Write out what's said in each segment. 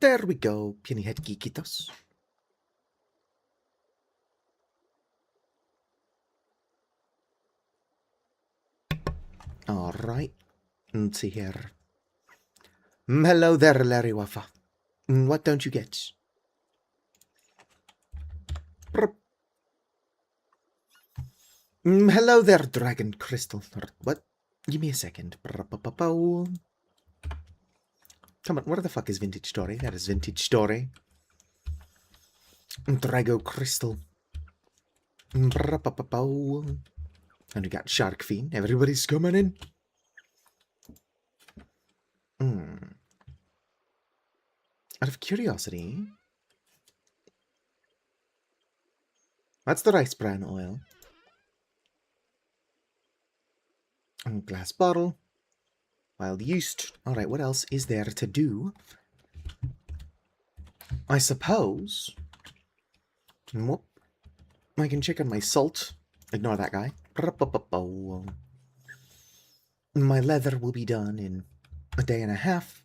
There we go, pinhead geekitos. Alright, let's see here. Hello there, Larry Waffa. What don't you get? Hello there, Dragon Crystal. What? Give me a second. Come on, where the fuck is Vintage Story? That is Vintage Story. Drago Crystal. And we got Shark Fiend. Everybody's coming in. Out of curiosity, that's the rice bran oil. Glass bottle. Wild yeast. Alright, what else is there to do? I suppose I can check on my salt. Ignore that guy. My leather will be done in a day and a half.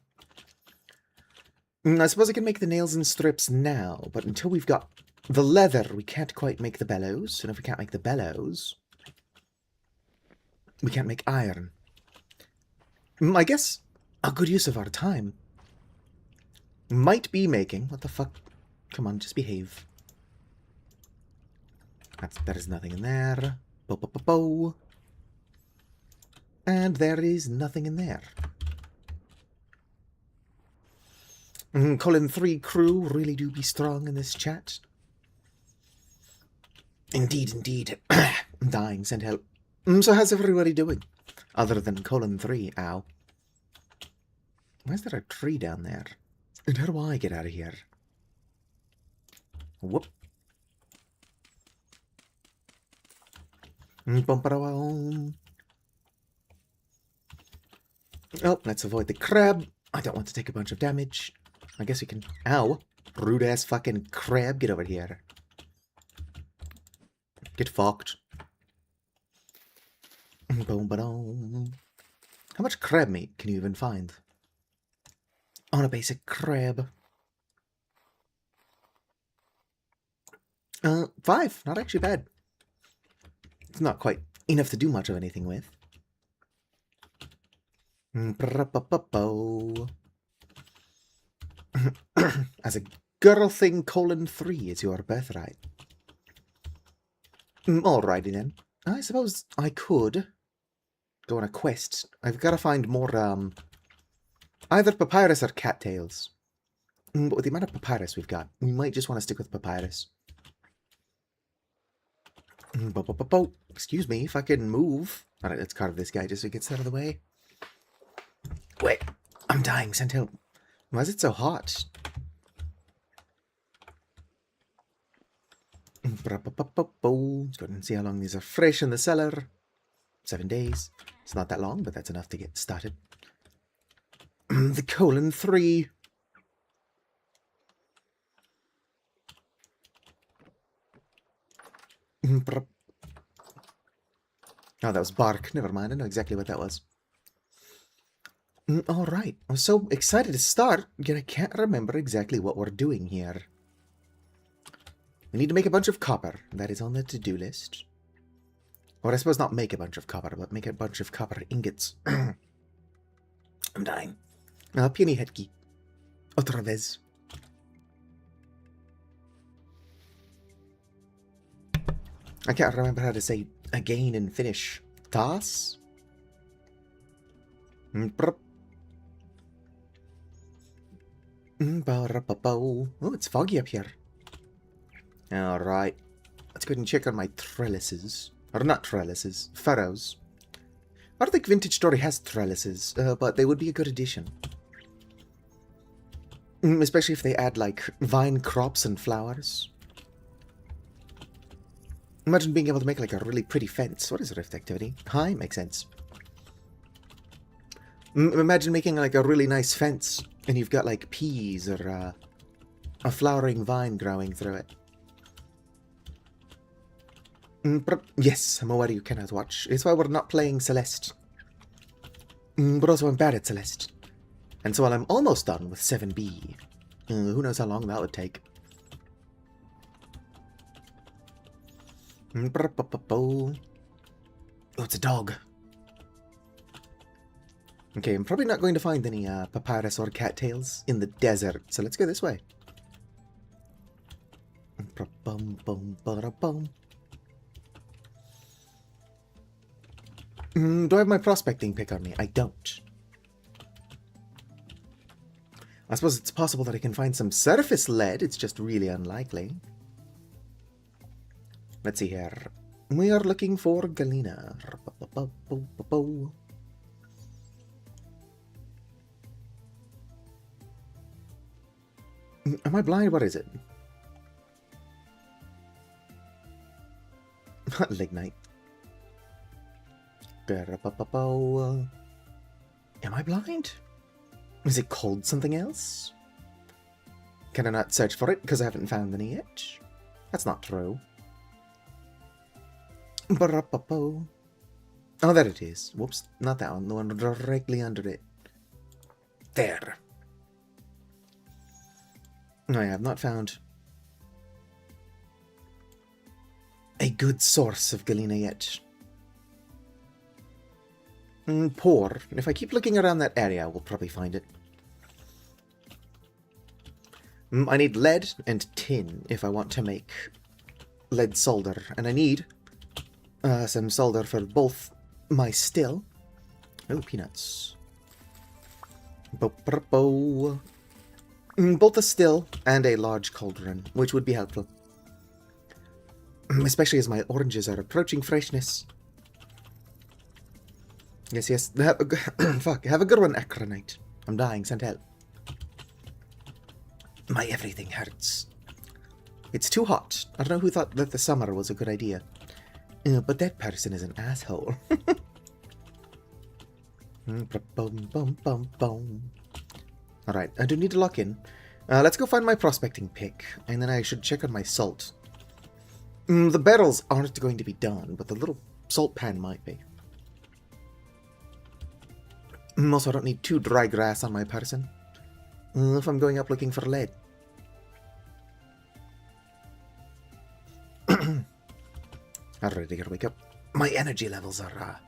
I suppose I can make the nails and strips now, but until we've got the leather, we can't quite make the bellows. And if we can't make the bellows, we can't make iron. I guess a good use of our time might be making... What the fuck? Come on, just behave. There is nothing in there. And there is nothing in there. Colin 3 crew really do be strong in this chat. Indeed, indeed. I'm dying, send help. So how's everybody doing? Other than Colin 3, ow. Why is there a tree down there? And how do I get out of here? Whoop. Oh, let's avoid the crab. I don't want to take a bunch of damage. I guess we can... Ow. Rude ass fucking crab. Get over here. Get fucked. Boom, ba-dum. How much crab meat can you even find on a basic crab? 5. Not actually bad. It's not quite enough to do much of anything with. As a girl thing, Colon 3 is your birthright. Alrighty then. I suppose I could go on a quest. I've got to find more, either papyrus or cattails. But with the amount of papyrus we've got, we might just want to stick with papyrus. Excuse me, if I can move. Alright, let's carve this guy just so he gets out of the way. Wait, I'm dying, send help. Why is it so hot? Let's go and see how long these are fresh in the cellar. 7 days. It's not that long, but that's enough to get started. The Colon 3. Oh, that was bark. Never mind. I know exactly what that was. Alright. I'm so excited to start, yet I can't remember exactly what we're doing here. We need to make a bunch of copper. That is on the to-do list. Or I suppose not make a bunch of copper, but make a bunch of copper ingots. I'm dying. Pieni hetki. Otra vez. I can't remember how to say again in Finnish. Tas? Oh, it's foggy up here. Alright. Let's go ahead and check on my trellises. Or not trellises. Furrows. I don't think Vintage Story has trellises, but they would be a good addition. Especially if they add, like, vine crops and flowers. Imagine being able to make, like, a really pretty fence. What is Rift Activity? High? Makes sense. Imagine making, like, a really nice fence, and you've got, like, peas or a flowering vine growing through it. Yes, I'm aware you cannot watch. It's why we're not playing Celeste. But also I'm bad at Celeste. And so while I'm almost done with 7B, who knows how long that would take. Oh, it's a dog. Okay, I'm probably not going to find any papyrus or cattails in the desert, so let's go this way. Do I have my prospecting pick on me? I don't. I suppose it's possible that I can find some surface lead, it's just really unlikely. Let's see here. We are looking for galena. Am I blind? What is it? Lignite. Am I blind? Is it called something else? Can I not search for it because I haven't found any yet? That's not true. Oh, there it is. Whoops, not that one. The one directly under it. There. I have not found a good source of galena yet. Poor. If I keep looking around that area, we'll probably find it. I need lead and tin if I want to make lead solder. And I need some solder for both my still. Oh, peanuts. Both a still and a large cauldron, which would be helpful. Especially as my oranges are approaching freshness. Yes. Fuck, have a good one, Acronite. I'm dying, send help. My everything hurts. It's too hot. I don't know who thought that the summer was a good idea. But that person is an asshole. Alright, I do need to lock in. Let's go find my prospecting pick, and then I should check on my salt. The barrels aren't going to be done, but the little salt pan might be. Also, I don't need too dry grass on my person. If I'm going up looking for lead. Alright, I gotta wake up. My energy levels are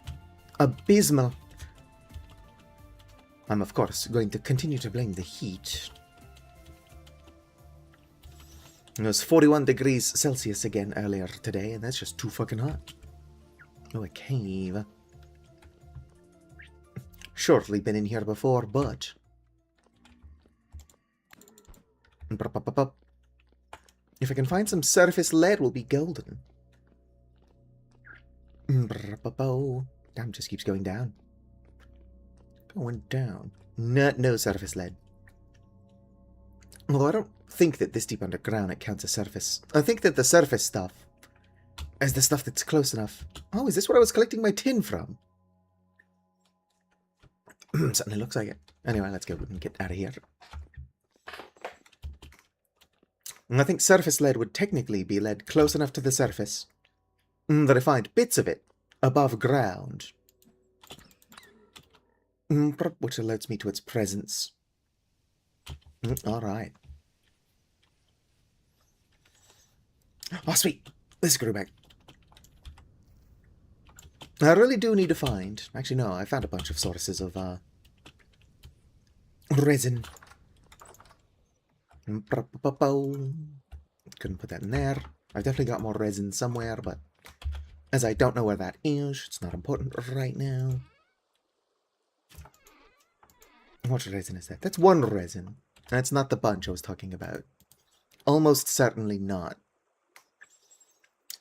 abysmal. I'm, of course, going to continue to blame the heat. It was 41 degrees Celsius again earlier today, and that's just too fucking hot. Oh, a cave. Surely been in here before, but... If I can find some surface lead, we'll be golden. Damn, just keeps going down. Going down. No surface lead. Although I don't think that this deep underground it counts as surface. I think that the surface stuff is the stuff that's close enough. Oh, is this where I was collecting my tin from? Certainly looks like it. Anyway, let's go and get out of here. And I think surface lead would technically be lead close enough to the surface that I find bits of it above ground. Which alerts me to its presence. Alright. Oh, sweet! This grew back. I really do need to find... Actually, no, I found a bunch of sources of, resin. Couldn't put that in there. I've definitely got more resin somewhere, but... As I don't know where that is, it's not important right now. What resin is that? That's one resin. That's not the bunch I was talking about. Almost certainly not.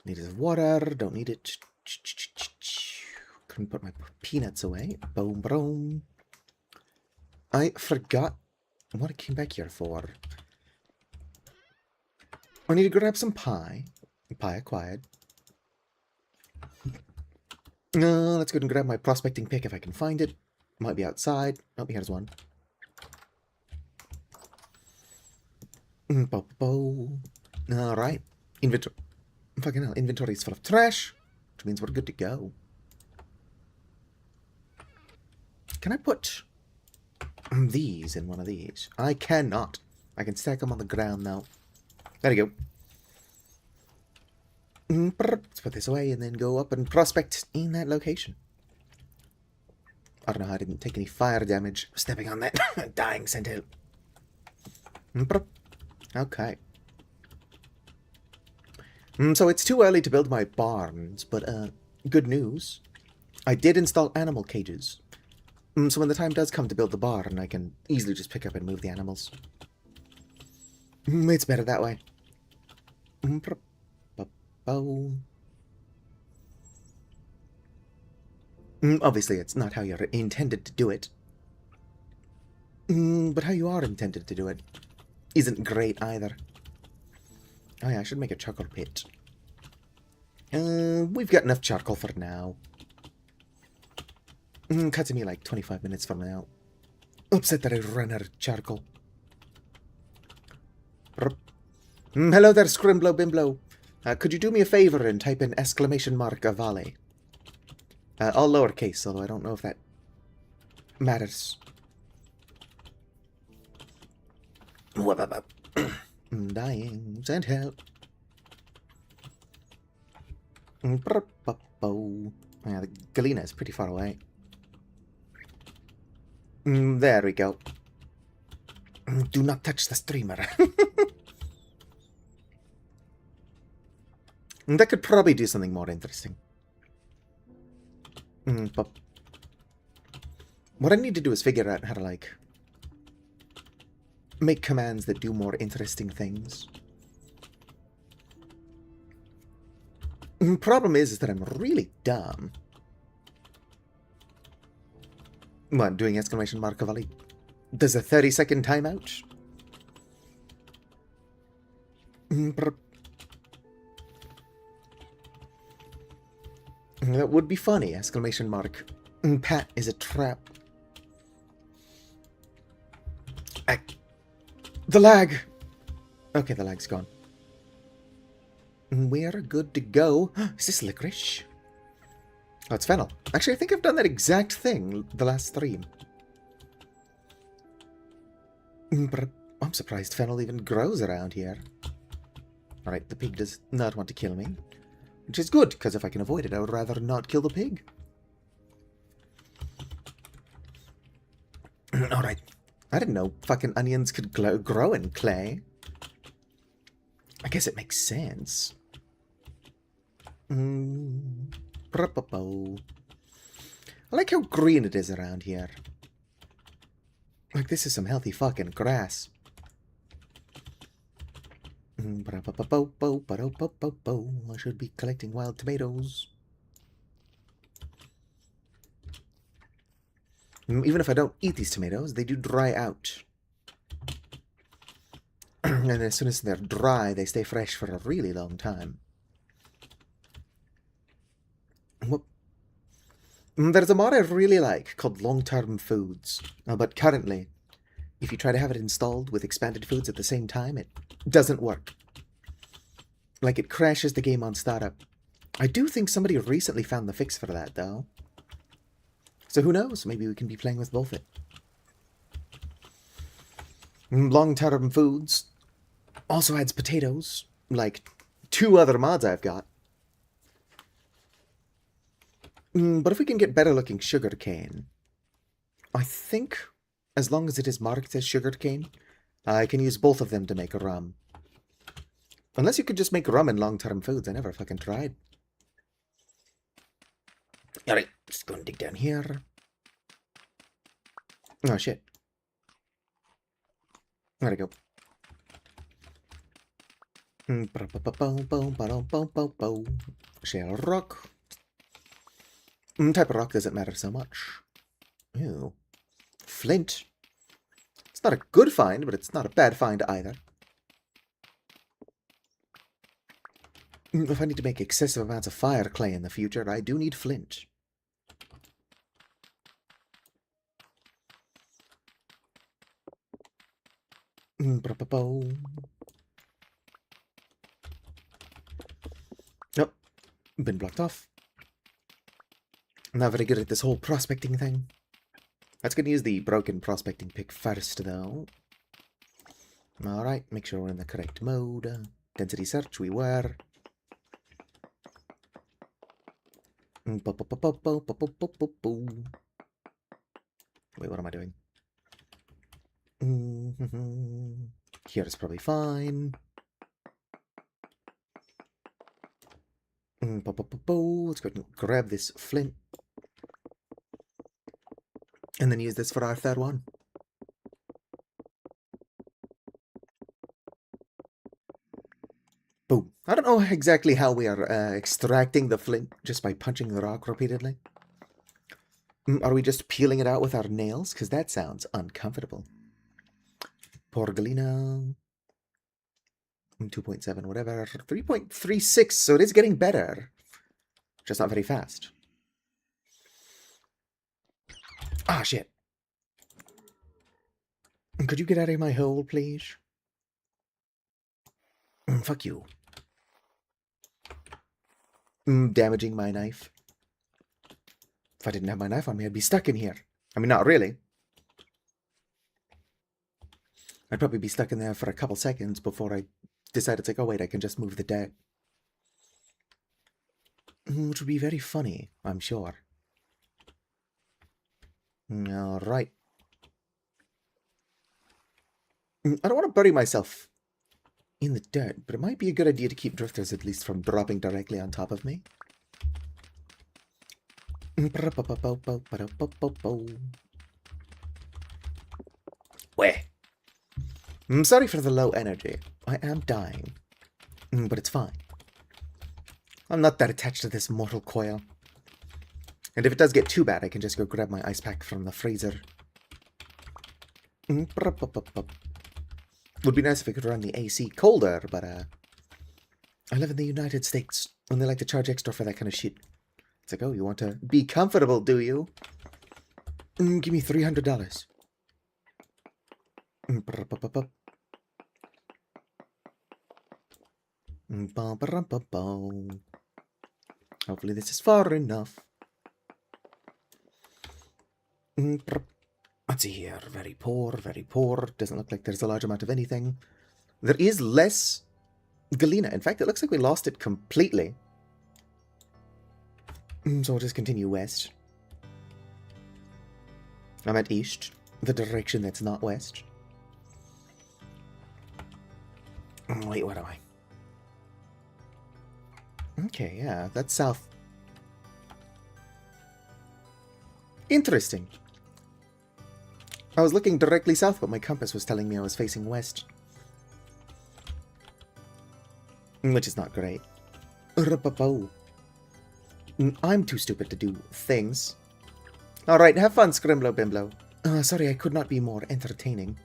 Need is water. Don't need it. Couldn't put my peanuts away. Boom, boom. I forgot what I came back here for. I need to grab some pie. Pie acquired. Let's go and grab my prospecting pick if I can find it. Might be outside. Oh, here's one. Alright. Inventory. Fucking hell. Inventory is full of trash. Which means we're good to go. Can I put these in one of these. I cannot. I can stack them on the ground now. There you go. Let's put this away and then go up and prospect in that location. I don't know how I didn't take any fire damage stepping on that dying sandhill. Okay. So it's too early to build my barns, but good news. I did install animal cages. So when the time does come to build the barn, I can easily just pick up and move the animals. It's better that way. Obviously, it's not how you're intended to do it. But how you are intended to do it isn't great either. Oh yeah, I should make a charcoal pit. We've got enough charcoal for now. Cuts me like 25 minutes from now. Upset that I ran out of charcoal. Hello there, Scrimblow Bimblow. Could you do me a favor and type in exclamation mark Avale? All lowercase, although I don't know if that matters. Dying, send help. Yeah, the Galena is pretty far away. There we go. Do not touch the streamer. That could probably do something more interesting. But what I need to do is figure out how to, like, make commands that do more interesting things. Problem is that I'm really dumb. What, doing exclamation mark Cavalli? Does a 30-second timeout? That would be funny, exclamation mark. Pat is a trap. The lag! Okay, the lag's gone. We're good to go. Is this licorice? Oh, it's fennel. Actually, I think I've done that exact thing the last stream. But I'm surprised fennel even grows around here. Alright, the pig does not want to kill me. Which is good, because if I can avoid it, I would rather not kill the pig. Alright. I didn't know fucking onions could grow in clay. I guess it makes sense. I like how green it is around here. Like, this is some healthy fucking grass. I should be collecting wild tomatoes. Even if I don't eat these tomatoes, they do dry out. And as soon as they're dry, they stay fresh for a really long time. There's a mod I really like called long-term foods. But currently, if you try to have it installed with expanded foods at the same time, it doesn't work. Like, it crashes the game on startup. I do think somebody recently found the fix for that, though. So who knows? Maybe we can be playing with both it. Long-term foods also adds potatoes, like 2 other mods I've got. But if we can get better-looking sugarcane, I think, as long as it is marked as sugarcane, I can use both of them to make rum. Unless you could just make rum in long-term foods. I never fucking tried. Alright, just go and dig down here. Oh, shit. Where'd it go? Shale rock. Type of rock doesn't matter so much. Ew. Flint. It's not a good find, but it's not a bad find either. If I need to make excessive amounts of fire clay in the future, I do need flint. Nope. Been blocked off. I'm not very good at this whole prospecting thing. Let's go use the broken prospecting pick first, though. Alright, make sure we're in the correct mode. Density search, we were. Wait, what am I doing? Here is probably fine. Let's go and grab this flint. And then use this for our third one. Boom. I don't know exactly how we are extracting the flint just by punching the rock repeatedly. Are we just peeling it out with our nails? Because that sounds uncomfortable. Porgalina. 2.7, whatever. 3.36, so it is getting better. Just not very fast. Ah, shit. Could you get out of my hole, please? Fuck you. Damaging my knife. If I didn't have my knife on me, I'd be stuck in here. I mean, not really. I'd probably be stuck in there for a couple seconds before I decided, like, oh wait, I can just move the dirt. Which would be very funny, I'm sure. Alright. I don't want to bury myself in the dirt, but it might be a good idea to keep drifters at least from dropping directly on top of me. Weh. I'm sorry for the low energy. I am dying. But it's fine. I'm not that attached to this mortal coil. And if it does get too bad, I can just go grab my ice pack from the freezer. Would be nice if I could run the AC colder, but I live in the United States, and they like to charge extra for that kind of shit. It's like, oh, you want to be comfortable, do you? Give me $300. Hopefully this is far enough. Let's see here. Very poor, very poor. Doesn't look like there's a large amount of anything. There is less galena. In fact, it looks like we lost it completely. So we'll just continue west. I'm at east, the direction that's not west. Wait, what am I? Okay, yeah, that's south. Interesting. I was looking directly south, but my compass was telling me I was facing west. Which is not great. I'm too stupid to do things. Alright, have fun, Scrimlo Bimblo. Sorry, I could not be more entertaining.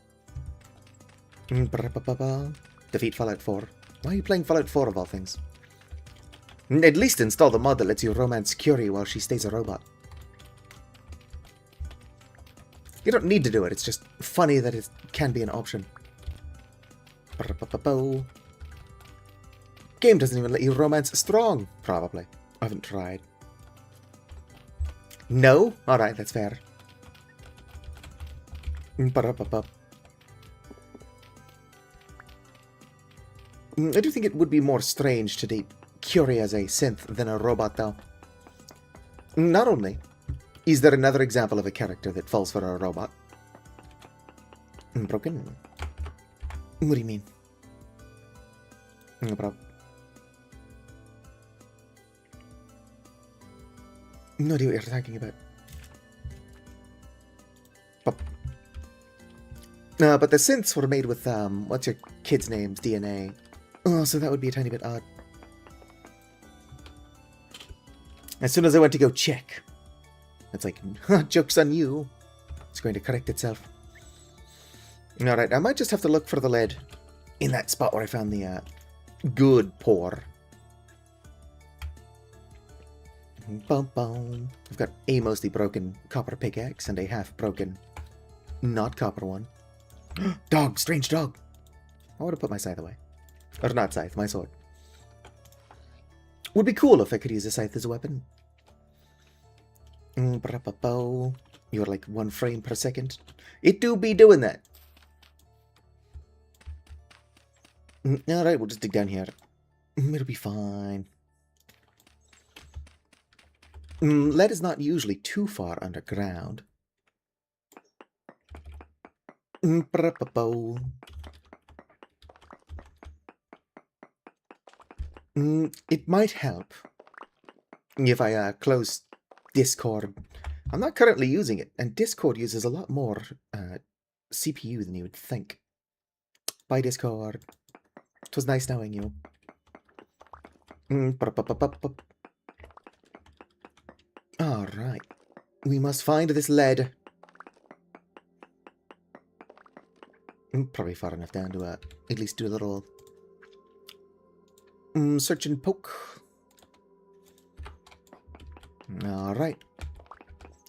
Defeat Fallout 4. Why are you playing Fallout 4 of all things? At least install the mod that lets you romance Curie while she stays a robot. You don't need to do it, it's just funny that it can be an option. Game doesn't even let you romance strong, probably. I haven't tried. No? Alright, that's fair. I do think it would be more strange to date Curie as a synth than a robot, though. Not only is there another example of a character that falls for a robot. Broken? What do you mean? No problem. No idea what you're talking about. But the synths were made with, what's your kid's name's DNA? Oh, so that would be a tiny bit odd. As soon as I went to go check, it's like, joke's on you. It's going to correct itself. Alright, I might just have to look for the lead in that spot where I found the, good pour. I've got a mostly broken copper pickaxe and a half-broken, not copper one. Dog! Strange dog! I would have put my scythe away. Or not scythe, my sword. Would be cool if I could use a scythe as a weapon. You're like 1 frame per second. It do be doing that. Alright, we'll just dig down here. It'll be fine. Lead is not usually too far underground. It might help if I close Discord. I'm not currently using it, and Discord uses a lot more CPU than you would think. Bye, Discord. It was nice knowing you. Alright. We must find this lead. Probably far enough down to at least do a little search and poke. Alright.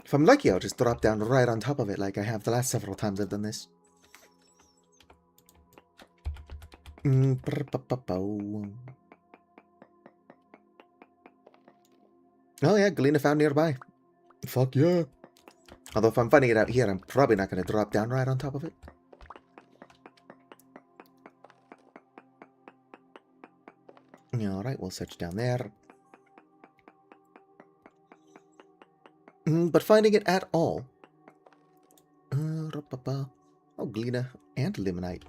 If I'm lucky, I'll just drop down right on top of it like I have the last several times I've done this. Oh yeah, Galena found nearby. Fuck yeah. Although if I'm finding it out here, I'm probably not going to drop down right on top of it. Alright, we'll search down there. But finding it at all. Oh, Galena and Limonite.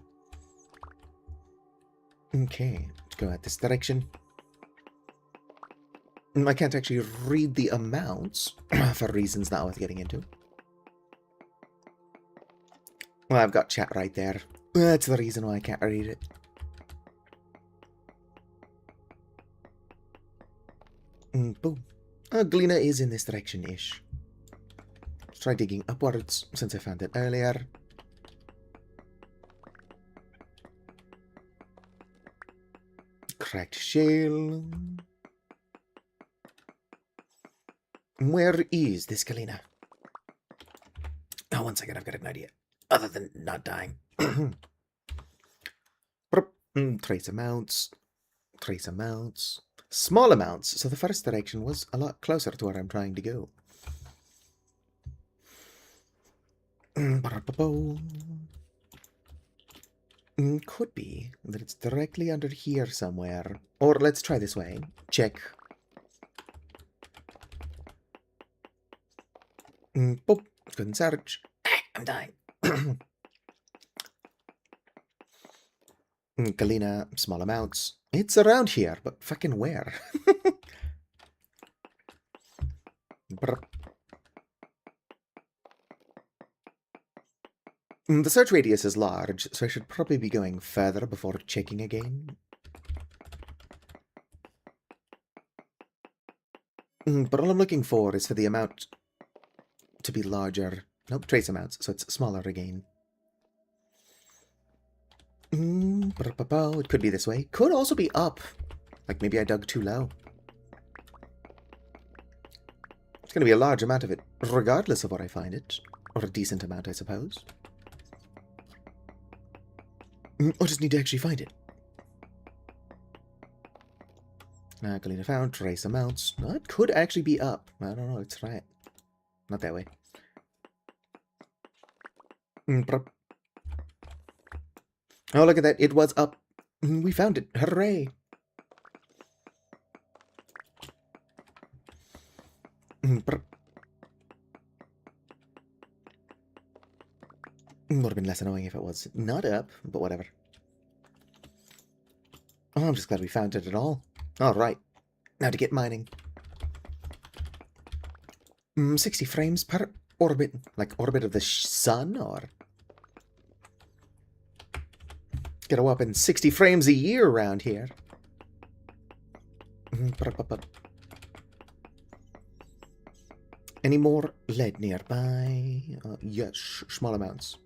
Okay, let's go at this direction. I can't actually read the amounts for reasons not worth getting into. Well, I've got chat right there. That's the reason why I can't read it. Boom. Galena is in this direction-ish. Let's try digging upwards since I found it earlier. Cracked shell. Where is this Galena? Oh, 1 second, I've got an idea. Other than not dying. Trace amounts. Trace amounts. Small amounts. So the first direction was a lot closer to where I'm trying to go. Could be that it's directly under here somewhere. Or let's try this way. Check. Boop. Couldn't search. I'm dying. Galena, small amounts. It's around here, but fucking where? The search radius is large, so I should probably be going further before checking again. But all I'm looking for is for the amount to be larger. Nope, trace amounts, so it's smaller again. It could be this way. Could also be up. Like maybe I dug too low. It's going to be a large amount of it, regardless of where I find it. Or a decent amount, I suppose. I just need to actually find it. Galena found, trace amounts. It could actually be up. I don't know, let's try it. Not that way. Oh, look at that. It was up. We found it. Hooray. Would have been less annoying if it was not up, but whatever. Oh, I'm just glad we found it at all. Alright. Now to get mining. 60 frames per orbit. Like orbit of the sun, or... Get a whopping 60 frames a year around here. Any more lead nearby? Yes, small amounts.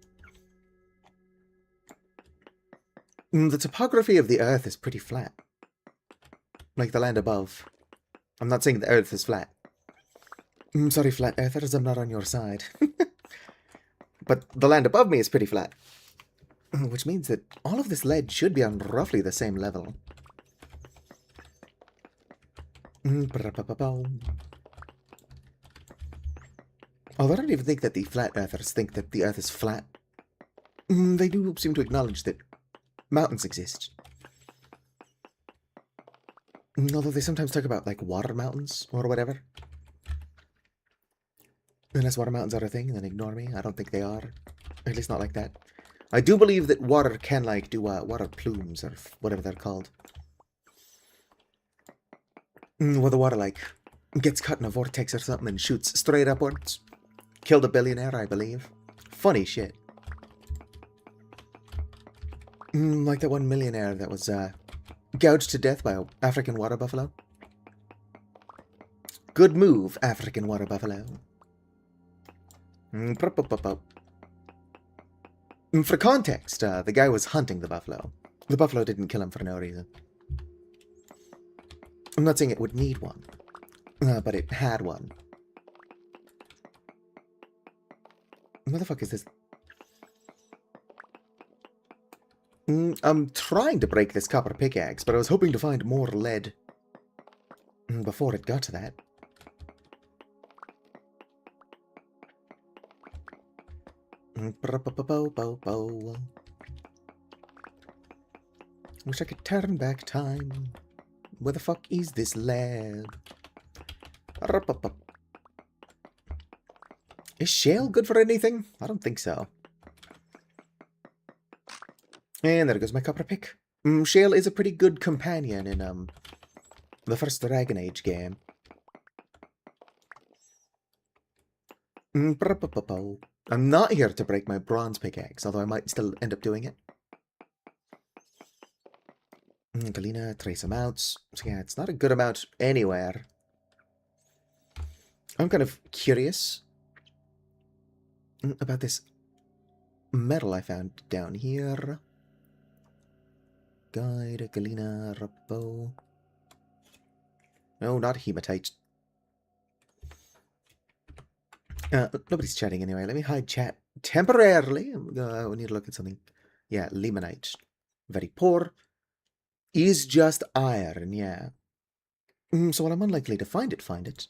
The topography of the Earth is pretty flat. Like the land above. I'm not saying the Earth is flat. Sorry, flat earthers, I'm not on your side. But the land above me is pretty flat. Which means that all of this lead should be on roughly the same level. Although I don't even think that the flat earthers think that the earth is flat. They do seem to acknowledge that mountains exist. Although they sometimes talk about, like, water mountains or whatever. Unless water mountains are a thing, then ignore me. I don't think they are. At least not like that. I do believe that water can, like, do water plumes or whatever they're called. Where the water, like, gets caught in a vortex or something and shoots straight upwards. Killed a billionaire, I believe. Funny shit. Like that one millionaire that was gouged to death by an African water buffalo. Good move, African water buffalo. For context, the guy was hunting the buffalo. The buffalo didn't kill him for no reason. I'm not saying it would need one, but it had one. What the fuck is this? I'm trying to break this copper pickaxe, but I was hoping to find more lead before it got to that. Wish I could turn back time. Where the fuck is this lead? Is shale good for anything? I don't think so. And there goes my copper pick. Shale is a pretty good companion in the first Dragon Age game. I'm not here to break my bronze pickaxe, although I might still end up doing it. Galena, trace amounts. So yeah, it's not a good amount anywhere. I'm kind of curious about this metal I found down here. Guide, Galena, Rabo. No, not hematite. Nobody's chatting anyway. Let me hide chat temporarily. We need to look at something. Yeah, limonite. Very poor. Is just iron, yeah. So while I'm unlikely to find it.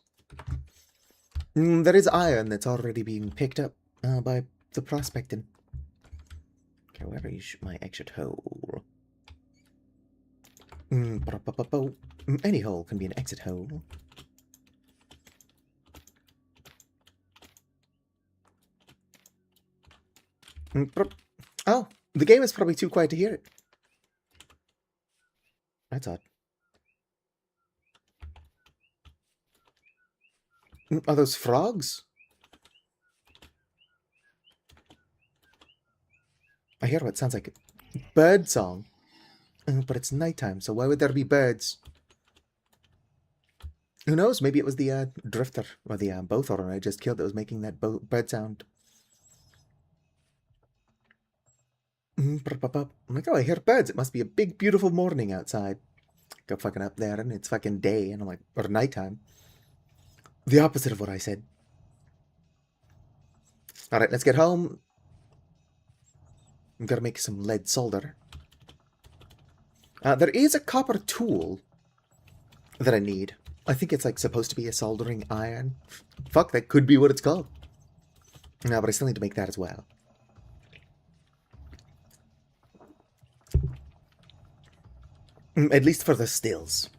There is iron that's already being picked up by the prospecting. Okay, where is my exit hole? Any hole can be an exit hole. Oh, the game is probably too quiet to hear it. That's odd. Are those frogs? I hear what sounds like a bird song. But it's nighttime, so why would there be birds? Who knows? Maybe it was the drifter or the bowthorn I just killed that was making that bird sound. I'm like, oh, I hear birds. It must be a big, beautiful morning outside. Go fucking up there, and it's fucking day, and I'm like, or nighttime. The opposite of what I said. Alright, let's get home. I'm gonna make some lead solder. There is a copper tool that I need. I think it's like supposed to be a soldering iron. Fuck, that could be what it's called. No, but I still need to make that as well. At least for the stills.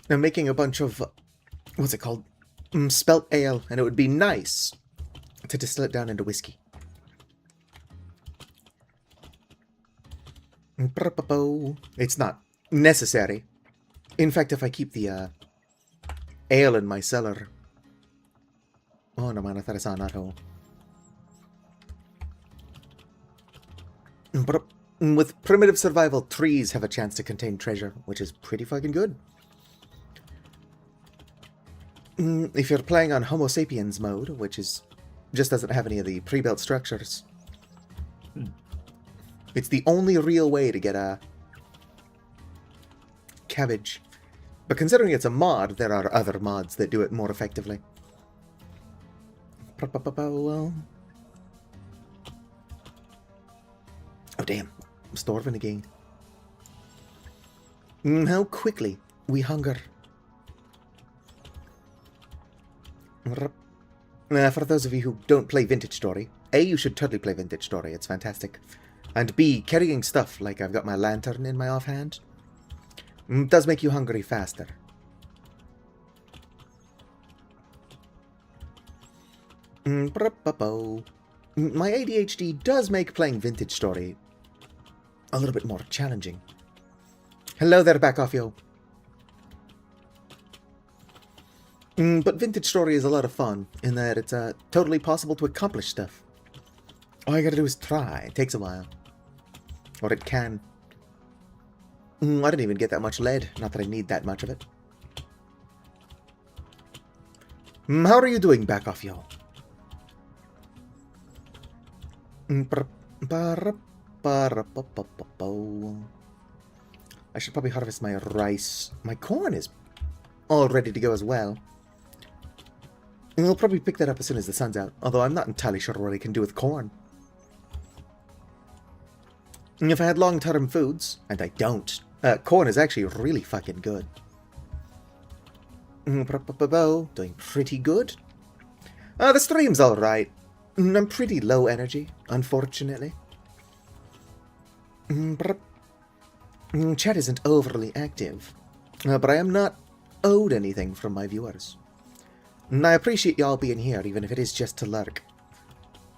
I'm making a bunch of, what's it called? Spelt ale, and it would be nice to distill it down into whiskey. It's not necessary. In fact, if I keep the ale in my cellar... Oh, no, man, I thought I saw an hole. But with primitive survival, trees have a chance to contain treasure, which is pretty fucking good. If you're playing on Homo sapiens mode, which is just doesn't have any of the pre-built structures, it's the only real way to get a cabbage. But considering it's a mod, there are other mods that do it more effectively. Oh, damn. I'm starving again. How quickly we hunger. For those of you who don't play Vintage Story, A, you should totally play Vintage Story. It's fantastic. And B, carrying stuff like I've got my lantern in my offhand does make you hungry faster. My ADHD does make playing Vintage Story a little bit more challenging. Hello there, back off, yo. But Vintage Story is a lot of fun in that it's totally possible to accomplish stuff. All you gotta do is try. It takes a while. Or it can. I didn't even get that much lead. Not that I need that much of it. How are you doing, back off, yo? I should probably harvest my rice. My corn is all ready to go as well. And I'll probably pick that up as soon as the sun's out. Although I'm not entirely sure what I can do with corn. And if I had long-term foods, and I don't, corn is actually really fucking good. Doing pretty good. The stream's alright. I'm pretty low energy, unfortunately. Chat isn't overly active, but I am not owed anything from my viewers. And I appreciate y'all being here, even if it is just to lurk.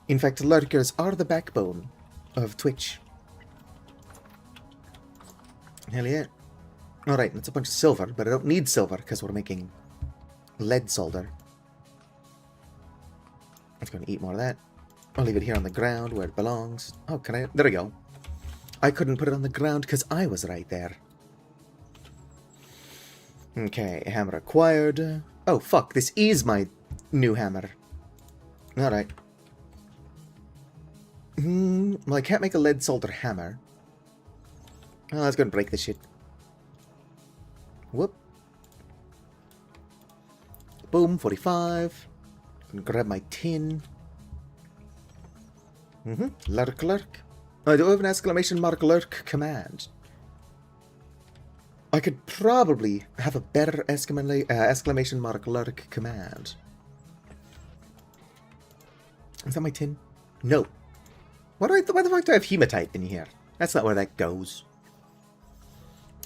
In fact, lurkers are the backbone of Twitch. Hell yeah. Alright, that's a bunch of silver, but I don't need silver because we're making lead solder. Let's go and eat more of that. I'll leave it here on the ground where it belongs. Oh, can I? There we go. I couldn't put it on the ground because I was right there. Okay, hammer acquired. Oh, fuck, this is my new hammer. Alright. Well, I can't make a lead solder hammer. Oh, let's go and break this shit. Whoop. Boom, 45. Grab my tin. Lurk, lurk. I do have an exclamation mark lurk command. I could probably have a better exclamation mark lurk command. Is that my tin? No. Why the fuck do I have hematite in here? That's not where that goes.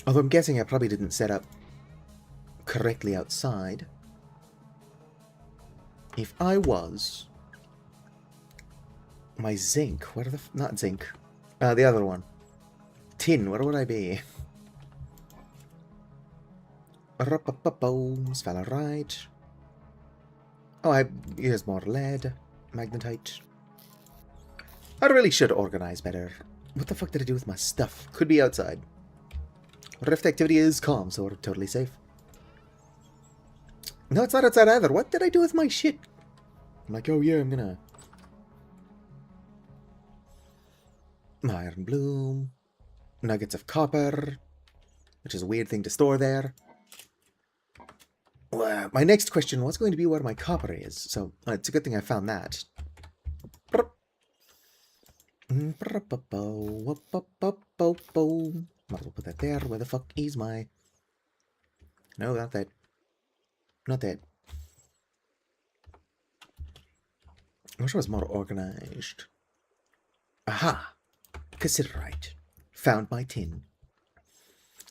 Although I'm guessing I probably didn't set up correctly outside. If I was... My zinc, where the... Not zinc. The other one. Tin, where would I be? Fell right. Oh, here's more lead. Magnetite. I really should organize better. What the fuck did I do with my stuff? Could be outside. Rift activity is calm, so we're totally safe. No, it's not outside either. What did I do with my shit? I'm like, oh yeah, I'm gonna... Iron bloom. Nuggets of copper. Which is a weird thing to store there. Well, my next question was going to be where my copper is, so it's a good thing I found that. Might as well put that there. Where the fuck is my... No, not that. Not that. I wish I was more organized. Aha! Cassiterite. Found my tin.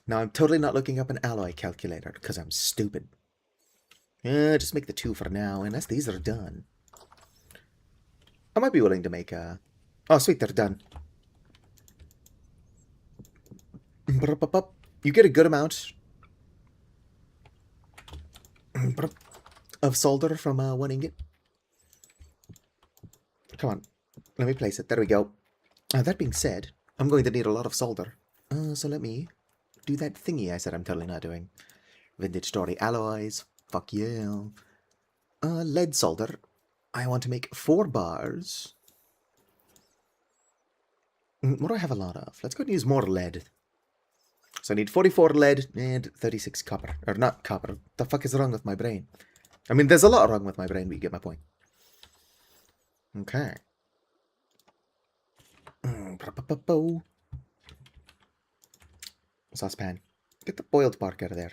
Now I'm totally not looking up an alloy calculator, because I'm stupid. Just make the 2 for now, unless these are done. I might be willing to make a... Oh, sweet, they're done. You get a good amount of solder from 1 ingot. Come on, let me place it. There we go. That being said, I'm going to need a lot of solder. So let me do that thingy I said I'm totally not doing. Vintage Story alloys. Fuck yeah. Lead solder. I want to make 4 bars. What do I have a lot of? Let's go and use more lead. So I need 44 lead and 36 copper. Or not copper. What the fuck is wrong with my brain? I mean, there's a lot wrong with my brain, but you get my point. Okay. Saucepan. Get the boiled bark out of there.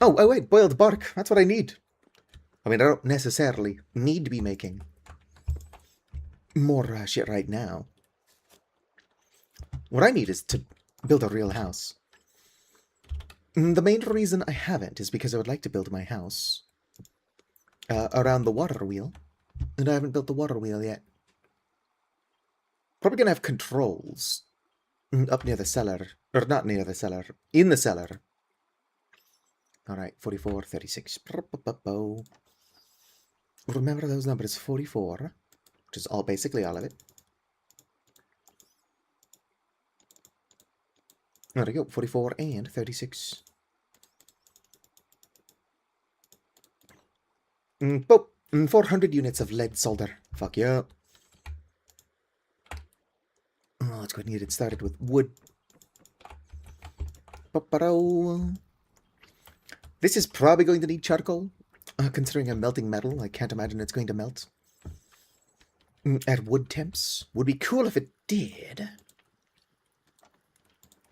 Oh, wait, boiled bark. That's what I need. I mean, I don't necessarily need to be making more shit right now. What I need is to build a real house. The main reason I haven't is because I would like to build my house around the water wheel, and I haven't built the water wheel yet. Probably gonna have controls up near the cellar, or not near the cellar, in the cellar. Alright, 44, 36. Remember those numbers, 44, which is all basically all of it. There we go, 44 and 36. Boop, 400 units of lead solder. Fuck yeah. Oh, let's go ahead and get it started with wood. This is probably going to need charcoal. Considering I'm melting metal, I can't imagine it's going to melt. At wood temps. Would be cool if it did.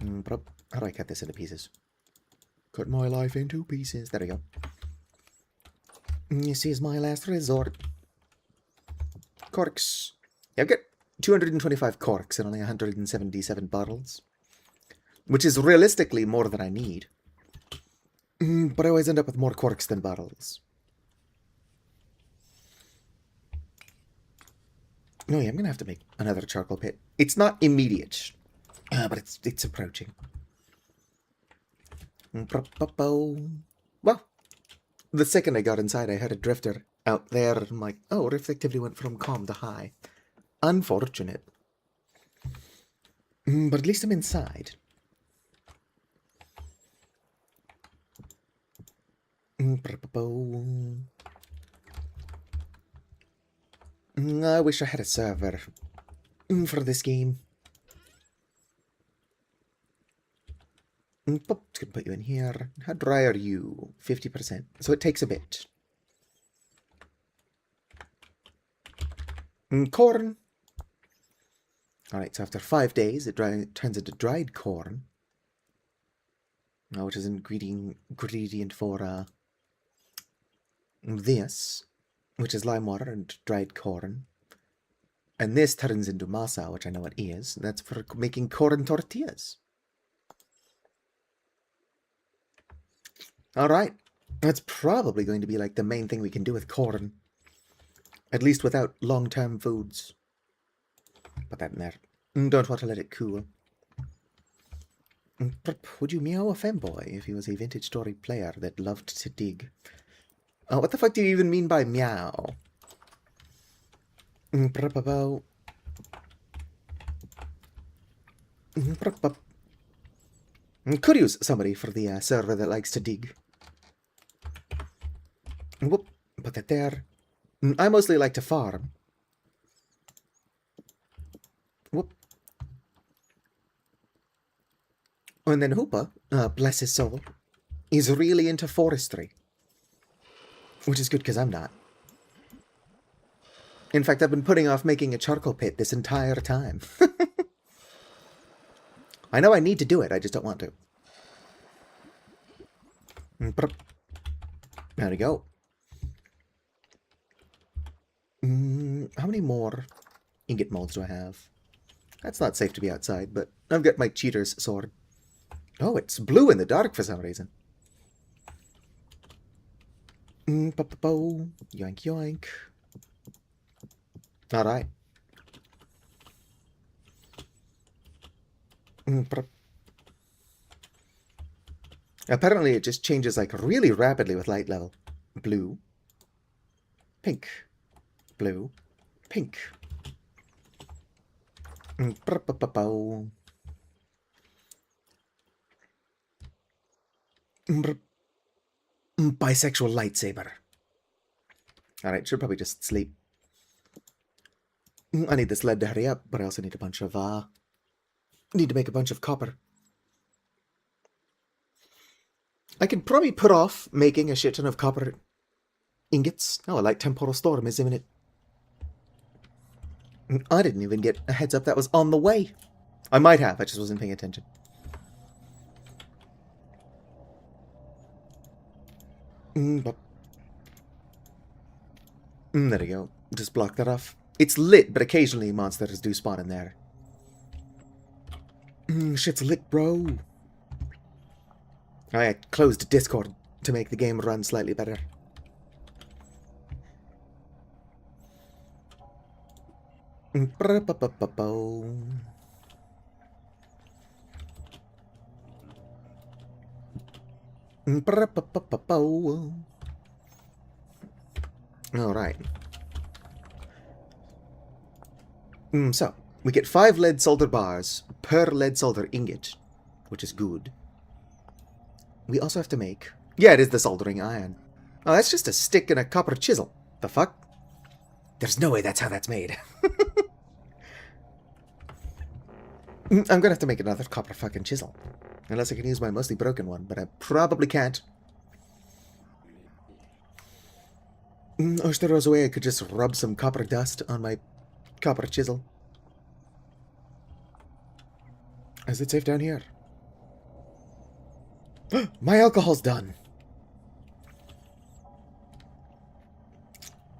How do I cut this into pieces? Cut my life into pieces. There we go. This is my last resort. Corks. Yeah, I've got 225 corks and only 177 bottles. Which is realistically more than I need. But I always end up with more corks than bottles. Oh yeah, I'm gonna have to make another charcoal pit. It's not immediate, but it's approaching. Well, the second I got inside, I heard a drifter out there. I'm like, oh, rift activity went from calm to high. Unfortunate. But at least I'm inside. I wish I had a server for this game. Just gonna put you in here. How dry are you? 50%. So it takes a bit. Corn. Alright, so after 5 days, it turns into dried corn. Which is an ingredient for this, which is lime water and dried corn. And this turns into masa, which I know it is. That's for making corn tortillas. Alright. That's probably going to be like the main thing we can do with corn. At least without long-term foods. Put that in there. Don't want to let it cool. Would you meow a femboy if he was a vintage story player that loved to dig? Oh, what the fuck do you even mean by meow? Could use somebody for the server that likes to dig. Whoop, put that there. I mostly like to farm. Whoop. And then Hoopa, bless his soul, is really into forestry. Which is good because I'm not. In fact, I've been putting off making a charcoal pit this entire time. I know I need to do it, I just don't want to. There we go. How many more ingot molds do I have? That's not safe to be outside, but I've got my cheater's sword. Oh, it's blue in the dark for some reason. Yoink, yoink. Alright. Apparently it just changes like really rapidly with light level. Blue. Pink. Blue. Pink. Bisexual lightsaber. Alright, should probably just sleep. I need this lead to hurry up, but I also need a bunch of, need to make a bunch of copper. I could probably put off making a shit ton of copper ingots. Oh, a light temporal storm is imminent. I didn't even get a heads up that was on the way. I might have, I just wasn't paying attention. There we go. Just block that off. It's lit, but occasionally monsters do spawn in there. Shit's lit, bro. I closed Discord to make the game run slightly better. Alright. So, we get 5 lead solder bars per lead solder ingot, which is good. We also have to make... Yeah, it is the soldering iron. Oh, that's just a stick and a copper chisel. The fuck? There's no way that's how that's made. I'm gonna have to make another copper fucking chisel. Unless I can use my mostly broken one, but I probably can't. I wish there was a way I could just rub some copper dust on my copper chisel. Is it safe down here? My alcohol's done.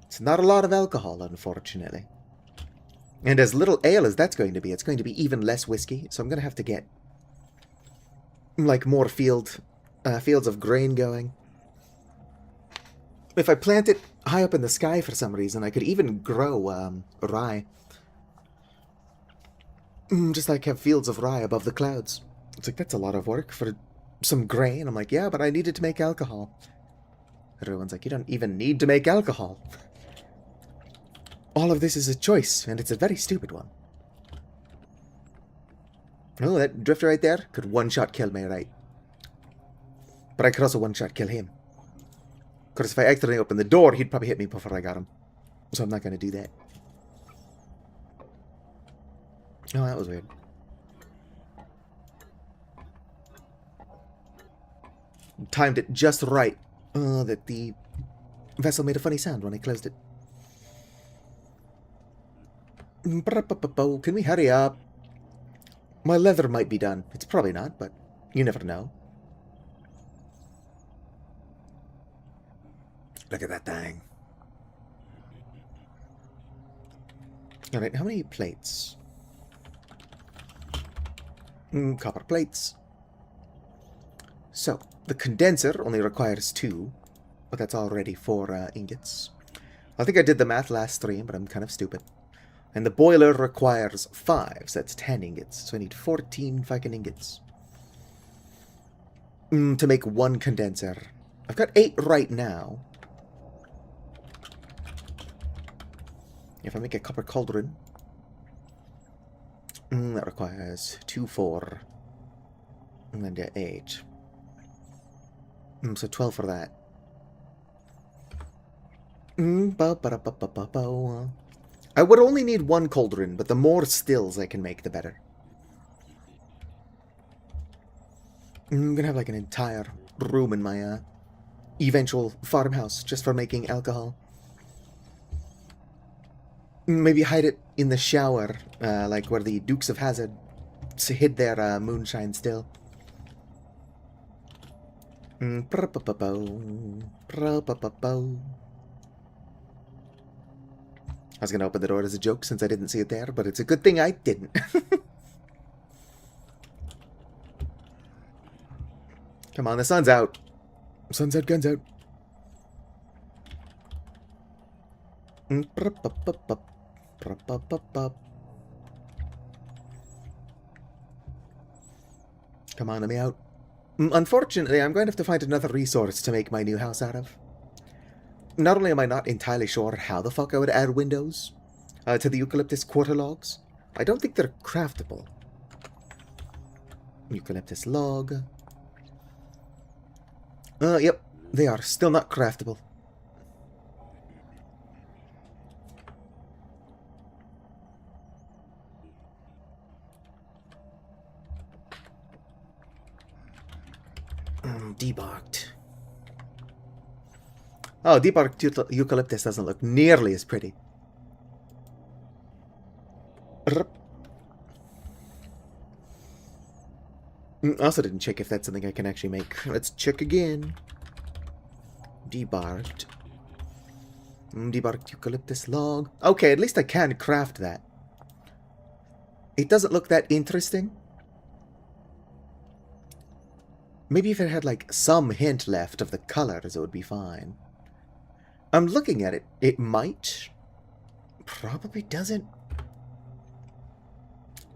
It's not a lot of alcohol, unfortunately. And as little ale as that's going to be, it's going to be even less whiskey. So I'm going to have to get, like, more fields of grain going. If I plant it high up in the sky for some reason, I could even grow rye. Just like have fields of rye above the clouds. It's like, that's a lot of work for some grain. I'm like, yeah, but I needed to make alcohol. Everyone's like, you don't even need to make alcohol. All of this is a choice, and it's a very stupid one. Oh, that drifter right there could one-shot kill me, right? But I could also one-shot kill him. Because if I accidentally open the door, he'd probably hit me before I got him. So I'm not going to do that. Oh, that was weird. Timed it just right. That the vessel made a funny sound when I closed it. Can we hurry up? My leather might be done. It's probably not, but you never know. Look at that thing. Alright, how many plates? Copper plates. So, the condenser only requires 2, but that's already 4 ingots. I think I did the math last stream, but I'm kind of stupid. And the boiler requires 5, so that's 10 ingots. So I need 14 fucking ingots. To make 1 condenser. I've got 8 right now. If I make a copper cauldron, that requires 2, 4, and then 8. So 12 for that. I would only need 1 cauldron, but the more stills I can make, the better. I'm gonna have like an entire room in my eventual farmhouse just for making alcohol. Maybe hide it in the shower, like where the Dukes of Hazzard hid their moonshine still. I was gonna open the door as a joke since I didn't see it there, but it's a good thing I didn't. Come on, the sun's out. Sun's out, guns out. Come on, let me out. Unfortunately, I'm going to have to find another resource to make my new house out of. Not only am I not entirely sure how the fuck I would add windows to the eucalyptus quarter logs, I don't think they're craftable. Eucalyptus log. Yep, they are still not craftable. Debarked. Oh, debarked eucalyptus doesn't look nearly as pretty. Also didn't check if that's something I can actually make. Let's check again. Debarked. Debarked eucalyptus log. Okay, at least I can craft that. It doesn't look that interesting. Maybe if it had, like, some hint left of the colors, it would be fine. I'm looking at it. It might. Probably doesn't.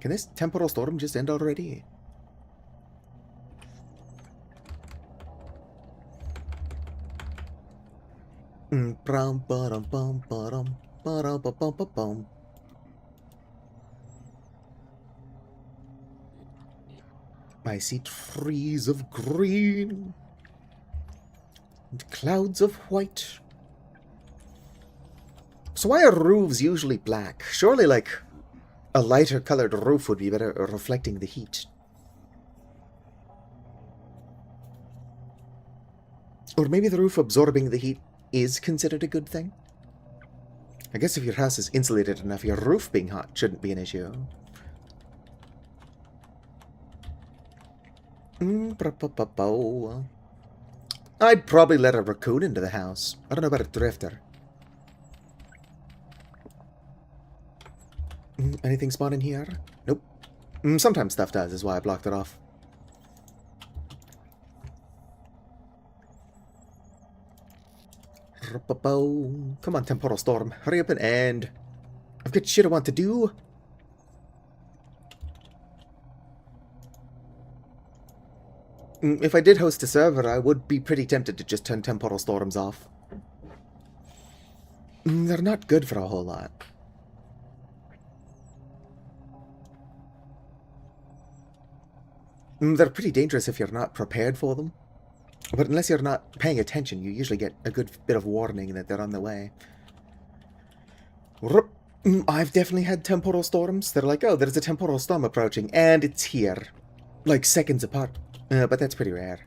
Can this temporal storm just end already? I see trees of green and clouds of white. So why are roofs usually black? Surely, like, a lighter colored roof would be better at reflecting the heat. Or maybe the roof absorbing the heat is considered a good thing? I guess if your house is insulated enough, your roof being hot shouldn't be an issue. I'd probably let a raccoon into the house. I don't know about a drifter. Anything spawn in here? Nope. Sometimes stuff does, is why I blocked it off. Come on, temporal storm. Hurry up and end. I've got shit I want to do. If I did host a server, I would be pretty tempted to just turn temporal storms off. They're not good for a whole lot. They're pretty dangerous if you're not prepared for them. But unless you're not paying attention, you usually get a good bit of warning that they're on the way. I've definitely had temporal storms. They're like, oh, there's a temporal storm approaching, and it's here. Like seconds apart. But that's pretty rare.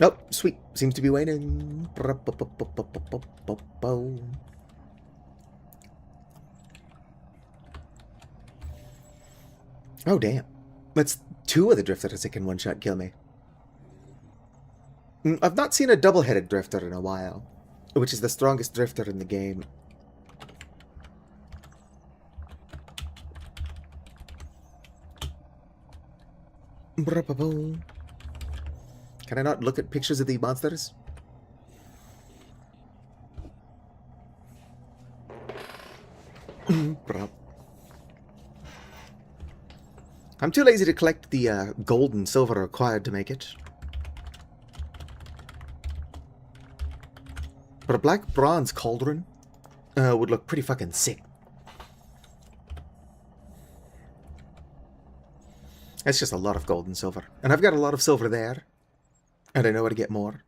Oh, sweet. Seems to be waiting. Oh, damn. That's two of the drifters that can one-shot kill me. I've not seen a double-headed drifter in a while, which is the strongest drifter in the game. Can I not look at pictures of the monsters? I'm too lazy to collect the gold and silver required to make it. But a black bronze cauldron would look pretty fucking sick. That's just a lot of gold and silver. And I've got a lot of silver there. And I know how to get more.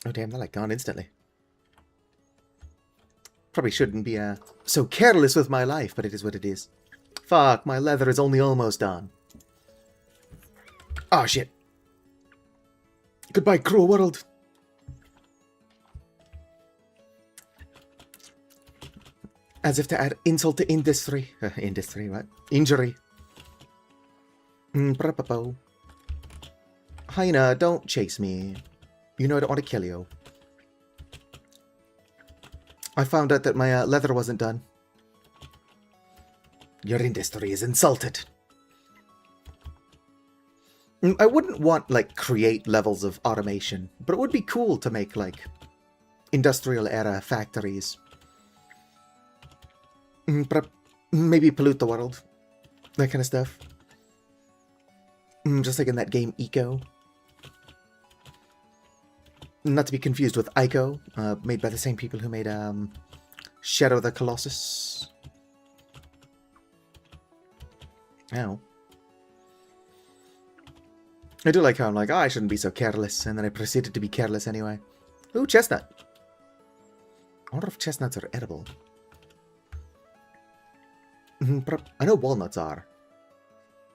Oh damn, they're like gone instantly. Probably shouldn't be so careless with my life, but it is what it is. Fuck, my leather is only almost done. Oh shit. Goodbye, cruel world. As if to add insult to industry. Industry, what? Injury. Hyena, don't chase me. You know I don't want to kill you. I found out that my leather wasn't done. Your industry is insulted. I wouldn't want, like, create levels of automation, but it would be cool to make, like, industrial era factories. Maybe pollute the world. That kind of stuff. Just like in that game Eco. Not to be confused with Ico, made by the same people who made Shadow of the Colossus. Ow. I do like how I'm like, oh, I shouldn't be so careless, and then I proceeded to be careless anyway. Ooh, chestnut. I wonder if chestnuts are edible. I know walnuts are.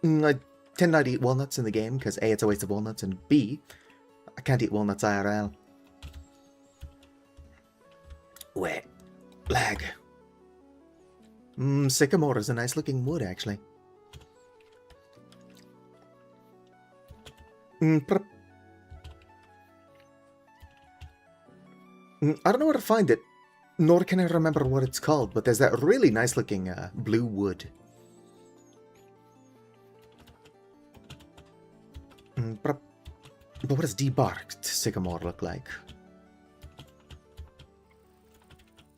I tend not to eat walnuts in the game, because A, it's a waste of walnuts, and B, I can't eat walnuts IRL. Wet. Lag. Sycamore is a nice looking wood, actually. I don't know where to find it, nor can I remember what it's called, but there's that really nice looking blue wood. But what does debarked sycamore look like?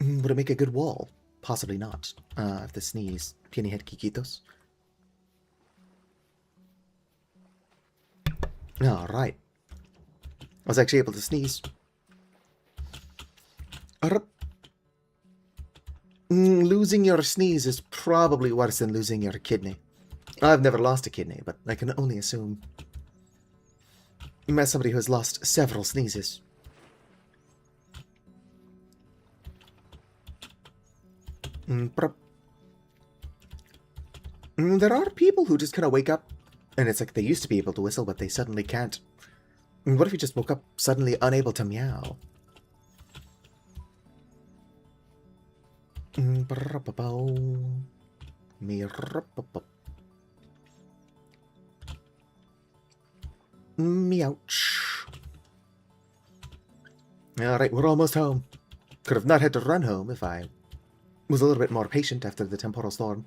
Would it make a good wall? Possibly not. I have to sneeze. Tiene head Kikitos. Alright. I was actually able to sneeze. Losing your sneeze is probably worse than losing your kidney. I've never lost a kidney, but I can only assume. As somebody who has lost several sneezes. There are people who just kind of wake up, and it's like they used to be able to whistle, but they suddenly can't. What if you just woke up suddenly unable to meow? Meouch. Alright, we're almost home. Could have not had to run home if I was a little bit more patient after the temporal storm.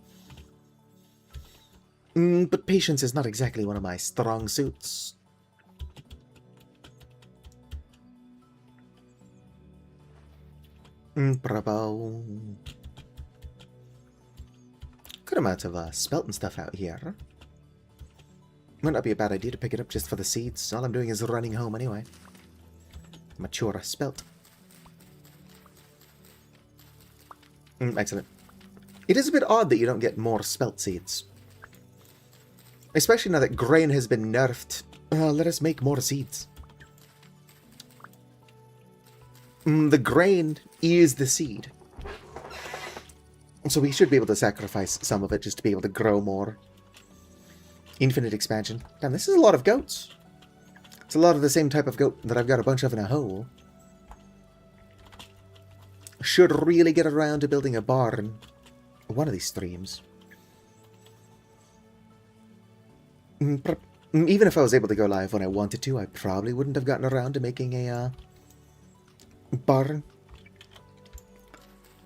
But patience is not exactly one of my strong suits. Bravo. Good amount of spelt and stuff out here. Might not be a bad idea to pick it up just for the seeds. All I'm doing is running home anyway. Mature spelt. Excellent. It is a bit odd that you don't get more spelt seeds. Especially now that grain has been nerfed. Let us make more seeds. The grain is the seed. So we should be able to sacrifice some of it just to be able to grow more. Infinite expansion. Damn, this is a lot of goats. It's a lot of the same type of goat that I've got a bunch of in a hole. Should really get around to building a barn. One of these streams. Even if I was able to go live when I wanted to, I probably wouldn't have gotten around to making a barn.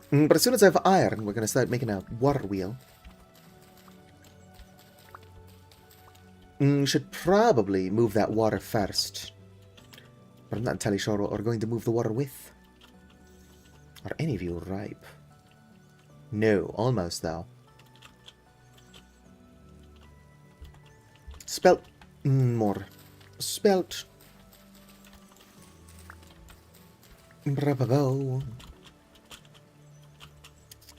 But as soon as I have iron, we're going to start making a water wheel. Should probably move that water first. But I'm not entirely sure what we're going to move the water with. Are any of you ripe? No, almost though. Spelt. More. Spelt. Bravo.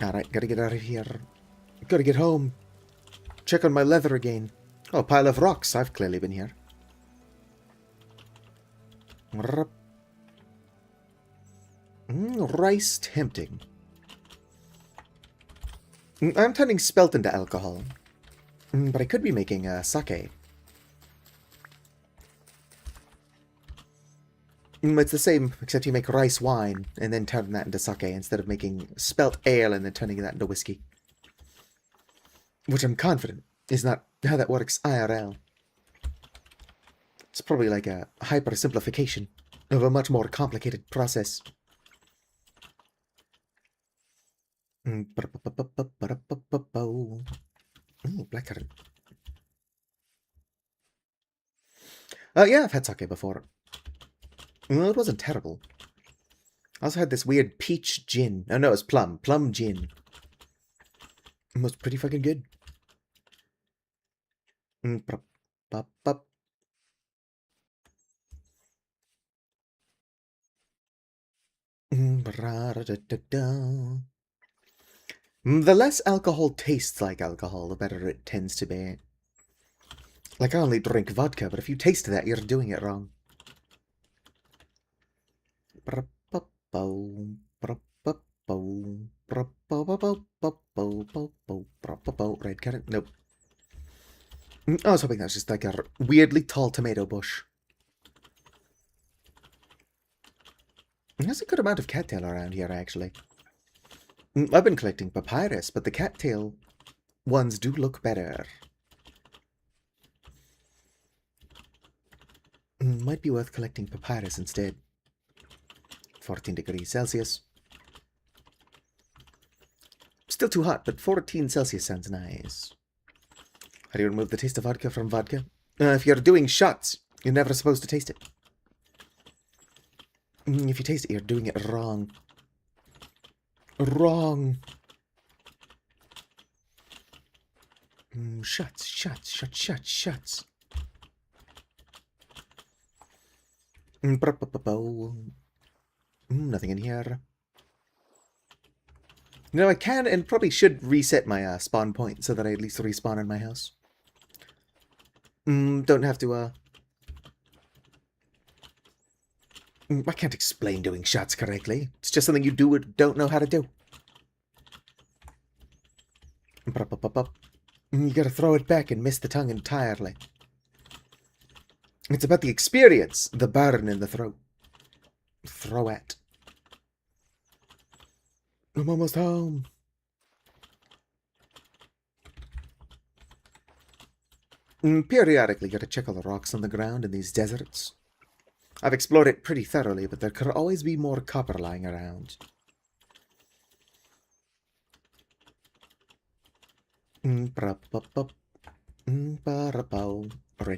Alright, gotta get out of here. Gotta get home. Check on my leather again. Oh, a pile of rocks. I've clearly been here. Rice tempting. I'm turning spelt into alcohol. But I could be making sake. It's the same, except you make rice wine, and then turn that into sake, instead of making spelt ale and then turning that into whiskey. Which I'm confident is not how that works IRL. It's probably like a hyper-simplification of a much more complicated process. Blackcurrant. Yeah, I've had sake before. Well, it wasn't terrible. I also had this weird peach gin. Oh, no, it was plum. Plum gin. It was pretty fucking good. The less alcohol tastes like alcohol, the better it tends to be. Like, I only drink vodka, but if you taste that, you're doing it wrong. Red carrot? Nope. I was hoping that was just like a weirdly tall tomato bush. There's a good amount of cattail around here, actually. I've been collecting papyrus, but the cattail ones do look better. Might be worth collecting papyrus instead. 14 degrees Celsius. Still too hot, but 14 Celsius sounds nice. How do you remove the taste of vodka from vodka? If you're doing shots, you're never supposed to taste it. If you taste it, you're doing it wrong. Wrong. Shots, shots, shots, shots, shots. Nothing in here. You know, I can and probably should reset my spawn point so that I at least respawn in my house. Don't have to, I can't explain doing shots correctly. It's just something you do or don't know how to do. You gotta throw it back and miss the tongue entirely. It's about the experience, the burn in the throat. Throw at. I'm almost home. Periodically, gotta check all the rocks on the ground in these deserts. I've explored it pretty thoroughly, but there could always be more copper lying around. Red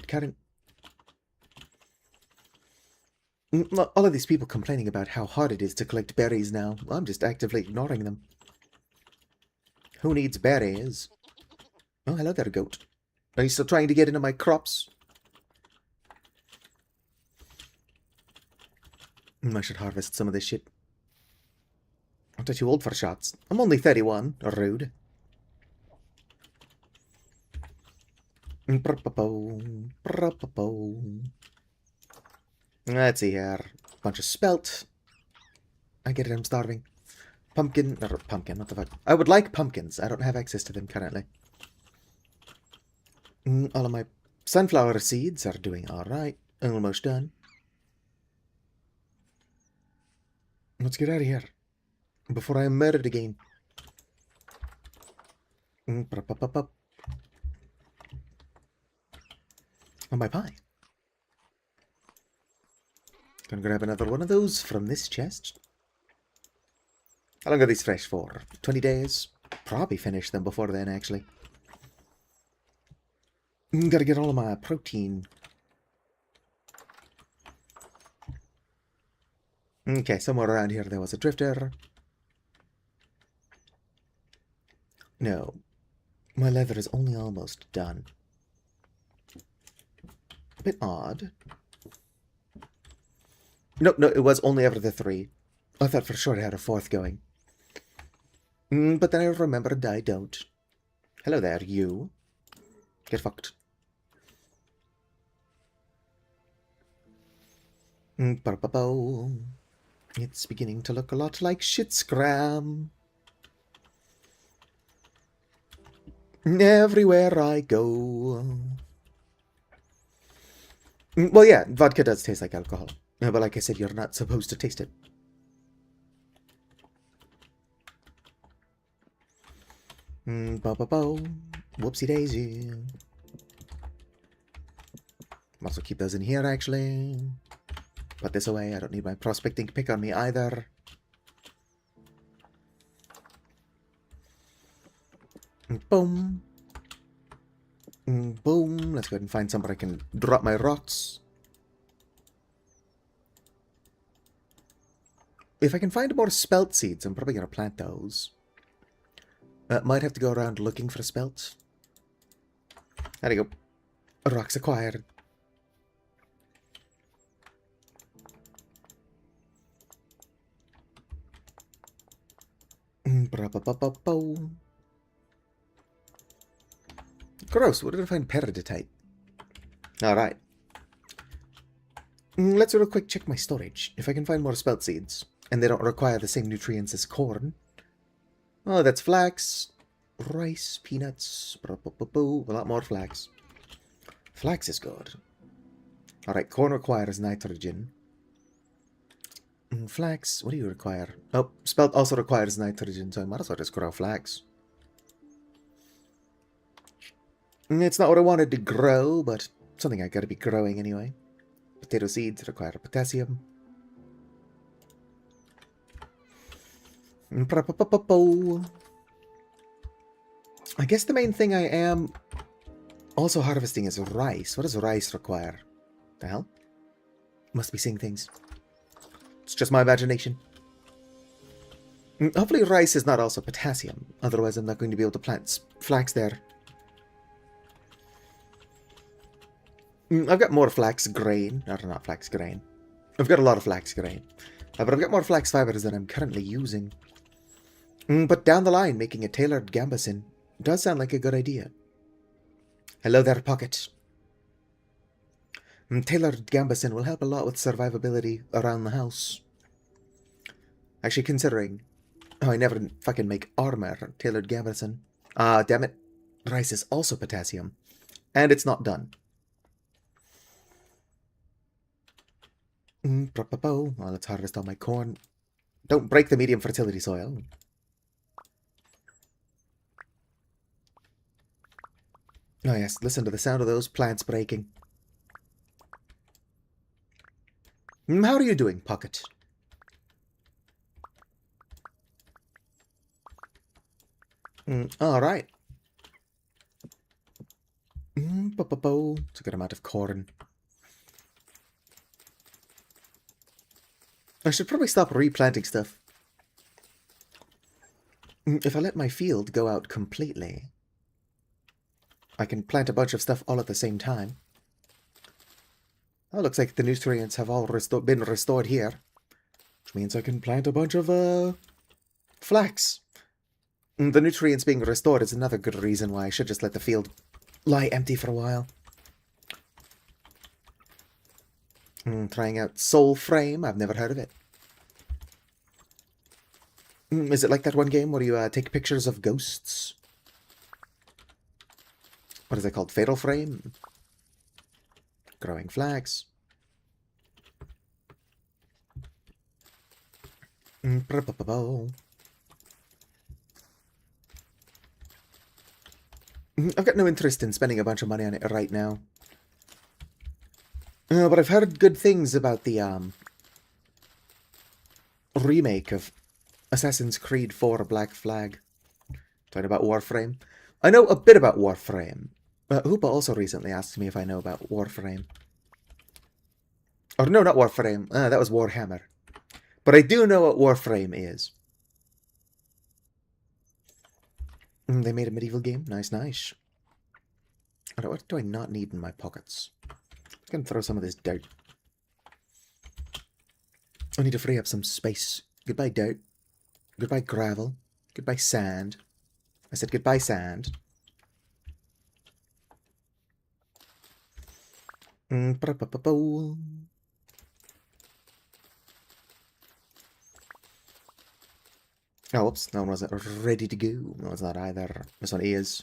currant. All of these people complaining about how hard it is to collect berries now. I'm just actively ignoring them. Who needs berries? Oh, hello there, goat. Are you still trying to get into my crops? I should harvest some of this shit. I'm too old for shots. I'm only 31. Rude. Let's see here. Bunch of spelt. I get it, I'm starving. Pumpkin. Or pumpkin, what the fuck? I would like pumpkins. I don't have access to them currently. All of my sunflower seeds are doing alright. Almost done. Let's get out of here. Before I am murdered again. On my pie. Gonna grab another one of those from this chest. How long are these fresh for? 20 days? Probably finish them before then, actually. Gotta get all of my protein. Okay, somewhere around here there was a drifter. No. My leather is only almost done. A bit odd. No, it was only ever the 3. I thought for sure I had a 4th going. But then I remembered I don't. Hello there, you. Get fucked. It's beginning to look a lot like shit scram. Everywhere I go. Well, yeah, vodka does taste like alcohol. But like I said, you're not supposed to taste it. Whoopsie daisy. Also keep those in here, actually. Put this away. I don't need my prospecting pick on me either. Boom. Boom. Let's go ahead and find somewhere I can drop my rocks. If I can find more spelt seeds, I'm probably going to plant those. Might have to go around looking for spelt. There you go. Rocks acquired. Gross, where did I find peridotite? Alright. Let's real quick check my storage. If I can find more spelt seeds, and they don't require the same nutrients as corn. Oh, that's flax, rice, peanuts, a lot more flax. Flax is good. Alright, corn requires nitrogen. Flax, what do you require? Oh, spelt also requires nitrogen, so I might as well just grow flax. It's not what I wanted to grow, but something I gotta be growing anyway. Potato seeds require potassium. I guess the main thing I am also harvesting is rice. What does rice require? The hell? Must be seeing things. It's just my imagination. Hopefully rice is not also potassium. Otherwise I'm not going to be able to plant flax there. I've got more flax grain. Or not flax grain. I've got a lot of flax grain. But I've got more flax fibers than I'm currently using. But down the line, making a tailored gambeson does sound like a good idea. Hello there, Pocket. Tailored gambeson will help a lot with survivability around the house. Actually, considering how I never fucking make armor, tailored gambeson. Damn it. Rice is also potassium. And it's not done. Well, let's harvest all my corn. Don't break the medium fertility soil. Oh yes, listen to the sound of those plants breaking. How are you doing, Pocket? Alright. It's a good amount of corn. I should probably stop replanting stuff. If I let my field go out completely, I can plant a bunch of stuff all at the same time. Oh, looks like the nutrients have all been restored here. Which means I can plant a bunch of, flax. The nutrients being restored is another good reason why I should just let the field lie empty for a while. Trying out Soul Frame. I've never heard of it. Is it like that one game where you take pictures of ghosts? What is it called? Fatal Frame? Growing flax. I've got no interest in spending a bunch of money on it right now. But I've heard good things about the remake of Assassin's Creed 4 Black Flag. Talking about Warframe. I know a bit about Warframe. Hoopa also recently asked me if I know about Warframe. Or no, not Warframe. That was Warhammer. But I do know what Warframe is. They made a medieval game. Nice, nice. Alright, what do I not need in my pockets? I'm going to throw some of this dirt. I need to free up some space. Goodbye, dirt. Goodbye, gravel. Goodbye, sand. I said goodbye, sand. Oh, whoops. That one wasn't ready to go. No, it's not either. This one is.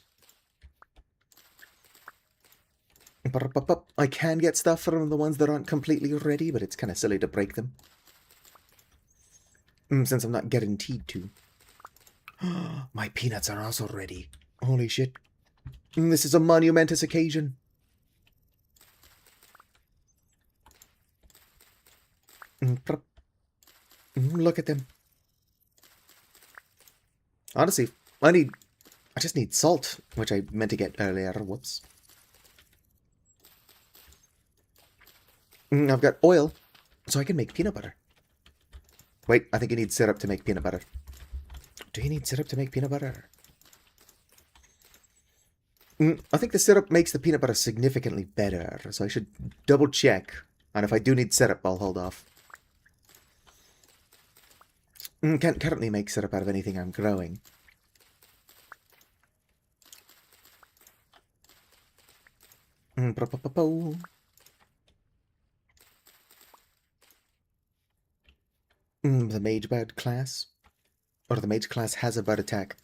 I can get stuff from the ones that aren't completely ready, but it's kind of silly to break them. Since I'm not guaranteed to. My peanuts are also ready. Holy shit. This is a monumentous occasion. Look at them. Honestly, I just need salt, which I meant to get earlier. Whoops. I've got oil, so I can make peanut butter. Wait, I think you need syrup to make peanut butter. Do you need syrup to make peanut butter? I think the syrup makes the peanut butter significantly better, so I should double check. And if I do need syrup, I'll hold off. Can't currently make syrup out of anything I'm growing. The mage bird class. Or the mage class has a bird attack.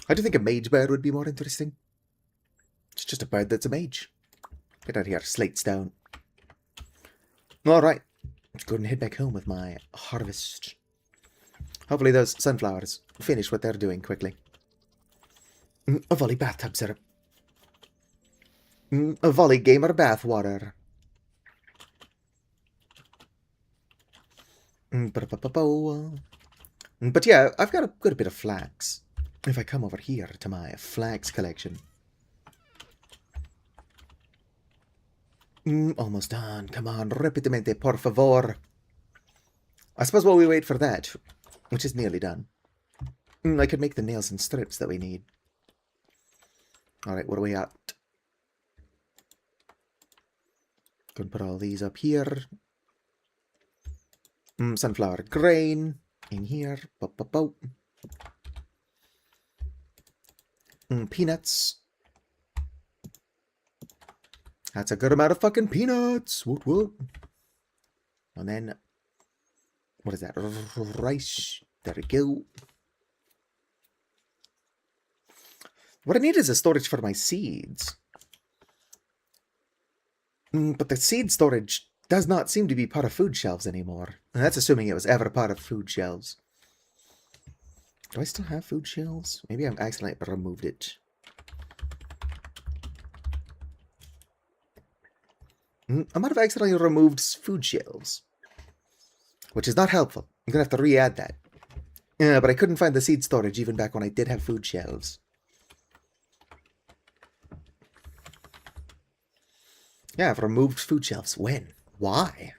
I do think a mage bird would be more interesting. It's just a bird that's a mage. Get out of here, slate stone. Alright. Let's go and head back home with my harvest. Hopefully those sunflowers finish what they're doing quickly. A volley bathtub syrup. A volley gamer bath water. But yeah, I've got a good bit of flax. If I come over here to my flax collection. Almost done. Come on, rapidamente, por favor. I suppose while we wait for that, which is nearly done, I could make the nails and strips that we need. Alright, what are we at? Gonna put all these up here. Sunflower grain in here. Peanuts. That's a good amount of fucking peanuts. What? And then, what is that? Rice. There we go. What I need is a storage for my seeds. But the seed storage does not seem to be part of food shelves anymore. And that's assuming it was ever part of food shelves. Do I still have food shelves? Maybe I've accidentally removed it. I might have accidentally removed food shelves. Which is not helpful. I'm going to have to re-add that. Yeah, but I couldn't find the seed storage even back when I did have food shelves. Yeah, I've removed food shelves. When? Why?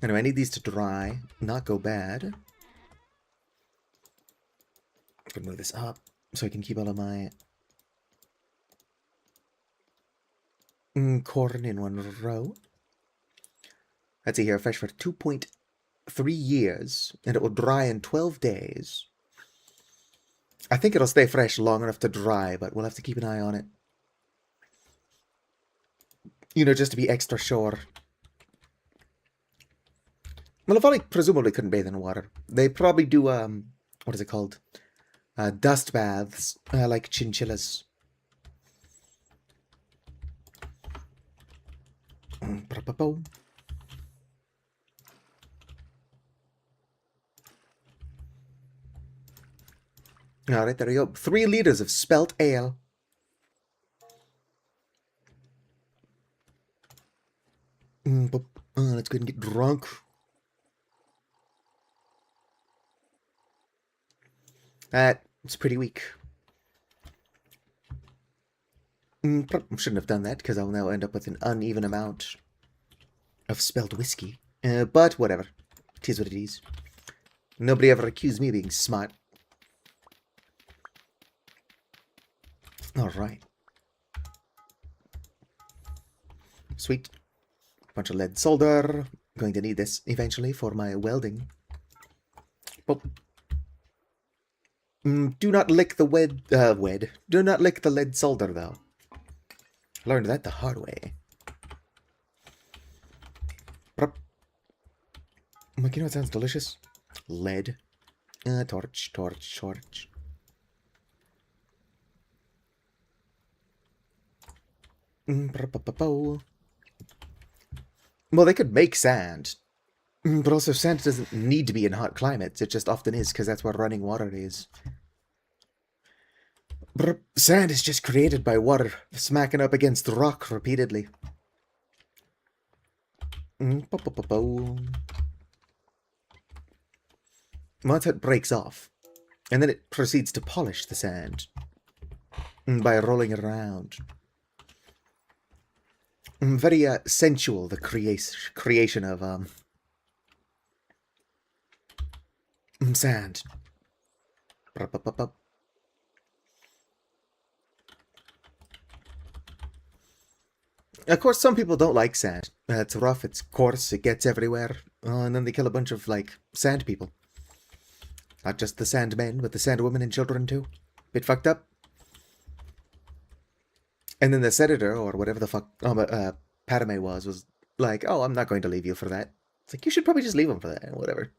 Anyway, I need these to dry, not go bad. I'm gonna move this up so I can keep all of my corn in one row. Let's see here, fresh for 2.3 years, and it will dry in 12 days. I think it'll stay fresh long enough to dry, but we'll have to keep an eye on it. You know, just to be extra sure. Well, if I presumably couldn't bathe in water. They probably do, what is it called? Dust baths, like chinchillas. Alright, there we go. 3 liters of spelt ale. Let's go and get drunk. It's pretty weak. Shouldn't have done that, because I'll now end up with an uneven amount of spelled whiskey. But whatever. It is what it is. Nobody ever accused me of being smart. Alright. Sweet. Bunch of lead solder. Going to need this eventually for my welding. Oh. Do not lick the Do not lick the lead solder, though. Learned that the hard way. You know what sounds delicious? Lead. Torch. Well, they could make sand. But also, sand doesn't need to be in hot climates. It just often is, because that's where running water is. Sand is just created by water smacking up against rock repeatedly. Once it breaks off, and then it proceeds to polish the sand by rolling it around. Very sensual, the creation of sand. Of course, some people don't like sand. It's rough, it's coarse, it gets everywhere. And then they kill a bunch of, like, sand people. Not just the sand men, but the sand women and children, too. Bit fucked up. And then the senator, or whatever the fuck Padme was like, oh, I'm not going to leave you for that. It's like, you should probably just leave him for that, whatever.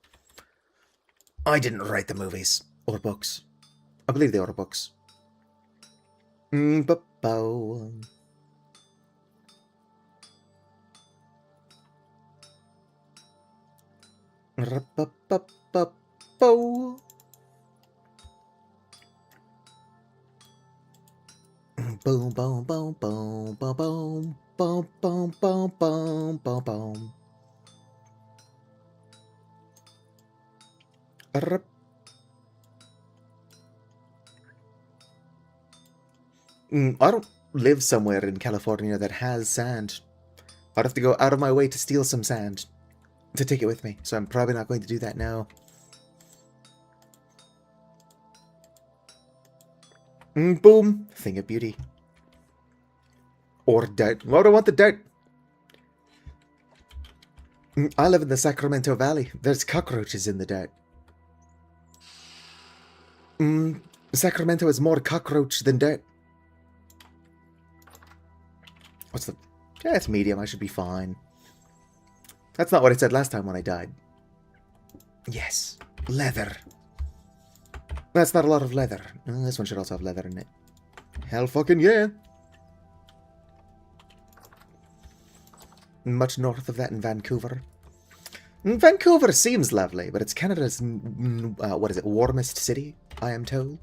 I didn't write the movies. Or books. I believe they were books. Ra-pa-pa-pa-po. Boom, boom, boom, boom, boom, boom, boom, boom, boom, boom, boom, boom. Rup. I don't live somewhere in California that has sand. I'd have to go out of my way to steal some sand to take it with me, so I'm probably not going to do that now. Boom! Thing of beauty. Or dirt. Why do I want the dirt? I live in the Sacramento Valley. There's cockroaches in the dirt. Sacramento is more cockroach than dirt. What's the... Yeah, it's medium. I should be fine. That's not what I said last time when I died. Yes. Leather. That's not a lot of leather. This one should also have leather in it. Hell fucking yeah. Much north of that in Vancouver. Vancouver seems lovely, but it's Canada's, what is it, warmest city, I am told.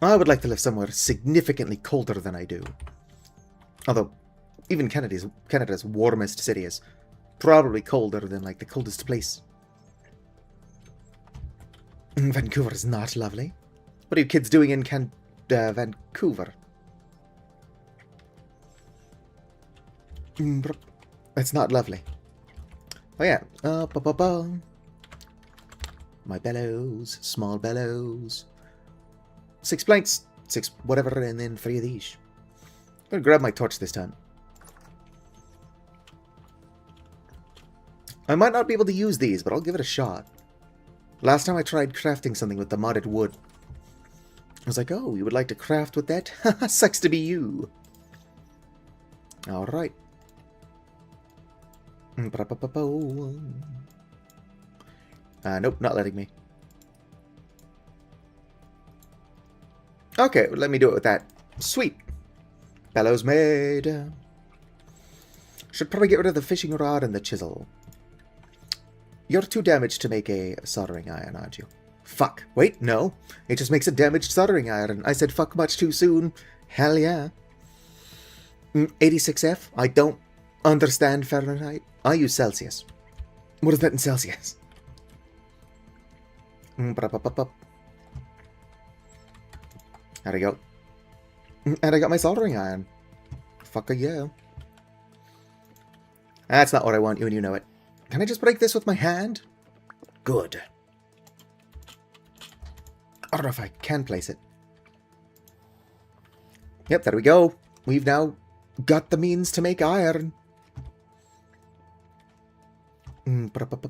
I would like to live somewhere significantly colder than I do. Although, even Canada's warmest city is probably colder than, like, the coldest place. Vancouver is not lovely. What are you kids doing in Vancouver? It's not lovely. Oh yeah. My bellows. Small bellows. 6 planks. 6 whatever, and then 3 of these. I'm gonna grab my torch this time. I might not be able to use these, but I'll give it a shot. Last time I tried crafting something with the modded wood, I was like, oh, you would like to craft with that? Haha, sucks to be you. Alright. Nope, not letting me. Okay, let me do it with that. Sweet. Bellows made. Should probably get rid of the fishing rod and the chisel. You're too damaged to make a soldering iron, aren't you? Fuck. Wait, no. It just makes a damaged soldering iron. I said fuck much too soon. Hell yeah. 86F? I don't understand Fahrenheit. I use Celsius. What is that in Celsius? There we go. And I got my soldering iron. Fuck yeah. That's not what I want you, and you know it. Can I just break this with my hand? Good. I don't know if I can place it. Yep, there we go. We've now got the means to make iron.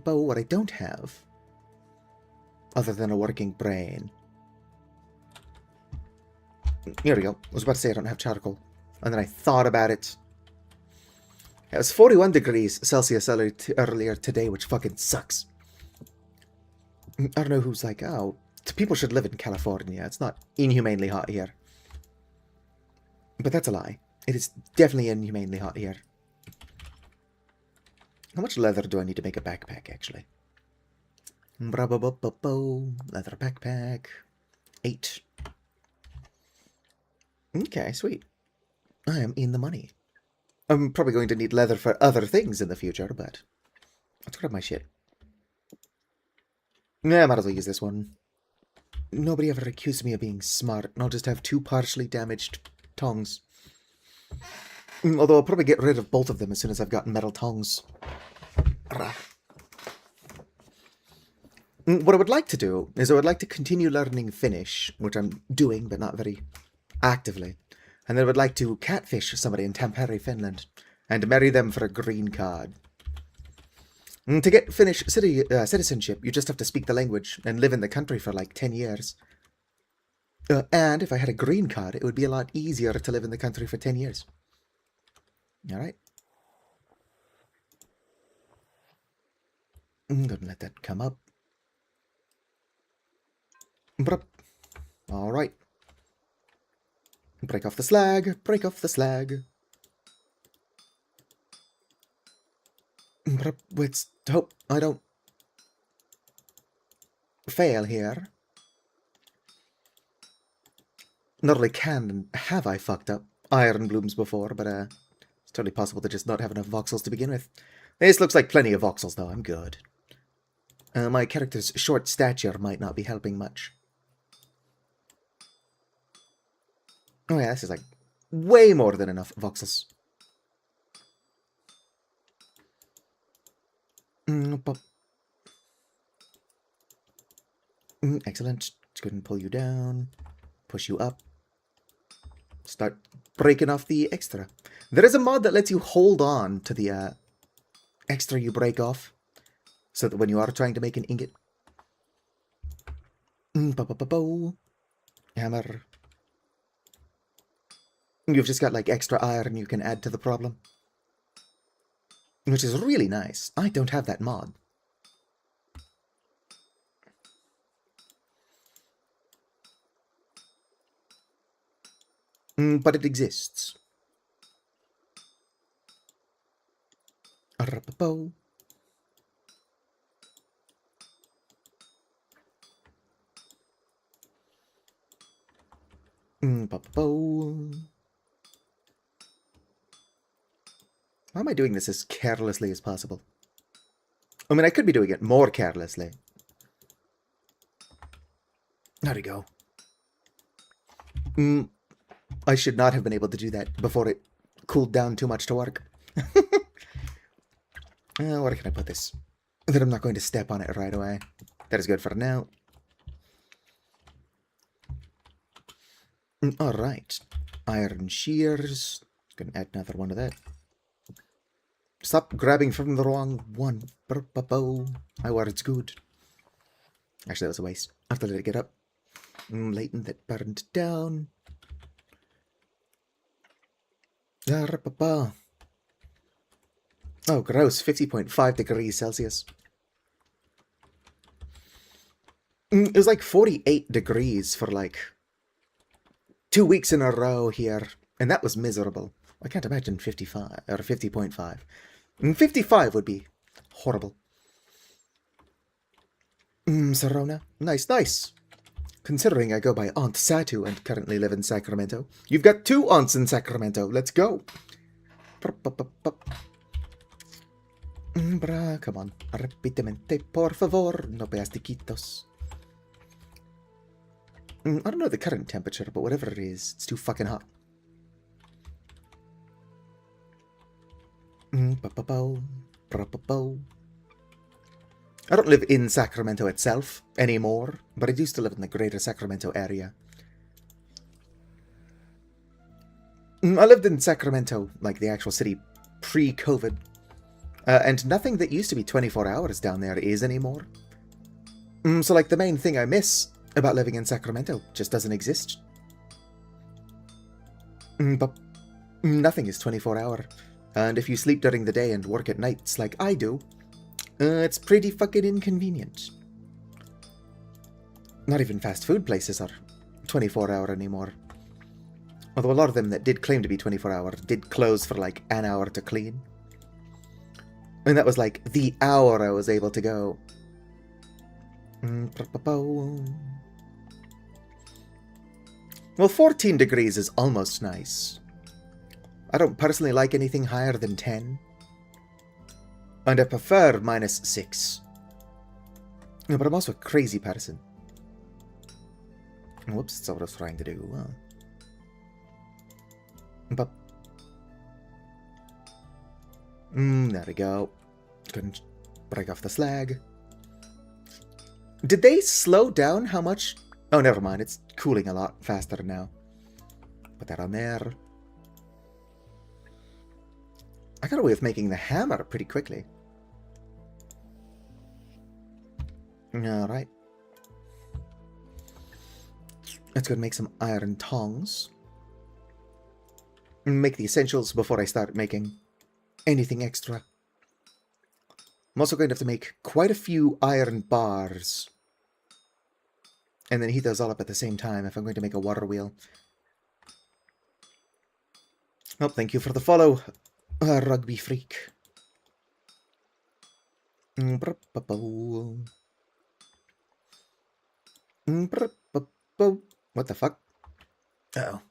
What I don't have, other than a working brain. Here we go. I was about to say I don't have charcoal. And then I thought about it. It was 41 degrees Celsius earlier today, which fucking sucks. I don't know who's like, oh, people should live in California. It's not inhumanely hot here. But that's a lie. It is definitely inhumanely hot here. How much leather do I need to make a backpack, actually? Leather backpack. 8. Okay, sweet. I am in the money. I'm probably going to need leather for other things in the future, but let's grab my shit. Yeah, I might as well use this one. Nobody ever accused me of being smart, and I'll just have 2 partially damaged tongs. Although I'll probably get rid of both of them as soon as I've gotten metal tongs. What I would like to do is I would like to continue learning Finnish, which I'm doing, but not very actively. And then I would like to catfish somebody in Tampere, Finland, and marry them for a green card. To get Finnish citizenship, you just have to speak the language and live in the country for like 10 years. And if I had a green card, it would be a lot easier to live in the country for 10 years. Alright. Gonna let that come up. Alright. Break off the slag. Break off the slag. Let's hope I don't fail here. Not only can and have I fucked up iron blooms before, but it's totally possible to just not have enough voxels to begin with. This looks like plenty of voxels, though. I'm good. My character's short stature might not be helping much. Oh yeah, this is like way more than enough voxels. Excellent. Let's go ahead and pull you down. Push you up. Start breaking off the extra. There is a mod that lets you hold on to the extra you break off, so that when you are trying to make an ingot. Hammer. You've just got like extra iron you can add to the problem, which is really nice. I don't have that mod. But it exists. Why am I doing this as carelessly as possible? I mean, I could be doing it more carelessly. There we go. I should not have been able to do that before it cooled down too much to work. Where can I put this? That I'm not going to step on it right away. That is good for now. Alright. Iron shears. Gonna add another one to that. Stop grabbing from the wrong one. My word's good. Actually, that was a waste. I have to let it get up. Leighton that burned down. Oh, gross. 50.5 degrees Celsius. It was like 48 degrees for like 2 weeks in a row here. And that was miserable. I can't imagine 55 or 50.5. 55 would be horrible. Serona. Nice, nice. Considering I go by Aunt Satu and currently live in Sacramento. You've got 2 aunts in Sacramento. Let's go. Come on. Rapidamente, por favor. No plastiquitos. I don't know the current temperature, but whatever it is, it's too fucking hot. I don't live in Sacramento itself anymore, but I do still live in the greater Sacramento area. I lived in Sacramento, like the actual city, pre-COVID. And nothing that used to be 24 hours down there is anymore. So like the main thing I miss about living in Sacramento just doesn't exist. But nothing is 24 hour. And if you sleep during the day and work at nights like I do, it's pretty fucking inconvenient. Not even fast food places are 24 hour anymore. Although a lot of them that did claim to be 24 hour did close for like an hour to clean. And that was like the hour I was able to go. Well, 14 degrees is almost nice. I don't personally like anything higher than 10. And I prefer -6. But I'm also a crazy person. Whoops, that's what I was trying to do. But there we go. Couldn't break off the slag. Did they slow down how much? Oh, never mind. It's cooling a lot faster now. Put that on there. I got away with making the hammer pretty quickly. Alright. Let's go and make some iron tongs. Make the essentials before I start making anything extra. I'm also going to have to make quite a few iron bars. And then heat those all up at the same time if I'm going to make a water wheel. Oh, thank you for the follow, rugby freak. What the fuck? Uh-oh.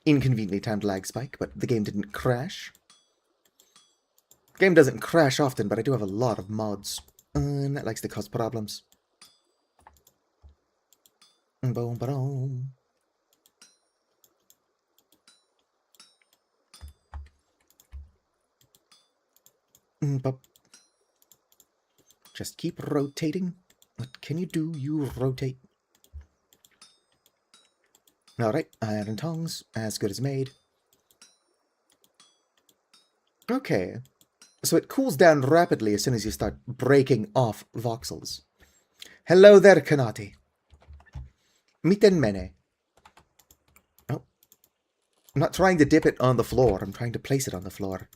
Inconveniently timed lag spike, but the game didn't crash. Game doesn't crash often, but I do have a lot of mods. And that likes to cause problems. Boom, boom. Just keep rotating. What can you do? You rotate. Alright, iron tongs, as good as made. Okay. So it cools down rapidly as soon as you start breaking off voxels. Hello there, Kanati. Miten mene. Oh. I'm not trying to dip it on the floor. I'm trying to place it on the floor.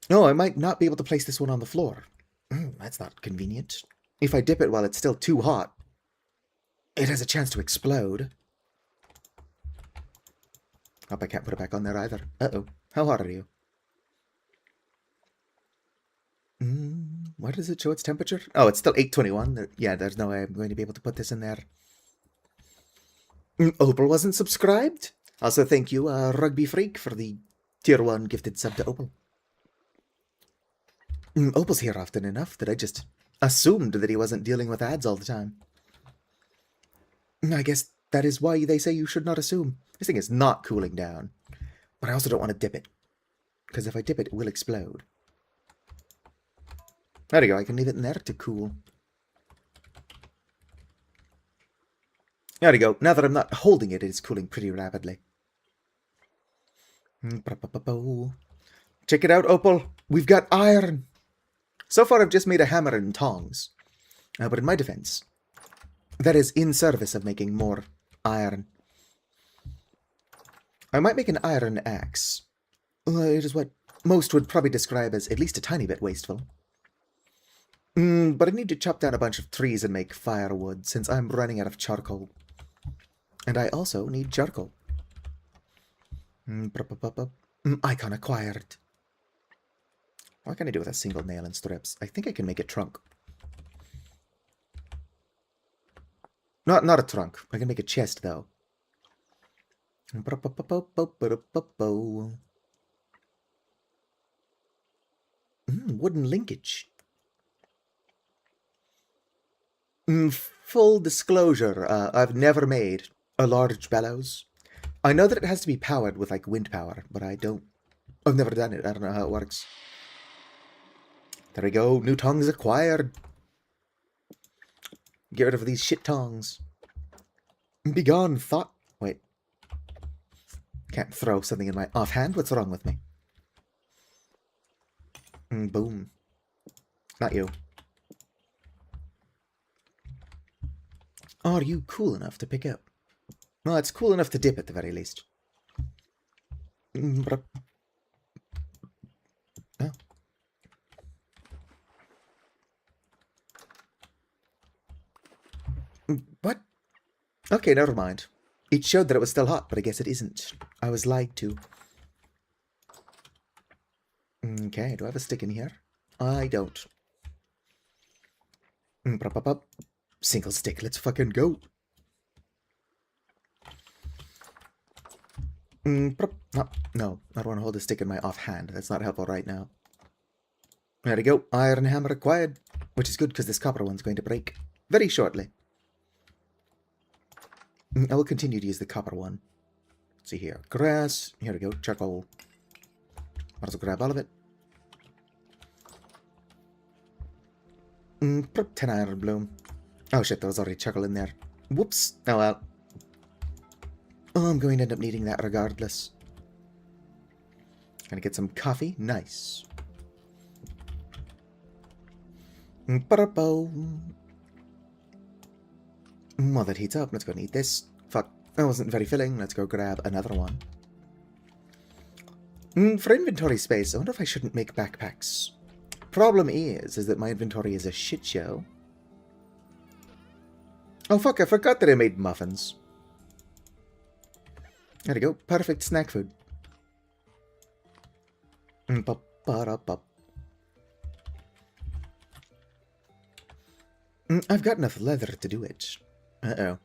No, I might not be able to place this one on the floor. That's not convenient. If I dip it while it's still too hot, it has a chance to explode. Hope I can't put it back on there either. Uh-oh. How hot are you? Why does it show its temperature? Oh, it's still 821. Yeah, there's no way I'm going to be able to put this in there. Opal wasn't subscribed? Also, thank you, Rugby Freak, for the tier 1 gifted sub to Opal. Opal's here often enough that I just assumed that he wasn't dealing with ads all the time. I guess that is why they say you should not assume. This thing is not cooling down. But I also don't want to dip it. Because if I dip it, it will explode. There we go, I can leave it in there to cool. There we go, now that I'm not holding it, it's cooling pretty rapidly. Check it out, Opal. We've got iron. So far I've just made a hammer and tongs. But in my defense, that is in service of making more iron. I might make an iron axe. It is what most would probably describe as at least a tiny bit wasteful. But I need to chop down a bunch of trees and make firewood, since I'm running out of charcoal. And I also need charcoal. Icon acquired. What can I do with a single nail and strips? I think I can make a trunk. Not a trunk. I can make a chest, though. Wooden linkage. Full disclosure, I've never made a large bellows. I know that it has to be powered with, like, wind power, but I've never done it. I don't know how it works. There we go. New tongs acquired. Get rid of these shit tongs. Be gone, thought. Wait. Can't throw something in my offhand. What's wrong with me? Boom. Not you. Are you cool enough to pick up? Well, it's cool enough to dip at the very least. Oh. What? Okay, never mind. It showed that it was still hot, but I guess it isn't. I was lied to. Okay, do I have a stick in here? I don't. Single stick, let's fucking go. No, I don't want to hold a stick in my offhand. That's not helpful right now. There we go. Iron hammer acquired. Which is good because this copper one's going to break very shortly. I will continue to use the copper one. Let's see here. Grass. Here we go. Charcoal. Might as well grab all of it. 10 iron bloom. Oh shit, there was already charcoal in there. Whoops. Oh well. Oh, I'm going to end up needing that regardless. Gonna get some coffee. Nice. While that heats up, let's go and eat this. Fuck, that wasn't very filling. Let's go grab another one. For inventory space, I wonder if I shouldn't make backpacks. Problem is that my inventory is a shit show. Oh fuck, I forgot that I made muffins. There we go, perfect snack food. I've got enough leather to do it. Uh-oh.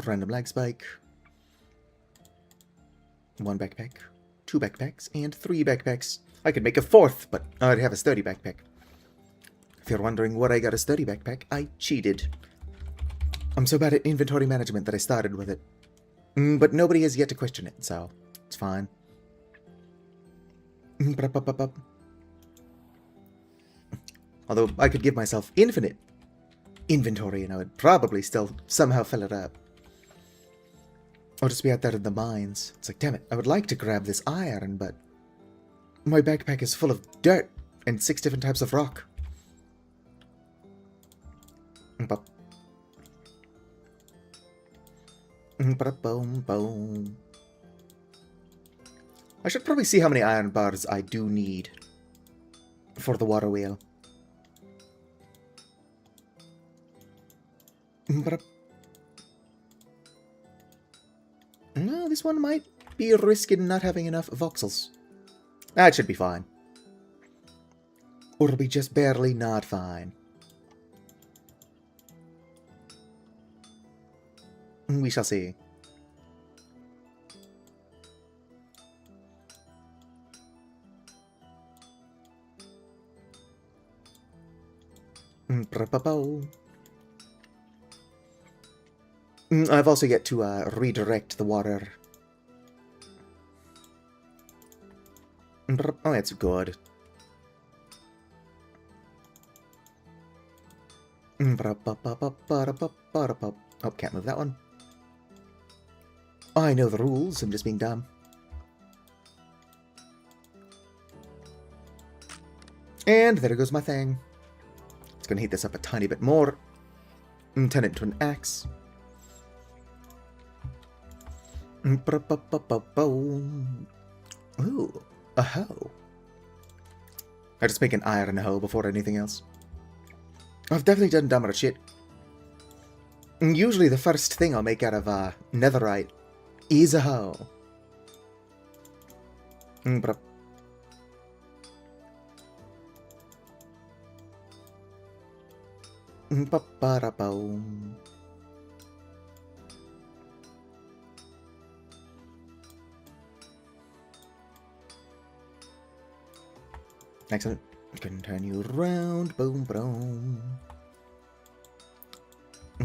Random lag spike. 1 backpack, 2 backpacks, and 3 backpacks. I could make a 4th, but I'd have a sturdy backpack. If you're wondering what I got a sturdy backpack, I cheated. I'm so bad at inventory management that I started with it. But nobody has yet to question it, so it's fine. Although I could give myself infinite inventory and I would probably still somehow fill it up. Or just be out there in the mines. It's like, damn it, I would like to grab this iron, but my backpack is full of dirt and 6 different types of rock. I should probably see how many iron bars I do need for the water wheel. No, this one might be risking not having enough voxels. That should be fine. Or it'll be just barely not fine. We shall see. I've also yet to redirect the water. Oh, that's good. Oh, can't move that one. I know the rules, I'm just being dumb. And there goes my thing. It's gonna heat this up a tiny bit more. Turn it into an axe. Ooh, a hoe. I just make an iron hoe before anything else. I've definitely done dumber shit. Usually the first thing I'll make out of netherite is a hoe. Excellent. Continue round. Boom, boom.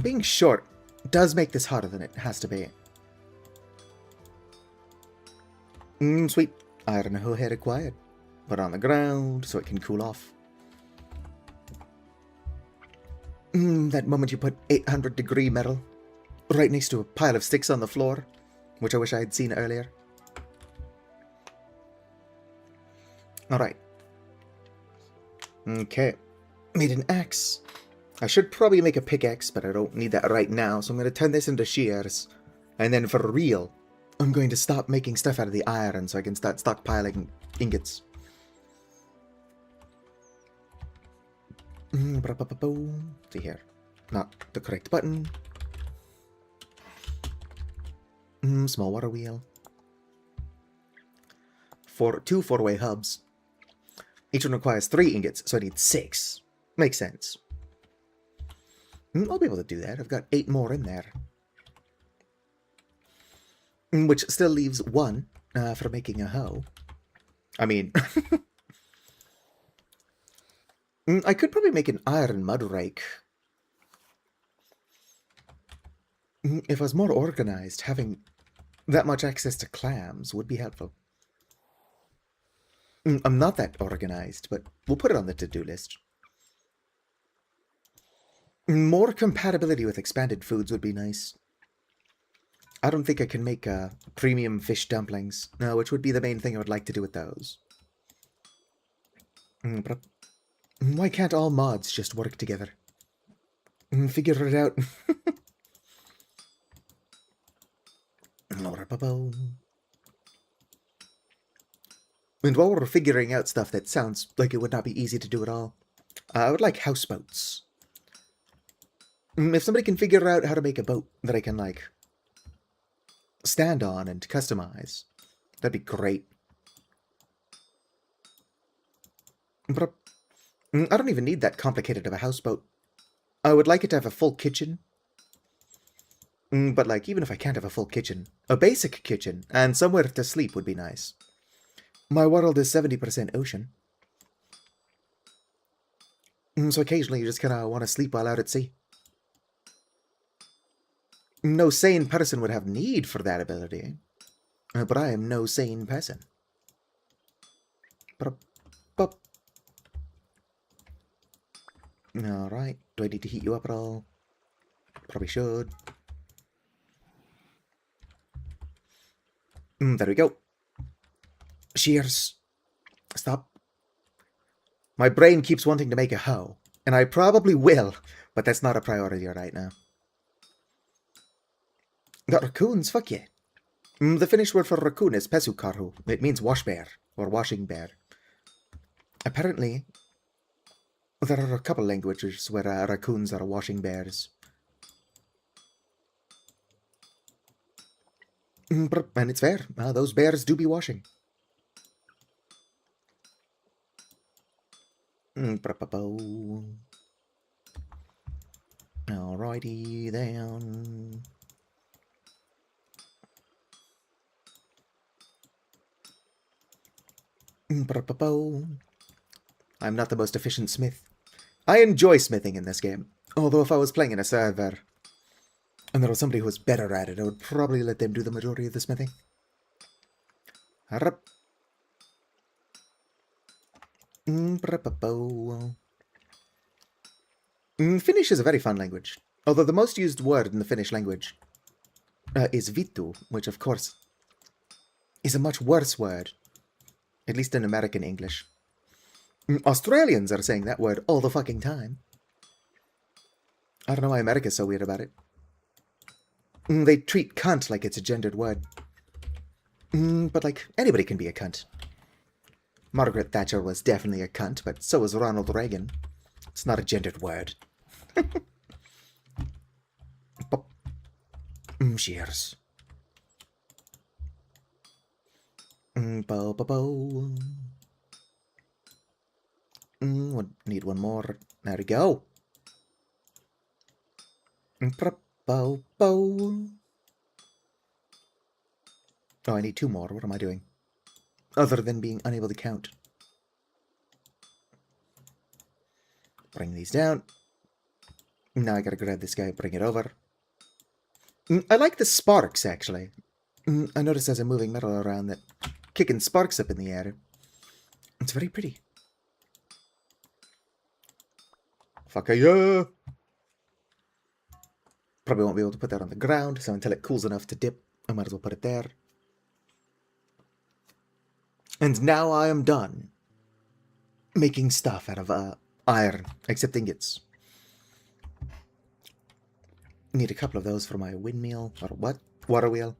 Being short does make this harder than it has to be. Sweet. Iron hoe head acquired. Put on the ground so it can cool off. That moment you put 800-degree metal right next to a pile of sticks on the floor, which I wish I had seen earlier. Alright. Okay. Made an axe. I should probably make a pickaxe, but I don't need that right now, so I'm going to turn this into shears. And then for real, I'm going to stop making stuff out of the iron so I can start stockpiling ingots. See here. Not the correct button. Small water wheel. 2 4-way hubs. Each one requires 3 ingots, so I need 6. Makes sense. I'll be able to do that. I've got 8 more in there. Which still leaves 1 for making a hoe. I mean... I could probably make an iron mud rake. If I was more organized, having that much access to clams would be helpful. I'm not that organized, but we'll put it on the to-do list. More compatibility with expanded foods would be nice. I don't think I can make premium fish dumplings, which would be the main thing I would like to do with those. But why can't all mods just work together? Figure it out. And while we're figuring out stuff that sounds like it would not be easy to do at all, I would like houseboats. If somebody can figure out how to make a boat that I can, like, stand on and customize, that'd be great. But I don't even need that complicated of a houseboat. I would like it to have a full kitchen. But, like, even if I can't have a full kitchen, a basic kitchen and somewhere to sleep would be nice. My world is 70% ocean. So occasionally you just kind of want to sleep while out at sea. No sane person would have need for that ability. But I am no sane person. Alright, do I need to heat you up at all? Probably should. There we go. Shears. Stop. My brain keeps wanting to make a hoe, and I probably will, but that's not a priority right now. Got raccoons? Fuck yeah. The Finnish word for raccoon is pesukarhu. It means wash bear, or washing bear. Apparently, there are a couple languages where raccoons are washing bears. And it's fair. Those bears do be washing. Alrighty then. I'm not the most efficient smith. I enjoy smithing in this game, although if I was playing in a server and there was somebody who was better at it, I would probably let them do the majority of the smithing. Finnish is a very fun language, although the most used word in the Finnish language is vittu, which of course is a much worse word, at least in American English. Australians are saying that word all the fucking time. I don't know why America's so weird about it. They treat cunt like it's a gendered word. But, like, anybody can be a cunt. Margaret Thatcher was definitely a cunt, but so was Ronald Reagan. It's not a gendered word. Cheers. Need one more. There we go. Oh, I need two more. What am I doing? Other than being unable to count. Bring these down. Now I gotta grab this guy, bring it over. I like the sparks, actually. I noticed as I'm moving metal around that kicking sparks up in the air. It's very pretty. Fuck yeah! Probably won't be able to put that on the ground, so until it cools enough to dip, I might as well put it there. And now I am done making stuff out of iron, except ingots. Need a couple of those for my windmill, or what? Water wheel.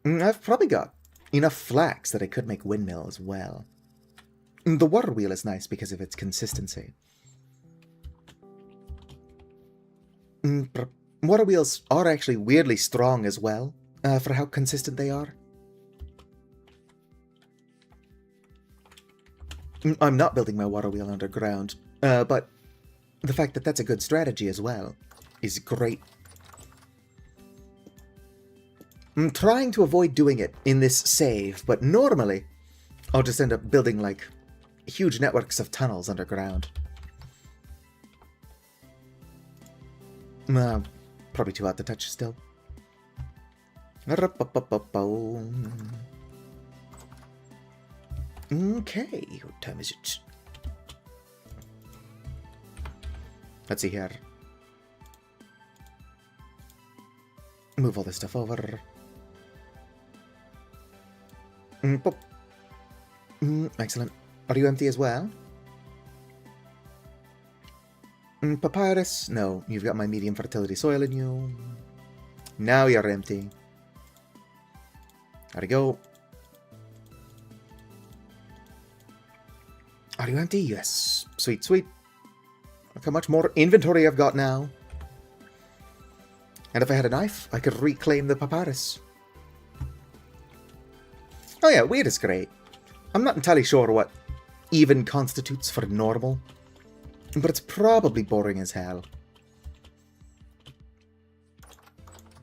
I've probably got enough flax that I could make windmill as well. The water wheel is nice because of its consistency. Water wheels are actually weirdly strong as well, for how consistent they are. I'm not building my water wheel underground, but the fact that that's a good strategy as well is great. I'm trying to avoid doing it in this save, but normally I'll just end up building, like, huge networks of tunnels underground. Probably too hot to touch still. Okay, what time is it? Let's see here. Move all this stuff over. Excellent. Are you empty as well? Papyrus? No, you've got my medium fertility soil in you. Now you're empty. There we go. Are you empty? Yes. Sweet, sweet. Look how much more inventory I've got now. And if I had a knife, I could reclaim the papyrus. Oh yeah, weird is great. I'm not entirely sure what even constitutes for normal. But it's probably boring as hell.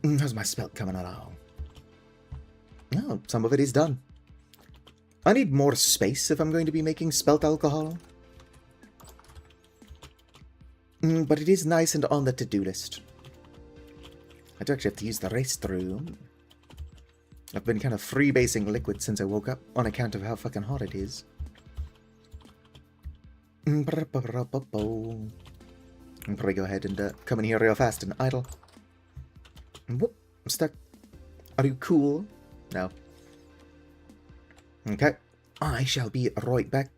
How's my spelt coming along? Oh, some of it is done. I need more space if I'm going to be making spelt alcohol. But it is nice and on the to-do list. I do actually have to use the restroom. I've been kind of freebasing liquid since I woke up on account of how fucking hot it is. I'll probably go ahead and come in here real fast and idle. Whoop, I'm stuck. Are you cool? No. Okay. I shall be right back.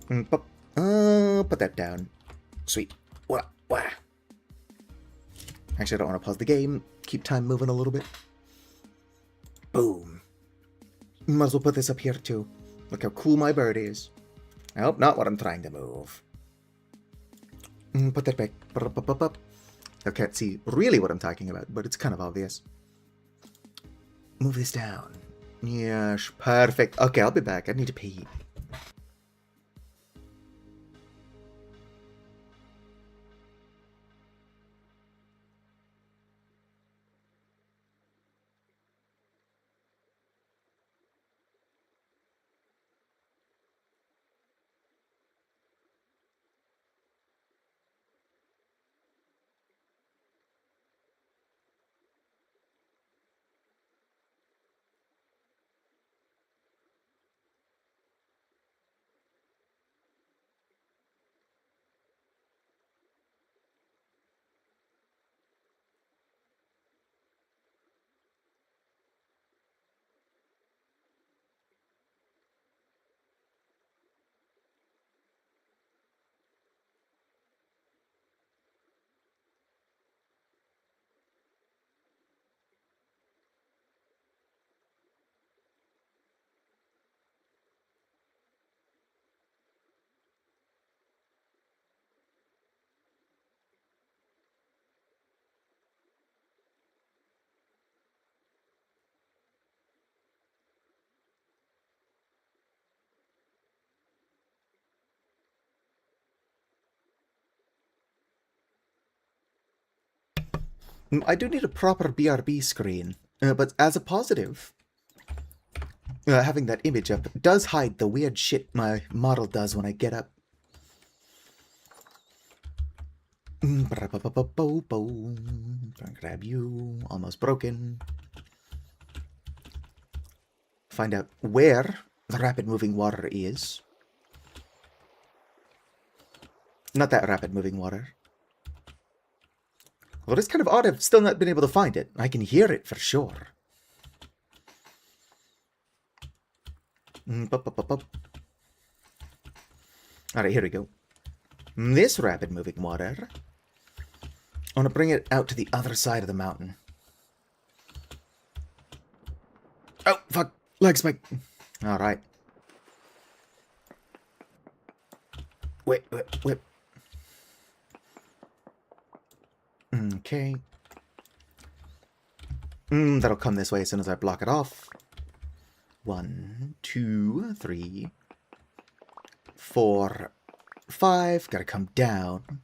Put that down. Sweet. Wah, wah. Actually, I don't want to pause the game. Keep time moving a little bit. Boom. Might as well put this up here too. Look how cool my bird is. I hope not what I'm trying to move. Put that back. I can't see really what I'm talking about, but it's kind of obvious. Move this down. Yes, perfect. Okay, I'll be back. I need to pee. I do need a proper BRB screen, but as a positive, having that image up does hide the weird shit my model does when I get up. Grab you. Almost broken. Find out where the rapid moving water is. Not that rapid moving water. Well, it's kind of odd I've still not been able to find it. I can hear it for sure. Alright, here we go. This rapid moving water. I want to bring it out to the other side of the mountain. Oh, fuck. Leg spike. Alright. Whip. Okay. That'll come this way as soon as I block it off. 1, 2, 3, 4, 5. Gotta come down.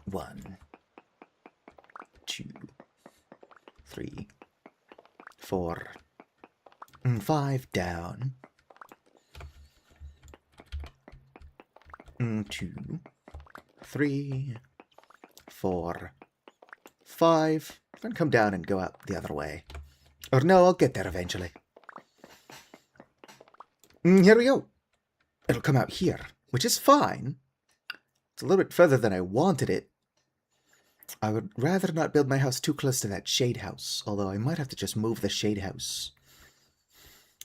1, 2, 3, 4, 5. Down. 2, 3, 4, 5. Then come down and go up the other way. Or no, I'll get there eventually. Here we go. It'll come out here, which is fine. It's a little bit further than I wanted it. I would rather not build my house too close to that shade house, although I might have to just move the shade house.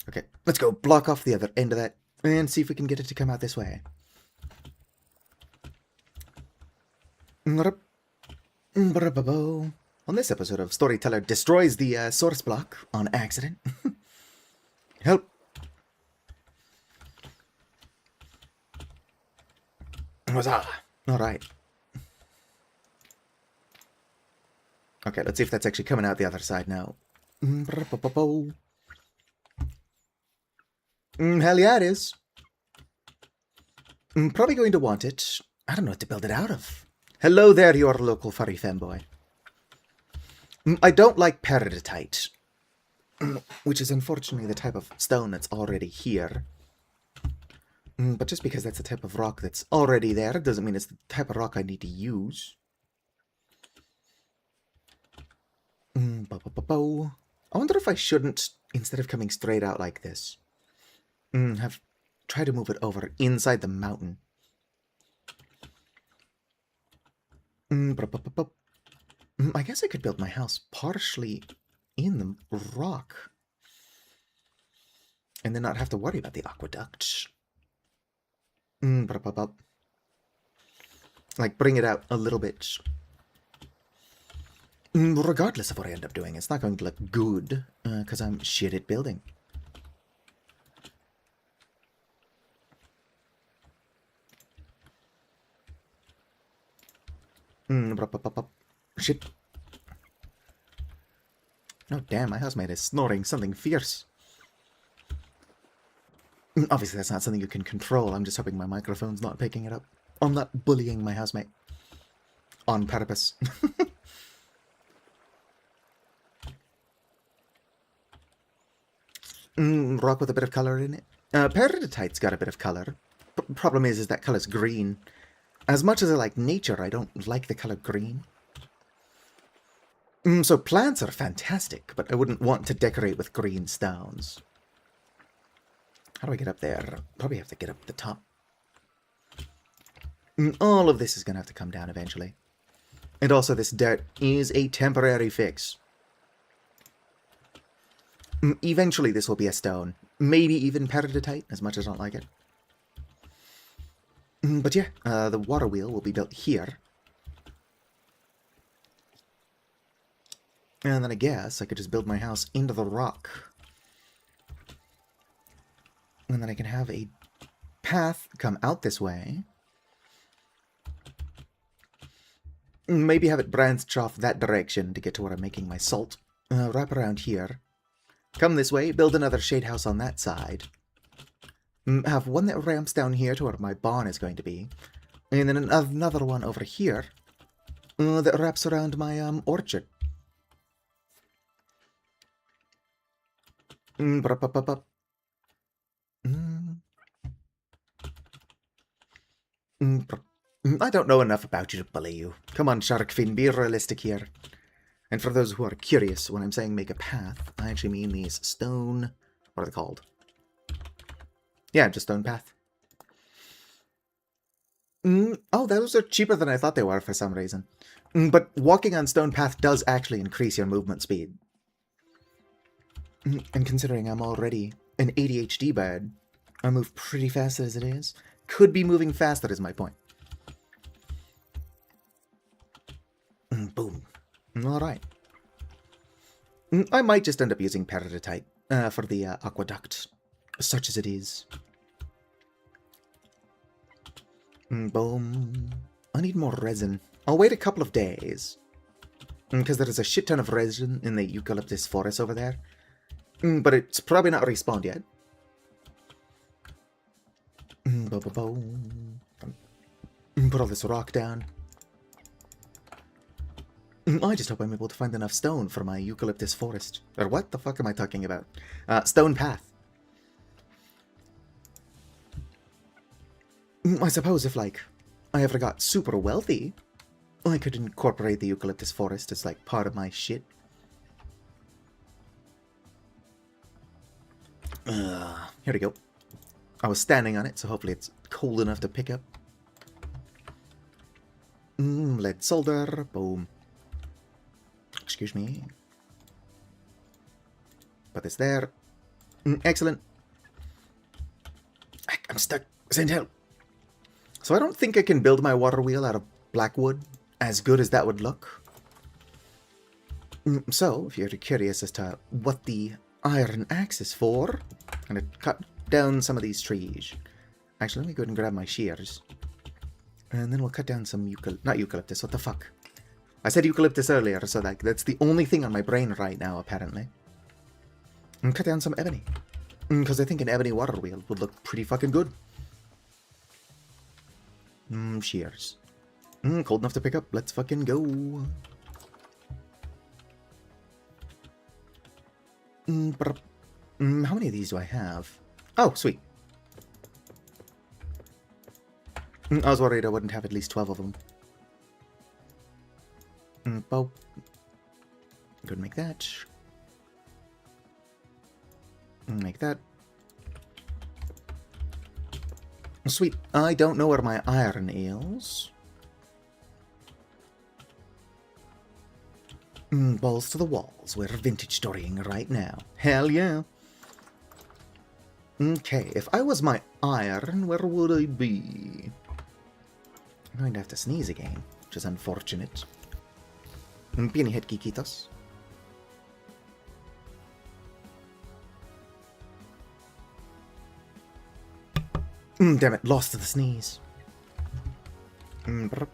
Okay, let's go block off the other end of that and see if we can get it to come out this way. On this episode of Storyteller destroys the source block on accident. Help. Huzzah. Alright. Okay, let's see if that's actually coming out the other side now. Hell yeah, it is. Probably going to want it. I don't know what to build it out of. Hello there, your local furry femboy. I don't like peridotite, which is unfortunately the type of stone that's already here. But just because that's the type of rock that's already there doesn't mean it's the type of rock I need to use. I wonder if I shouldn't, instead of coming straight out like this, have tried to move it over inside the mountain. I guess I could build my house partially in the rock and then not have to worry about the aqueduct. Like, bring it out a little bit. Regardless of what I end up doing, it's not going to look good, because I'm shit at building. Shit. Oh, damn, my housemate is snoring something fierce. Obviously, that's not something you can control. I'm just hoping my microphone's not picking it up. I'm not bullying my housemate. On purpose. Rock with a bit of color in it. Peridotite's got a bit of color. Problem is that color's green. As much as I like nature, I don't like the color green. So plants are fantastic, but I wouldn't want to decorate with green stones. How do I get up there? Probably have to get up the top. All of this is going to have to come down eventually. And also this dirt is a temporary fix. Eventually this will be a stone. Maybe even peridotite, as much as I don't like it. But yeah, the water wheel will be built here. And then I guess I could just build my house into the rock. And then I can have a path come out this way. Maybe have it branch off that direction to get to where I'm making my salt. Wrap around here. Come this way, build another shade house on that side. Have one that ramps down here to where my barn is going to be. And then another one over here that wraps around my orchard. I don't know enough about you to bully you. Come on, Sharkfin, be realistic here. And for those who are curious, when I'm saying make a path, I actually mean these stone... What are they called? Yeah, just stone path. Oh, those are cheaper than I thought they were for some reason. But walking on stone path does actually increase your movement speed. And considering I'm already an ADHD bird, I move pretty fast as it is. Could be moving faster is my point. Boom. Alright. I might just end up using peridotite for the aqueduct, such as it is. Boom. I need more resin. I'll wait a couple of days. Because there is a shit ton of resin in the eucalyptus forest over there. But it's probably not respawned yet. Put all this rock down. I just hope I'm able to find enough stone for my eucalyptus forest. Or what the fuck am I talking about? Stone path. I suppose if, like, I ever got super wealthy, I could incorporate the eucalyptus forest as, like, part of my shit. Here we go. I was standing on it, so hopefully it's cold enough to pick up. Lead solder. Boom. Excuse me. Put this there. Excellent. I'm stuck. Send help. So I don't think I can build my water wheel out of black wood, as good as that would look. So, if you're curious as to what the iron axe is for, I'm going to cut down some of these trees. Actually, let me go ahead and grab my shears. And then we'll cut down some not eucalyptus, what the fuck? I said eucalyptus earlier, so like that's the only thing on my brain right now, apparently. And cut down some ebony. Because I think an ebony water wheel would look pretty fucking good. Shears. Cold enough to pick up. Let's fucking go. How many of these do I have? Oh, sweet. I was worried I wouldn't have at least 12 of them. Bow. Could make that. Make that. Sweet. I don't know where my iron is. Balls to the walls. We're vintage storying right now. Hell yeah. Okay, if I was my iron, where would I be? I'm going to have to sneeze again, which is unfortunate. Pinhead Kikitos. Damn it, lost to the sneeze. No.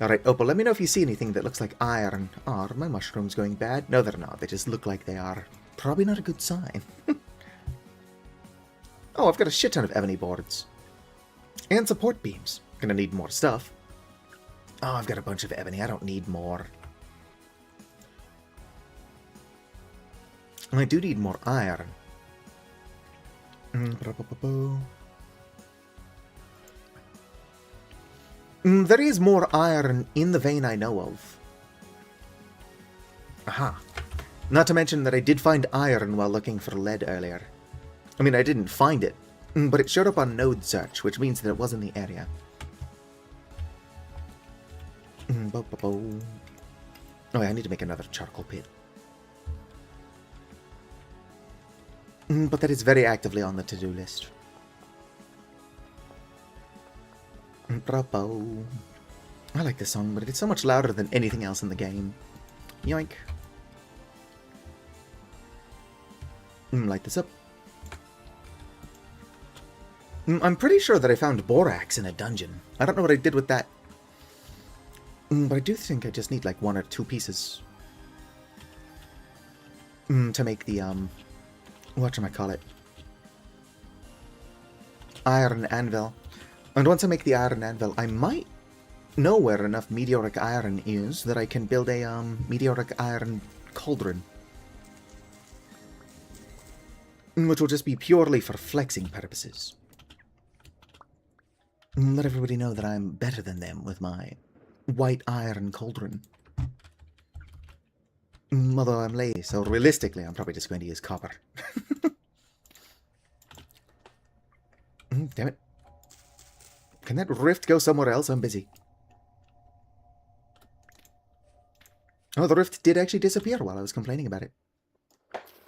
Alright, Opal, let me know if you see anything that looks like iron. Are my mushrooms going bad? No, they're not. They just look like they are. Probably not a good sign. Oh, I've got a shit ton of ebony boards. And support beams. Gonna need more stuff. Oh, I've got a bunch of ebony. I don't need more. I do need more iron. There is more iron in the vein I know of. Aha. Not to mention that I did find iron while looking for lead earlier. I mean, I didn't find it, but it showed up on node search, which means that it was in the area. Oh yeah, I need to make another charcoal pit. But that is very actively on the to-do list. I like this song, but it's so much louder than anything else in the game. Yoink. Light this up. I'm pretty sure that I found borax in a dungeon. I don't know what I did with that. But I do think I just need like 1 or 2 pieces. To make the, whatchamacallit? Iron anvil. And once I make the iron anvil, I might know where enough meteoric iron is that I can build a, meteoric iron cauldron. Which will just be purely for flexing purposes. Let everybody know that I'm better than them with my white iron cauldron. Although I'm lazy, so realistically I'm probably just going to use copper. Damn it. Can that rift go somewhere else? I'm busy. Oh, the rift did actually disappear while I was complaining about it.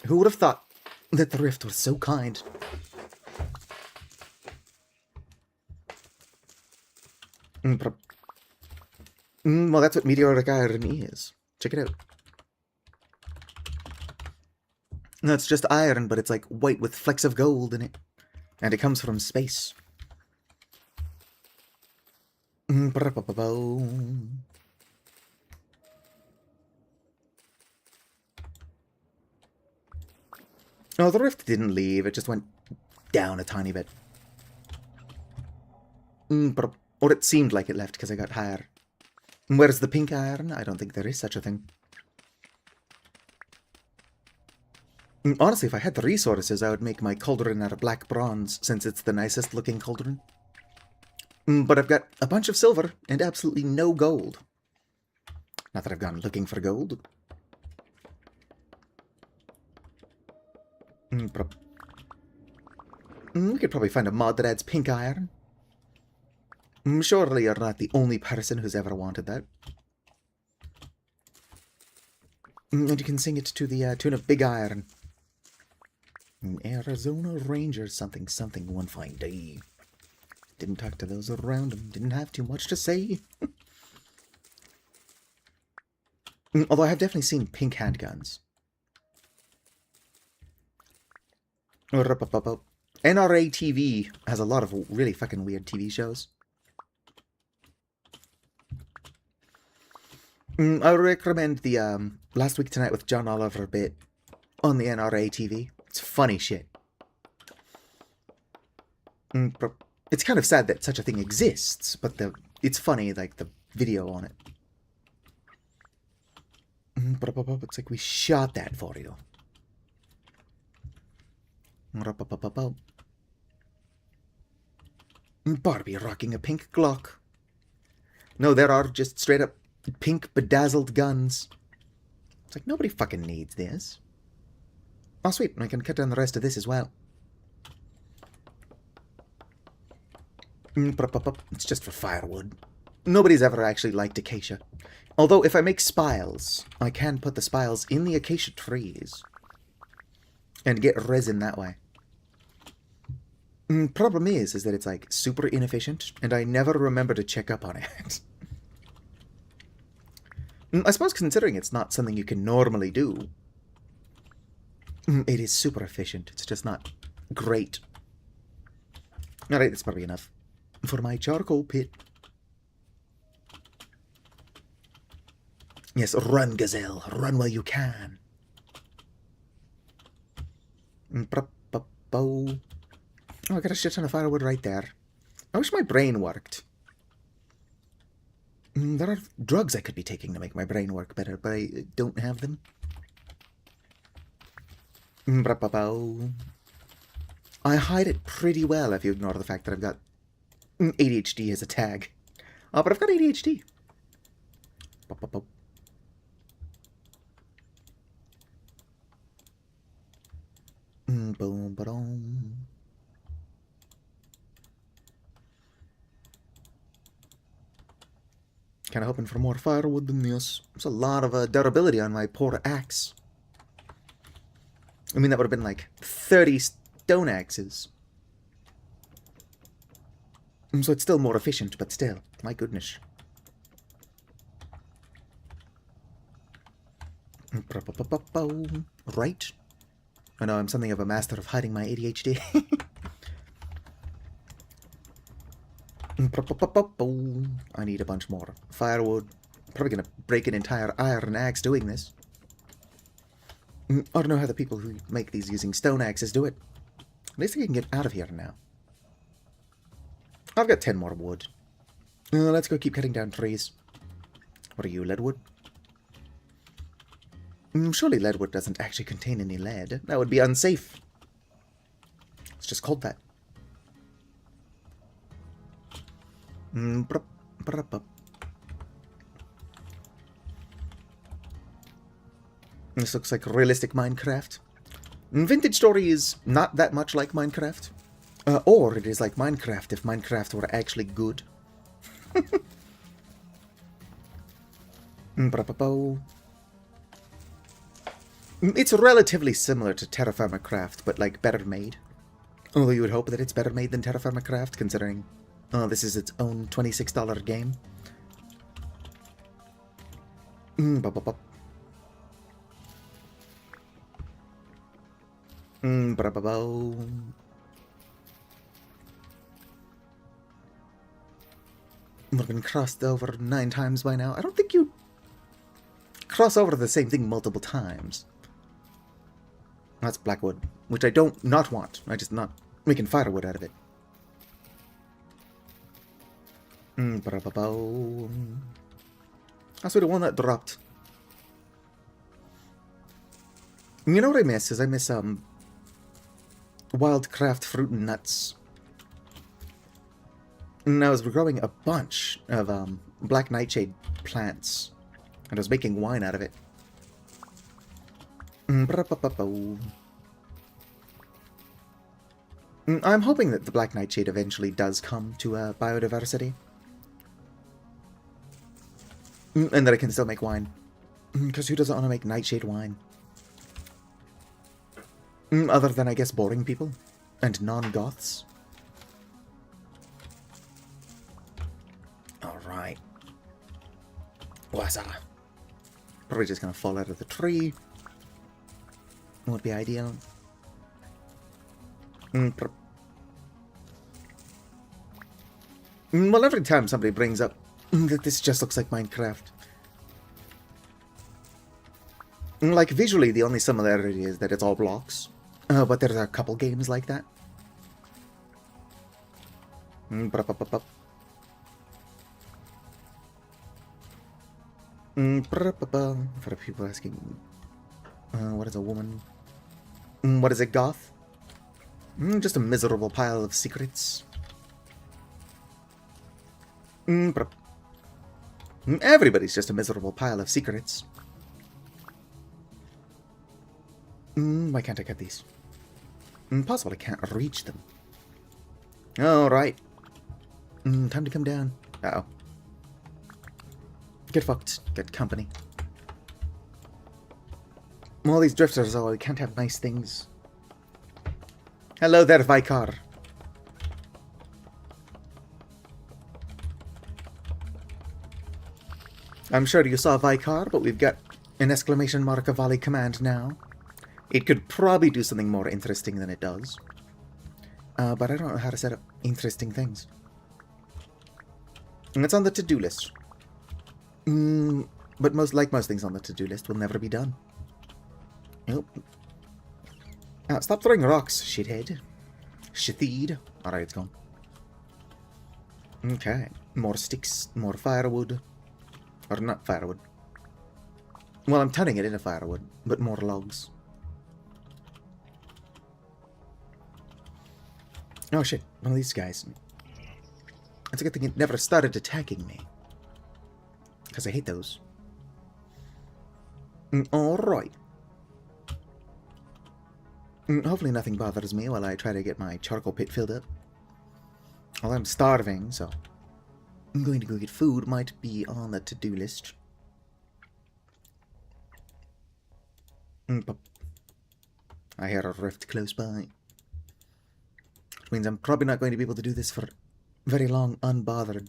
Who would have thought that the rift was so kind? Well, that's what meteoric iron is. Check it out. No, it's just iron, but it's like white with flecks of gold in it. And it comes from space. Oh, the rift didn't leave. It just went down a tiny bit. Or it seemed like it left because I got higher. Where's the pink iron? I don't think there is such a thing. Honestly, if I had the resources, I would make my cauldron out of black bronze, since it's the nicest looking cauldron. But I've got a bunch of silver and absolutely no gold. Not that I've gone looking for gold. We could probably find a mod that adds pink iron. Surely you're not the only person who's ever wanted that. And you can sing it to the tune of Big Iron. Arizona Rangers something something one fine day. Didn't talk to those around him, didn't have too much to say. Although I have definitely seen pink handguns. NRA TV has a lot of really fucking weird TV shows. I would recommend the Last Week Tonight with John Oliver bit on the NRA TV. It's funny shit. It's kind of sad that such a thing exists, but it's funny, like, the video on it. Looks like we shot that for you. Barbie rocking a pink Glock. No, there are just straight up pink bedazzled guns. It's like, nobody fucking needs this. Oh, sweet, I can cut down the rest of this as well. It's just for firewood. Nobody's ever actually liked acacia. Although, if I make spiles, I can put the spiles in the acacia trees. And get resin that way. Problem is that it's, like, super inefficient, and I never remember to check up on it. I suppose considering it's not something you can normally do, it is super efficient. It's just not great. Alright, that's probably enough for my charcoal pit. Yes, run, gazelle. Run while you can. Oh, I got a shit ton of firewood right there. I wish my brain worked. There are drugs I could be taking to make my brain work better, but I don't have them. I hide it pretty well if you ignore the fact that I've got ADHD as a tag. But I've got ADHD. Boom, ba-dum. Kind of hoping for more firewood than this. There's a lot of durability on my poor axe. I mean, that would have been like 30 stone axes. So it's still more efficient, but still, my goodness. Right? I know I'm something of a master of hiding my ADHD. I need a bunch more firewood. Probably gonna break an entire iron axe doing this. I don't know how the people who make these using stone axes do it. At least I can get out of here now. I've got 10 more wood. Let's go keep cutting down trees. What are you, leadwood? Surely leadwood doesn't actually contain any lead. That would be unsafe. It's just called that. This looks like realistic Minecraft. Vintage Story is not that much like Minecraft. Or it is like Minecraft if Minecraft were actually good. It's relatively similar to Terra Firma Craft, but like better made. Although you would hope that it's better made than Terra Firma Craft, considering this is its own $26 game. We've been crossed over 9 times by now. I don't think you cross over the same thing multiple times. That's blackwood, which I don't not want. I just not making firewood out of it. That's the one that dropped. You know what I miss? Is I miss wildcraft fruit and nuts. And I was growing a bunch of black nightshade plants, and I was making wine out of it. I'm hoping that the black nightshade eventually does come to biodiversity. And that I can still make wine. Because who doesn't want to make nightshade wine? Other than, I guess, boring people. And non-goths. Alright. Wazza. Probably just gonna fall out of the tree. Would be ideal. Well, every time somebody brings up that this just looks like Minecraft, Like, visually, the only similarity is that it's all blocks. But there's a couple games like that. Ba-da-ba-ba-ba. Ba-da-ba-ba. For the people asking, what is a woman? What is a goth? Just a miserable pile of secrets. Everybody's just a miserable pile of secrets. Why can't I get these? Impossible, I can't reach them. Alright. Time to come down. Uh-oh. Get fucked. Get company. All these drifters, we can't have nice things. Hello there, Vicar. I'm sure you saw Vicar, but we've got an exclamation mark of volley command now. It could probably do something more interesting than it does. But I don't know how to set up interesting things. And it's on the to-do list. But most things on the to-do list will never be done. Nope. Stop throwing rocks, shithead. Shitheed. Alright, it's gone. Okay. More sticks, more firewood. Or not firewood. Well, I'm turning it into firewood, but more logs. Oh shit, one of these guys. It's a good thing it never started attacking me. Because I hate those. Alright. Hopefully nothing bothers me while I try to get my charcoal pit filled up. Well, I'm starving, so I'm going to go get food. Might be on the to-do list. I hear a rift close by. Which means I'm probably not going to be able to do this for very long, unbothered.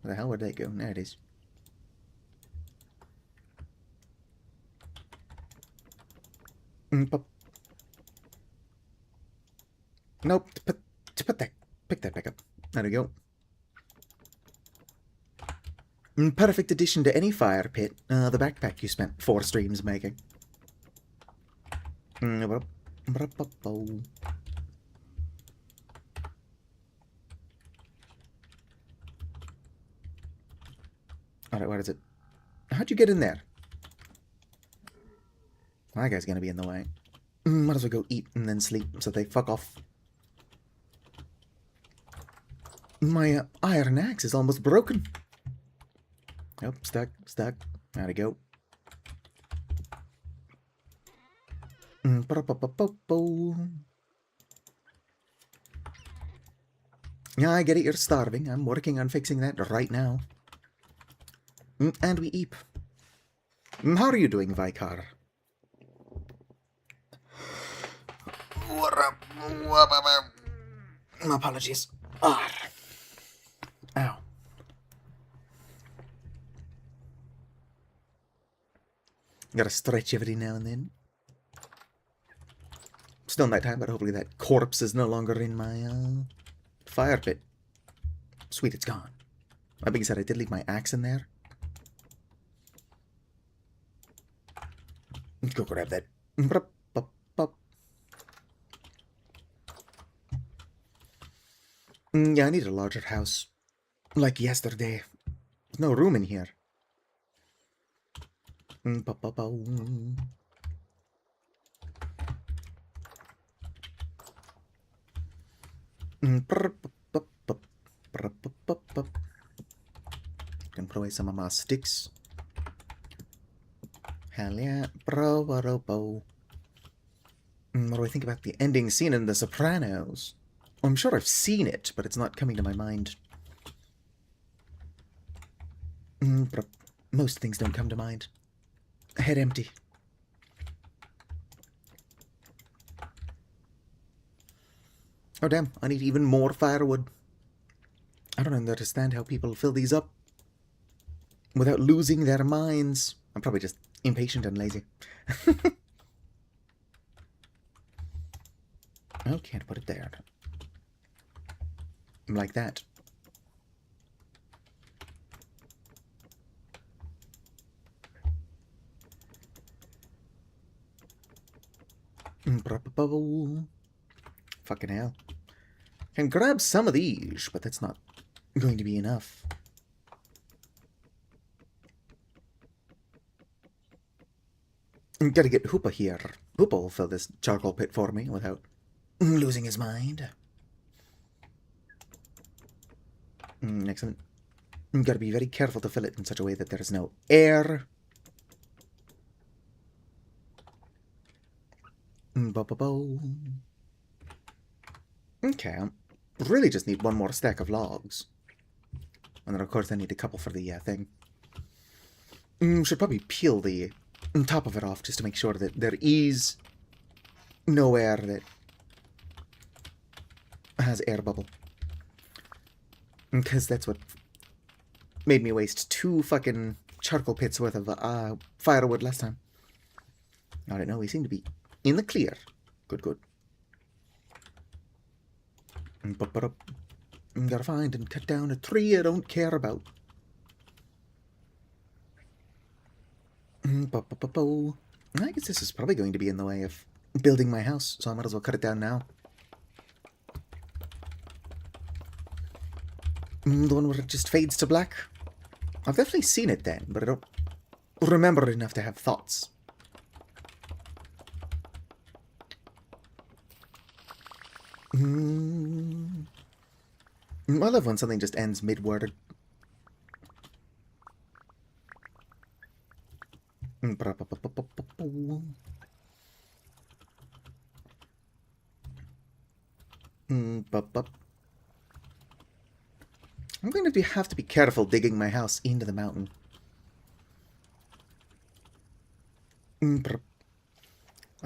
Where the hell would they go? There it is. Nope. Pick that back up. There we go. Perfect addition to any fire pit. The backpack you spent 4 streams making. Alright, what is it? How'd you get in there? Well, that guy's gonna be in the way. Might as well go eat and then sleep so they fuck off. My iron axe is almost broken. Oh, stuck. There we go. Yeah, I get it, you're starving. I'm working on fixing that right now. And we eat. How are you doing, Vicar? Apologies. Ow. Gotta stretch every now and then. Still nighttime, but hopefully that corpse is no longer in my fire pit. Sweet, it's gone. That being said, I did leave my axe in there. Let's go grab that. Yeah, I need a larger house. Like yesterday. There's no room in here. Can throw away some of my sticks. Hell yeah. What do I think about the ending scene in The Sopranos? I'm sure I've seen it, but it's not coming to my mind. Most things don't come to mind. Head empty. Oh damn, I need even more firewood. I don't understand how people fill these up without losing their minds. I'm probably just impatient and lazy. Oh, can't put it there. Like that. Bubble. Fucking hell. Can grab some of these, but that's not going to be enough. Gotta get Hoopa here. Hoopa will fill this charcoal pit for me without losing his mind. Excellent. Gotta be very careful to fill it in such a way that there is no air. Okay, I really just need one more stack of logs. And then, of course, I need a couple for the thing. Should probably peel the top of it off just to make sure that there is no air that has air bubble. Because that's what made me waste 2 fucking charcoal pits worth of firewood last time. I don't know, we seem to be in the clear. Good, good. Gotta find and cut down a tree I don't care about. I guess this is probably going to be in the way of building my house, so I might as well cut it down now. The one where it just fades to black. I've definitely seen it then, but I don't remember enough to have thoughts. I love when something just ends mid-word. I'm going to have to be careful digging my house into the mountain. I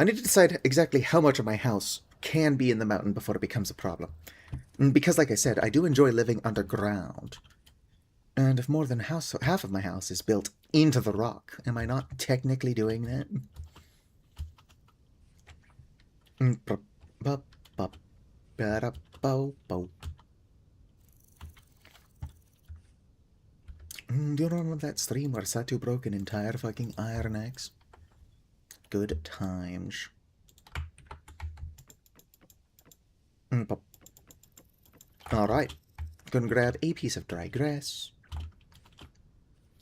need to decide exactly how much of my house can be in the mountain before it becomes a problem. Because, like I said, I do enjoy living underground. And if more than half of my house is built into the rock, am I not technically doing that? Do you remember that stream where Satu broke an entire fucking iron axe? Good times. Alright. Gonna grab a piece of dry grass.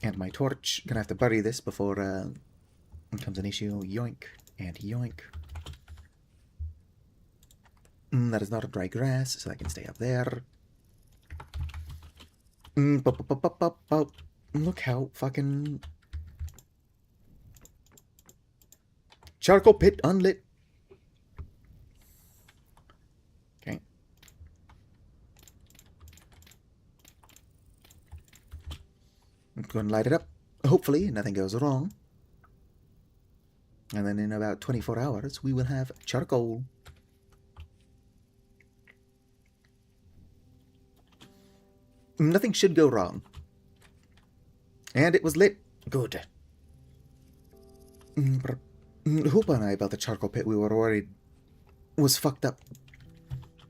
And my torch. Gonna have to bury this before it becomes an issue. Yoink. And yoink. That is not a dry grass, so I can stay up there. Look how fucking... Charcoal pit unlit. Okay. I'm going to light it up. Hopefully nothing goes wrong. And then in about 24 hours, we will have charcoal. Nothing should go wrong. And it was lit. Good. Hoopa and I about the charcoal pit we were worried was fucked up.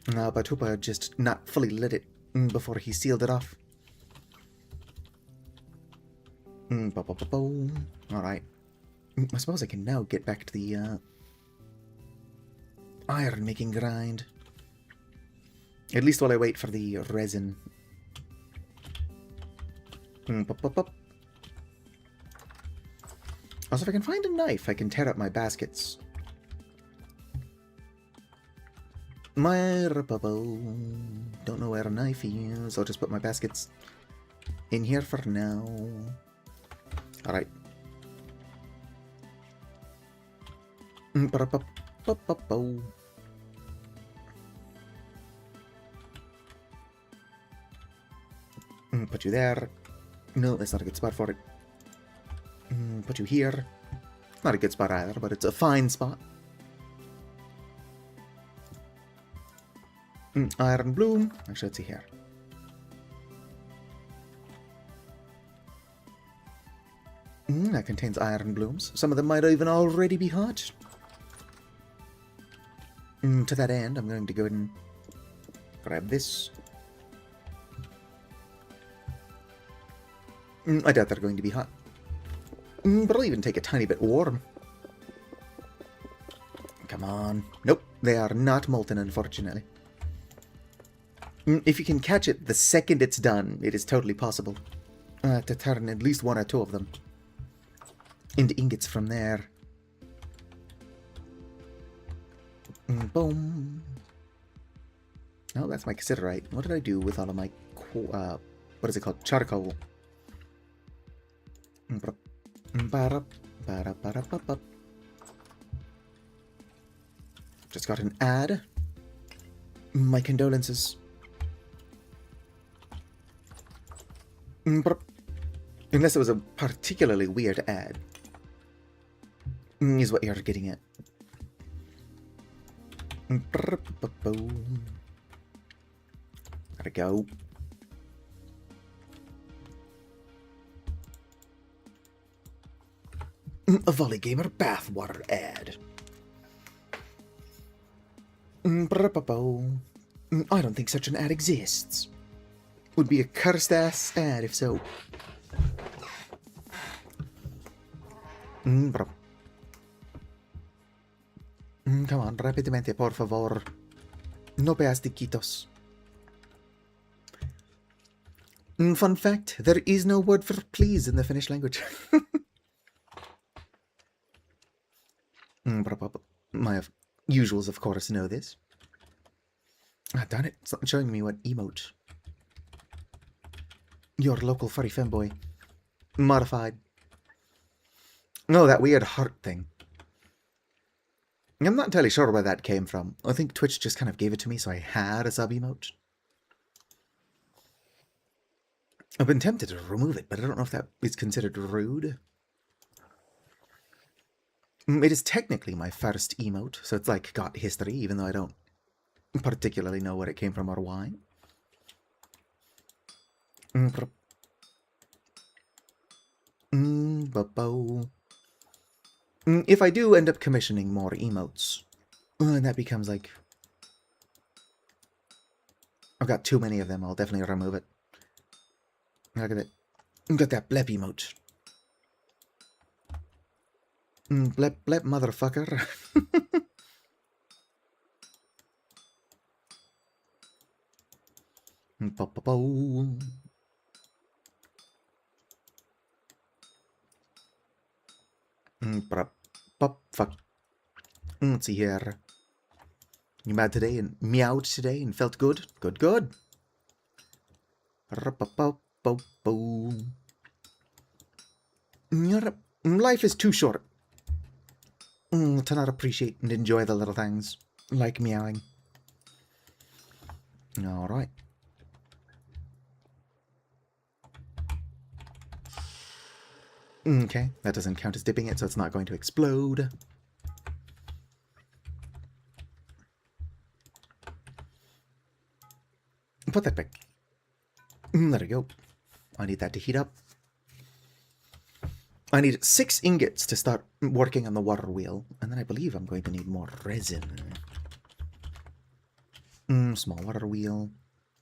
But Hoopa just not fully lit it before he sealed it off. Alright. I suppose I can now get back to the iron making grind. At least while I wait for the resin. Also, if I can find a knife, I can tear up my baskets. Don't know where a knife is. I'll just put my baskets in here for now. Alright. Put you there. No, that's not a good spot for it. Put you here. Not a good spot either, but it's a fine spot. Iron bloom. Actually, let's see here. That contains iron blooms. Some of them might even already be hot. To that end, I'm going to go ahead and grab this. I doubt they're going to be hot. But I'll even take a tiny bit warm. Come on. Nope. They are not molten, unfortunately. If you can catch it the second it's done, it is totally possible to turn at least one or two of them into ingots from there. Boom. Oh, that's my cassiterite. What did I do with all of my, what is it called? Charcoal. Just got an ad. My condolences. Unless it was a particularly weird ad. Is what you're getting at. Gotta go. A Volley Gamer bathwater ad. I don't think such an ad exists. Would be a cursed ass ad if so. Come on, rápidamente, por favor. No peas tiquitos. Fun fact, there is no word for please in the Finnish language. My usuals, of course, know this. Ah, darn it, it's not showing me what emote. Your local furry femboy. Modified. No, that weird heart thing. I'm not entirely sure where that came from. I think Twitch just kind of gave it to me, so I had a sub emote. I've been tempted to remove it, but I don't know if that is considered rude. It is technically my first emote, so it's like got history, even though I don't particularly know where it came from or why. If I do end up commissioning more emotes, and that becomes like... I've got too many of them, I'll definitely remove it. Look at it. Got that blep emote. Blep, blep, motherfucker. Fuck. Let's see here. You mad today and meowed today and felt good? Good, good. Life is too short to not appreciate and enjoy the little things, like meowing. Alright. Okay, that doesn't count as dipping it, so it's not going to explode. Put that back. There we go. I need that to heat up. I need 6 ingots to start working on the water wheel, and then I believe I'm going to need more resin. Small water wheel.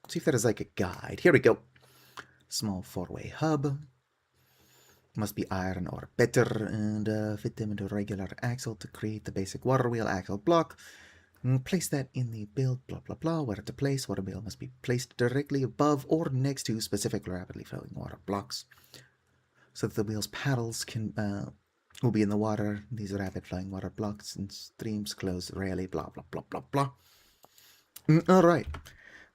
Let's see if there is like a guide. Here we go. Small 4-way hub. Must be iron or better, and fit them into a regular axle to create the basic water wheel axle block. Place that in the build, blah blah blah. Where to place, water wheel must be placed directly above or next to specific rapidly flowing water blocks, so that the wheel's paddles will be in the water. These rapid flowing water blocks and streams close rarely, blah blah blah blah blah. Alright.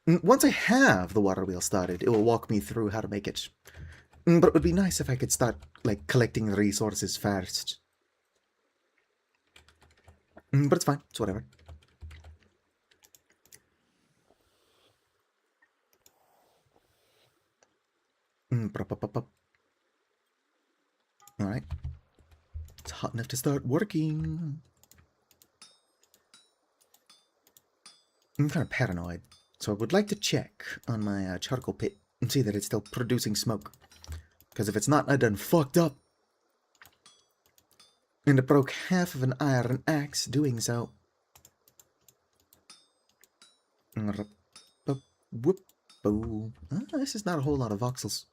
Once I have the water wheel started, it will walk me through how to make it. But it would be nice if I could start, like, collecting the resources first. But it's fine. It's whatever. Alright. It's hot enough to start working. I'm kind of paranoid, so I would like to check on my charcoal pit and see that it's still producing smoke. Because if it's not, I done fucked up. And it broke half of an iron axe doing so. This is not a whole lot of voxels.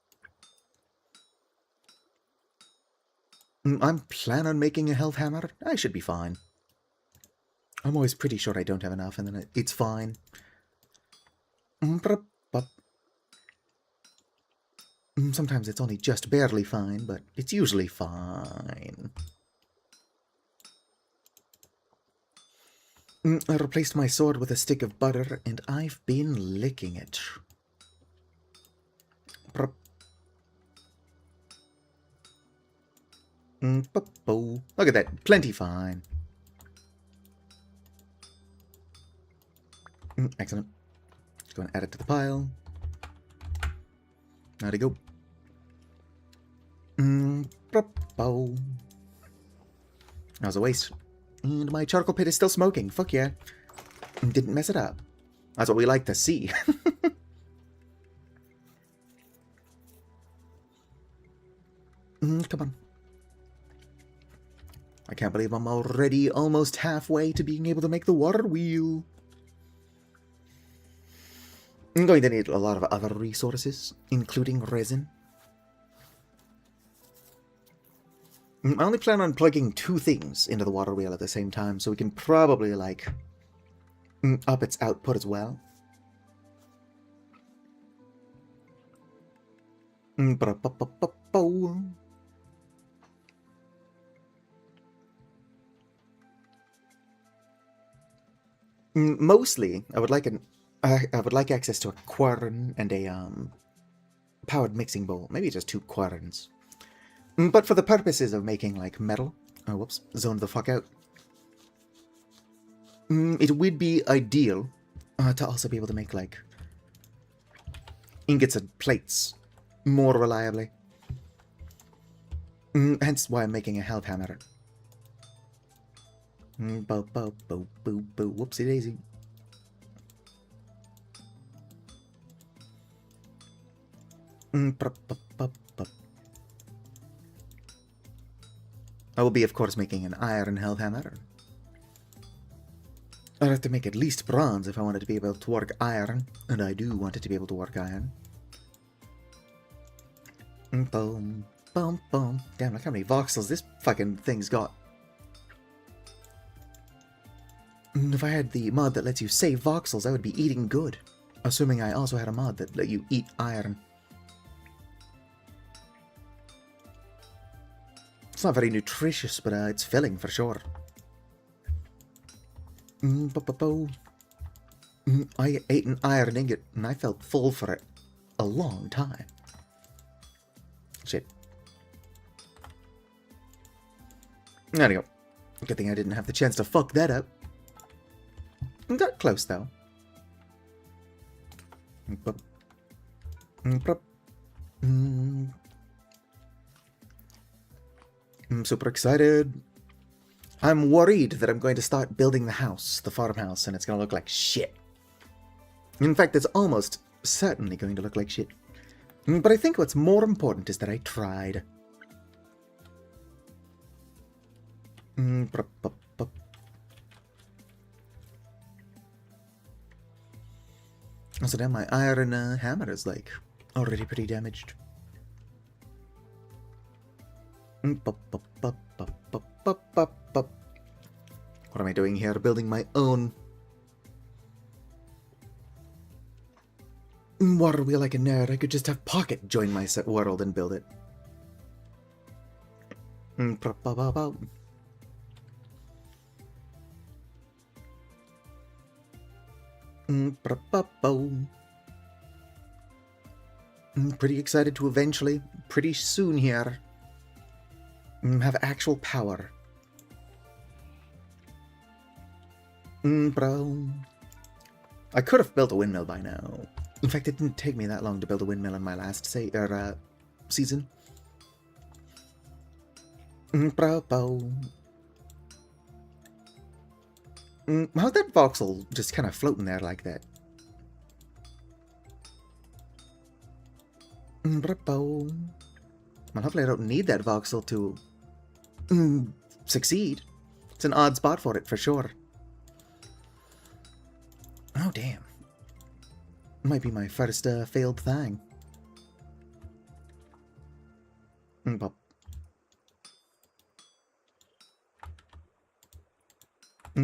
I'm planning on making a health hammer. I should be fine. I'm always pretty sure I don't have enough, and then it's fine. Sometimes it's only just barely fine, but it's usually fine. I replaced my sword with a stick of butter, and I've been licking it. Look at that, plenty fine. Excellent. Just going to add it to the pile. How'd it go? That was a waste. And my charcoal pit is still smoking. Fuck yeah. Didn't mess it up. That's what we like to see. Come on. I can't believe I'm already almost halfway to being able to make the water wheel. I'm going to need a lot of other resources, including resin. I only plan on plugging 2 things into the water wheel at the same time, so we can probably, like, up its output as well. Mostly, I would like access to a quern and a powered mixing bowl. Maybe just 2 querns. But for the purposes of making, like, metal... Oh, whoops. Zoned the fuck out. It would be ideal to also be able to make, like, ingots and plates more reliably. Hence why I'm making a health hammer. Whoopsie daisy. I will be, of course, making an iron health hammer. I'd have to make at least bronze if I wanted to be able to work iron, and I do want it to be able to work iron. Boom, boom, boom. Damn, look how many voxels this fucking thing's got. If I had the mod that lets you save voxels, I would be eating good. Assuming I also had a mod that let you eat iron. It's not very nutritious, but it's filling for sure. I ate an iron ingot, and I felt full for it a long time. Shit. There we go. Good thing I didn't have the chance to fuck that up. Got close, though. I'm super excited. I'm worried that I'm going to start building the house, the farmhouse, and it's going to look like shit. In fact, it's almost certainly going to look like shit. But I think what's more important is that I tried. So now my iron hammer is, like, already pretty damaged. What am I doing here? Building my own water wheel like a nerd. I could just have Pocket join my world and build it. I'm pretty excited to eventually, pretty soon here, have actual power. Bro. I could have built a windmill by now. In fact, it didn't take me that long to build a windmill in my last season. How's that voxel just kind of floating there like that? Well, hopefully I don't need that voxel to succeed. It's an odd spot for it, for sure. Oh, damn. Might be my first failed thing. Pop.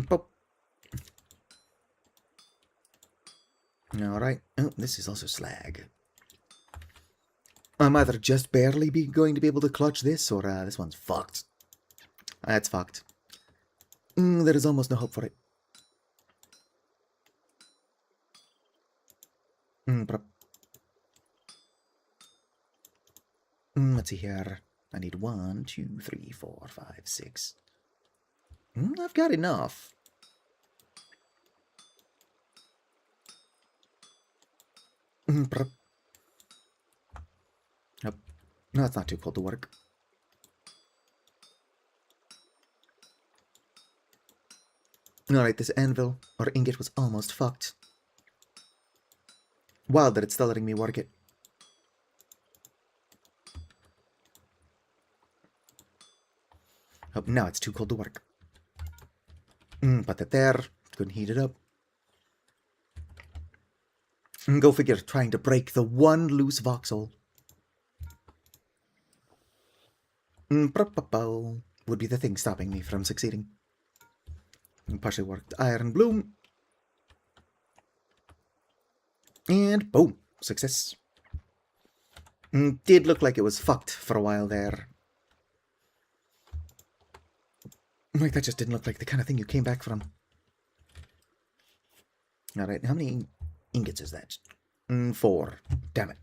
Pop. Alright. Oh, this is also slag. I'm either just barely going to be able to clutch this, or this one's fucked. That's fucked. There is almost no hope for it. Let's see here. I need 1, 2, 3, 4, 5, 6. I've got enough. Nope. No, it's not too cold to work. Alright, this anvil, or ingot, was almost fucked. Wild that it's still letting me work it. Oh, now it's too cold to work. Put that there. Couldn't heat it up. Go figure, trying to break the one loose voxel. Would be the thing stopping me from succeeding. Partially worked iron bloom. And boom, success. Did look like it was fucked for a while there. Like, that just didn't look like the kind of thing you came back from. Alright, how many ingots is that? 4. Damn it.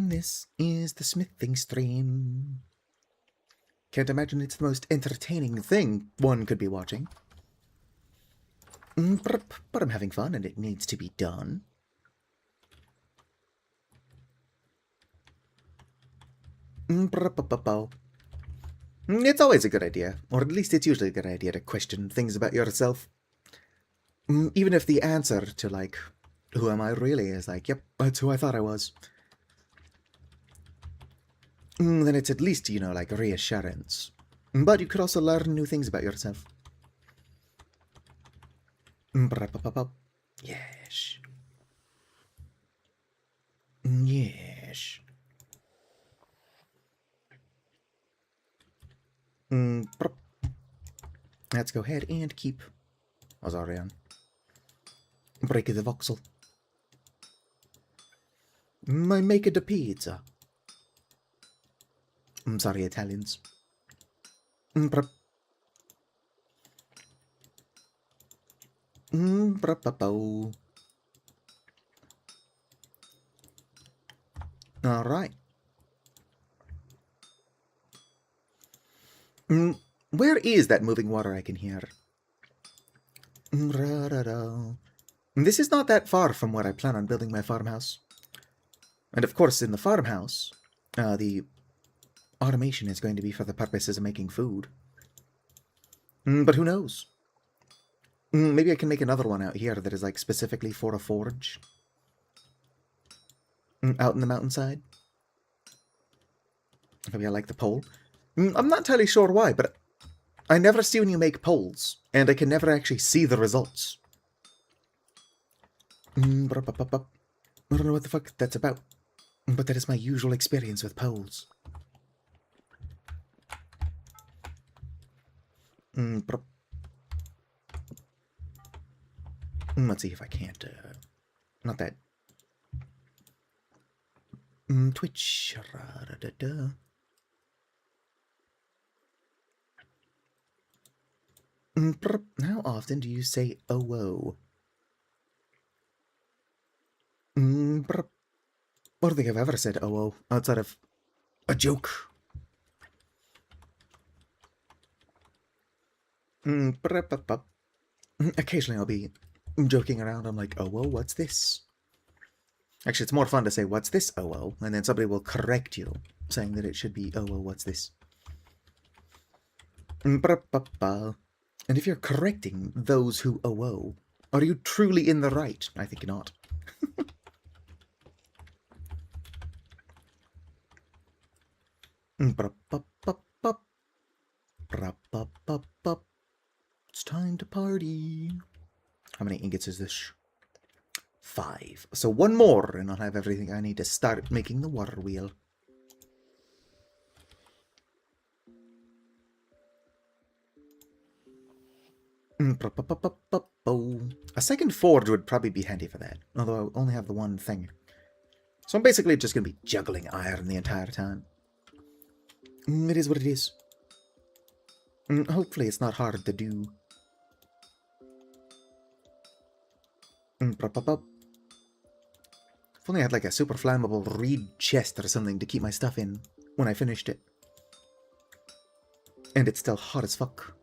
This is the smithing stream. Can't imagine it's the most entertaining thing one could be watching. But I'm having fun and it needs to be done. It's always a good idea, or at least it's usually a good idea to question things about yourself. Even if the answer to, like, who am I really is like, yep, that's who I thought I was. Then it's at least, you know, like reassurance. But you could also learn new things about yourself. Yes. Yes. Let's go ahead and keep Azarian. Break the voxel. I make it a pizza. I'm sorry, Italians. Alright. Where is that moving water I can hear? This is not that far from where I plan on building my farmhouse. And of course, in the farmhouse, the automation is going to be for the purposes of making food. But who knows? Maybe I can make another one out here that is like specifically for a forge. Out in the mountainside. Maybe I like the pole. I'm not entirely sure why, but I never see when you make poles, and I can never actually see the results. I don't know what the fuck that's about, but that is my usual experience with poles. Let's see if I can't, not that. Twitch. How often do you say oh? I don't think I've ever said oh outside of a joke. Occasionally I'll be joking around. I'm like, oh, what's this? Actually, it's more fun to say, what's this, oh, and then somebody will correct you, saying that it should be, oh, what's this? And if you're correcting those who oh, are you truly in the right? I think not. It's time to party. How many ingots is this? 5. So one more, and I'll have everything I need to start making the water wheel. A second forge would probably be handy for that, although I only have the one thing. So I'm basically just going to be juggling iron the entire time. It is what it is. Hopefully it's not hard to do. If only I had like a super flammable reed chest or something to keep my stuff in when I finished it. And it's still hot as fuck.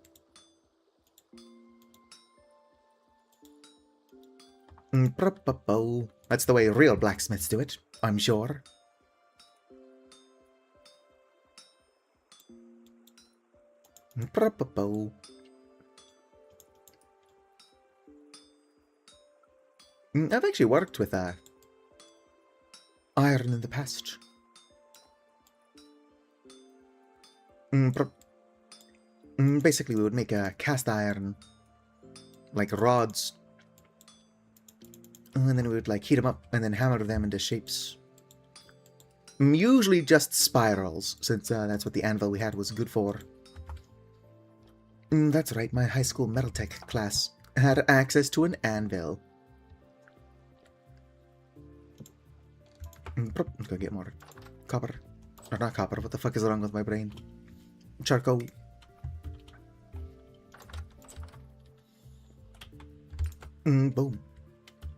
That's the way real blacksmiths do it, I'm sure. I've actually worked with iron in the past. Basically, we would make a cast iron, like rods, and then we would like heat them up and then hammer them into shapes. Usually just spirals, since that's what the anvil we had was good for. That's right, my high school metal tech class had access to an anvil. Let's go get more copper. Or not copper, what the fuck is wrong with my brain? Charcoal. Boom.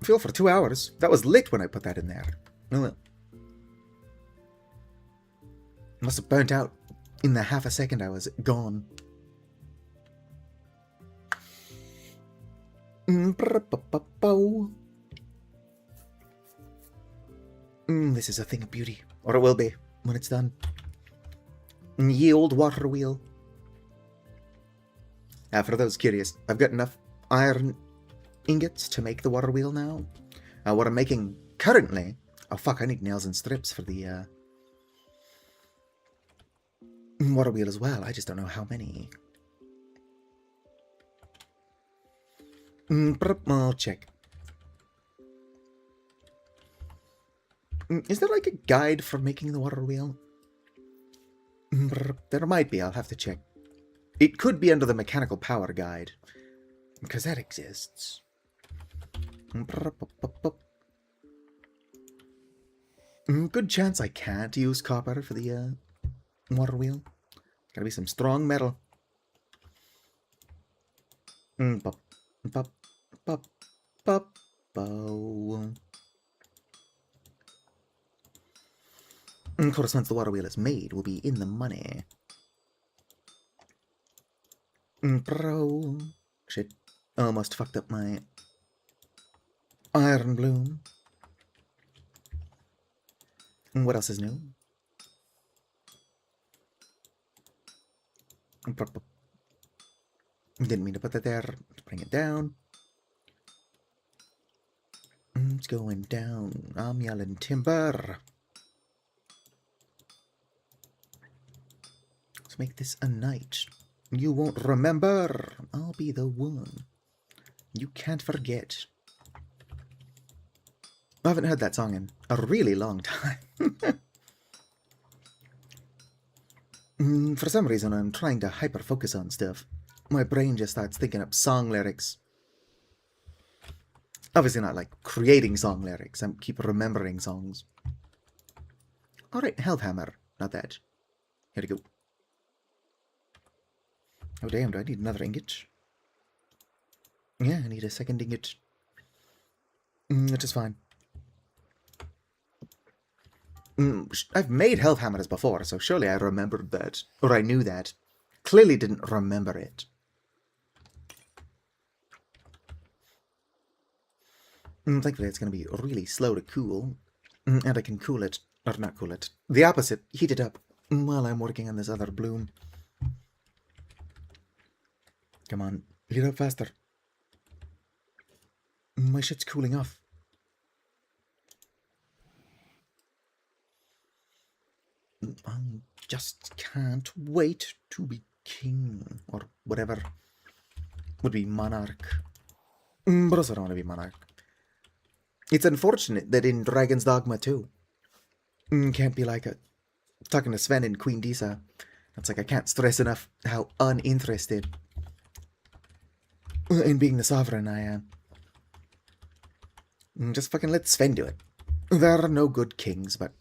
Fuel for 2 hours. That was lit when I put that in there. Well, must have burnt out in the half a second I was gone. This is a thing of beauty. Or it will be when it's done. Ye old water wheel. For those curious, I've got enough iron ingots to make the water wheel now. What I'm making currently... Oh fuck, I need nails and strips for the water wheel as well. I just don't know how many. I'll check. Is there like a guide for making the water wheel? There might be, I'll have to check. It could be under the mechanical power guide, because that exists. Good chance I can't use copper for the water wheel. Gotta be some strong metal. Pop, pop, pop, pop, bow. Of course, once the water wheel is made, we'll be in the money. Bro. Shit. Almost fucked up my iron bloom. What else is new? Didn't mean to put that there. Let's bring it down. It's going down. I'm yelling timber. Let's make this a night. You won't remember. I'll be the one. You can't forget. I haven't heard that song in a really long time. For some reason, I'm trying to hyper-focus on stuff. My brain just starts thinking up song lyrics. Obviously not like creating song lyrics. I keep remembering songs. Alright, Health Hammer. Not that. Here we go. Oh damn, do I need another ingot? Yeah, I need a second ingot. Which is fine. I've made health hammers before, so surely I remembered that. Or I knew that. Clearly didn't remember it. Thankfully it's going to be really slow to cool. And I can cool it. Or not cool it. The opposite. Heat it up. While I'm working on this other bloom. Come on. Heat up faster. My shit's cooling off. I just can't wait to be king. Or whatever would be monarch. But also I don't want to be monarch. It's unfortunate that in Dragon's Dogma 2, can't be like talking to Sven and Queen Disa. It's like I can't stress enough how uninterested in being the sovereign I am. Just fucking let Sven do it. There are no good kings, but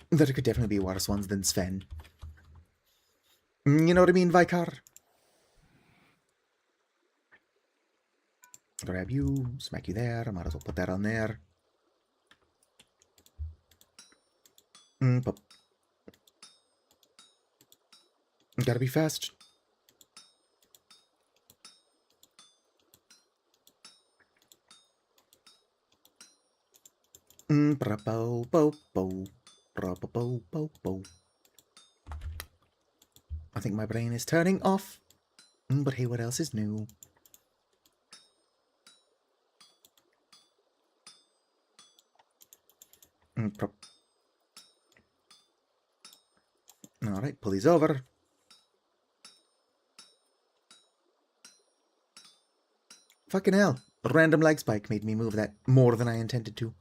there could definitely be worse ones than Sven. You know what I mean, Vikar? Grab you, smack you there. I might as well put that on there. Pop. Gotta be fast. I think my brain is turning off. But hey, what else is new? Alright, pull these over. Fucking hell. A random leg spike made me move that more than I intended to.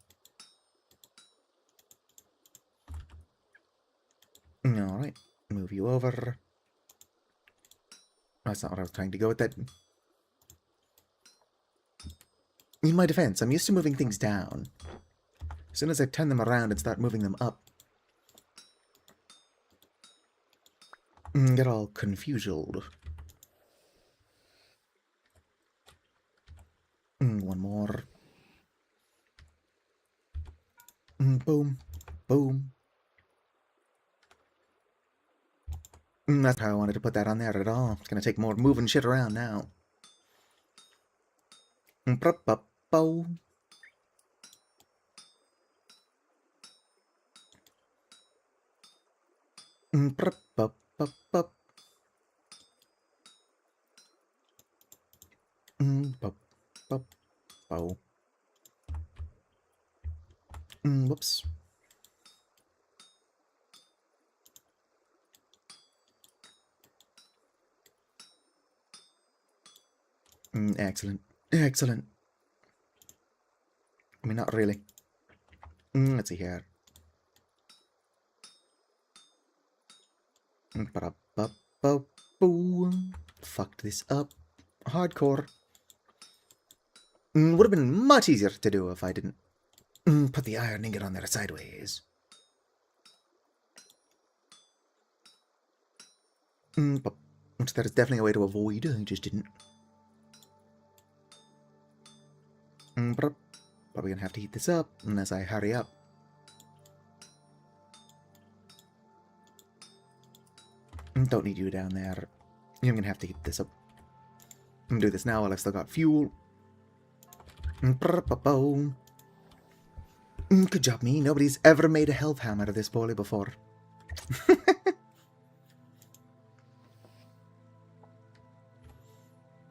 Alright, move you over. That's not what I was trying to go with that. In my defense, I'm used to moving things down. As soon as I turn them around and start moving them up, get all confused. One more. Boom. Boom. That's how I wanted to put that on there at all. It's gonna take more moving shit around now. Whoops. Excellent. Excellent. I mean, not really. Let's see here. Fucked this up. Hardcore. Would have been much easier to do if I didn't put the iron ingot on there sideways. Which that is definitely a way to avoid. I just didn't. Probably gonna have to heat this up unless I hurry up. Don't need you down there. I'm gonna have to heat this up. I'm gonna do this now while I've still got fuel. Good job, me. Nobody's ever made a health hammer this poorly before.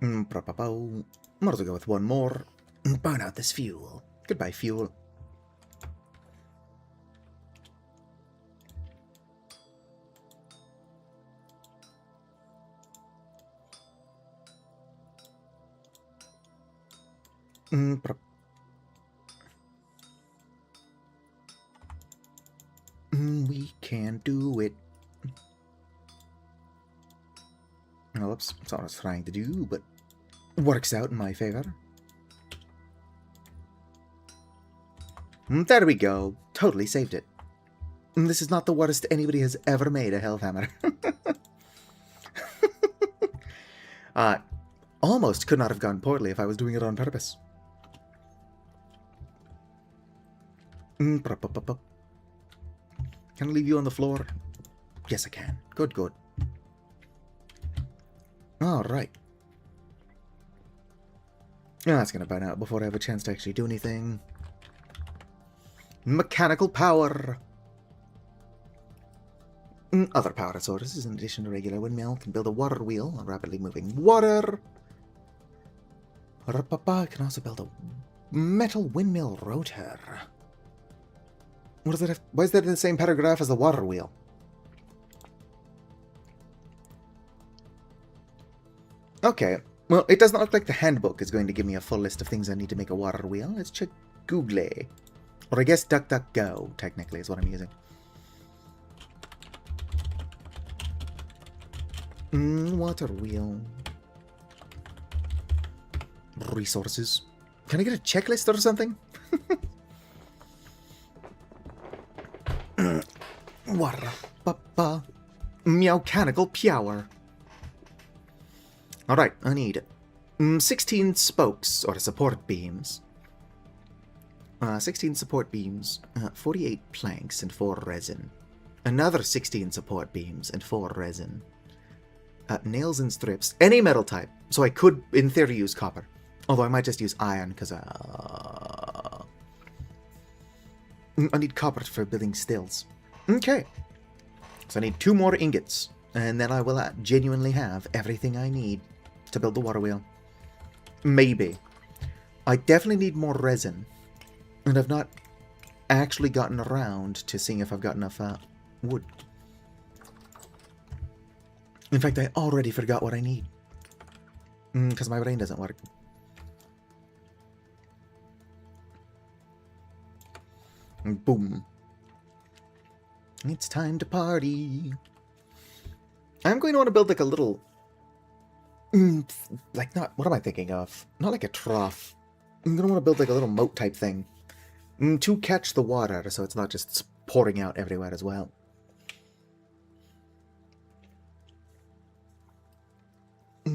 Might as well go with one more. Burn out this fuel. Goodbye, fuel. We can do it. Oh, whoops. That's what I was trying to do, but works out in my favor. There we go. Totally saved it. This is not the worst anybody has ever made a Hellhammer. Almost could not have gone poorly if I was doing it on purpose. Can I leave you on the floor? Yes, I can. Good, good. Alright. That's gonna burn out before I have a chance to actually do anything. Mechanical power! Other power sources, in addition to regular windmill, can build a water wheel, a rapidly moving water. Can also build a metal windmill rotor. What does that have? Why is that in the same paragraph as the water wheel? Okay, well, it does not look like the handbook is going to give me a full list of things I need to make a water wheel. Let's check Google. Or I guess DuckDuckGo, technically, is what I'm using. Water wheel. Resources. Can I get a checklist or something? Water. Papa. Meowcanical Power. Alright, I need 16 spokes, or support beams. 16 support beams, 48 planks, and 4 resin. Another 16 support beams, and 4 resin. Nails and strips. Any metal type. So I could, in theory, use copper. Although I might just use iron, because I need copper for building stills. Okay. So I need 2 more ingots. And then I will genuinely have everything I need to build the water wheel. Maybe. I definitely need more resin. And I've not actually gotten around to seeing if I've got enough wood. In fact, I already forgot what I need. Because my brain doesn't work. Boom. It's time to party. I'm going to want to build like a little... like not... What am I thinking of? Not like a trough. I'm going to want to build like a little moat type thing. To catch the water, so it's not just pouring out everywhere as well. I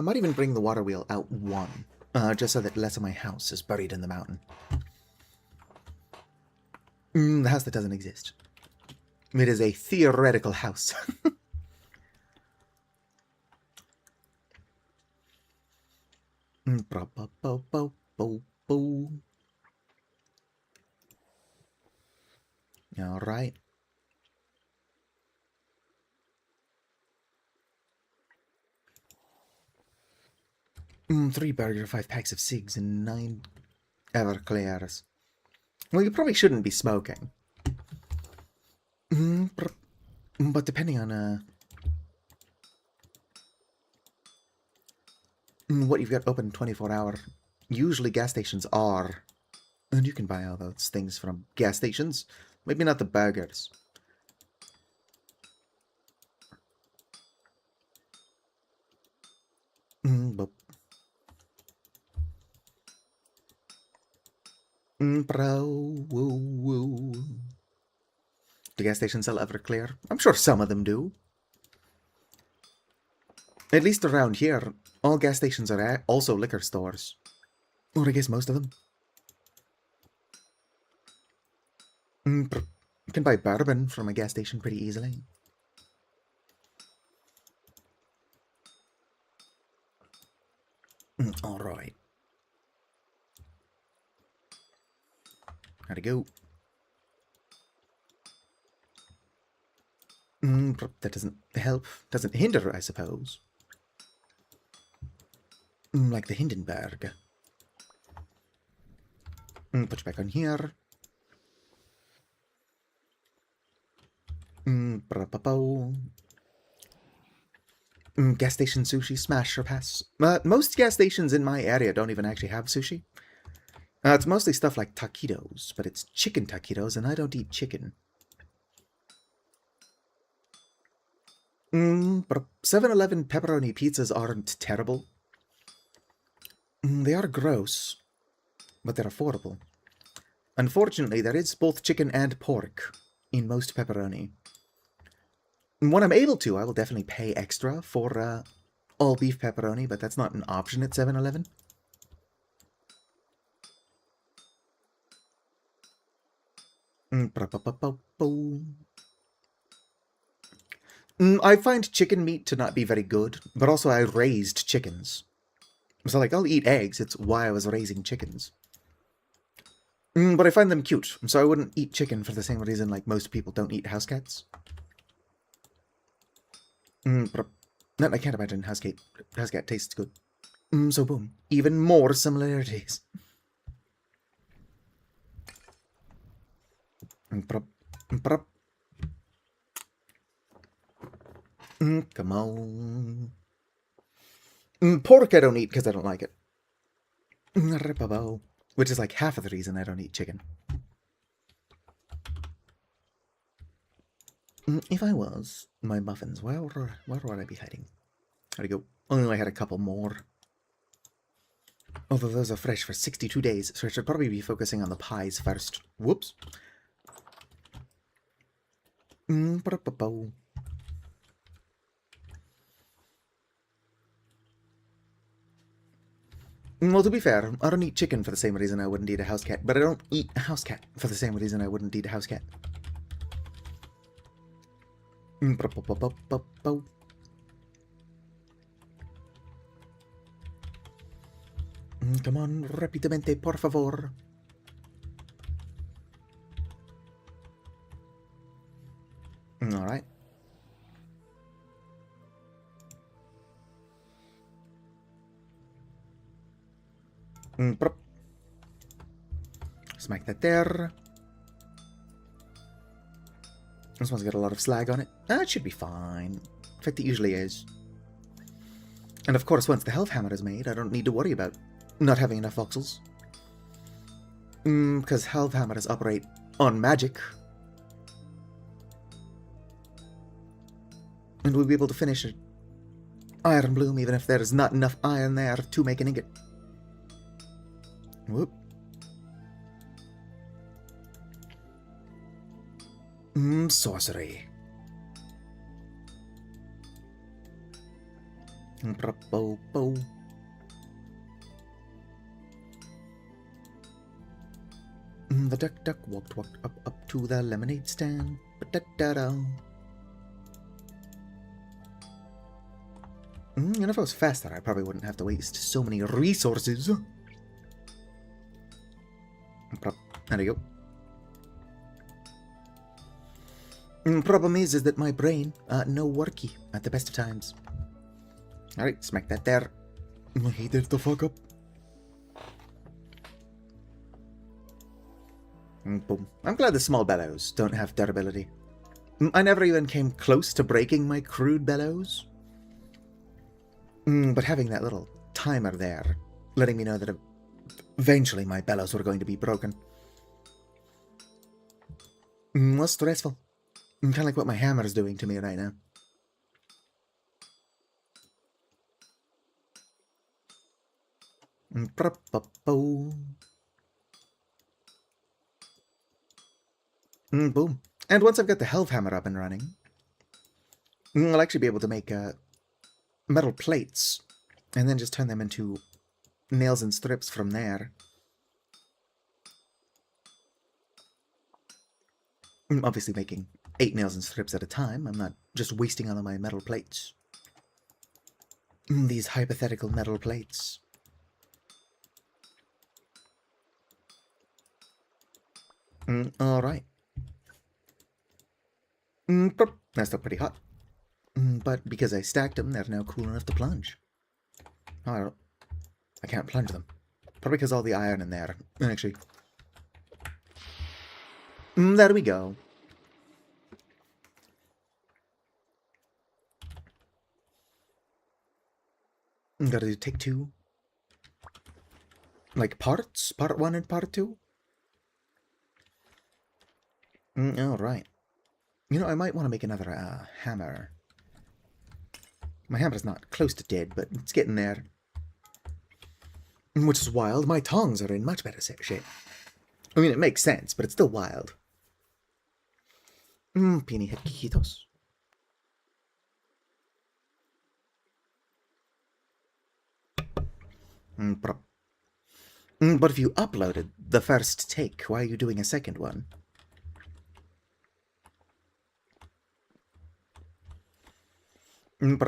might even bring the water wheel out one, just so that less of my house is buried in the mountain. The house that doesn't exist. It is a theoretical house. All right. Three burger, 5 packs of cigs, and 9 Everclears. Well, you probably shouldn't be smoking. But depending on what you've got open 24-hour, usually gas stations are, and you can buy all those things from gas stations. Maybe not the burgers. But do gas stations sell Everclear? I'm sure some of them do. At least around here, all gas stations are also liquor stores. Or I guess most of them. You can buy bourbon from a gas station pretty easily. Alright. How'd it go? That doesn't help. Doesn't hinder, I suppose. Like the Hindenburg. Put you back on here. Gas station sushi, smash or pass. Most gas stations in my area don't even actually have sushi. It's mostly stuff like taquitos, but it's chicken taquitos, and I don't eat chicken. 7-Eleven pepperoni pizzas aren't terrible. They are gross, but they're affordable. Unfortunately, there is both chicken and pork in most pepperoni. When I'm able to, I will definitely pay extra for all beef pepperoni, but that's not an option at 7-Eleven. I find chicken meat to not be very good, but also I raised chickens. So, like, I'll eat eggs, it's why I was raising chickens. But I find them cute, so I wouldn't eat chicken for the same reason like most people don't eat house cats. But I can't imagine house cat tastes good. So boom, even more similarities. Come on. Pork I don't eat because I don't like it. Ripabo. Which is like half of the reason I don't eat chicken. If I was, my muffins, where would I be hiding? How'd I go? Oh, I had a couple more. Although those are fresh for 62 days, so I should probably be focusing on the pies first. Whoops. Well, to be fair, I don't eat chicken for the same reason I wouldn't eat a house cat, but I don't eat a house cat for the same reason I wouldn't eat a house cat. Come on, rápidamente, por favor. Alright. Smack that there. This one's got a lot of slag on it. That should be fine. In fact, it usually is. And of course, once the health hammer is made, I don't need to worry about not having enough voxels. Because health hammers operate on magic. And we'll be able to finish it. Iron Bloom, even if there's not enough iron there to make an ingot. Whoop. Sorcery. Bo. The duck walked up to the lemonade stand. Ba-da-da-da. And if I was faster, I probably wouldn't have to waste so many resources. There you go. Problem is that my brain, no worky at the best of times. Alright, smack that there. Heat it the fuck up. Boom. I'm glad the small bellows don't have durability. I never even came close to breaking my crude bellows. But having that little timer there, letting me know that eventually my bellows were going to be broken, was stressful. Kind of like what my hammer is doing to me right now. Boom. And once I've got the health hammer up and running, I'll actually be able to make metal plates and then just turn them into nails and strips from there. Obviously making 8 nails and strips at a time. I'm not just wasting all of my metal plates. These hypothetical metal plates. Alright. That's still pretty hot. But because I stacked them, they're now cool enough to plunge. Oh, I can't plunge them. Probably because all the iron in there. Actually. There we go. Gotta do take 2. Like parts? Part 1 and part 2? Alright. You know, I might want to make another hammer. My hammer's not close to dead, but it's getting there. Which is wild. My tongs are in much better shape. I mean, it makes sense, but it's still wild. Peony head quijitos. But if you uploaded the first take, why are you doing a second one? Come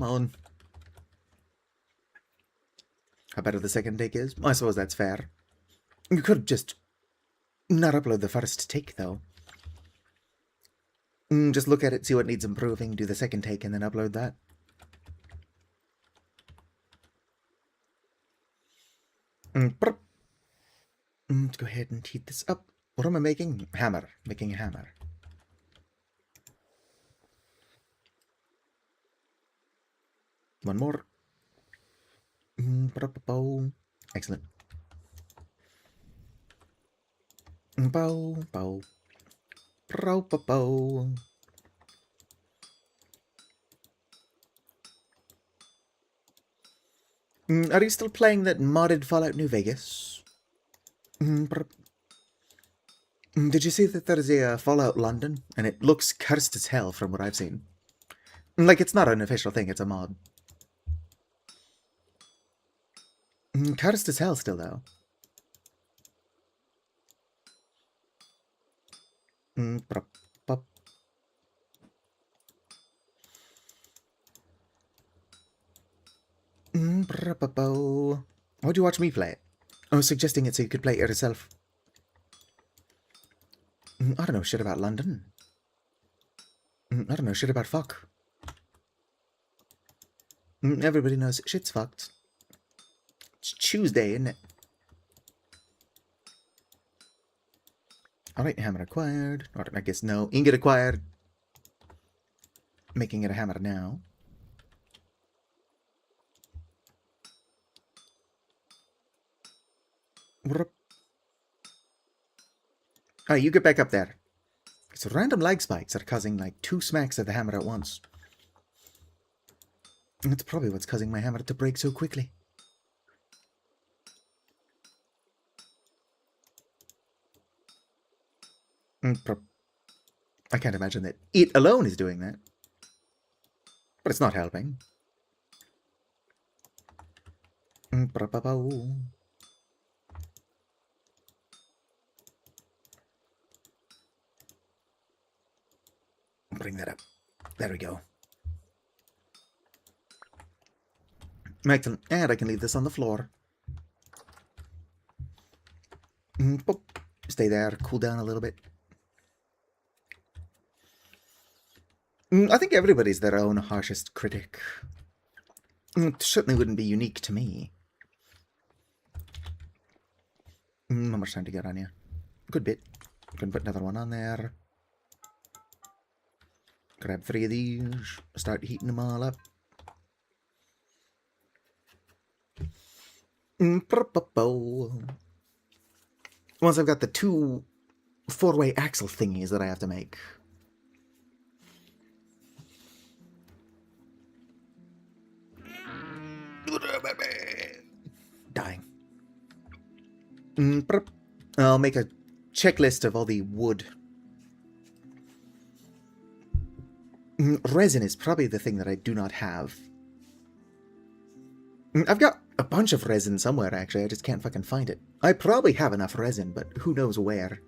on. How better the second take is? I suppose that's fair. You could just not upload the first take, though. Just look at it, see what needs improving, do the second take, and then upload that. go ahead and heat this up. What am I making? Hammer. Making a hammer. One more. Excellent. Bow, bow. Bow, bow, bow. Are you still playing that modded Fallout New Vegas? Did you see that there's a Fallout London? And it looks cursed as hell from what I've seen. Like, it's not an official thing, it's a mod. Cursed as hell still, though. Why'd you watch me play it? I was suggesting it so you could play it yourself. I don't know shit about London. I don't know shit about fuck. Everybody knows shit's fucked. It's Tuesday, isn't it? Alright, hammer acquired. Or I guess no. Ingot acquired. Making it a hammer now. Oh, you get back up there. It's random lag spikes are causing like 2 smacks of the hammer at once. That's probably what's causing my hammer to break so quickly. I can't imagine that it alone is doing that. But it's not helping. Bring that up. There we go. Excellent. And I can leave this on the floor. Stay there, cool down a little bit. I think everybody's their own harshest critic. It certainly wouldn't be unique to me. How much time to get on you? Good bit. Can put another one on there. Grab 3 of these. Start heating them all up. Once I've got the 2 4-way axle thingies that I have to make. Dying. I'll make a checklist of all the wood. Resin is probably the thing that I do not have. I've got a bunch of resin somewhere, actually. I just can't fucking find it. I probably have enough resin, but who knows where.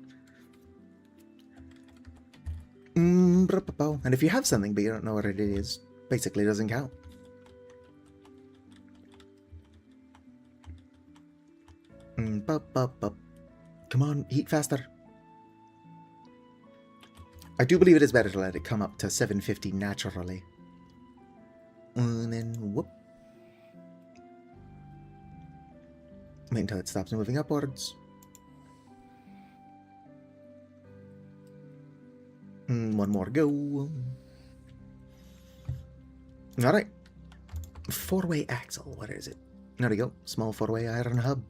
And if you have something but you don't know what it is, basically doesn't count. Come on, heat faster. I do believe it is better to let it come up to 750 naturally. And then, whoop. Wait until it stops moving upwards. One more go. Alright. 4-way axle, what is it? There we go. Small 4-way iron hub.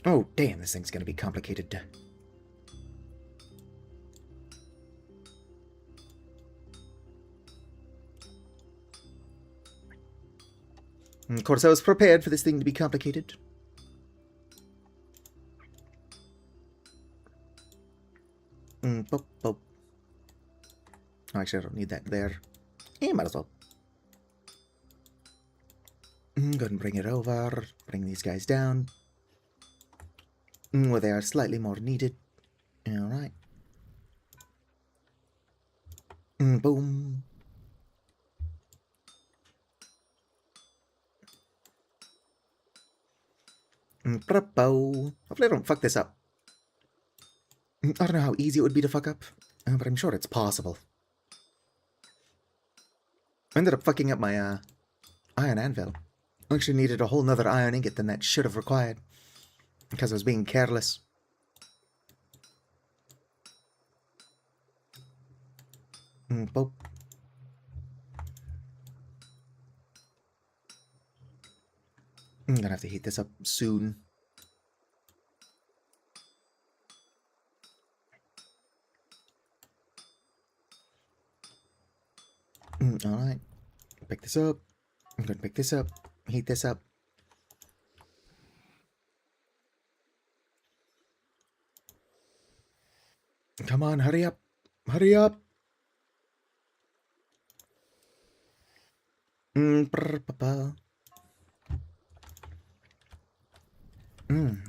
Oh, damn, this thing's gonna be complicated. Of course, I was prepared for this thing to be complicated. Actually, I don't need that there. Yeah, might as well. Go ahead and bring it over. Bring these guys down. Where they are slightly more needed. Alright. Boom. Hopefully I don't fuck this up. I don't know how easy it would be to fuck up, but I'm sure it's possible. I ended up fucking up my iron anvil. I actually needed a whole nother iron ingot than that should have required. Because I was being careless. Boop. I'm gonna have to heat this up soon. Alright. Pick this up. I'm gonna pick this up. Heat this up. Come on, hurry up. Hurry up.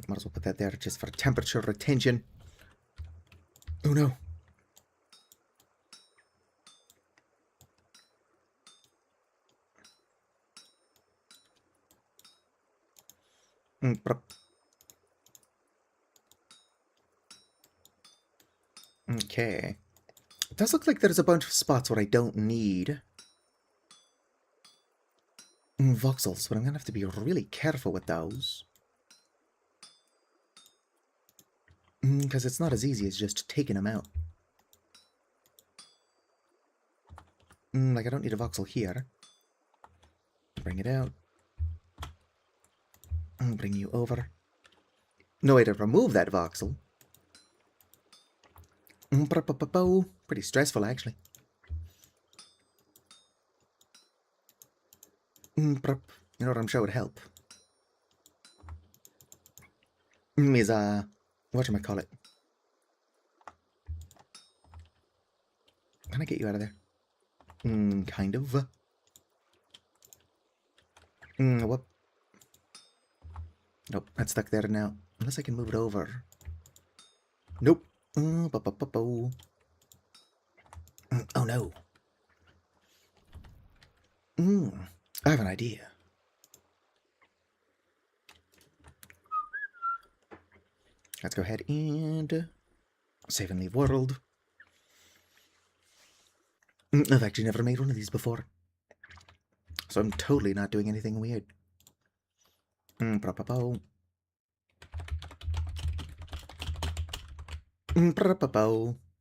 Might as well put that there just for temperature retention. Oh no. Okay. It does look like there's a bunch of spots where I don't need voxels, but I'm gonna have to be really careful with those. Because it's not as easy as just taking them out. Like, I don't need a voxel here. Bring it out. Bring you over. No way to remove that voxel. Pretty stressful, actually. You know what I'm sure would help? Is, whatchamacallit? Can I get you out of there? Kind of. What? Nope, that's stuck there now. Unless I can move it over. Nope. Oh no. I have an idea. Let's go ahead and save and leave world. I've actually never made one of these before. So I'm totally not doing anything weird.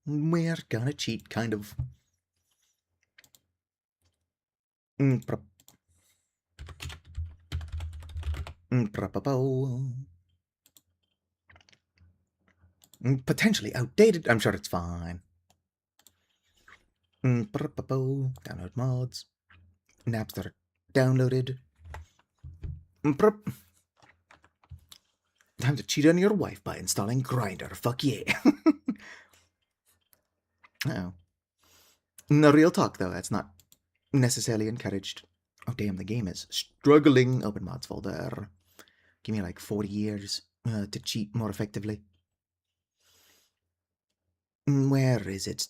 We're gonna cheat, kind of. Potentially outdated. I'm sure it's fine. Download mods. Napster downloaded. Time to cheat on your wife by installing Grindr. Fuck yeah. Uh-oh. No, real talk, though. That's not necessarily encouraged. Oh, damn, the game is struggling. Open mods folder. Give me like 40 years to cheat more effectively. Where is it?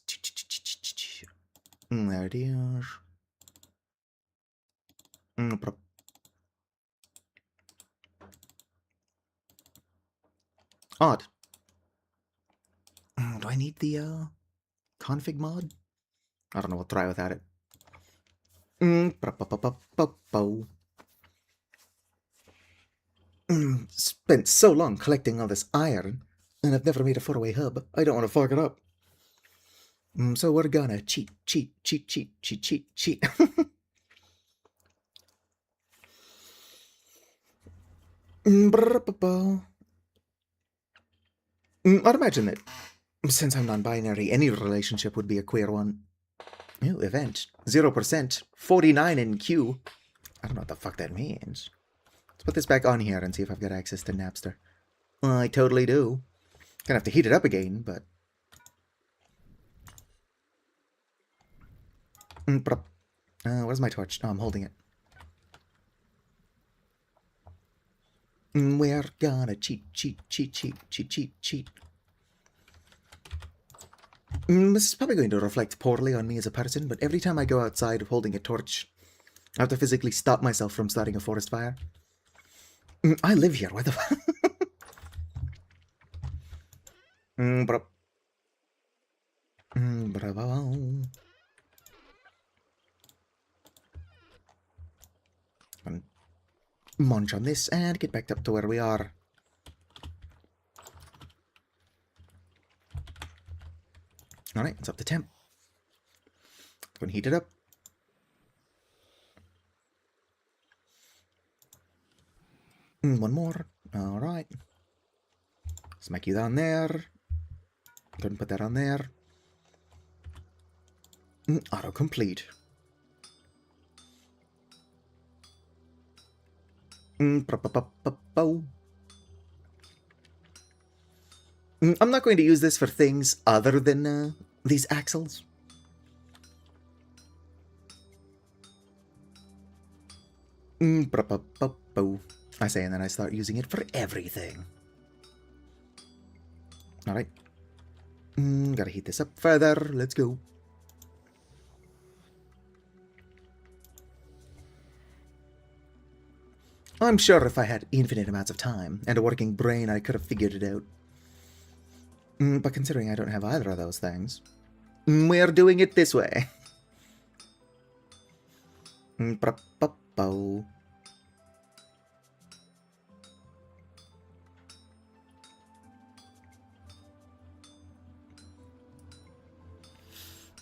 There it is. Odd. Do I need the config mod? I don't know. We'll try without it. Spent so long collecting all this iron, and I've never made a four-way hub. I don't want to fuck it up. So we're gonna cheat. I'd imagine that since I'm non-binary, any relationship would be a queer one. New event. 0%. 49 in queue. I don't know what the fuck that means. Let's put this back on here and see if I've got access to Napster. Well, I totally do. Gonna have to heat it up again, but... where's my torch? Oh, I'm holding it. We're gonna cheat. This is probably going to reflect poorly on me as a person, but every time I go outside holding a torch, I have to physically stop myself from starting a forest fire. I live here, why the fuck? Munch on this and get back up to where we are. Alright, it's up to temp. Going to heat it up. One more. Alright. Smack you down there. Go and put that on there. Autocomplete. I'm not going to use this for things other than these axles. I say, and then I start using it for everything. Alright. Gotta heat this up further. Let's go. I'm sure if I had infinite amounts of time and a working brain, I could have figured it out. But considering I don't have either of those things, we're doing it this way.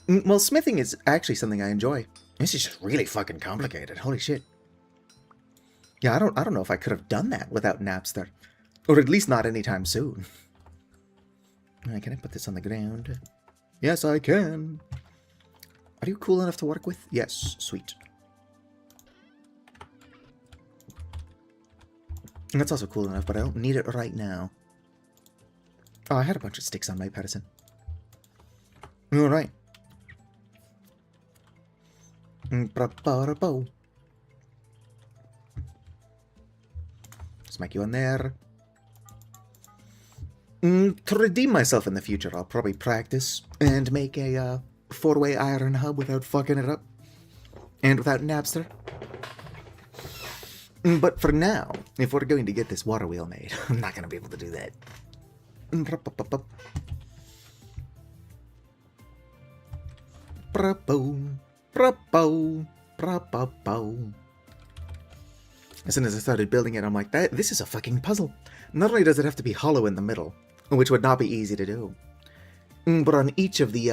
Well, smithing is actually something I enjoy. This is just really fucking complicated. Holy shit. Yeah, I don't know if I could have done that without Napster. Or at least not anytime soon. Can I put this on the ground? Yes, I can. Are you cool enough to work with? Yes, sweet. That's also cool enough, but I don't need it right now. Oh, I had a bunch of sticks on my person. Alright. Smack you on there. To redeem myself in the future, I'll probably practice and make a 4-way iron hub without fucking it up. And without Napster. But for now, if we're going to get this water wheel made, I'm not going to be able to do that. As soon as I started building it, I'm like, this is a fucking puzzle. Not only does it have to be hollow in the middle, which would not be easy to do, but on each of the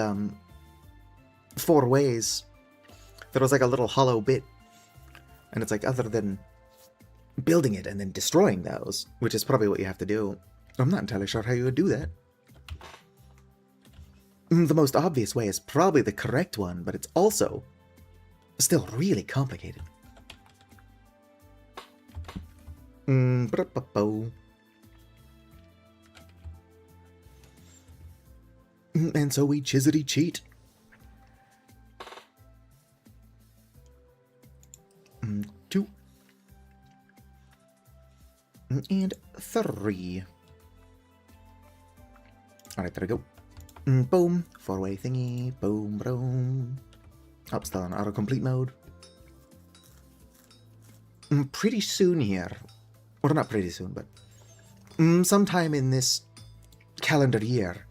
4 ways, there was like a little hollow bit. And it's like, other than building it and then destroying those, which is probably what you have to do, I'm not entirely sure how you would do that. The most obvious way is probably the correct one, but it's also still really complicated. And so we chizzity cheat. 2 and 3. Alright, there we go. Boom. 4-way thingy. Boom, boom. Oh, still on autocomplete mode. Pretty soon here. Or not pretty soon, but sometime in this calendar year,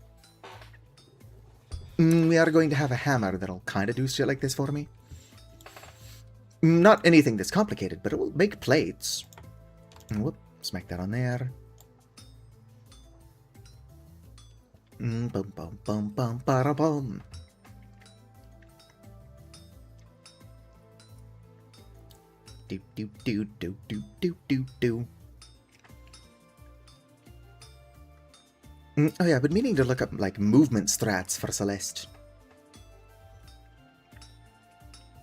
we are going to have a hammer that'll kind of do shit like this for me. Not anything that's complicated, but it will make plates. Whoop, smack that on there. Bum bum bum bum para bum. Do do do do do do do do. Oh yeah, I've been meaning to look up like movement strats for Celeste.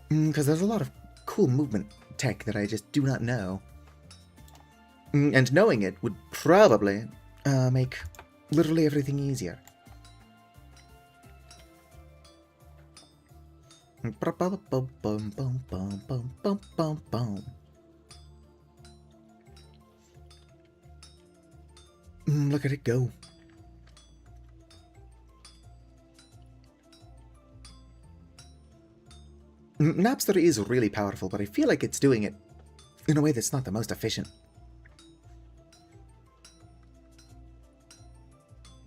Because there's a lot of cool movement tech that I just do not know. And knowing it would probably make literally everything easier. Look at it go. Napster is really powerful, but I feel like it's doing it in a way that's not the most efficient.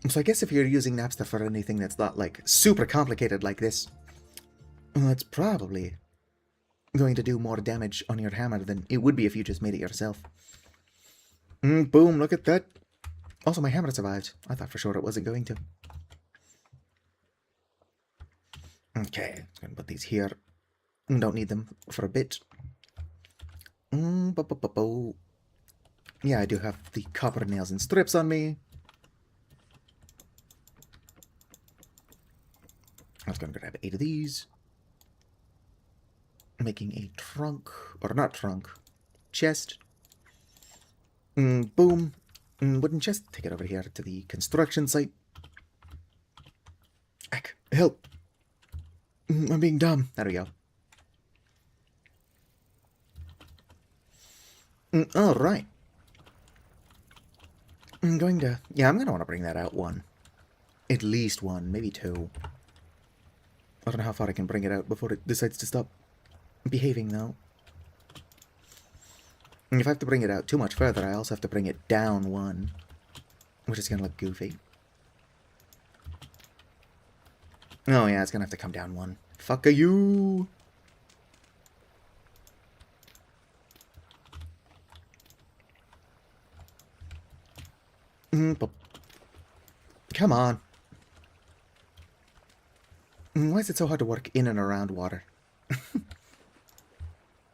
So I guess if you're using Napster for anything that's not like super complicated like this, well, it's probably going to do more damage on your hammer than it would be if you just made it yourself. Boom, look at that. Also, my hammer survived. I thought for sure it wasn't going to. Okay, I'm gonna put these here. Don't need them for a bit. Yeah, I do have the copper nails and strips on me. I was gonna grab 8 of these. Making a trunk, or not trunk, chest. Boom. Wooden chest. Take it over here to the construction site. Heck, help. I'm being dumb. There we go. Alright. I'm going to... Yeah, I'm going to want to bring that out one. At least one, maybe 2. I don't know how far I can bring it out before it decides to stop behaving, though. And if I have to bring it out too much further, I also have to bring it down 1. Which is going to look goofy. Oh, yeah, it's going to have to come down 1. Fuck you! Come on. Why is it so hard to work in and around water?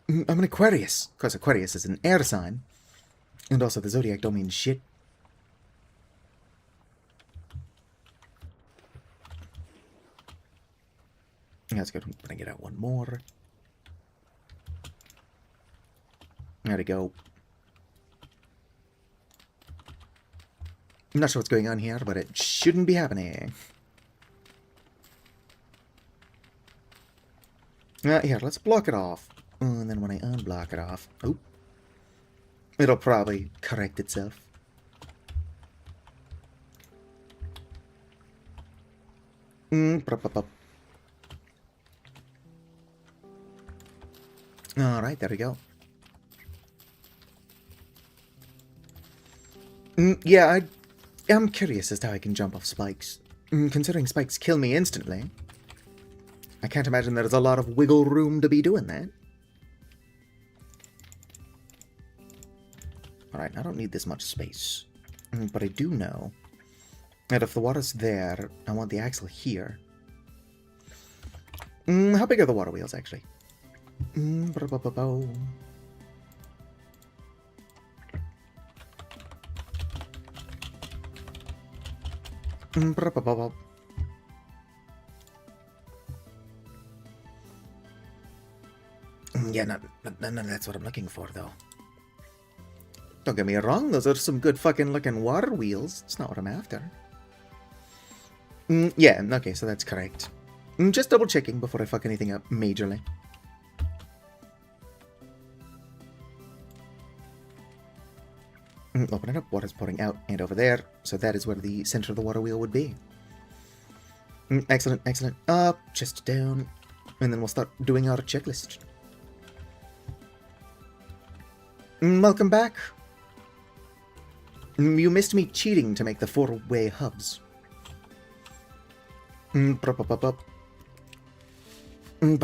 I'm an Aquarius. Of course, Aquarius is an air sign. And also, the zodiac don't mean shit. Let's go and bring it out 1 more. There we go. I'm not sure what's going on here, but it shouldn't be happening. Here, let's block it off. And then when I unblock it off... Oh. It'll probably correct itself. Alright, there we go. Yeah, I'm curious as to how I can jump off spikes. Considering spikes kill me instantly, I can't imagine there's a lot of wiggle room to be doing that. Alright, I don't need this much space. But I do know that if the water's there, I want the axle here. How big are the water wheels, actually? Yeah, none of that's what I'm looking for, though. Don't get me wrong, those are some good fucking looking water wheels. It's not what I'm after. Yeah, okay, so that's correct. Just double checking before I fuck anything up majorly. Open it up, water's pouring out and over there, so that is where the center of the water wheel would be. Excellent, excellent. Up, chest down, and then we'll start doing our checklist. Welcome back. You missed me cheating to make the 4-way hubs. But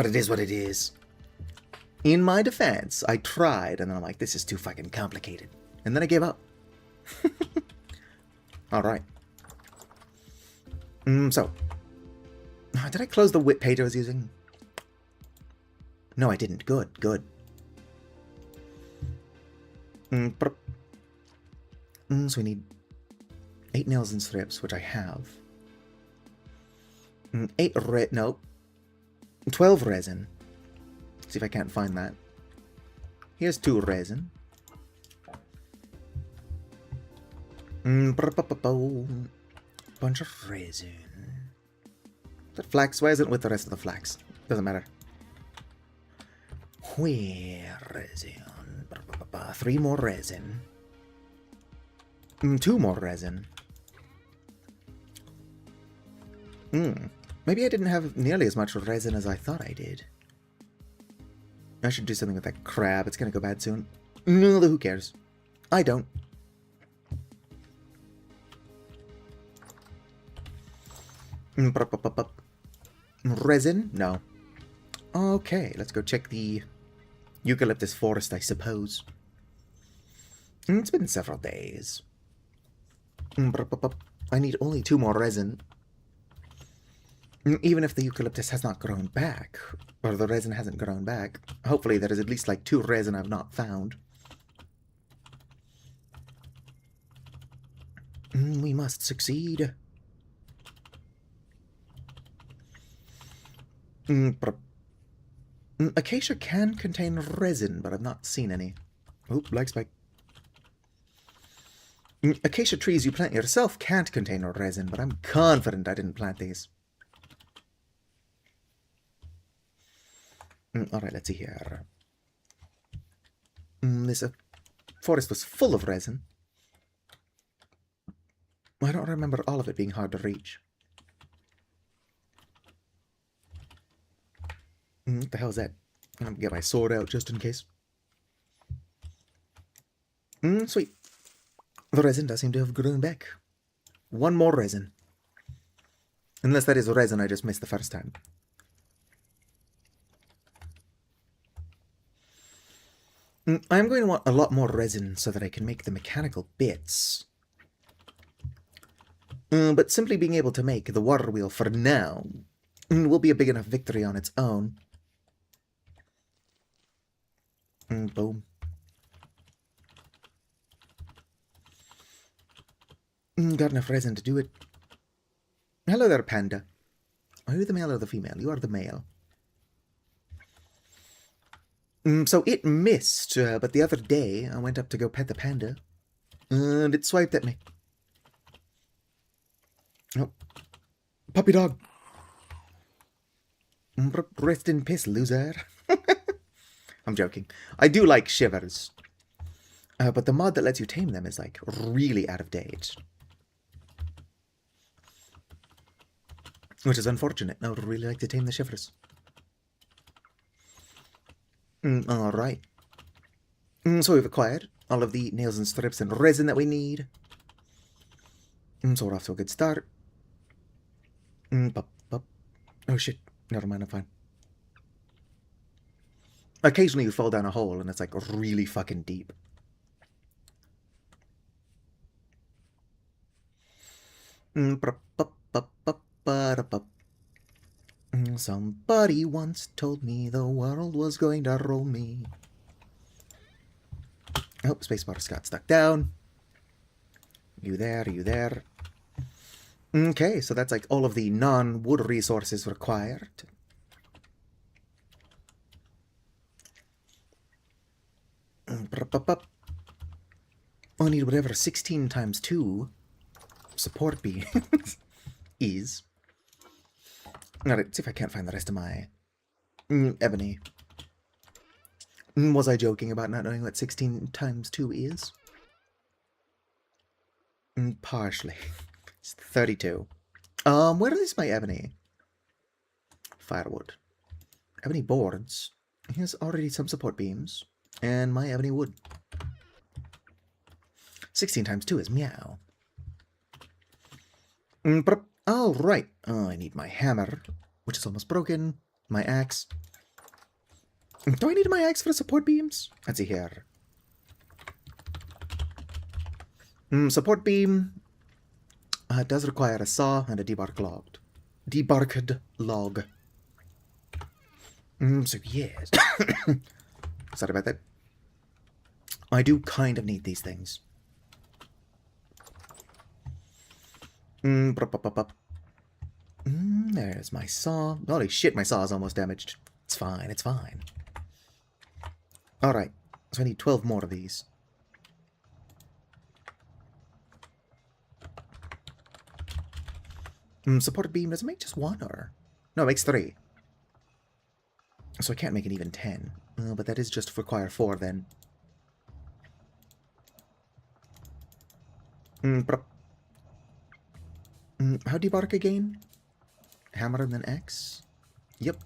it is what it is. In my defense, I tried, and then I'm like, this is too fucking complicated. And then I gave up. Alright. So. Did I close the whip page I was using? No, I didn't. Good, good. So we need 8 nails and strips, which I have. 12 resin. See if I can't find that. Here's 2 resin. Bunch of resin. That flax? Why isn't it with the rest of the flax? Doesn't matter. Where resin? 3 more resin. 2 more resin. Maybe I didn't have nearly as much resin as I thought I did. I should do something with that crab. It's gonna go bad soon. No, who cares? I don't. Resin? No. Okay, let's go check the eucalyptus forest, I suppose. It's been several days. I need only 2 more resin. Even if the eucalyptus has not grown back, or the resin hasn't grown back, hopefully there is at least like 2 resin I've not found. We must succeed. Acacia can contain resin, but I've not seen any. Oop, lag spike. Acacia trees you plant yourself can't contain resin, but I'm confident I didn't plant these. Alright, let's see here. This forest was full of resin. I don't remember all of it being hard to reach. What the hell is that? I'm gonna get my sword out just in case. Sweet. The resin does seem to have grown back. 1 more resin. Unless that is resin I just missed the first time. I'm going to want a lot more resin so that I can make the mechanical bits. But simply being able to make the water wheel for now will be a big enough victory on its own. Boom. Got enough resin to do it. Hello there, panda. Are you the male or the female? You are the male. So it missed, but the other day I went up to go pet the panda, and it swiped at me. Oh. Puppy dog. Rest in peace, loser. I'm joking. I do like shivers. But the mod that lets you tame them is, like, really out of date. Which is unfortunate. I would really like to tame the shivers. Alright. So we've acquired all of the nails and strips and resin that we need. So we're off to a good start. Oh shit. Never mind, I'm fine. Occasionally you fall down a hole and it's like really fucking deep. Somebody once told me the world was going to roll me. Oh, spacebar got stuck down. You there, you there. Okay, so that's like all of the non-wood resources required. I need whatever 16 times 2 support beams is. Alright, see if I can't find the rest of my ebony. Was I joking about not knowing what 16 times 2 is? Partially. It's 32. Where is my ebony? Firewood. Ebony boards. Here's already some support beams. And my ebony wood. 16 times 2 is meow. Alright. I need my hammer, which is almost broken. My axe. Do I need my axe for support beams? Let's see here. Support beam does require a saw and a debarked log. So yes. Sorry about that. I do kind of need these things. There's my saw. Holy shit, my saw is almost damaged. It's fine, it's fine. Alright, so I need 12 more of these. Support beam, does it make just 1 or? No, it makes 3. So I can't make an even 10. But that is just require 4 then. How do you bark again? Hammer and then X? Yep.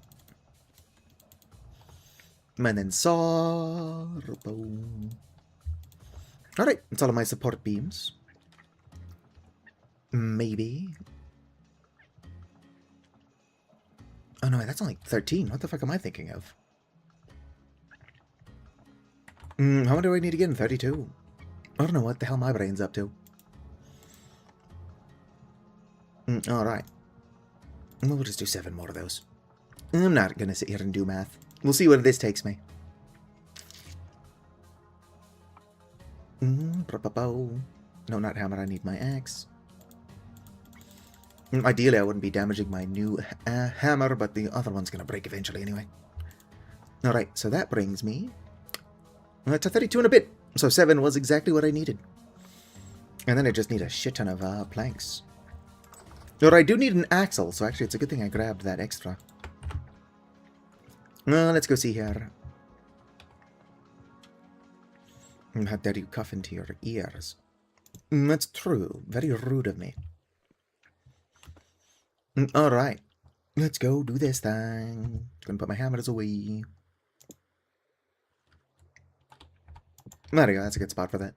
And then saw. Boom. Alright, that's all of my support beams. Maybe. Oh no, that's only 13. What the fuck am I thinking of? How many do I need again? 32. I don't know what the hell my brain's up to. Alright. We'll just do 7 more of those. I'm not going to sit here and do math. We'll see where this takes me. No, not hammer. I need my axe. Ideally, I wouldn't be damaging my new hammer, but the other one's going to break eventually anyway. Alright, so that brings me to 32 and a bit. So 7 was exactly what I needed. And then I just need a shit ton of planks. Or I do need an axle, so actually it's a good thing I grabbed that extra. Let's go see here. How dare you cough into your ears? That's true. Very rude of me. Alright. Let's go do this thing. Gonna put my hammers away. There we go. That's a good spot for that.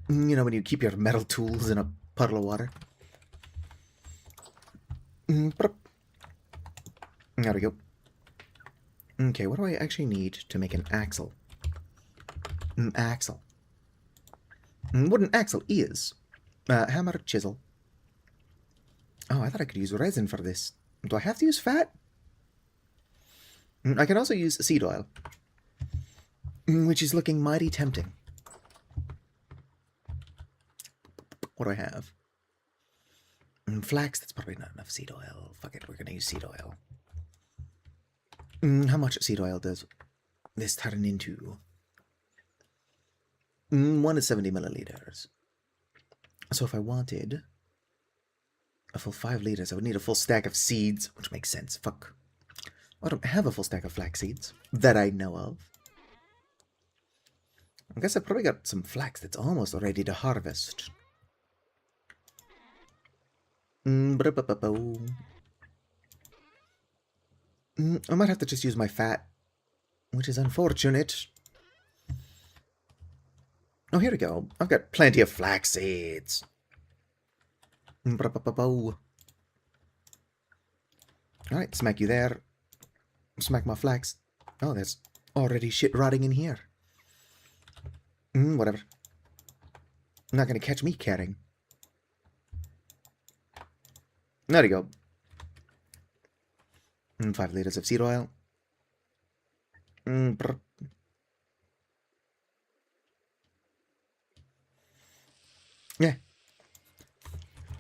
You know when you keep your metal tools in a puddle of water. There we go. Okay, what do I actually need to make an axle? Axle. What an axle is. Hammer, chisel. Oh, I thought I could use resin for this. Do I have to use fat? I can also use seed oil. Which is looking mighty tempting. What do I have? Flax, that's probably not enough seed oil. Fuck it, we're gonna use seed oil. How much seed oil does this turn into? 1 is 70 milliliters. So if I wanted a full 5 liters, I would need a full stack of seeds, which makes sense. Fuck. I don't have a full stack of flax seeds that I know of. I guess I probably got some flax that's almost ready to harvest. I might have to just use my fat, which is unfortunate. Oh, here we go. I've got plenty of flax seeds. Alright, smack you there. Smack my flax. Oh, there's already shit rotting in here. Whatever. Not gonna catch me carrying. There you go. 5 liters of seed oil. Yeah.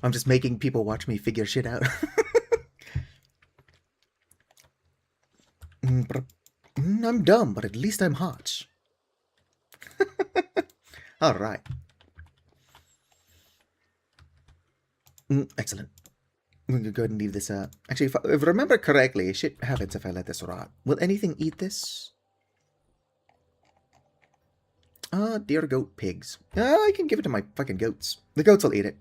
I'm just making people watch me figure shit out. I'm dumb, but at least I'm hot. Alright. Excellent. I'm going to go ahead and leave this, actually, if I remember correctly, shit happens if I let this rot. Will anything eat this? Dear goat pigs. I can give it to my fucking goats. The goats will eat it.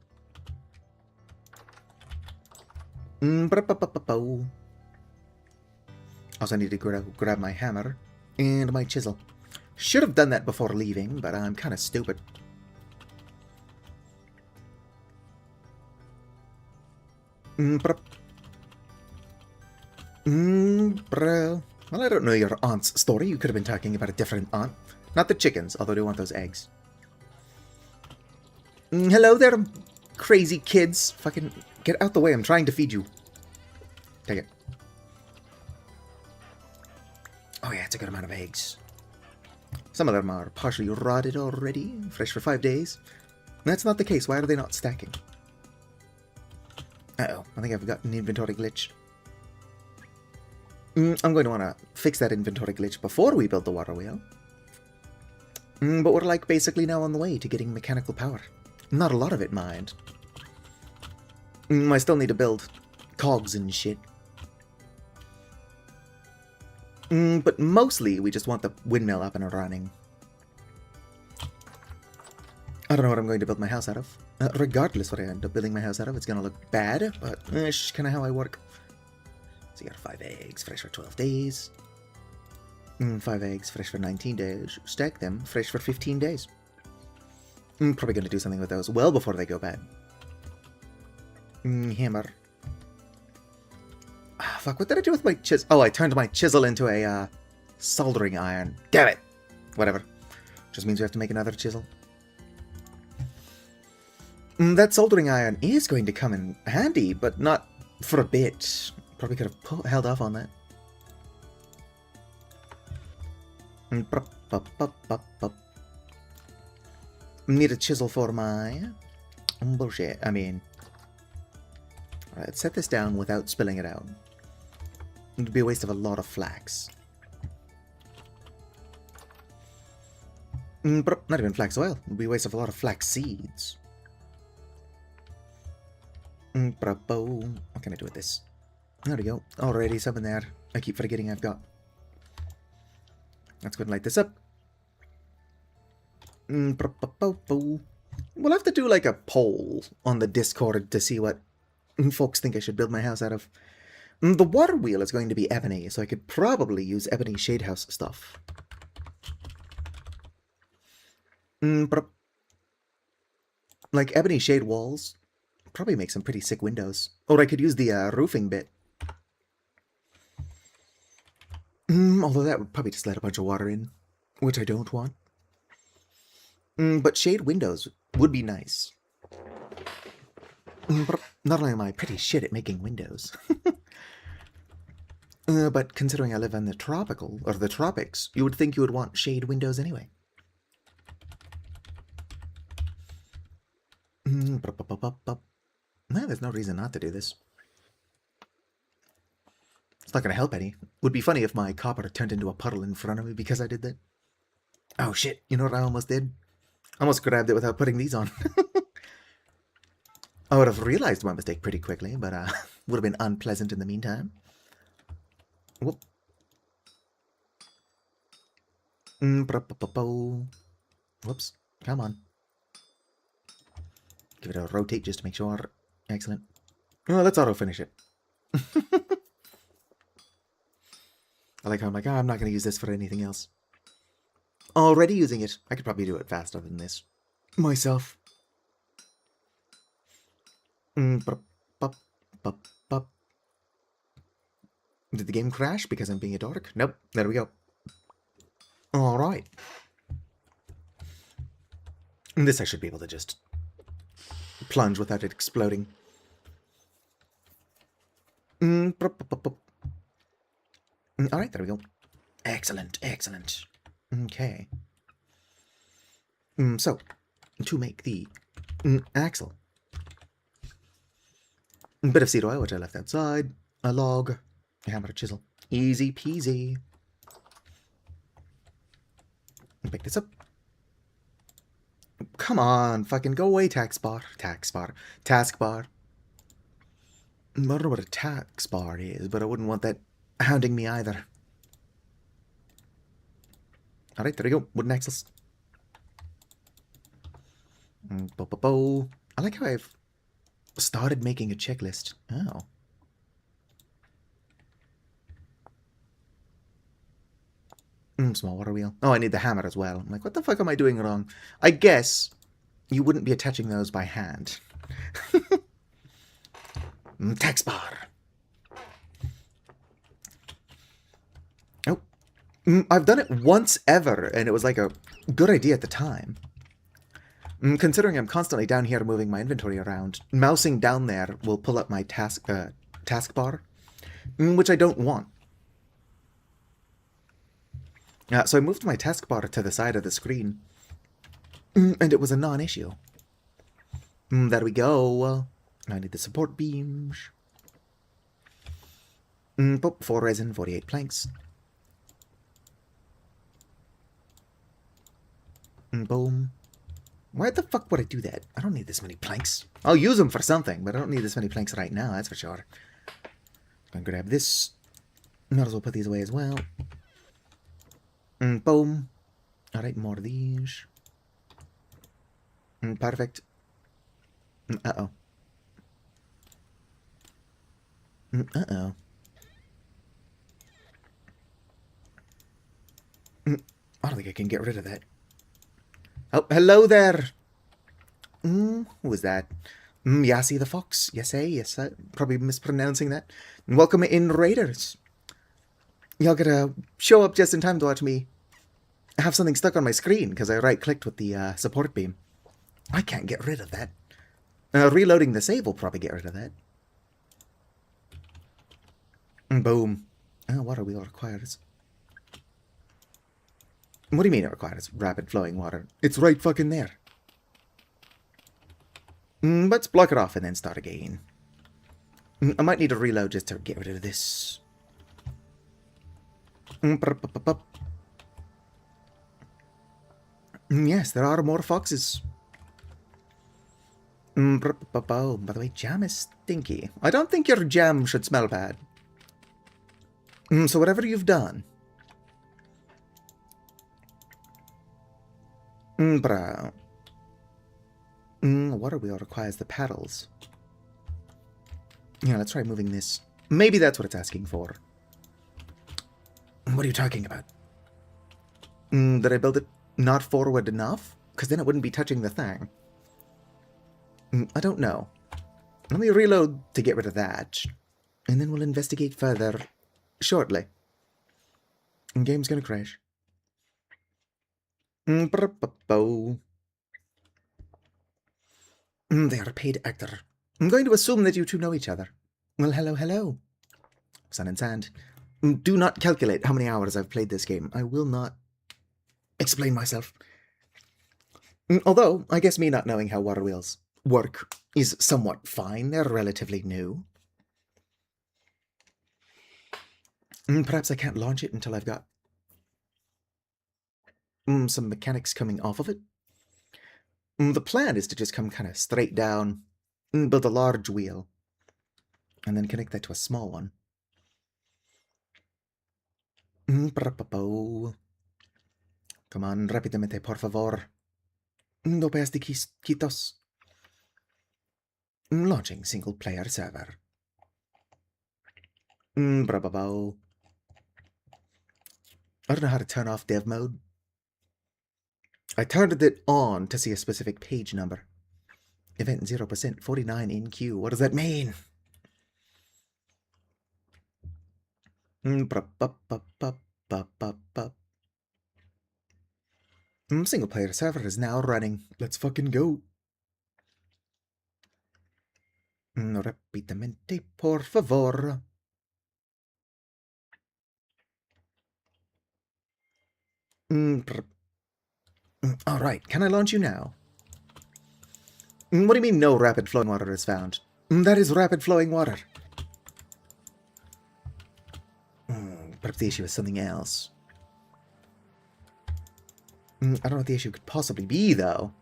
Also, I need to grab my hammer and my chisel. Should have done that before leaving, but I'm kind of stupid. Bro. Well, I don't know your aunt's story. You could have been talking about a different aunt. Not the chickens, although they want those eggs. Hello there, crazy kids. Fucking get out the way. I'm trying to feed you. Take it. Oh yeah, it's a good amount of eggs. Some of them are partially rotted already, fresh for 5 days. That's not the case. Why are they not stacking? Uh-oh, I think I've got an inventory glitch. I'm going to want to fix that inventory glitch before we build the water wheel. But we're like basically now on the way to getting mechanical power. Not a lot of it, mind. I still need to build cogs and shit. But mostly we just want the windmill up and running. I don't know what I'm going to build my house out of. Regardless what I end up building my house out of, it's going to look bad, but it's kind of how I work. So you got 5 eggs, fresh for 12 days. 5 eggs, fresh for 19 days. Stack them, fresh for 15 days. I'm probably going to do something with those well before they go bad. Hammer. Ah, fuck, what did I do with my chisel? Oh, I turned my chisel into a soldering iron. Damn it! Whatever. Just means we have to make another chisel. That soldering iron is going to come in handy, but not For a bit. Probably could have held off on that. Need a chisel for my bullshit. I mean, alright, let's set this down without spilling it out. It would be a waste of a lot of flax. Not even flax oil. It would be a waste of a lot of flax seeds. What can I do with this? There we go. Already some in there. I keep forgetting I've got. Let's go and light this up. We'll have to do like a poll on the Discord to see what folks think I should build my house out of. The water wheel is going to be ebony, so I could probably use ebony shade house stuff. Like ebony shade walls, probably make some pretty sick windows. Or I could use the roofing bit. Although that would probably just let a bunch of water in, which I don't want. But shade windows would be nice. Not only am I pretty shit at making windows, but considering I live in the tropics, you would think you would want shade windows anyway. Well, there's no reason not to do this. It's not going to help any. Would be funny if my copper turned into a puddle in front of me because I did that. Oh shit, you know what I almost did? I almost grabbed it without putting these on. I would have realized my mistake pretty quickly, but would have been unpleasant in the meantime. Whoop. Whoops. Come on. Give it a rotate just to make sure. Excellent. Oh, let's auto-finish it. I like how I'm like, I'm not going to use this for anything else. Already using it. I could probably do it faster than this. Myself. Did the game crash because I'm being a dork? Nope. There we go. Alright. This I should be able to just plunge without it exploding. Alright, there we go. Excellent, excellent. Okay. So, to make the axle. A bit of seed oil, which I left outside. A log. A hammer, a chisel. Easy peasy. Pick this up. Come on, fucking go away, taskbar. I don't know what a taskbar is, but I wouldn't want that hounding me either. Alright, there we go. Wooden axles. I like how I've started making a checklist. Oh. Small water wheel. Oh, I need the hammer as well. I'm like, what the fuck am I doing wrong? I guess you wouldn't be attaching those by hand. Tax bar. Oh. I've done it once ever, and it was like a good idea at the time. Considering I'm constantly down here moving my inventory around, mousing down there will pull up my taskbar, which I don't want. So I moved my taskbar to the side of the screen, and it was a non-issue. There we go. I need the support beams. 4 resin, 48 planks. Boom. Why the fuck would I do that? I don't need this many planks. I'll use them for something, but I don't need this many planks right now, that's for sure. I'm gonna grab this. Might as well put these away as well. Boom. Alright, more of these. Perfect. Uh-oh. Uh-oh. I don't think I can get rid of that. Oh, hello there. Who was that? Yassi the Fox. Yes, yes. Probably mispronouncing that. And welcome in, Raiders. Y'all gotta show up just in time to watch me have something stuck on my screen because I right-clicked with the support beam. I can't get rid of that. Reloading the save will probably get rid of that. Boom. Water wheel requires... What do you mean it requires rapid flowing water? It's right fucking there. Let's block it off and then start again. I might need to reload just to get rid of this. Yes, there are more foxes. By the way, jam is stinky. I don't think your jam should smell bad. So whatever you've done... water wheel requires the paddles. Yeah, let's try moving this. Maybe that's what it's asking for. What are you talking about? Did I build it not forward enough? Because then it wouldn't be touching the thing. I don't know. Let me reload to get rid of that. And then we'll investigate further shortly. And game's gonna crash. They are a paid actor. I'm going to assume that you two know each other. Well, hello, hello. Sun and sand. Do not calculate how many hours I've played this game. I will not explain myself. Although, I guess me not knowing how water wheels work is somewhat fine. They're relatively new. Perhaps I can't launch it until I've got some mechanics coming off of it. The plan is to just come kind of straight down, build a large wheel, and then connect that to a small one. Come on, rápidamente, por favor. No veas de quitos. Launching single-player server. I don't know how to turn off dev mode. I turned it on to see a specific page number. Event 0%, 49 in queue. What does that mean? Single player server is now running. Let's fucking go. Rapidamente, por favor. Alright, can I launch you now? What do you mean no rapid flowing water is found? That is rapid flowing water. Perhaps the issue is something else. I don't know what the issue could possibly be, though.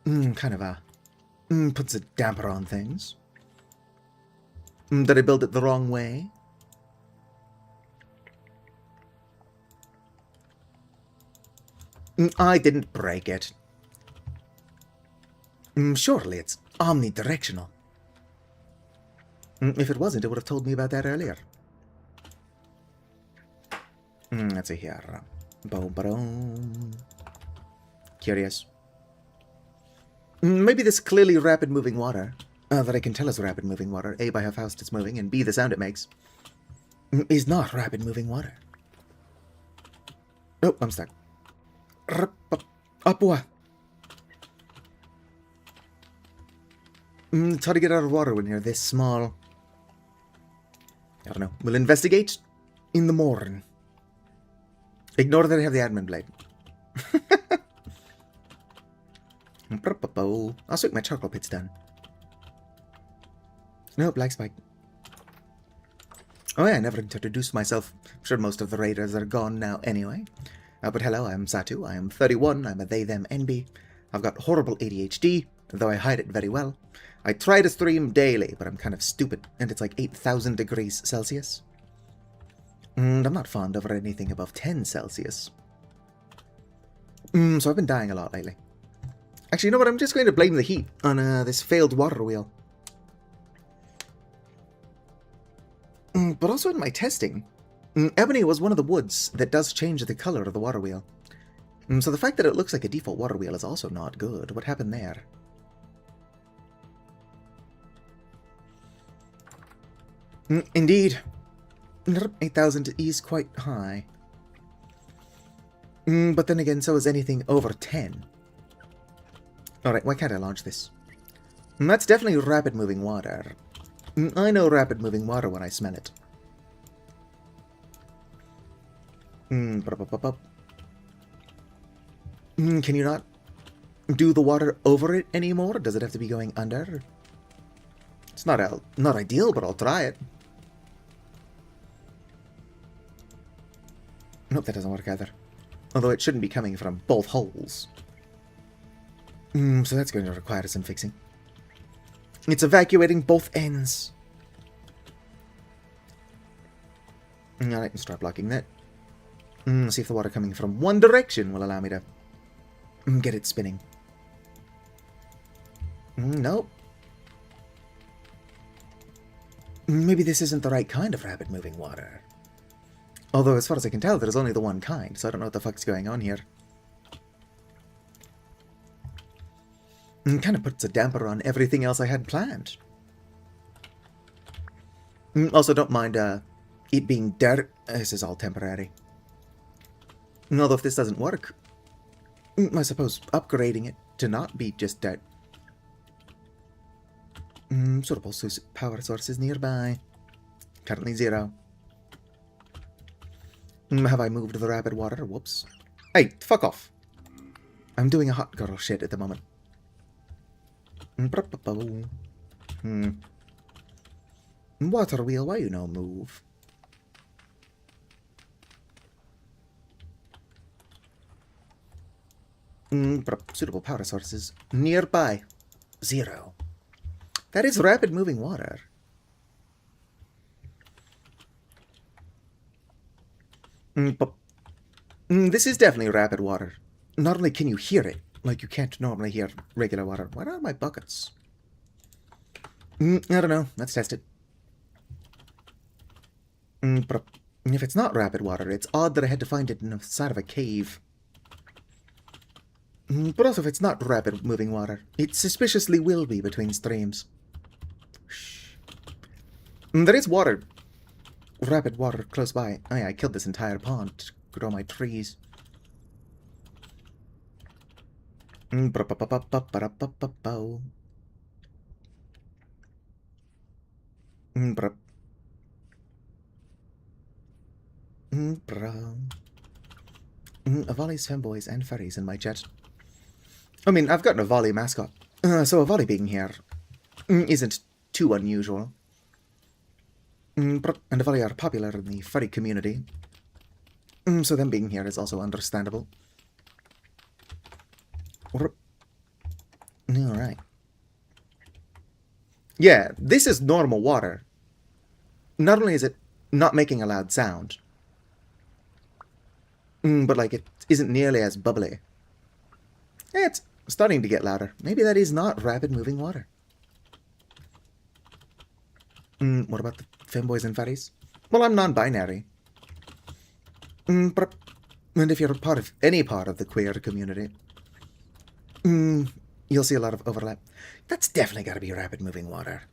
Kind of puts a damper on things. Did I build it the wrong way? I didn't break it. Surely it's omnidirectional. If it wasn't, it would have told me about that earlier. Let's see here. Boom. Curious. Maybe this clearly rapid moving water, that I can tell is rapid moving water, A, by how fast it's moving, and B, the sound it makes, is not rapid moving water. Oh, I'm stuck. Upwa. It's hard to get out of water when you're this small. I don't know. We'll investigate in the morning. Ignore that I have the admin blade. I'll swing my charcoal pits done. No, black spike. Oh yeah, I never introduced myself. I'm sure most of the raiders are gone now anyway. But hello, I'm Satu. I am 31. I'm a they, them, NB. I've got horrible ADHD, though I hide it very well. I try to stream daily, but I'm kind of stupid, and it's like 8,000 degrees Celsius. And I'm not fond of anything above 10 Celsius. So I've been dying a lot lately. Actually, you know what? I'm just going to blame the heat on this failed water wheel. But also in my testing, ebony was one of the woods that does change the color of the water wheel. So the fact that it looks like a default water wheel is also not good. What happened there? Indeed. 8,000 is quite high. But then again, so is anything over 10. Alright, why can't I launch this? That's definitely rapid moving water. I know rapid moving water when I smell it. Can you not do the water over it anymore? Does it have to be going under? It's not ideal, but I'll try it. Nope, that doesn't work either. Although it shouldn't be coming from both holes. So that's going to require some fixing. It's evacuating both ends. Alright, start blocking that. See if the water coming from one direction will allow me to get it spinning. Nope. Maybe this isn't the right kind of rapid moving water. Although, as far as I can tell, there's only the one kind, so I don't know what the fuck's going on here. Kind of puts a damper on everything else I had planned. Also, don't mind it being dirt. This is all temporary. Although if this doesn't work, I suppose upgrading it to not be just dirt. Suitable power sources nearby. Currently 0. Have I moved the rapid water? Whoops. Hey, fuck off. I'm doing a hot girl shit at the moment. Water wheel, why you no move? Suitable power sources nearby. 0. That is rapid moving water. This is definitely rapid water. Not only can you hear it, like you can't normally hear regular water. Where are my buckets? I don't know. Let's test it. If it's not rapid water, it's odd that I had to find it inside of a cave. But also, if it's not rapid moving water, it suspiciously will be between streams. Shh. There is water. Rapid water close by. Oh yeah, I killed this entire pond to grow my trees. Avali's femboys and furries in my chat. I mean, I've got an Avali mascot, so Avali being here isn't too unusual. And Avali are popular in the furry community, so them being here is also understandable. Alright. Yeah, this is normal water. Not only is it not making a loud sound, but like it isn't nearly as bubbly. It's starting to get louder. Maybe that is not rapid moving water. What about the femboys and furries? Well, I'm non-binary. And if you're a part of any part of the queer community, you'll see a lot of overlap. That's definitely got to be rapid moving water.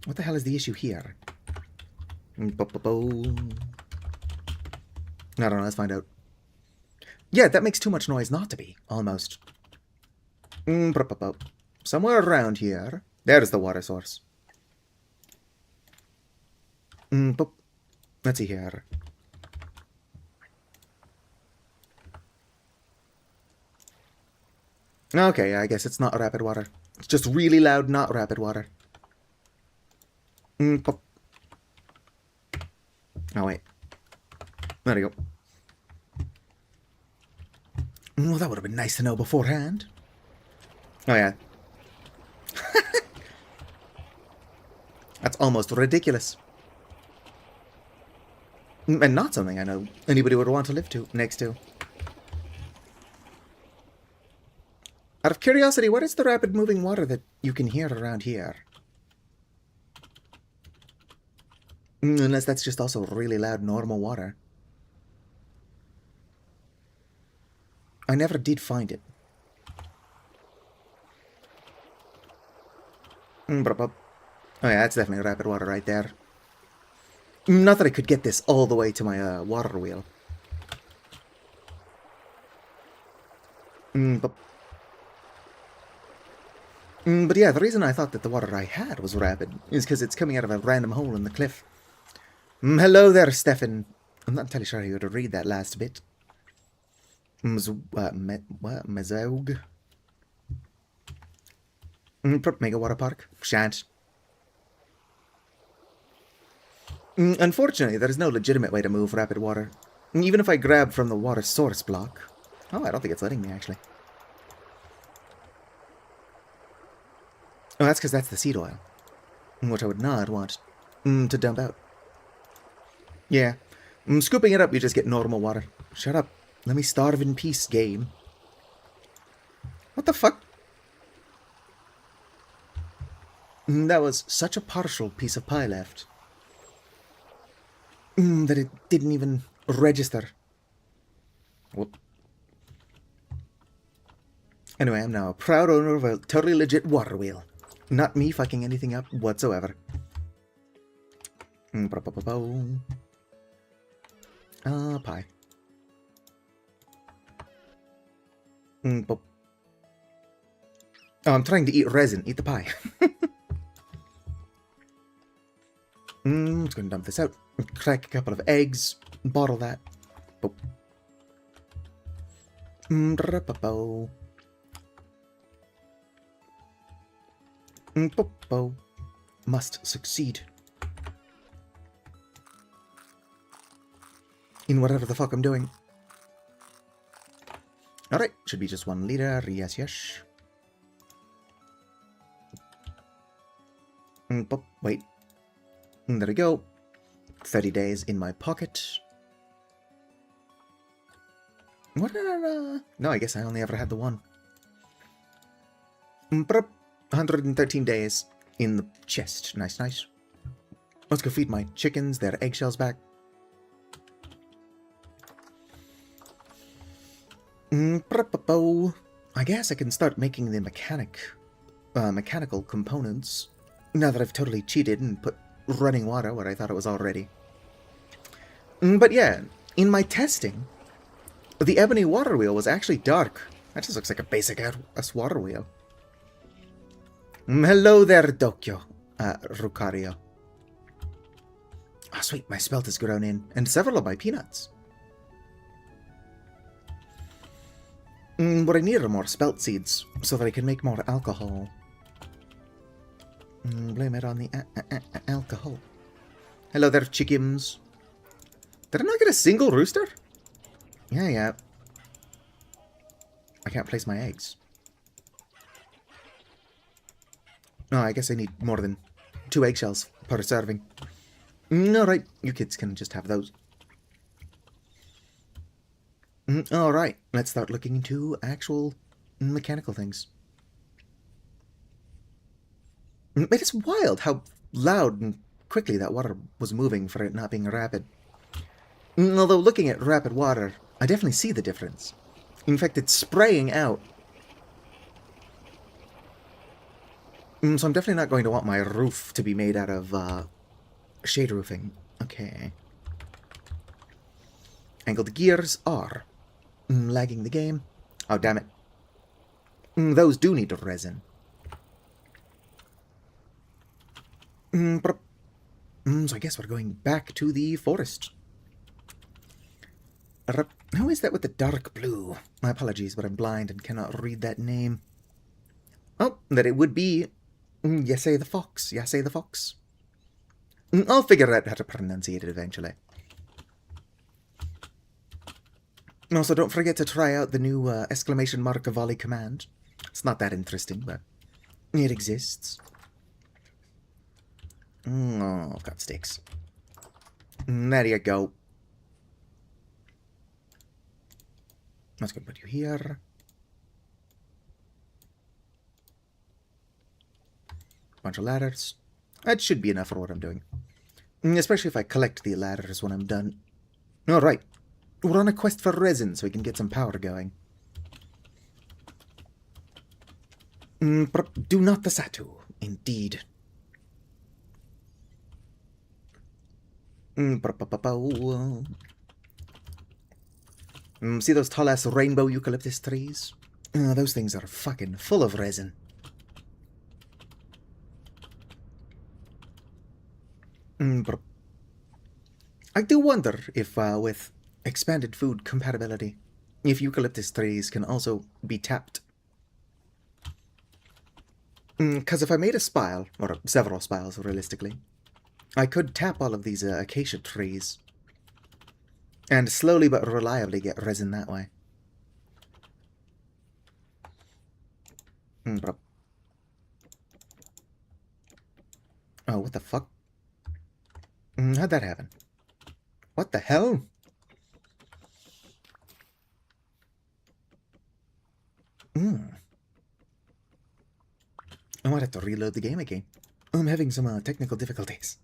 What the hell is the issue here? I don't know, let's find out. Yeah, that makes too much noise not to be, almost. Somewhere around here. There's the water source. Let's see here. Okay, I guess it's not rapid water. It's just really loud, not rapid water. Oh, wait. There you go. Well, that would have been nice to know beforehand. Oh, yeah. That's almost ridiculous. And not something I know anybody would want to live next to. Out of curiosity, what is the rapid moving water that you can hear around here? Unless that's just also really loud normal water. I never did find it. Oh yeah, that's definitely rapid water right there. Not that I could get this all the way to my water wheel. But yeah, the reason I thought that the water I had was rapid is because it's coming out of a random hole in the cliff. Hello there, Stefan. I'm not entirely sure how to read that last bit. Mezaug? Mega water park? Shan't. Unfortunately, there is no legitimate way to move rapid water. Even if I grab from the water source block. Oh, I don't think it's letting me, actually. Oh, that's because that's the seed oil. Which I would not want to dump out. Yeah. Scooping it up, you just get normal water. Shut up. Let me starve in peace, game. What the fuck? That was such a partial piece of pie left. That it didn't even register. Whoop. Anyway, I'm now a proud owner of a totally legit water wheel. Not me fucking anything up whatsoever. Pie. Oh, I'm trying to eat resin. Eat the pie. Just gonna dump this out. Crack a couple of eggs. Bottle that. Must succeed. In whatever the fuck I'm doing. Alright, should be just 1 liter. Yes, yes. Wait. There we go. 30 days in my pocket. What? No, I guess I only ever had the one. 113 days in the chest. Nice, nice. Let's go feed my chickens their eggshells back. I guess I can start making the mechanical components now that I've totally cheated and put running water where I thought it was already. But yeah, in my testing, the ebony water wheel was actually dark. That just looks like a basic ass water wheel. Hello there, Dokyo, Rukario. Ah, sweet, my spelt has grown in, and several of my peanuts. What I need are more spelt seeds, so that I can make more alcohol. Blame it on the alcohol. Hello there, chickens. Did I not get a single rooster? Yeah. I can't place my eggs. No, I guess I need more than 2 eggshells per serving. Alright, you kids can just have those. Alright, let's start looking into actual mechanical things. It is wild how loud and quickly that water was moving for it not being rapid. Although looking at rapid water, I definitely see the difference. In fact, it's spraying out. So I'm definitely not going to want my roof to be made out of shade roofing. Okay. Angled gears are lagging the game. Oh, damn it. Those do need resin. So I guess we're going back to the forest. Who is that with the dark blue? My apologies, but I'm blind and cannot read that name. Oh, that it would be Yasay the Fox. Yasay the Fox. I'll figure out how to pronunciate it eventually. Also, don't forget to try out the new exclamation mark volley command. It's not that interesting, but it exists. Oh, I've got sticks. There you go. Let's go put you here. Bunch of ladders. That should be enough for what I'm doing. Especially if I collect the ladders when I'm done. Alright. We're on a quest for resin so we can get some power going. Do not the Satu. Indeed. See those tall-ass rainbow eucalyptus trees? Those things are fucking full of resin. But I do wonder if, with expanded food compatibility, if eucalyptus trees can also be tapped. Because if I made a spile, or several spiles realistically, I could tap all of these acacia trees and slowly but reliably get resin that way. But oh, what the fuck? How'd that happen? What the hell? I might have to reload the game again. I'm having some technical difficulties.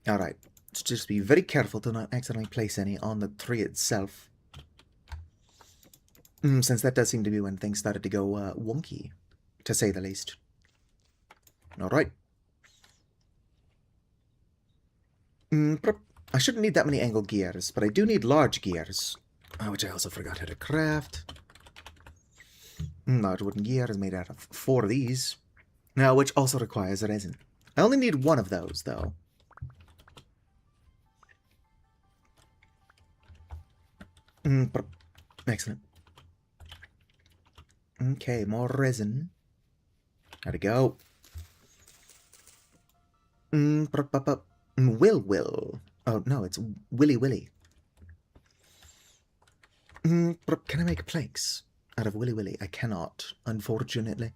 Alright, let's just be very careful to not accidentally place any on the tree itself. Since that does seem to be when things started to go wonky, to say the least. Alright. I shouldn't need that many angle gears, but I do need large gears, which I also forgot how to craft. Large wooden gear is made out of 4 of these, now which also requires resin. I only need 1 of those, though. Excellent. Okay, more resin. How'd it go? Will. Oh, no, it's Willy. Can I make planks out of Willy? I cannot, unfortunately.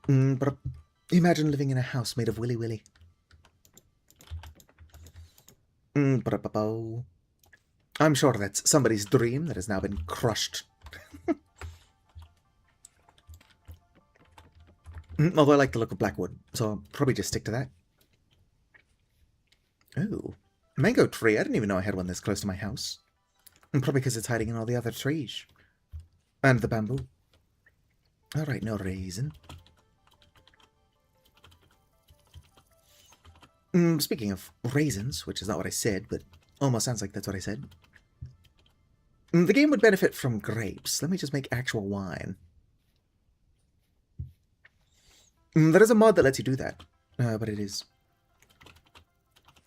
Imagine living in a house made of Willy. I'm sure that's somebody's dream that has now been crushed. Although I like the look of blackwood, so I'll probably just stick to that. Oh, mango tree. I didn't even know I had one this close to my house. Probably because it's hiding in all the other trees. And the bamboo. Alright, no raisin. Speaking of raisins, which is not what I said, but almost sounds like that's what I said. The game would benefit from grapes. Let me just make actual wine. There is a mod that lets you do that, but it is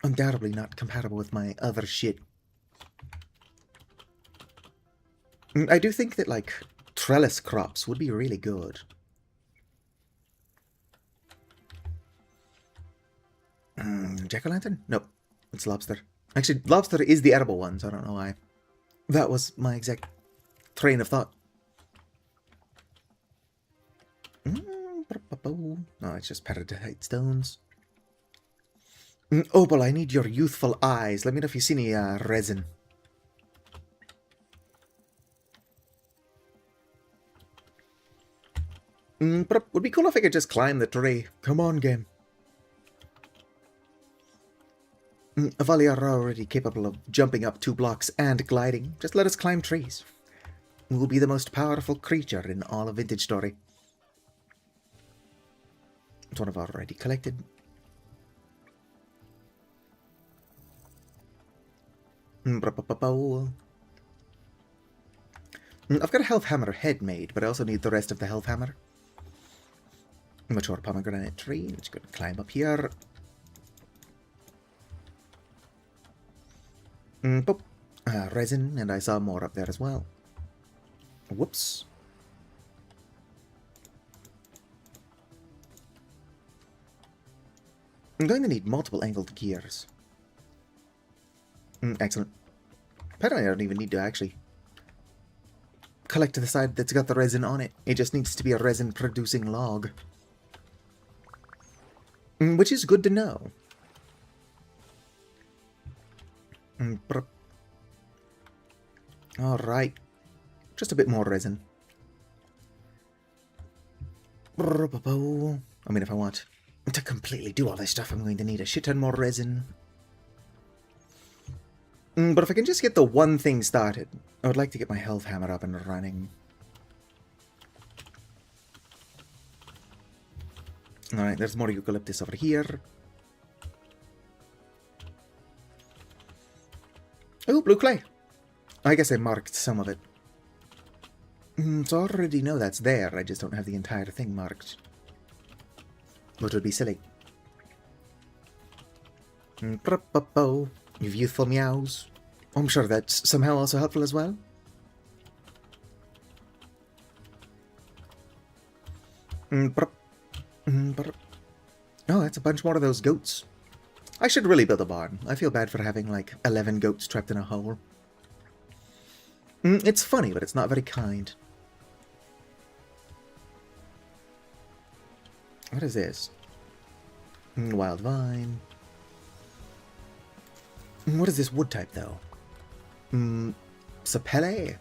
undoubtedly not compatible with my other shit. I do think that, like, trellis crops would be really good. Jack-o'-lantern? Nope, it's lobster. Actually, lobster is the edible one, so I don't know why. That was my exact train of thought. No, it's just peridotite stones. Opal, I need your youthful eyes. Let me know if you see any resin. Would be cool if I could just climb the tree. Come on, game. While you are already capable of jumping up 2 blocks and gliding, just let us climb trees. We will be the most powerful creature in all of Vintage Story. It's one I've already collected. I've got a health hammer head made, but I also need the rest of the health hammer. Mature pomegranate tree. Just going to climb up here. Boop. Resin, and I saw more up there as well. Whoops. I'm going to need multiple angled gears. Excellent. Apparently I don't even need to actually collect the side that's got the resin on it. It just needs to be a resin-producing log. Which is good to know. Alright. Just a bit more resin. I mean, if I want to completely do all this stuff, I'm going to need a shit ton more resin. But if I can just get the one thing started, I would like to get my health hammer up and running. Alright, there's more eucalyptus over here. Oh, blue clay. I guess I marked some of it. So I already know that's there, I just don't have the entire thing marked. which would be silly. You youthful meows. I'm sure that's somehow also helpful as well. Oh, that's a bunch more of those goats. I should really build a barn. I feel bad for having, like, 11 goats trapped in a hole. It's funny, but it's not very kind. What is this? Wild vine. What is this wood type, though? Sapele?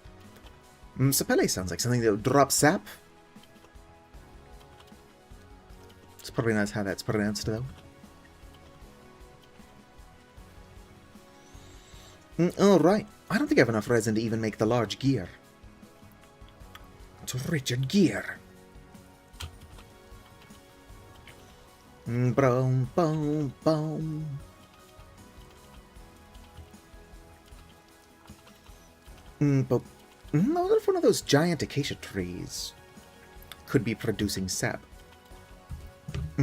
Sapele sounds like something that would drop sap. It's probably not how that's pronounced, though. Alright. I don't think I have enough resin to even make the large gear. It's Richard Gear. Boom, boom, boom. But I wonder if one of those giant acacia trees could be producing sap.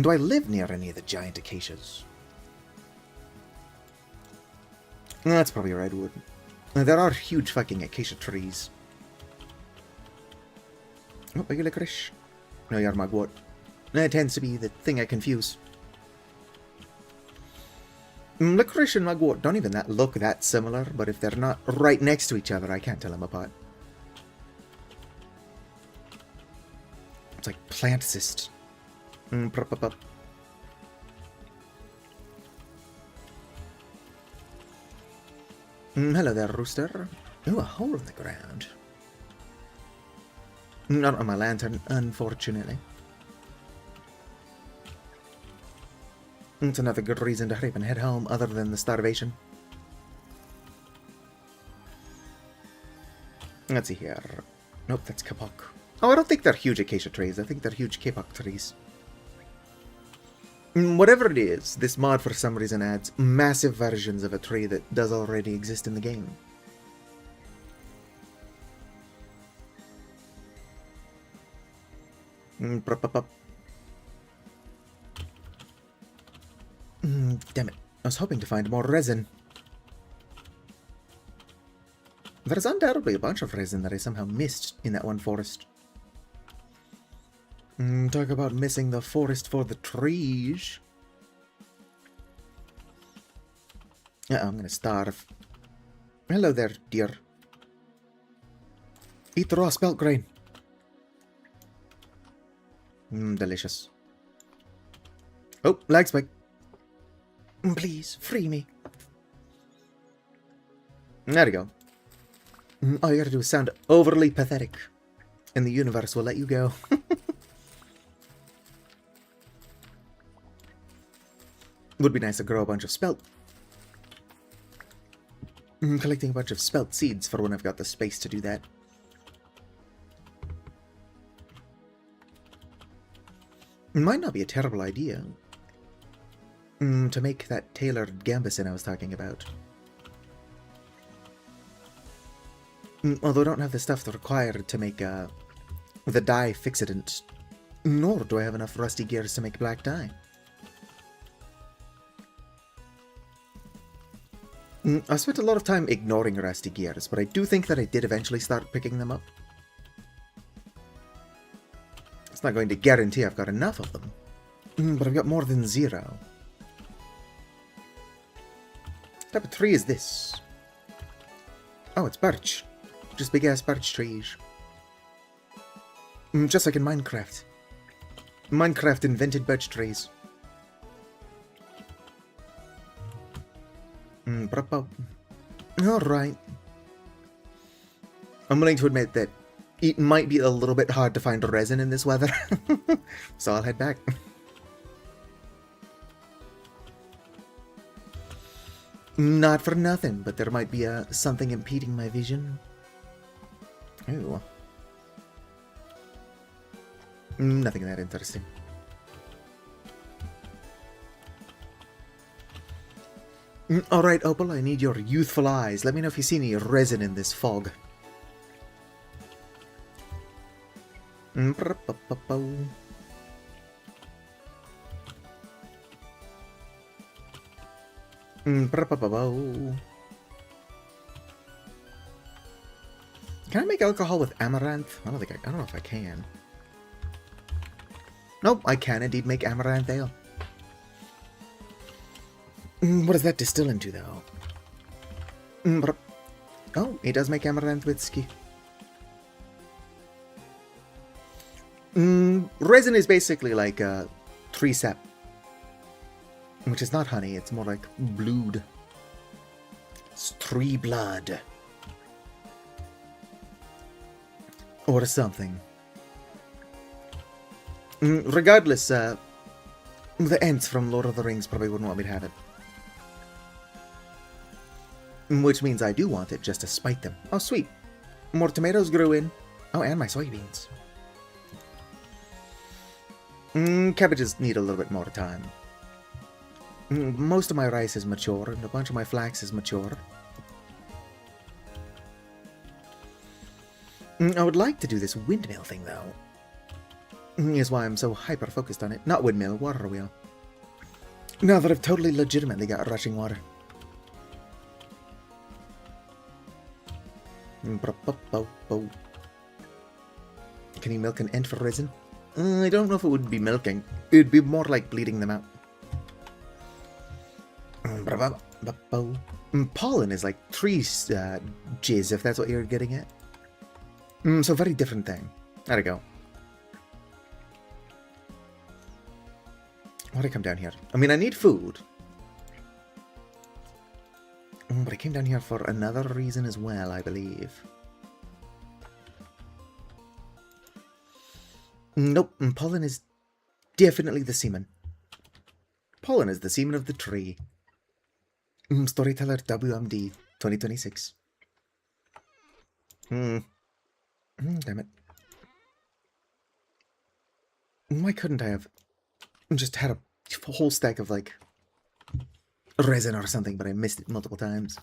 Do I live near any of the giant acacias? That's probably redwood. There are huge fucking acacia trees. Oh, are you licorice? No, you're mugwort. That tends to be the thing I confuse. Licorice and mugwort don't even look that similar, but if they're not right next to each other, I can't tell them apart. It's like plant cyst. Hello there, rooster. Ooh, a hole in the ground. Not on my lantern, unfortunately. It's another good reason to hurry up and head home, other than the starvation. Let's see here. Nope, that's kapok. Oh, I don't think they're huge acacia trees. I think they're huge kapok trees. Whatever it is, this mod for some reason adds massive versions of a tree that does already exist in the game. Damn it. I was hoping to find more resin. There's undoubtedly a bunch of resin that I somehow missed in that one forest. Talk about missing the forest for the trees. I'm gonna starve. Hello there, dear. Eat the raw spelt grain. Delicious. Oh, lag spike. Please, free me. There we go. All you gotta do is sound overly pathetic, and the universe will let you go. Would be nice to grow a bunch of spelt. Collecting a bunch of spelt seeds for when I've got the space to do that. Might not be a terrible idea. To make that tailored gambeson I was talking about. Although I don't have the stuff required to make the dye fixidant, nor do I have enough rusty gears to make black dye. I spent a lot of time ignoring rusty gears, but I do think that I did eventually start picking them up. It's not going to guarantee I've got enough of them, but I've got more than 0. What type of tree is this? Oh, it's birch. Just big ass birch trees. Just like in Minecraft. Minecraft invented birch trees. Alright. I'm willing to admit that it might be a little bit hard to find resin in this weather. So I'll head back. Not for nothing, but there might be something impeding my vision. Ooh. Nothing that interesting. Alright, Opal, I need your youthful eyes. Let me know if you see any resin in this fog. Can I make alcohol with amaranth? I don't know if I can. Nope, I can indeed make amaranth ale. What does that distill into, though? Oh, it does make amaranth whiskey. Resin is basically like 3-sep. Which is not honey, it's more like blood. It's 3 blood. Or something. Regardless, the Ents from Lord of the Rings probably wouldn't want me to have it. Which means I do want it, just to spite them. Oh, sweet. More tomatoes grew in. Oh, and my soybeans. Cabbages need a little bit more time. Most of my rice is mature, and a bunch of my flax is mature. I would like to do this windmill thing, though. Is why I'm so hyper-focused on it. Not windmill, water wheel. Now that I've totally legitimately got rushing water. Can you milk an ant for resin? I don't know if it would be milking. It'd be more like bleeding them out. Pollen is like trees jizz, if that's what you're getting at. So very different thing. There we go. Why'd I come down here? I mean, I need food. But I came down here for another reason as well, I believe. Nope, pollen is definitely the semen. Pollen is the semen of the tree. Storyteller WMD 2026. Damn it. Why couldn't I have just had a whole stack of, like, resin or something, but I missed it multiple times.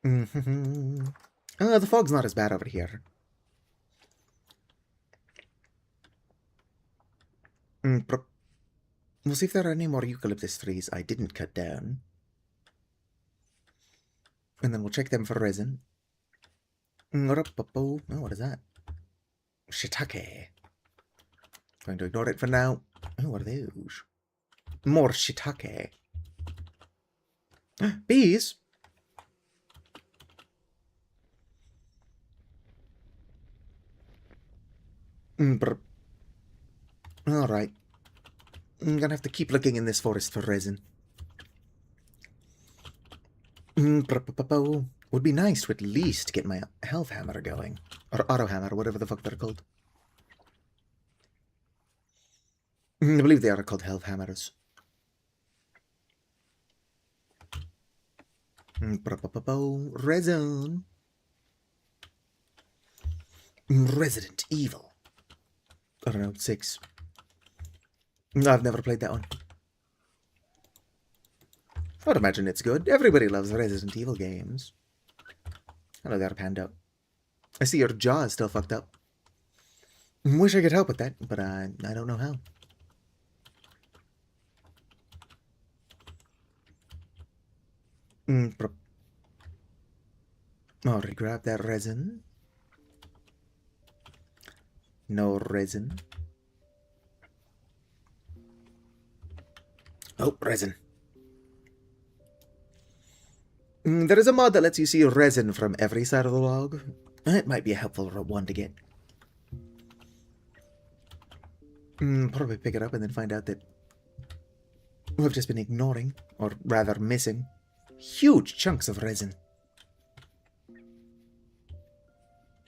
The fog's not as bad over here. We'll see if there are any more eucalyptus trees I didn't cut down. And then we'll check them for resin. Oh, what is that? Shiitake. Going to ignore it for now. Oh, what are those? More shiitake. Bees? Alright. I'm gonna have to keep looking in this forest for resin. Would be nice to at least get my health hammer going. Or auto hammer, whatever the fuck they're called. I believe they are called health hammers. Resin. Resident Evil. I don't know, 6. I've never played that one. I'd imagine it's good. Everybody loves Resident Evil games. Hello there, Panda. I see your jaw is still fucked up. Wish I could help with that, but I don't know how. Alright, grab that resin. No resin. Oh, resin. There is a mod that lets you see resin from every side of the log. It might be a helpful one to get. Probably pick it up and then find out that we've just been ignoring, or rather missing, huge chunks of resin.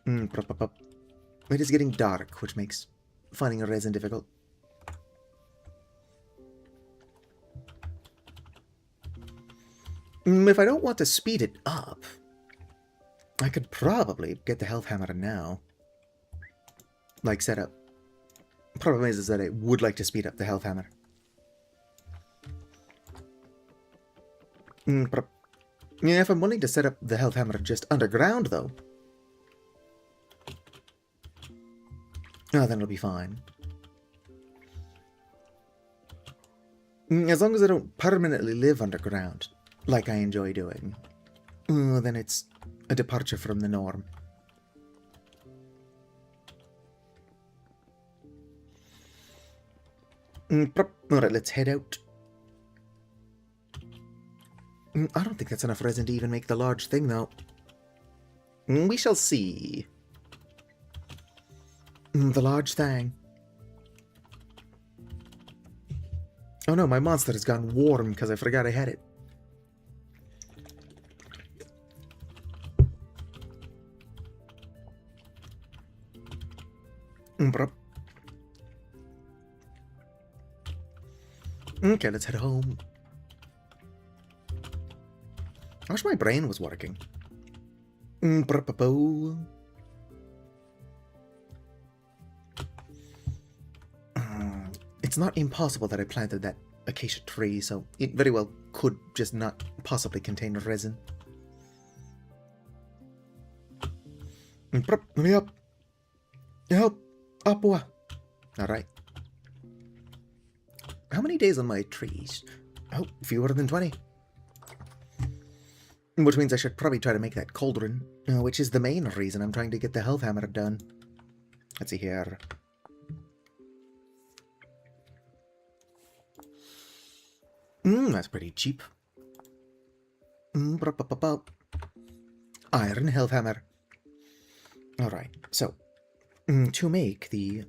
It is getting dark, which makes finding a resin difficult. If I don't want to speed it up, I could probably get the health hammer now. Like, set up. Problem is that I would like to speed up the health hammer. Yeah, if I'm willing to set up the health hammer just underground, though, oh, then it'll be fine. As long as I don't permanently live underground, like I enjoy doing, then it's a departure from the norm. Alright, let's head out. I don't think that's enough resin to even make the large thing, though. We shall see. The large thing. Oh no, my monster has gone warm because I forgot I had it. Okay, let's head home. I wish my brain was working. It's not impossible that I planted that acacia tree, so it very well could just not possibly contain resin. Let me up. Help. Up. Alright. How many days on my trees? Oh, fewer than 20. Which means I should probably try to make that cauldron, which is the main reason I'm trying to get the health hammer done. Let's see here. That's pretty cheap. Iron health hammer. Alright, so, to make the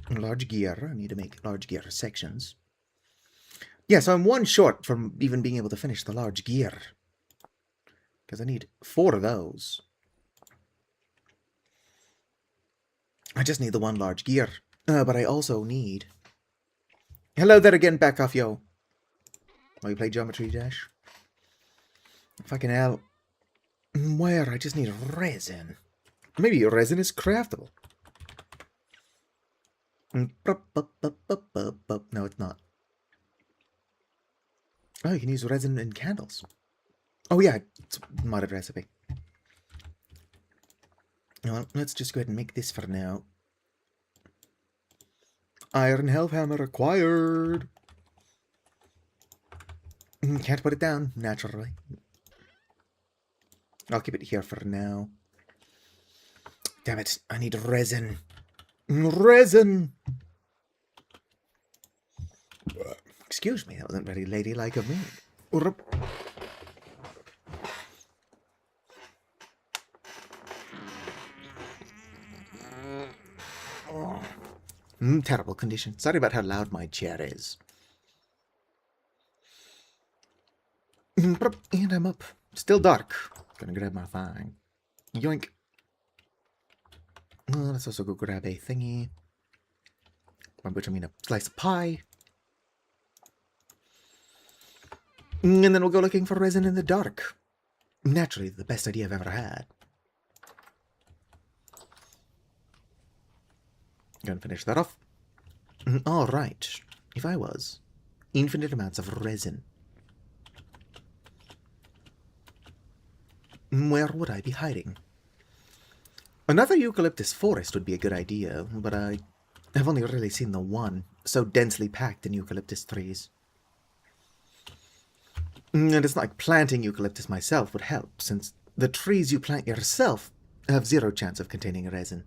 large gear, I need to make large gear sections. Yeah, so I'm one short from even being able to finish the large gear. Because I need 4 of those. I just need the one large gear. But I also need... Hello there again, back off, yo. Oh, you play Geometry Dash? Fucking hell. Where? I just need resin. Maybe resin is craftable. No, it's not. Oh, you can use resin in candles. Oh yeah, it's a modded recipe. Well, let's just go ahead and make this for now. Iron health hammer acquired. Can't put it down, naturally. I'll keep it here for now. Damn it, I need resin. Resin! Excuse me, that wasn't very ladylike of me. Terrible condition. Sorry about how loud my chair is. And I'm up. Still dark. Gonna grab my thing. Yoink. Let's also go grab a thingy. By which I mean a slice of pie. And then we'll go looking for resin in the dark. Naturally, the best idea I've ever had. Gonna finish that off. Alright. If I was infinite amounts of resin, where would I be hiding? Another eucalyptus forest would be a good idea, but I have only really seen the one, so densely packed in eucalyptus trees. And it's not like planting eucalyptus myself would help, since the trees you plant yourself have 0 chance of containing resin.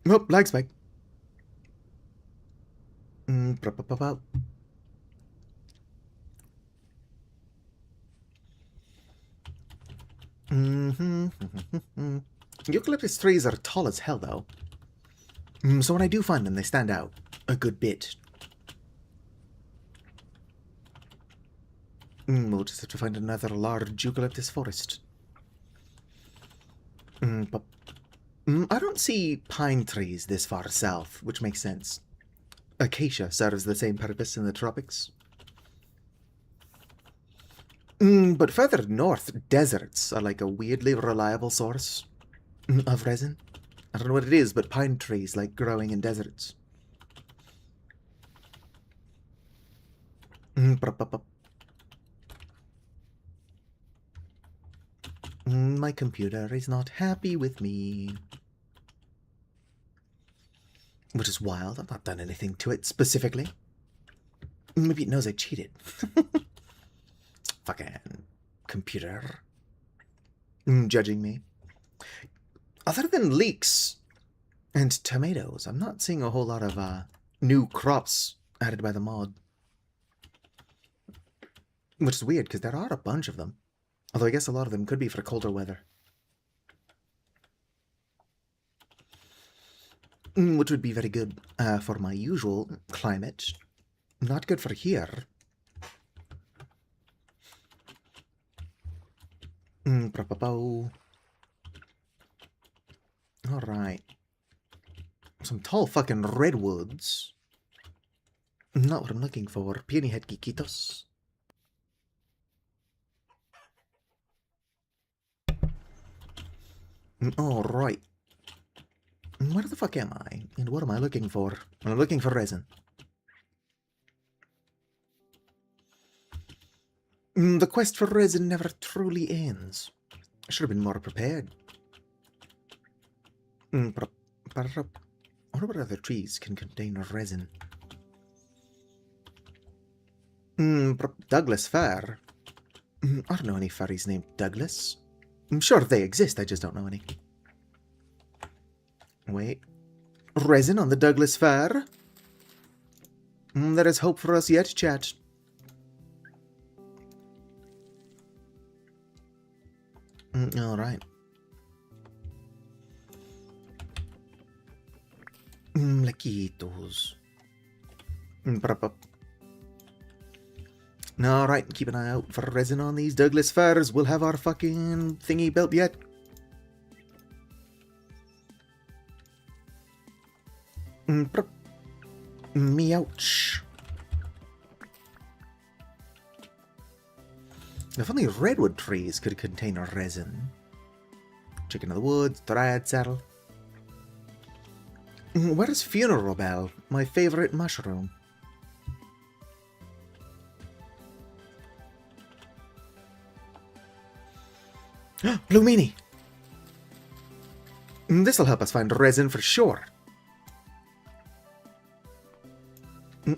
Oh, lag spike. Eucalyptus trees are tall as hell, though. So when I do find them, they stand out a good bit. We'll just have to find another large eucalyptus forest. But I don't see pine trees this far south, which makes sense. Acacia serves the same purpose in the tropics. But further north, deserts are like a weirdly reliable source of resin. I don't know what it is, but pine trees like growing in deserts. My computer is not happy with me. Which is wild. I've not done anything to it specifically. Maybe it knows I cheated. Fucking computer. Judging me. Other than leeks and tomatoes, I'm not seeing a whole lot of new crops added by the mod. Which is weird, because there are a bunch of them. Although I guess a lot of them could be for colder weather. Which would be very good for my usual climate. Not good for here. Alright. Some tall fucking redwoods. Not what I'm looking for. Peony head Kikitos. Alright. Where the fuck am I? And what am I looking for? I'm looking for resin. The quest for resin never truly ends. I should have been more prepared. I wonder what other trees can contain resin. Douglas fir. I don't know any fairies named Douglas. I'm sure they exist, I just don't know any. Wait. Resin on the Douglas fir? There is hope for us yet, chat. Alright. Laquitos. Alright, keep an eye out for resin on these Douglas firs. We'll have our fucking thingy built yet. Meouch. If only redwood trees could contain resin. Chicken of the woods, dryad saddle. Where is funeral bell? My favorite mushroom. Blue meanie! This'll help us find resin for sure.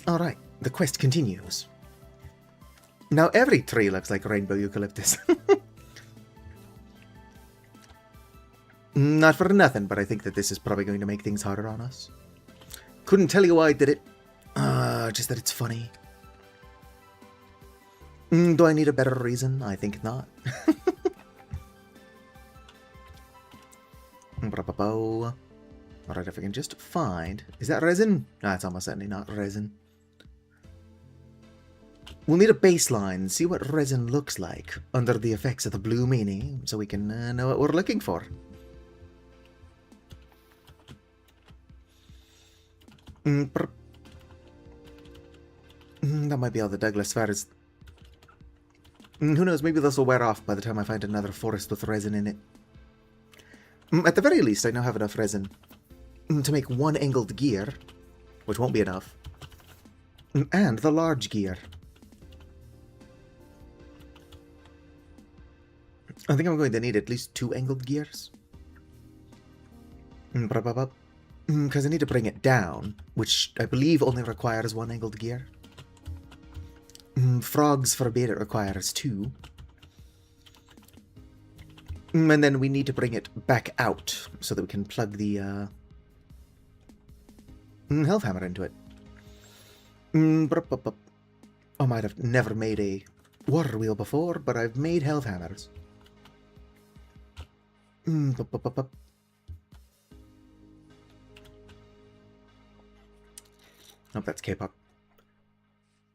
Alright, the quest continues. Now every tree looks like rainbow eucalyptus. Not for nothing, but I think that this is probably going to make things harder on us. Couldn't tell you why I did it. Just that it's funny. Do I need a better reason? I think not. Alright, if I can just find... Is that resin? No, it's almost certainly not resin. We'll need a baseline, see what resin looks like under the effects of the blue meanie, so we can know what we're looking for. That might be all the Douglas firs. Who knows, maybe this will wear off by the time I find another forest with resin in it. At the very least, I now have enough resin to make one angled gear, which won't be enough, and the large gear. I think I'm going to need at least 2 angled gears. Because I need to bring it down, which I believe only requires 1 angled gear. Frogs forbid it requires 2. And then we need to bring it back out so that we can plug the health hammer into it. I might have never made a water wheel before, but I've made health hammers. Oh, that's K-pop.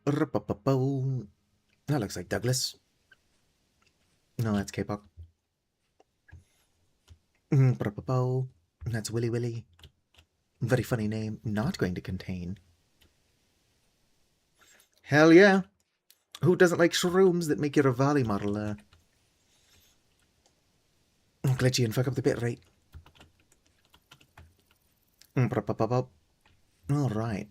That looks like Douglas. No, that's K-pop. That's Willy Willy. Very funny name. Not going to contain. Hell yeah. Who doesn't like shrooms that make your Rivali model glitchy and fuck up the bit rate? Alright.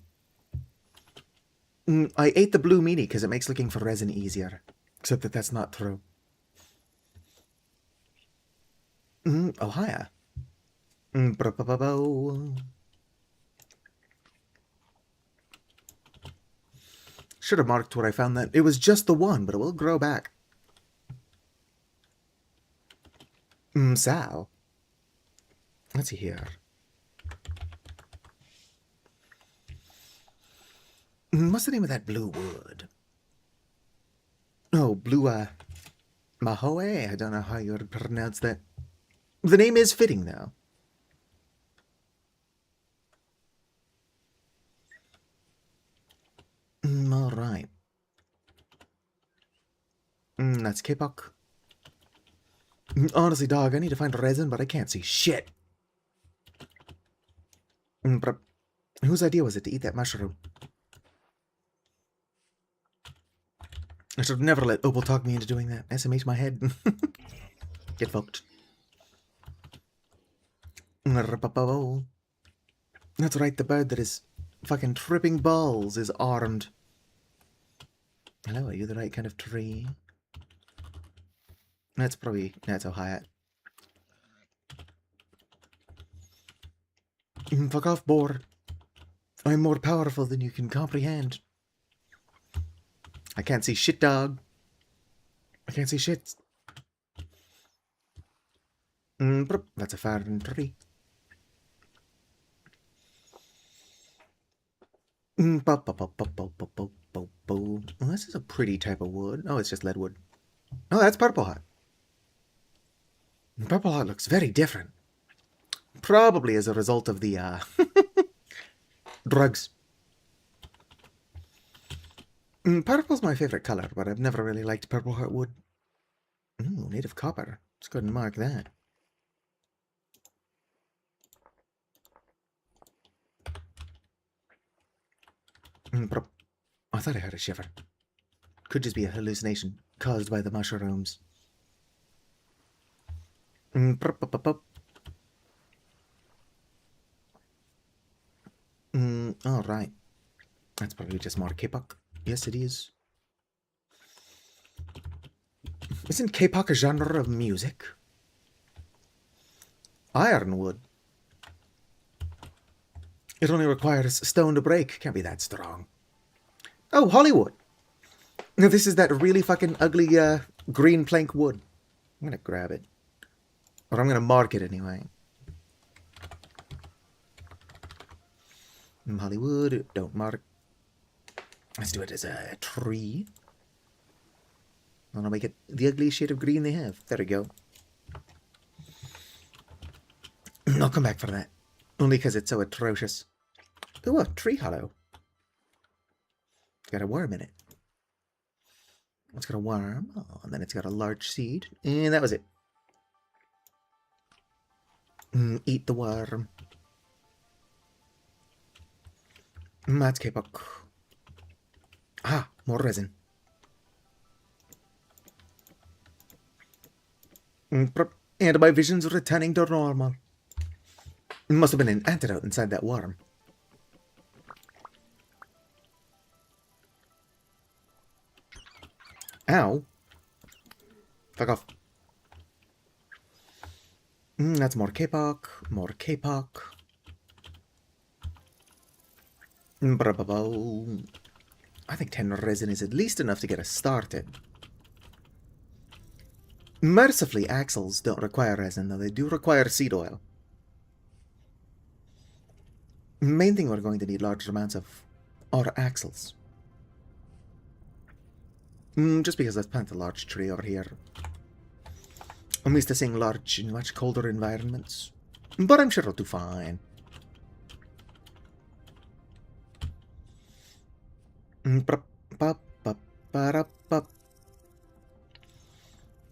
I ate the blue meanie because it makes looking for resin easier. Except that that's not true. Oh, hiya. Should have marked where I found that. It was just the one, but it will grow back. Sal. Let's see here. What's the name of that blue wood? Oh, blue, Mahoe? I don't know how you would pronounce that. The name is fitting, though. Alright. That's K-Puck. Honestly, dog, I need to find resin, but I can't see shit. But whose idea was it to eat that mushroom? I should have never let Opal talk me into doing that. SMH my head. Get fucked. That's right, the bird that is fucking tripping balls is armed. Hello, are you the right kind of tree? That's probably... That's Ohio. Fuck off, boar. I'm more powerful than you can comprehend. I can't see shit, dog. I can't see shit. That's a foreign tree. Oh, this is a pretty type of wood. Oh, it's just lead wood. Oh, that's purple heart. Purple heart looks very different. Probably as a result of the, drugs. Purple's my favorite color, but I've never really liked purple heart wood. Ooh, native copper. Let's go ahead and mark that. I thought I heard a shiver. Could just be a hallucination caused by the mushrooms. Alright. That's probably just more K-pop. Yes, it is. Isn't K-pop a genre of music? Ironwood. It only requires stone to break. Can't be that strong. Oh, Hollywood. Now, this is that really fucking ugly green plank wood. I'm gonna grab it. Or I'm gonna mark it anyway. Hollywood, don't mark. Let's do it as a tree. I'll make it the ugliest shade of green they have. There we go. I'll come back for that. Only because it's so atrocious. Ooh, a tree hollow. Got a worm in it. It's got a worm. Oh, and then it's got a large seed. And that was it. Eat the worm. That's K-pop. Ah, more resin. And my vision's returning to normal. It must have been an antidote inside that worm. Ow. Fuck off. That's more K-pop. More K-pop. I think 10 resin is at least enough to get us started. Mercifully, axles don't require resin, though they do require seed oil. Main thing we're going to need large amounts of are axles. Just because let's plant a large tree over here. I'm used to seeing large in much colder environments. But I'm sure it'll do fine.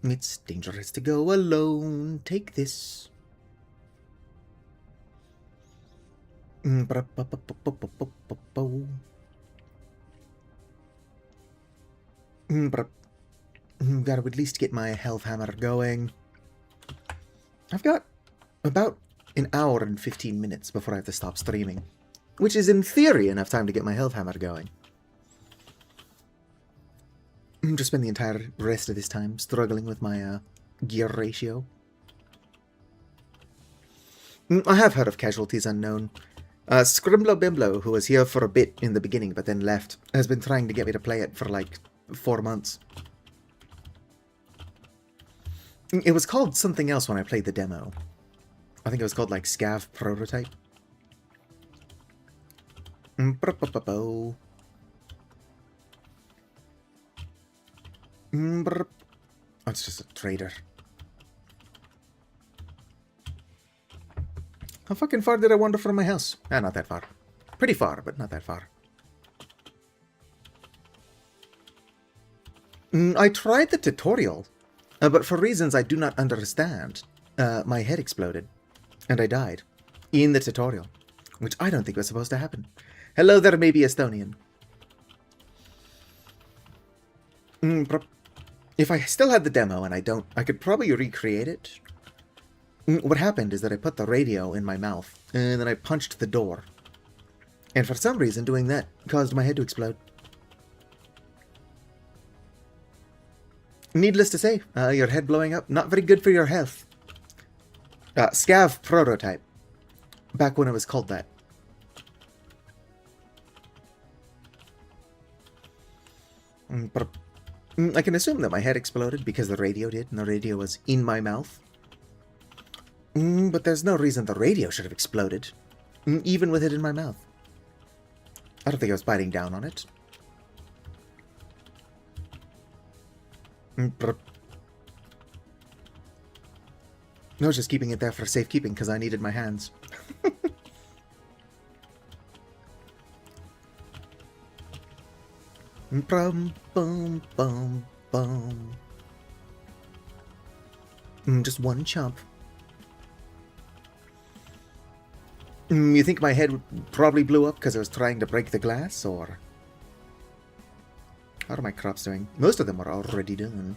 It's dangerous to go alone. Take this. Gotta at least get my health hammer going. I've got about an hour and 15 minutes before I have to stop streaming, which is in theory enough time to get my health hammer going. Just spend the entire rest of this time struggling with my gear ratio. I have heard of Casualties Unknown. Scrimblow Bimblow, who was here for a bit in the beginning but then left, has been trying to get me to play it for like 4 months. It was called something else when I played the demo. I think it was called like Scav Prototype. Oh, it's just a trader. How fucking far did I wander from my house? Not that far. Pretty far, but not that far. I tried the tutorial, but for reasons I do not understand, my head exploded, and I died in the tutorial, which I don't think was supposed to happen. Hello there, maybe Estonian. If I still had the demo, and I don't, I could probably recreate it. What happened is that I put the radio in my mouth, and then I punched the door. And for some reason, doing that caused my head to explode. Needless to say, your head blowing up, not very good for your health. Scav Prototype. Back when it was called that. I can assume that my head exploded because the radio did, and the radio was in my mouth. But there's no reason the radio should have exploded, even with it in my mouth. I don't think I was biting down on it. No, I was just keeping it there for safekeeping because I needed my hands. Bum, bum, bum, bum. Just one chomp. You think my head probably blew up because I was trying to break the glass, or... How are my crops doing? Most of them are already done.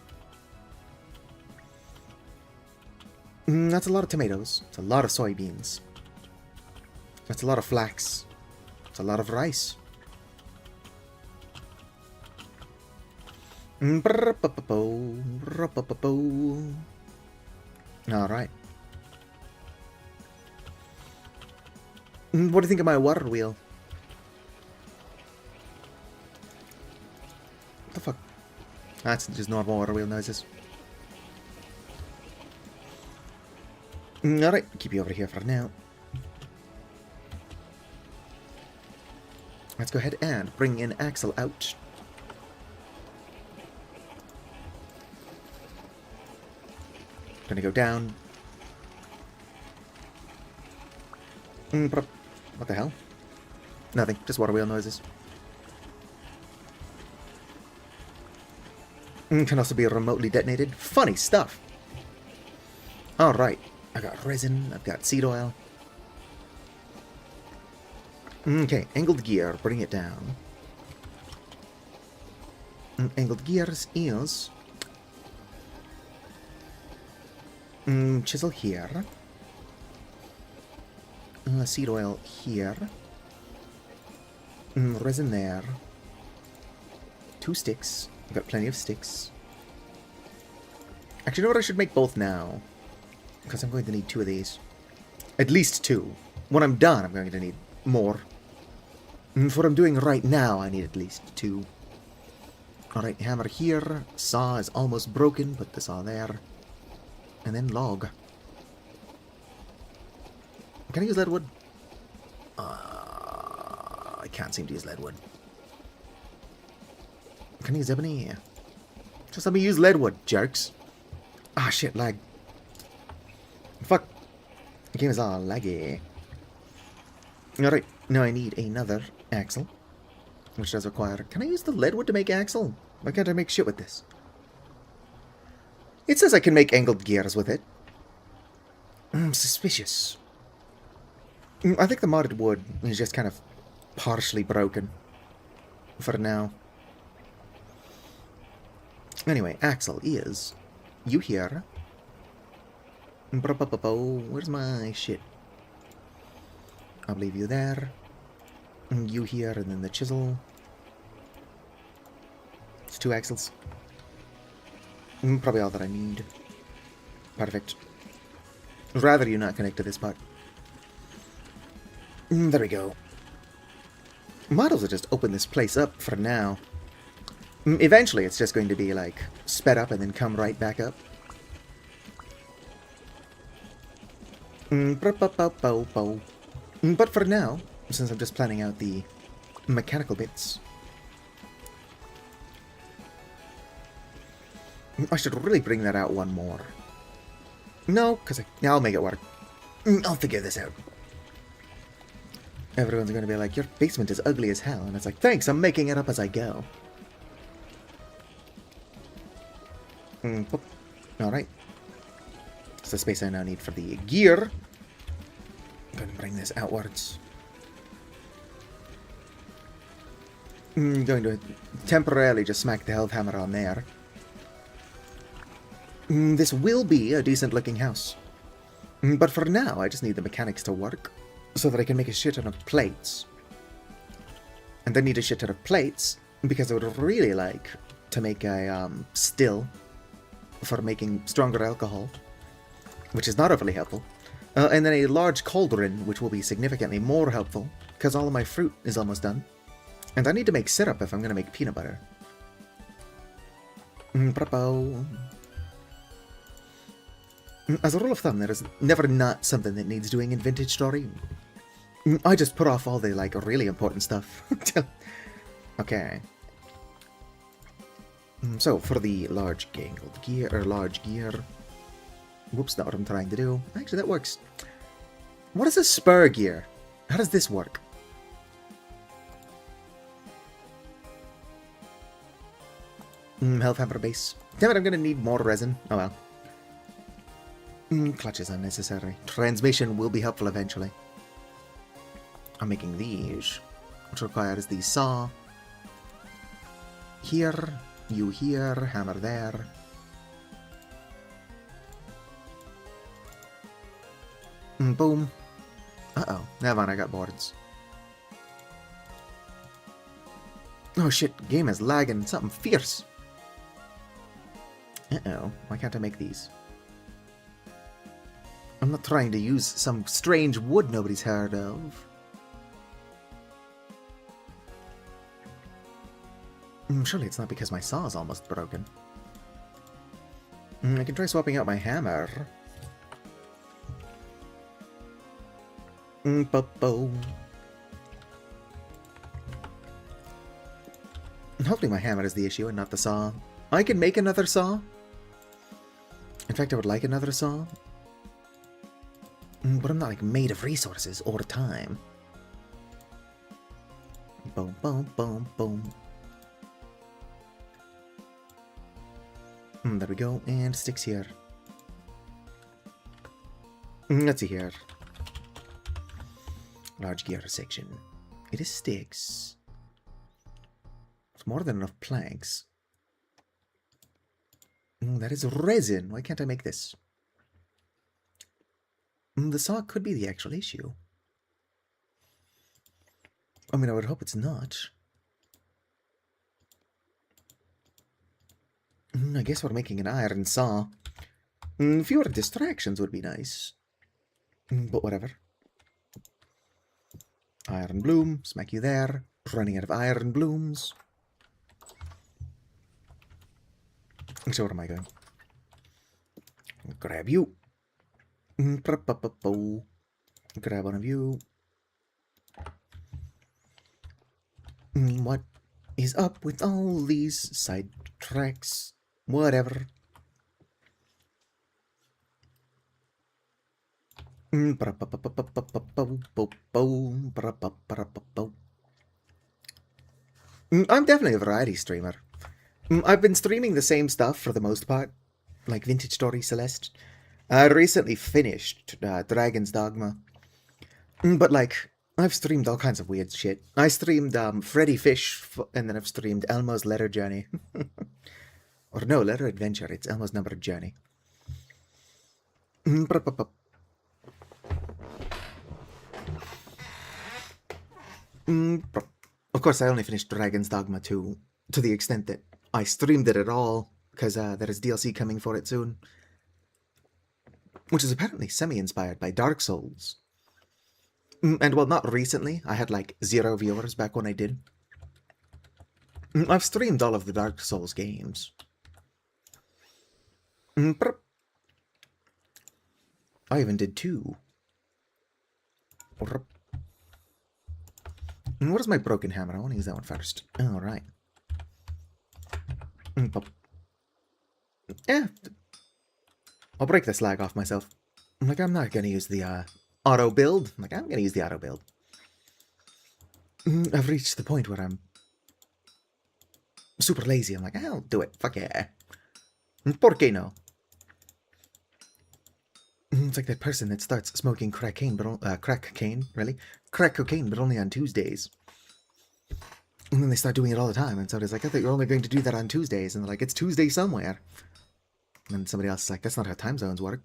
That's a lot of tomatoes. It's a lot of soybeans. That's a lot of flax. It's a lot of rice. Alright. What do you think of my water wheel? What the fuck? That's just normal water wheel noises. Alright, keep you over here for now. Let's go ahead and bring in Axel out. Gonna go down. What the hell? Nothing, just water wheel noises. Can also be remotely detonated. Funny stuff. Alright, I got resin, I've got seed oil. Okay, angled gear, bring it down. Angled gears is... chisel here. Seed oil here. Resin there. 2 sticks. I've got plenty of sticks. Actually, you know what? I should make both now. Because I'm going to need 2 of these. At least 2. When I'm done, I'm going to need more. For what I'm doing right now, I need at least 2. Alright, hammer here. Saw is almost broken. Put the saw there. And then log. Can I use leadwood? I can't seem to use leadwood. Can I use ebony? Just let me use leadwood, jerks. Ah, shit, lag. Fuck. The game is all laggy. Alright, now I need another axle. Which does require... Can I use the leadwood to make axle? Why can't I make shit with this? It says I can make angled gears with it. Suspicious. I think the modded wood is just kind of partially broken. For now. Anyway, Axel is... You here. Where's my shit? I'll leave you there. You here, and then the chisel. It's 2 axles. Probably all that I need. Perfect. Rather you not connect to this part. There we go. Might as well just open this place up for now. Eventually, it's just going to be, like, sped up and then come right back up. But for now, since I'm just planning out the mechanical bits, I should really bring that out one more. No, because I'll make it work. I'll figure this out. Everyone's going to be like, your basement is ugly as hell. And it's like, thanks, I'm making it up as I go. Alright. It's the space I now need for the gear. I'm going to bring this outwards. I'm going to temporarily just smack the health hammer on there. This will be a decent looking house. But for now, I just need the mechanics to work so that I can make a shit ton of plates. And I need a shit ton of plates because I would really like to make a still for making stronger alcohol, which is not overly helpful. And then a large cauldron, which will be significantly more helpful because all of my fruit is almost done. And I need to make syrup if I'm going to make peanut butter. As a rule of thumb, there is never not something that needs doing in Vintage Story. I just put off all the, like, really important stuff. Okay. So, for the large gear, whoops, not what I'm trying to do. Actually, that works. What is a spur gear? How does this work? Health hammer base. Damn it, I'm gonna need more resin. Oh well. Clutch is unnecessary. Transmission will be helpful eventually. I'm making these, which requires the saw. Here, you here, hammer there. Boom. Uh-oh. Never mind, I got boards. Oh shit, game is lagging. Something fierce. Uh-oh. Why can't I make these? I'm not trying to use some strange wood nobody's heard of. Surely it's not because my saw is almost broken. I can try swapping out my hammer. Hopefully my hammer is the issue and not the saw. I can make another saw. In fact, I would like another saw. But I'm not, like, made of resources or time. Boom, boom, boom, boom. There we go, and sticks here. Let's see here. Large gear section. It is sticks. It's more than enough planks. That is resin. Why can't I make this? The saw could be the actual issue. I mean, I would hope it's not. I guess we're making an iron saw. Fewer distractions would be nice. But whatever. Iron bloom, smack you there. Running out of iron blooms. So where am I going? Grab you. Grab one of you. What is up with all these side tracks? Whatever. I'm definitely a variety streamer. I've been streaming the same stuff for the most part, like Vintage Story Celeste. I recently finished Dragon's Dogma. But, like, I've streamed all kinds of weird shit. I streamed Freddy Fish, and then I've streamed Elmo's Letter Journey. Or no, Letter Adventure. It's Elmo's Numbered Journey. Of course, I only finished Dragon's Dogma 2 to the extent that I streamed it at all, because there is DLC coming for it soon. Which is apparently semi-inspired by Dark Souls. And well, not recently. I had like 0 viewers back when I did. I've streamed all of the Dark Souls games. I even did 2. What is my broken hammer? I want to use that one first. Alright. Yeah. I'll break this lag off myself. I'm not going to use the auto build. I'm going to use the auto build. I've reached the point where I'm super lazy. I'm like, I'll do it. Fuck yeah. ¿Por qué no? It's like that person that starts smoking crack cocaine, but only on Tuesdays. And then they start doing it all the time, and somebody's like, I thought you're only going to do that on Tuesdays. And they're like, it's Tuesday somewhere. And somebody else is like, that's not how time zones work.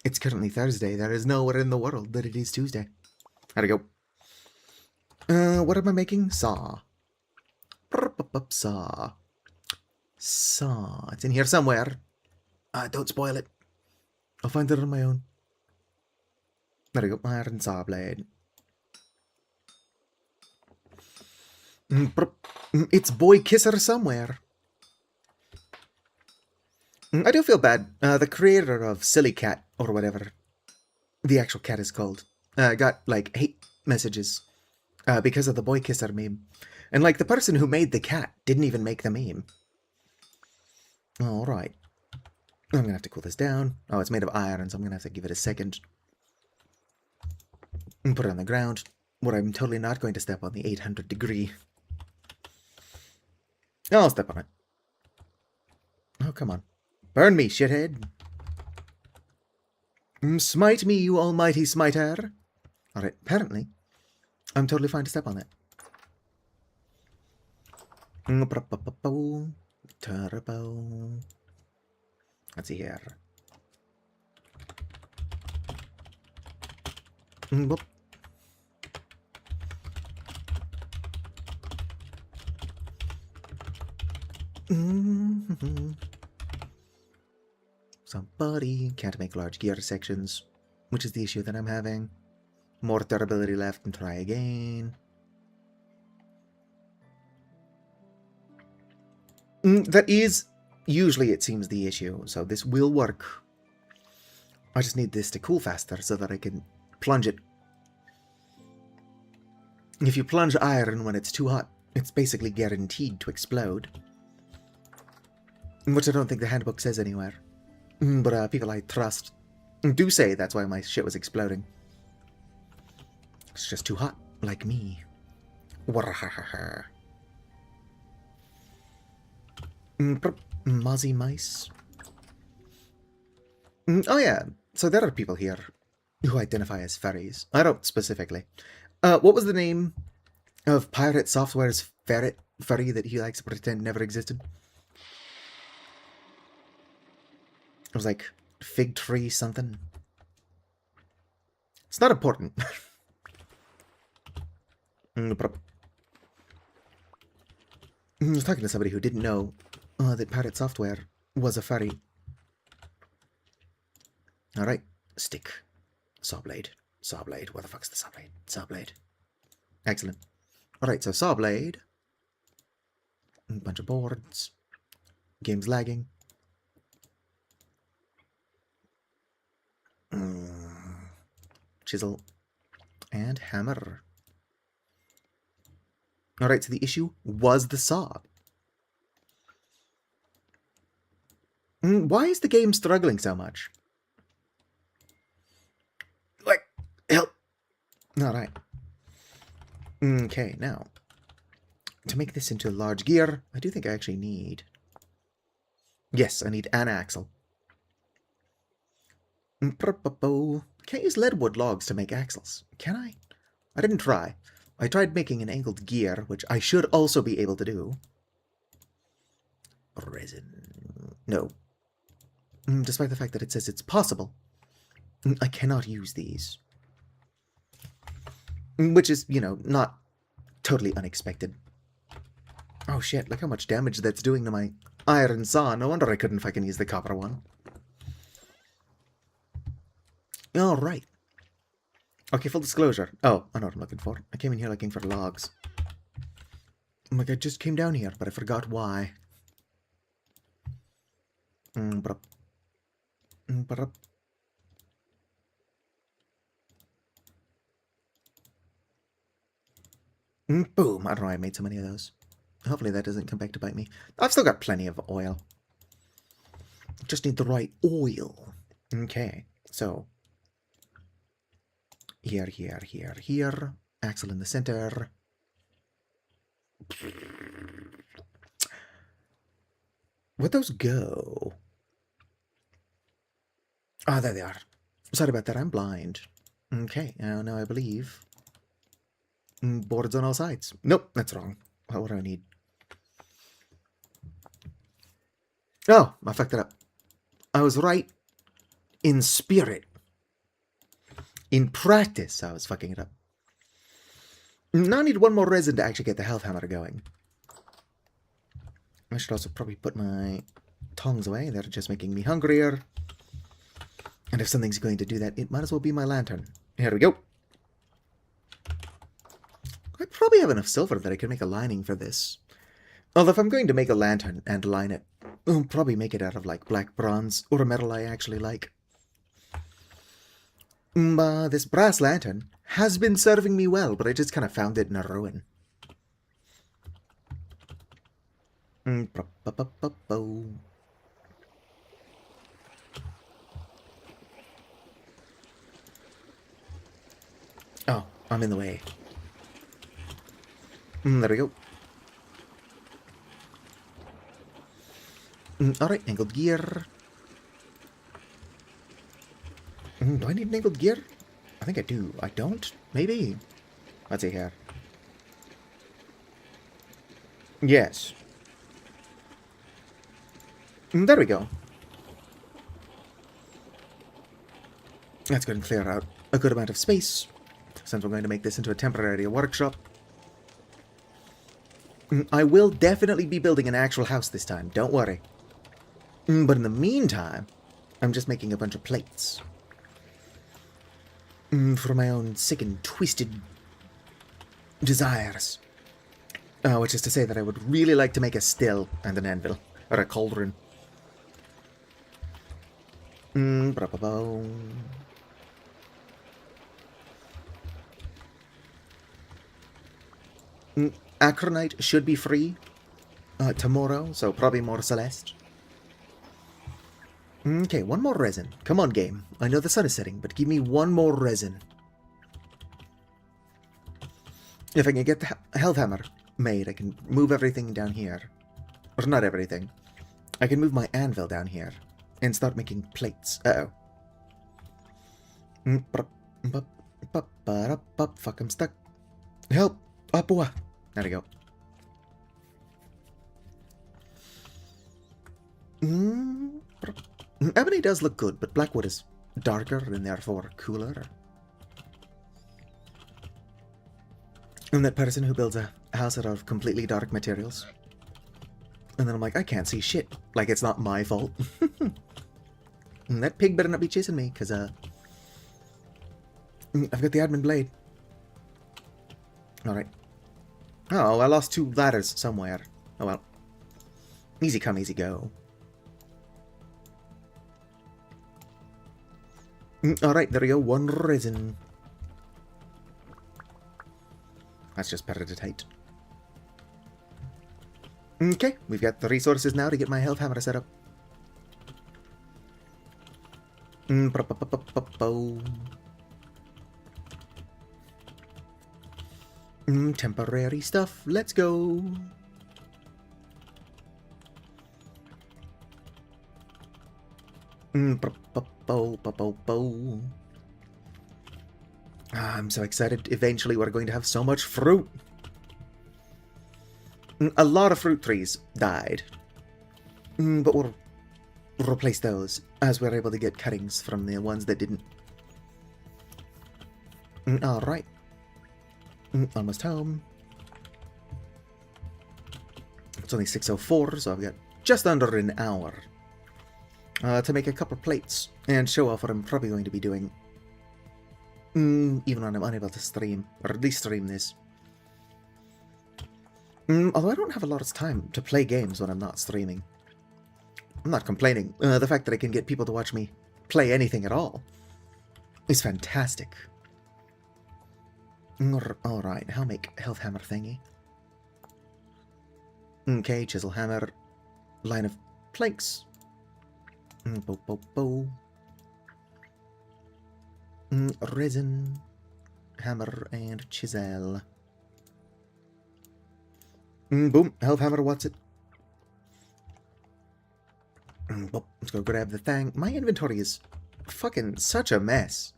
It's currently Thursday. There is nowhere in the world that it is Tuesday. How'd it go? What am I making? Saw. Saw. Saw. It's in here somewhere. Don't spoil it. I'll find it on my own. There we go. Iron saw blade. It's Boy Kisser somewhere. I do feel bad. The creator of Silly Cat, or whatever the actual cat is called, got, like, hate messages because of the Boy Kisser meme. And, like, the person who made the cat didn't even make the meme. Alright. I'm gonna have to cool this down. Oh, it's made of iron, so I'm gonna have to give it a second. And put it on the ground, where I'm totally not going to step on the 800 degree. I'll step on it. Oh, come on. Burn me, shithead. Smite me, you almighty smiter. Alright, apparently, I'm totally fine to step on that. Turbo. Let's see here. Whoop. Somebody can't make large gear sections, which is the issue that I'm having. More durability left and try again. That is usually, it seems, the issue, so this will work. I just need this to cool faster so that I can plunge it. If you plunge iron when it's too hot, it's basically guaranteed to explode. Which I don't think the handbook says anywhere. But people I trust do say that's why my shit was exploding. It's just too hot, like me. Mozzie mice. Oh yeah, so there are people here who identify as furries. I don't specifically. What was the name of Pirate Software's furry that he likes to pretend never existed? It was like Fig Tree something. It's not important. I was talking to somebody who didn't know that Pirate Software was a furry. Alright, stick. Saw blade. Saw blade. Where the fuck's the saw blade? Saw blade. Excellent. Alright, so saw blade. A bunch of boards. Game's lagging. Chisel. And hammer. Alright, so the issue was the saw. Why is the game struggling so much? Like, help. Alright. Okay, now, to make this into a large gear, I do think I actually need... Yes, I need an axle. Can't use leadwood logs to make axles, can I? I didn't try. I tried making an angled gear, which I should also be able to do. Resin. No. Despite the fact that it says it's possible, I cannot use these. Which is, you know, not totally unexpected. Oh shit, look how much damage that's doing to my iron saw. No wonder I couldn't fucking use the copper one. Alright. Okay, full disclosure. Oh, I know what I'm looking for. I came in here looking for logs. I'm like, I just came down here, but I forgot why. Brup. Brup. Boom. I don't know why I made so many of those. Hopefully that doesn't come back to bite me. I've still got plenty of oil. Just need the right oil. Okay, so here, here, here, here. Axle in the center. Where'd those go? Ah, there they are. Sorry about that, I'm blind. Okay, now I believe. Boards on all sides. Nope, that's wrong. What do I need? Oh, I fucked it up. I was right in spirit. In practice, I was fucking it up. Now I need one more resin to actually get the health hammer going. I should also probably put my tongs away. They're just making me hungrier. And if something's going to do that, it might as well be my lantern. Here we go. I probably have enough silver that I can make a lining for this. Although if I'm going to make a lantern and line it, I'll probably make it out of like black bronze or a metal I actually like. This brass lantern has been serving me well, but I just kind of found it in a ruin. Oh, I'm in the way. There we go. Alright, angled gear. Do I need an angled gear? I think I do. I don't? Maybe. Let's see here. Yes. There we go. That's going to clear out a good amount of space, since we're going to make this into a temporary workshop. I will definitely be building an actual house this time, don't worry. But in the meantime, I'm just making a bunch of plates. For my own sick and twisted desires. Which is to say that I would really like to make a still and an anvil. Or a cauldron. Acronite should be free tomorrow, so probably more Celeste. Okay, one more resin. Come on, game. I know the sun is setting, but give me one more resin. If I can get the health hammer made, I can move everything down here. Or not everything. I can move my anvil down here and start making plates. Uh-oh. Fuck, I'm stuck. Help! Apua! There we go. Ebony does look good, but blackwood is darker and therefore cooler. I'm that person who builds a house out of completely dark materials. And then I'm like, I can't see shit. Like, it's not my fault. And that pig better not be chasing me, because, I've got the admin blade. Alright. Oh, I lost 2 ladders somewhere. Oh well. Easy come, easy go. Alright, there we go. 1 resin. That's just peridotite. Okay, we've got the resources now to get my health hammer set up. Temporary stuff. Let's go. I'm so excited. Eventually we're going to have so much fruit. A lot of fruit trees died. But we'll replace those as we're able to get cuttings from the ones that didn't. Alright. Almost home. It's only 6:04, so I've got just under an hour to make a couple plates and show off what I'm probably going to be doing Even when I'm unable to stream, or at least stream this. Although I don't have a lot of time to play games when I'm not streaming. I'm not complaining. The fact that I can get people to watch me play anything at all is fantastic. Alright, I'll make health hammer thingy. Okay, chisel hammer. Line of planks. Resin. Hammer and chisel. Boom, health hammer, what's it? Let's go grab the thing. My inventory is fucking such a mess.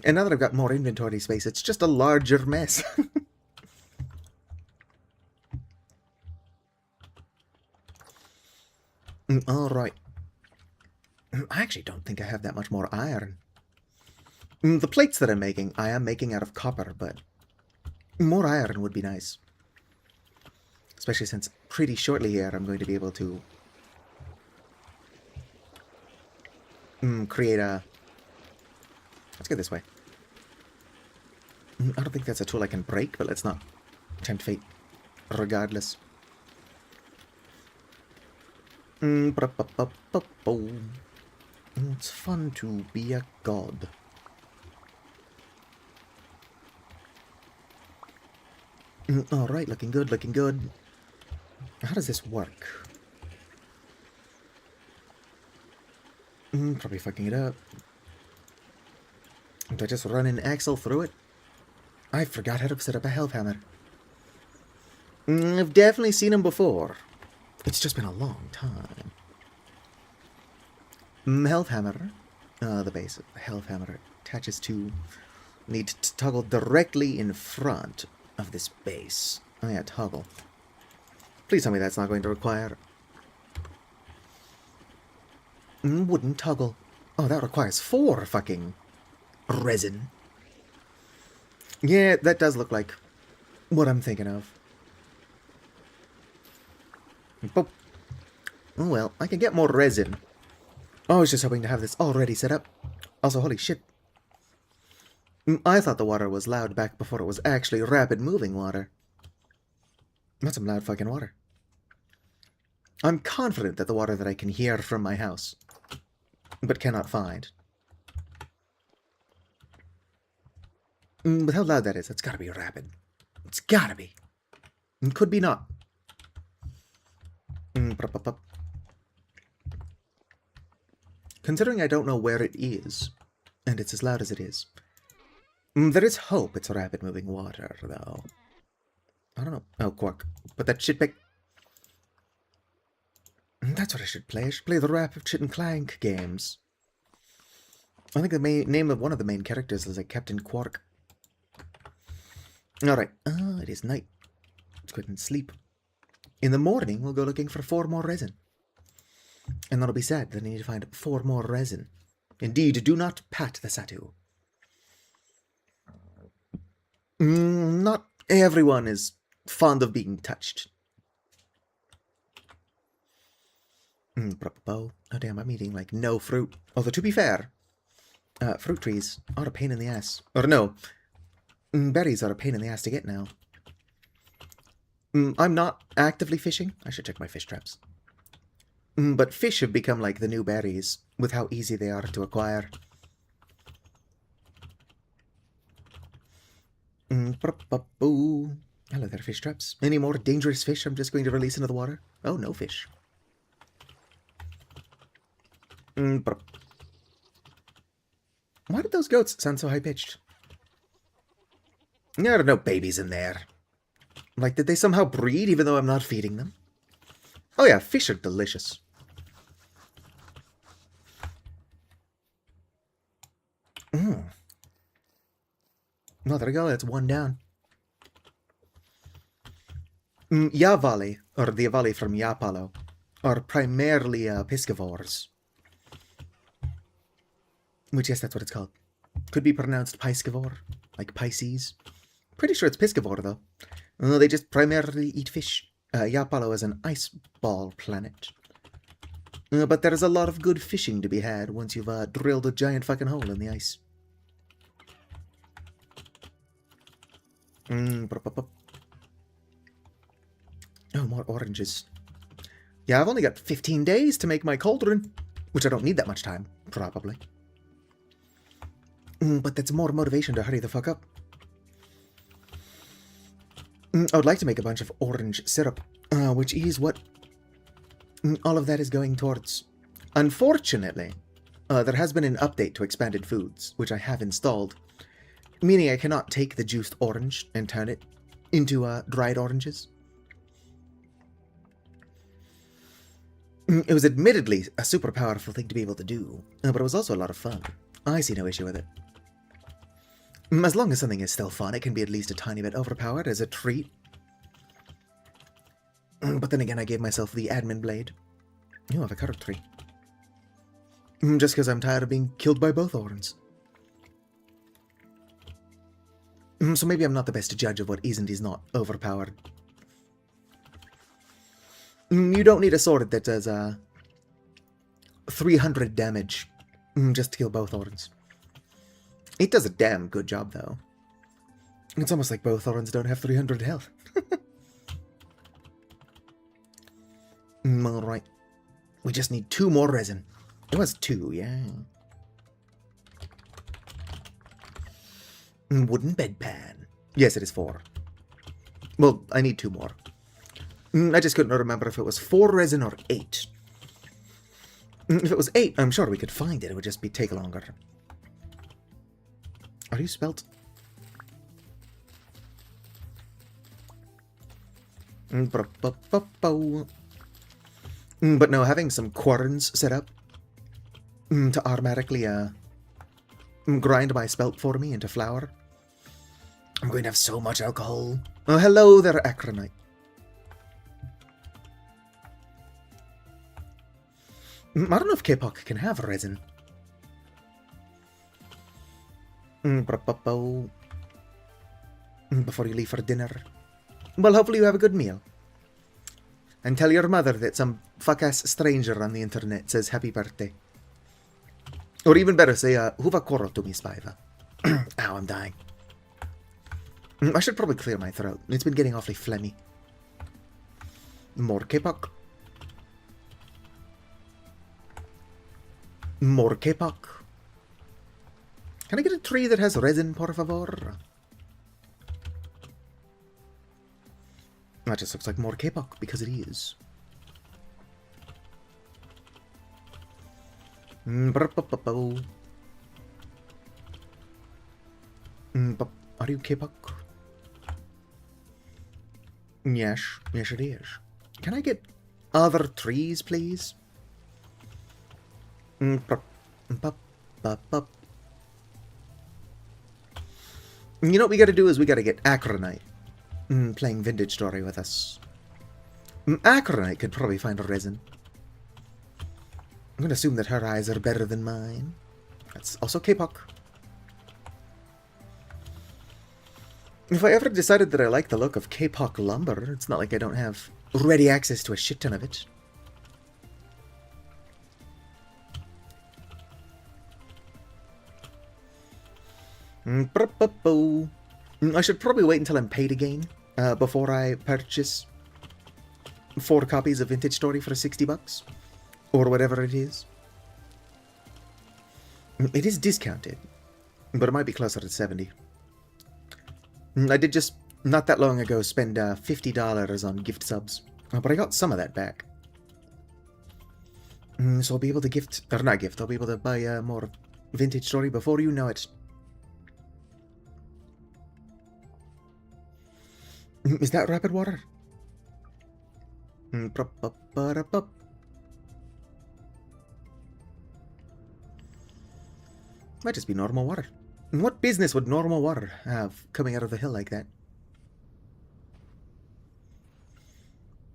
And now that I've got more inventory space, it's just a larger mess. Alright. I actually don't think I have that much more iron. The plates that I'm making, I am making out of copper, but more iron would be nice. Especially since pretty shortly here I'm going to be able to create a... Let's go this way. I don't think that's a tool I can break, but let's not tempt fate regardless. It's fun to be a god. Alright, looking good, looking good. How does this work? Probably fucking it up. Do I just run an axle through it? I forgot how to set up a health hammer. I've definitely seen them before. It's just been a long time. Health hammer. The base of the health hammer attaches to... Need to toggle directly in front of this base. Oh yeah, toggle. Please tell me that's not going to require... Wooden toggle. Oh, that requires 4 fucking resin. Yeah, that does look like what I'm thinking of. Oh well, I can get more resin. I was just hoping to have this already set up. Also, holy shit. I thought the water was loud back before it was actually rapid moving water. That's some loud fucking water. I'm confident that the water that I can hear from my house, but cannot find. But how loud that is, that's gotta be rapid. It's gotta be. It could be not. Considering I don't know where it is, and it's as loud as it is, there is hope it's rapid moving water, though. I don't know. Oh, Quark. Put that shit back. That's what I should play. I should play the Ratchet and Clank games. I think the name of one of the main characters is like Captain Quark. Alright. It is night. Let's go ahead and sleep. In the morning, we'll go looking for 4 more resin. And that'll be sad that I need to find 4 more resin. Indeed, do not pat the Satu. Not everyone is fond of being touched. Oh damn, I'm eating like no fruit. Although to be fair, fruit trees are a pain in the ass. Or no, berries are a pain in the ass to get now. I'm not actively fishing. I should check my fish traps. But fish have become like the new berries with how easy they are to acquire. Hello there, fish traps. Any more dangerous fish I'm just going to release into the water? Oh, no fish. Why did those goats sound so high-pitched? There are no babies in there. Like, did they somehow breed even though I'm not feeding them? Oh yeah, fish are delicious. No, there we go, that's 1 down. Yavali, or the Avali from Yapalo, are primarily piscivores. Which, yes, that's what it's called. Could be pronounced piscivore, like Pisces. Pretty sure it's piscivore, though. They just primarily eat fish. Yapalo is an ice ball planet. But there's a lot of good fishing to be had once you've drilled a giant fucking hole in the ice. Oh, more oranges. Yeah, I've only got 15 days to make my cauldron, which I don't need that much time, probably. But that's more motivation to hurry the fuck up. I would like to make a bunch of orange syrup, which is what all of that is going towards. Unfortunately, there has been an update to expanded foods, which I have installed, meaning I cannot take the juiced orange and turn it into dried oranges. It was admittedly a super powerful thing to be able to do, but it was also a lot of fun. I see no issue with it. As long as something is still fun, it can be at least a tiny bit overpowered as a treat. But then again, I gave myself the admin blade. Oh, I have a carrot tree. Just because I'm tired of being killed by both horns. So maybe I'm not the best judge of what is and is not overpowered. You don't need a sword that does 300 damage just to kill both horns. It does a damn good job, though. It's almost like both horns don't have 300 health. Alright. We just need 2 more resin. It was 2, yeah. Wooden bedpan. Yes, it is 4. Well, I need 2 more. I just couldn't remember if it was 4 resin or 8. If it was 8, I'm sure we could find it. It would just take longer. Are you spelt? But no, having some querns set up to automatically grind my spelt for me into flour. I'm going to have so much alcohol. Oh, hello there, Acronite. I don't know if K-Pop can have resin. Before you leave for dinner. Well, hopefully you have a good meal. And tell your mother that some fuck-ass stranger on the internet says happy birthday. Or even better, say, Huva koro to mi spaiva. Ow, I'm dying. I should probably clear my throat. It's been getting awfully phlegmy. More K-Pop. More K-Pop. Can I get a tree that has resin, por favor? That just looks like more K-Pop, because it is. Are you K-Pop? Yes, yes it is. Can I get other trees, please? You know what we gotta do is we gotta get Acronite playing Vintage Story with us. Acronite could probably find a resin. I'm gonna assume that her eyes are better than mine. That's also K-Pop. If I ever decided that I like the look of K-Pop lumber, it's not like I don't have ready access to a shit ton of it. I should probably wait until I'm paid again before I purchase 4 copies of Vintage Story for $60. Or whatever it is. It is discounted, but it might be closer to 70. I did just, not that long ago, spend $50 on gift subs. But I got some of that back. So I'll be able to gift, or not gift, I'll be able to buy more Vintage Story before you know it. Is that rapid water? Might just be normal water. What business would normal water have coming out of the hill like that?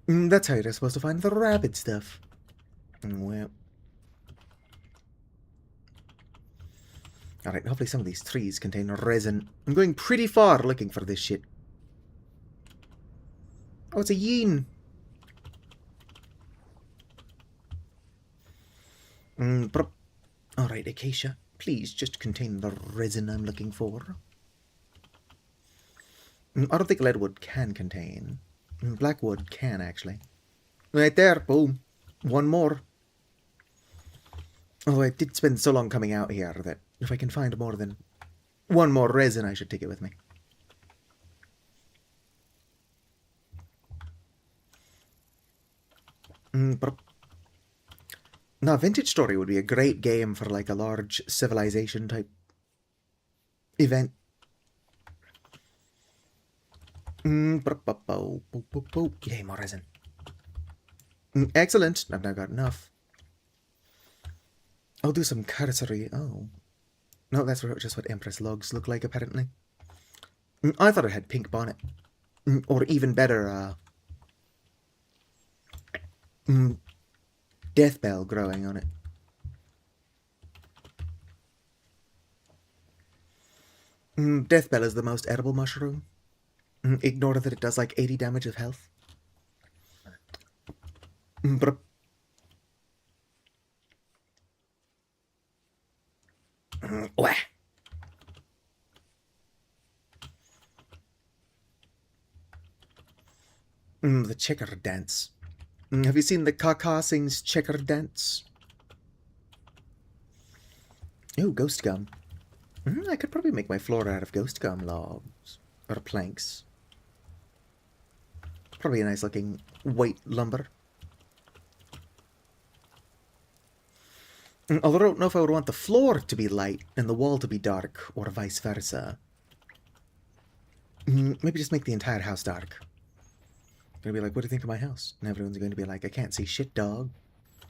That's how you're supposed to find the rapid stuff. Well. Alright, hopefully some of these trees contain resin. I'm going pretty far looking for this shit. Oh, it's a yin. Alright, Acacia. Please just contain the resin I'm looking for. I don't think leadwood can contain. Blackwood can, actually. Right there, boom. One more. Oh, I did spend so long coming out here that if I can find more than one more resin, I should take it with me. Now, Vintage Story would be a great game for like a large civilization type event. Yay, more resin. Excellent. I've now got enough. I'll do some cursory. Oh. No, that's just what Empress logs look like, apparently. I thought it had pink bonnet. Or even better, death bell growing on it. Death bell is the most edible mushroom. Ignore that it does like 80 damage of health. The checker dance. Have you seen the Kaka sings checker dance? Oh, ghost gum. I could probably make my floor out of ghost gum logs. Or planks. Probably a nice looking white lumber. Although I don't know if I would want the floor to be light and the wall to be dark, or vice versa. Maybe just make the entire house dark. I'm gonna be like, what do you think of my house? And everyone's going to be like, I can't see shit, dog.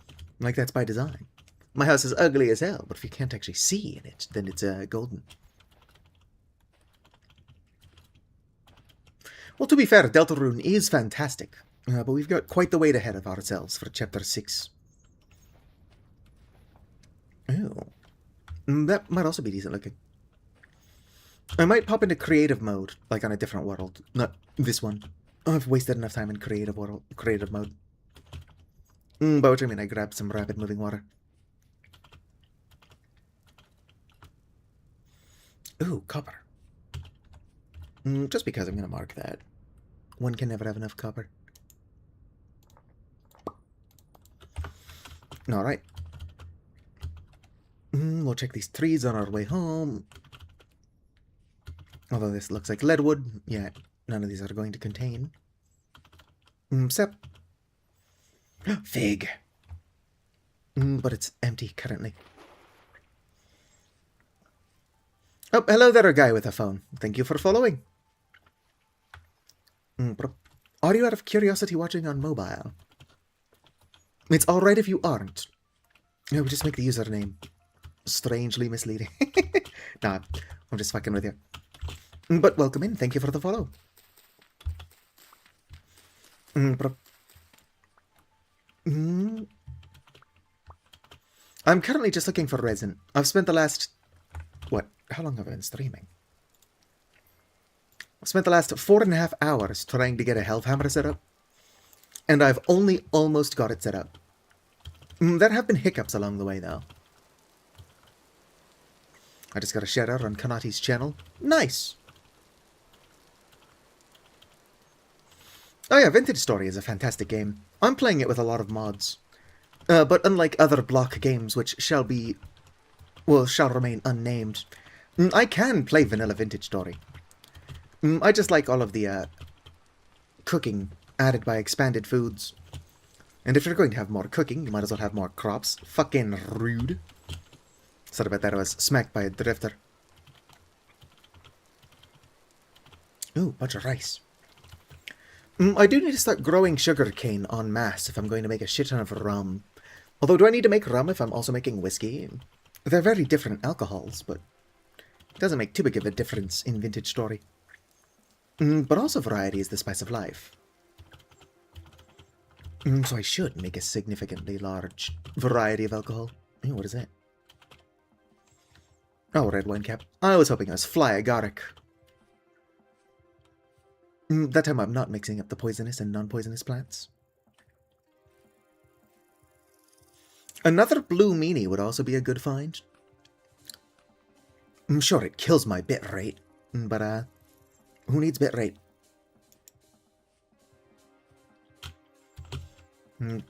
I'm like, that's by design. My house is ugly as hell, but if you can't actually see in it, then it's golden. Well, to be fair, Deltarune is fantastic, but we've got quite the wait ahead of ourselves for Chapter 6. Oh. That might also be decent looking. I might pop into creative mode, like on a different world. Not this one. I've wasted enough time in creative mode. By which I mean I grabbed some rapid moving water. Ooh, copper. Just because I'm gonna mark that. One can never have enough copper. Alright. We'll check these trees on our way home. Although this looks like leadwood. Yeah, none of these are going to contain. Sep. Fig. But it's empty currently. Oh, hello there, a guy with a phone. Thank you for following. Are you out of curiosity watching on mobile? It's alright if you aren't. No, we just make the username strangely misleading. Nah, I'm just fucking with you. But welcome in. Thank you for the follow. I'm currently just looking for resin. I've spent the last... What? How long have I been streaming? I've spent the last 4.5 hours trying to get a health hammer set up. And I've only almost got it set up. There have been hiccups along the way, though. I just got a shout out on Kanati's channel. Nice! Oh yeah, Vintage Story is a fantastic game. I'm playing it with a lot of mods. But unlike other block games which shall remain unnamed, I can play vanilla Vintage Story. I just like all of the cooking added by expanded foods. And if you're going to have more cooking, you might as well have more crops. Fucking rude. Sorry about that, I was smacked by a drifter. Ooh, bunch of rice. I do need to start growing sugarcane en masse if I'm going to make a shit ton of rum. Although, do I need to make rum if I'm also making whiskey? They're very different alcohols, but it doesn't make too big of a difference in Vintage Story. But also variety is the spice of life. So I should make a significantly large variety of alcohol. Ooh, what is that? Oh, red wine cap. I was hoping it was fly agaric. That time I'm not mixing up the poisonous and non-poisonous plants. Another blue meanie would also be a good find. I'm sure it kills my bit rate, but who needs bit rate? I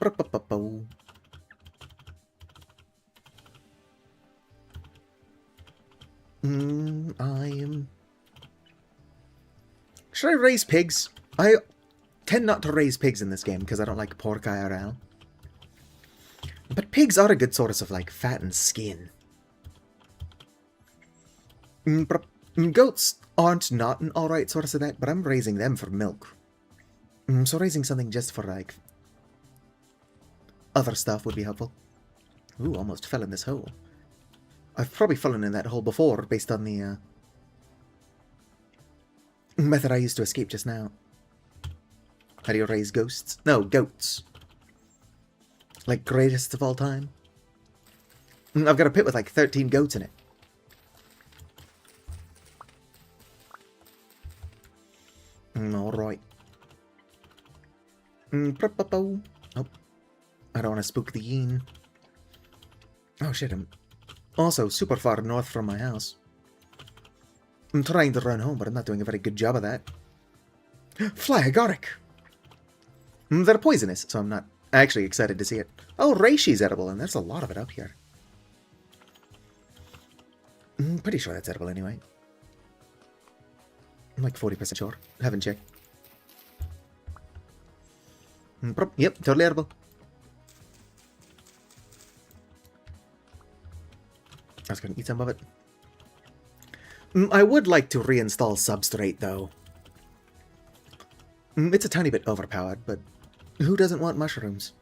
am... Should I raise pigs? I tend not to raise pigs in this game because I don't like pork IRL. But pigs are a good source of, like, fat and skin. Goats aren't not an alright source of that, but I'm raising them for milk. So raising something just for, like, other stuff would be helpful. Ooh, almost fell in this hole. I've probably fallen in that hole before, based on the method I used to escape just now. How do you raise ghosts? No, goats. Like, greatest of all time. I've got a pit with, like, 13 goats in it. Alright. Oh, I don't want to spook the yin. Oh shit, I'm also super far north from my house. I'm trying to run home, but I'm not doing a very good job of that. Fly agaric! They're poisonous, so I'm not actually excited to see it. Oh, reishi's edible, and there's a lot of it up here. I'm pretty sure that's edible anyway. I'm like 40% sure. Haven't checked. Yep, totally edible. I was gonna eat some of it. I would like to reinstall Substrate, though. It's a tiny bit overpowered, but who doesn't want mushrooms?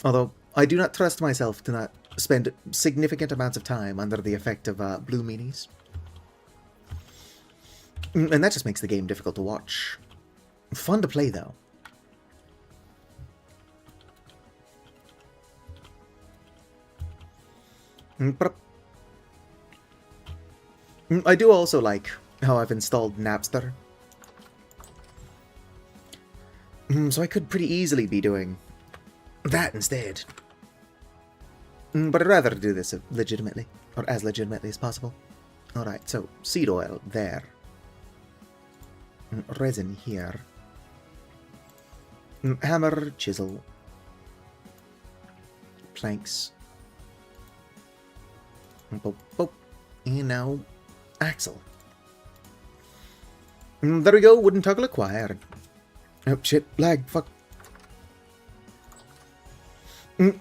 Although, I do not trust myself to not spend significant amounts of time under the effect of blue meanies. And that just makes the game difficult to watch. Fun to play, though. I do also like how I've installed Napster. So I could pretty easily be doing that instead. But I'd rather do this legitimately, or as legitimately as possible. Alright, so seed oil there. Resin here. Hammer, chisel. Planks. Boop, boop. And now axle. There we go, wooden toggle acquired. Oh shit, lag, fuck.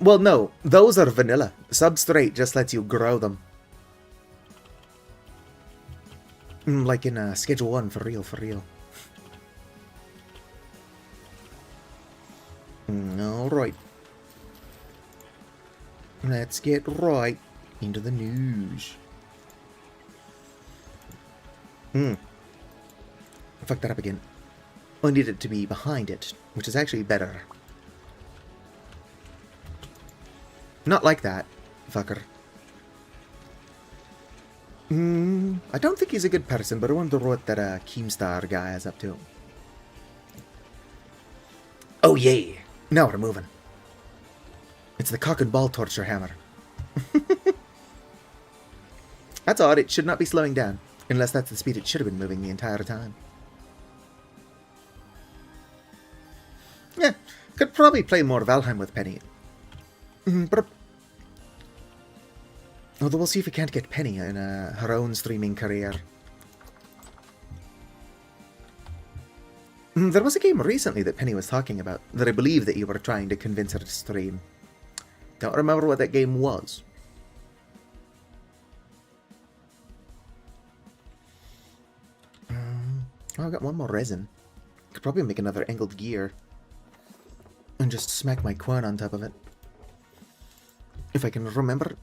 Well, no, those are vanilla. Substrate just lets you grow them. Like in Schedule 1, for real, for real. Alright. Let's get right into the news. I fucked that up again. I need it to be behind it, which is actually better. Not like that, fucker. I don't think he's a good person, but I wonder what that Keemstar guy is up to. Oh yeah! Now we're moving. It's the cock and ball torture hammer. That's odd, it should not be slowing down. Unless that's the speed it should have been moving the entire time. Yeah, could probably play more Valheim with Penny. Although we'll see if we can't get Penny in her own streaming career. There was a game recently that Penny was talking about that I believe that you were trying to convince her to stream. Don't remember what that game was. Oh, I got one more resin. Could probably make another angled gear. And just smack my quern on top of it. If I can remember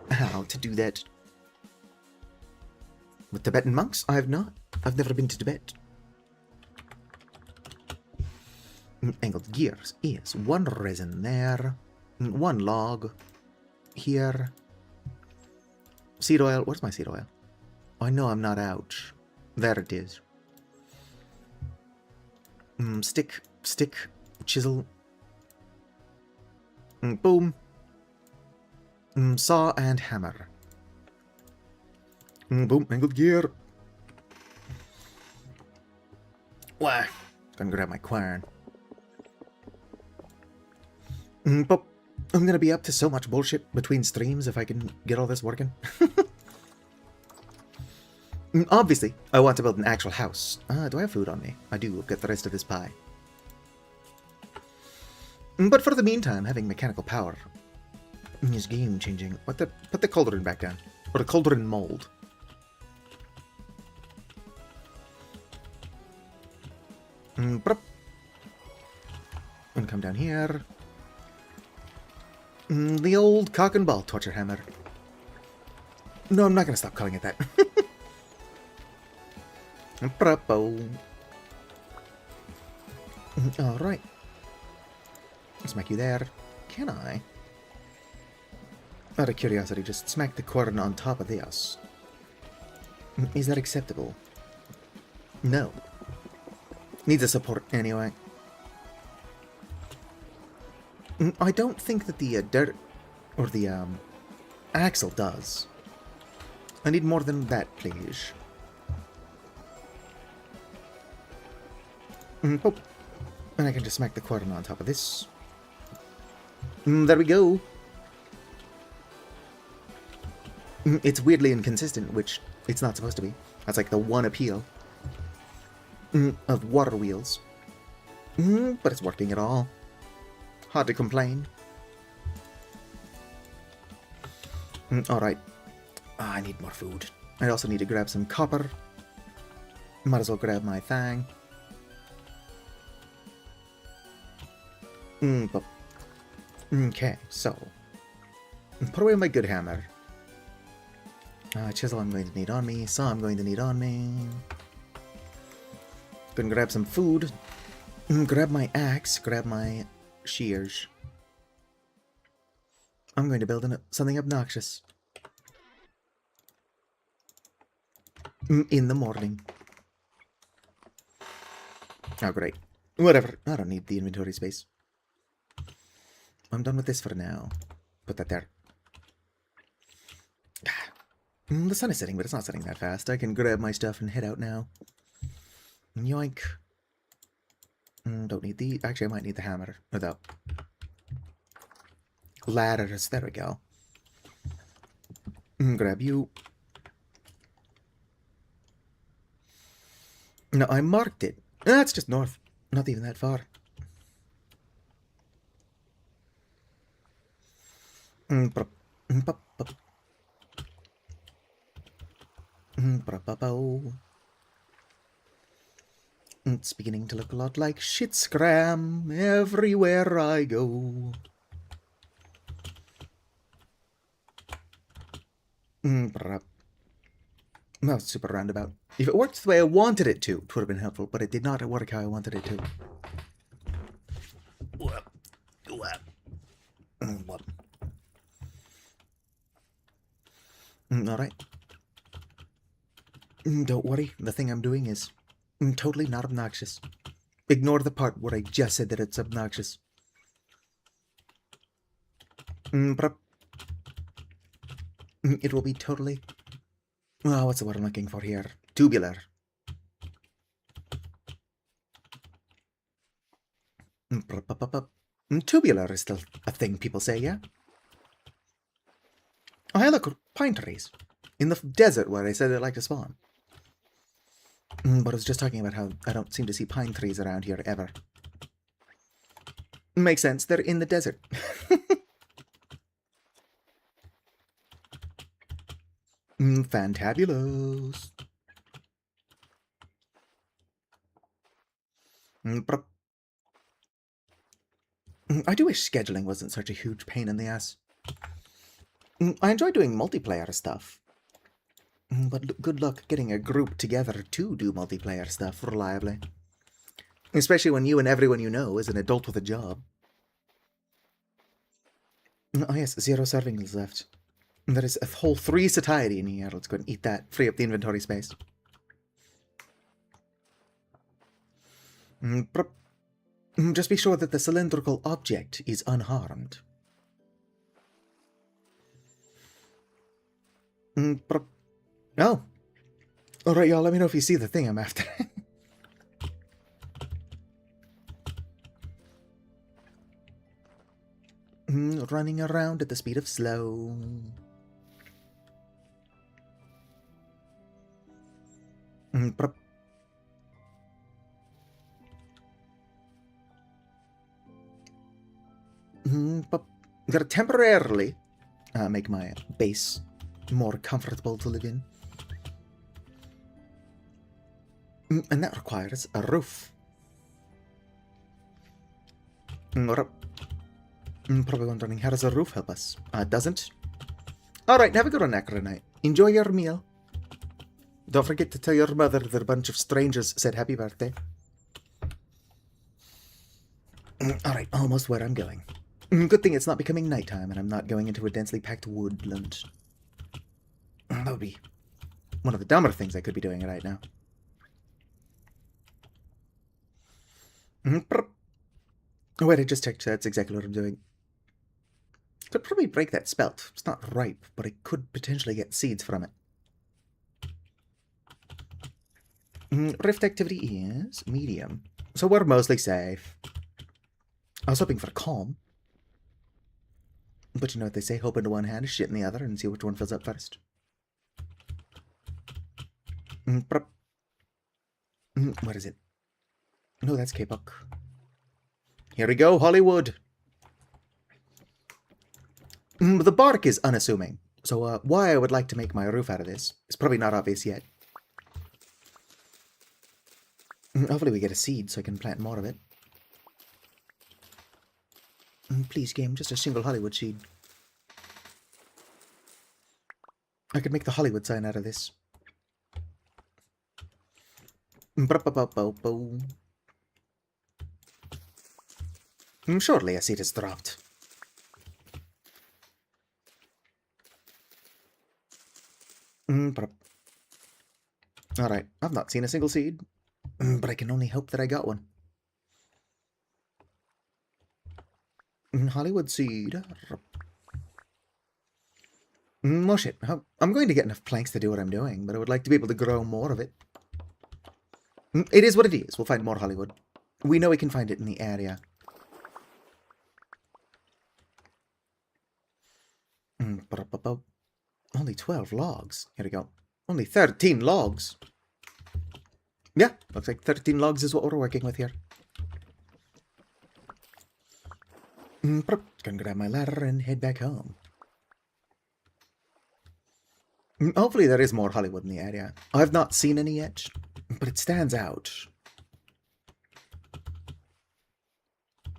how to do that. With Tibetan monks? I have not. I've never been to Tibet. Angled gears. Yes, one resin there. One log. Here. Seed oil. Where's my seed oil? Oh, I know I'm not out. There it is. Stick. Chisel. Boom. Saw and hammer. Boom, angled gear. Wah. Gonna grab my quern. But I'm gonna be up to so much bullshit between streams if I can get all this working. Obviously, I want to build an actual house. Do I have food on me? I do. I've got the rest of this pie. But for the meantime, having mechanical power is game-changing. Put the cauldron back down. Or the cauldron mold. And come down here. The old cock and ball torture hammer. No, I'm not going to stop calling it that. Alright. Smack you there. Can I? Out of curiosity, just smack the quern on top of this. Is that acceptable? No. Needs a support anyway. I don't think that the dirt or the axle does. I need more than that, please. Oh. And I can just smack the quern on top of this. There we go. It's weirdly inconsistent, which it's not supposed to be. That's like the one appeal of water wheels. But it's working at all. Hard to complain. Alright. I need more food. I also need to grab some copper. Might as well grab my thing. Okay, so. Put away my good hammer. Chisel I'm going to need on me. Saw I'm going to need on me. Gonna grab some food. Grab my axe. Grab my shears. I'm going to build something obnoxious. In the morning. Oh, great. Whatever. I don't need the inventory space. I'm done with this for now. Put that there. The sun is setting, but it's not setting that fast. I can grab my stuff and head out now. Yoink. Don't need the... Actually, I might need the hammer. Or the... ladders. There we go. Grab you. No, I marked it. That's just north. Not even that far. It's beginning to look a lot like shit scram everywhere I go. That was super roundabout. If it worked the way I wanted it to, it would have been helpful, but it did not work how I wanted it to. Alright. Don't worry, the thing I'm doing is totally not obnoxious. Ignore the part where I just said that it's obnoxious. It will be totally... Oh, what's the word I'm looking for here? Tubular. Tubular is still a thing people say, yeah? Oh, hey, look, pine trees. In the desert where I said I'd like to spawn. But I was just talking about how I don't seem to see pine trees around here ever. Makes sense, they're in the desert. Fantabulous. I do wish scheduling wasn't such a huge pain in the ass. I enjoy doing multiplayer stuff. But good luck getting a group together to do multiplayer stuff reliably. Especially when you and everyone you know is an adult with a job. Oh yes, 0 servings left. There is a whole 3 satiety in here. Let's go and eat that. Free up the inventory space. Just be sure that the cylindrical object is unharmed. Oh. Alright, y'all, let me know if you see the thing I'm after. Running around at the speed of slow. Gotta temporarily make my base more comfortable to live in. And that requires a roof. Probably wondering, how does a roof help us? Doesn't. Alright, have a good one, Acronite. Enjoy your meal. Don't forget to tell your mother that a bunch of strangers said happy birthday. Alright, almost where I'm going. Good thing it's not becoming nighttime and I'm not going into a densely packed woodland. That would be one of the dumber things I could be doing right now. Oh, wait, I just checked. That's exactly what I'm doing. Could probably break that spelt. It's not ripe, but I could potentially get seeds from it. Rift activity is medium. So we're mostly safe. I was hoping for calm. But you know what they say, hope into one hand, shit in the other, and see which one fills up first. What is it? No, that's K-Puck. Here we go, Hollywood. The bark is unassuming, so why I would like to make my roof out of this is probably not obvious yet. Hopefully we get a seed so I can plant more of it. Please, game, just a single Hollywood seed. I could make the Hollywood sign out of this. Surely a seed is dropped. Alright, I've not seen a single seed, but I can only hope that I got one. Hollywood seed. Oh shit, I'm going to get enough planks to do what I'm doing, but I would like to be able to grow more of it. It is what it is. We'll find more Hollywood. We know we can find it in the area. Only 12 logs. Here we go. Only 13 logs. Yeah, looks like 13 logs is what we're working with here. Gonna grab my ladder and head back home. Hopefully there is more Hollywood in the area. I've not seen any yet, but it stands out.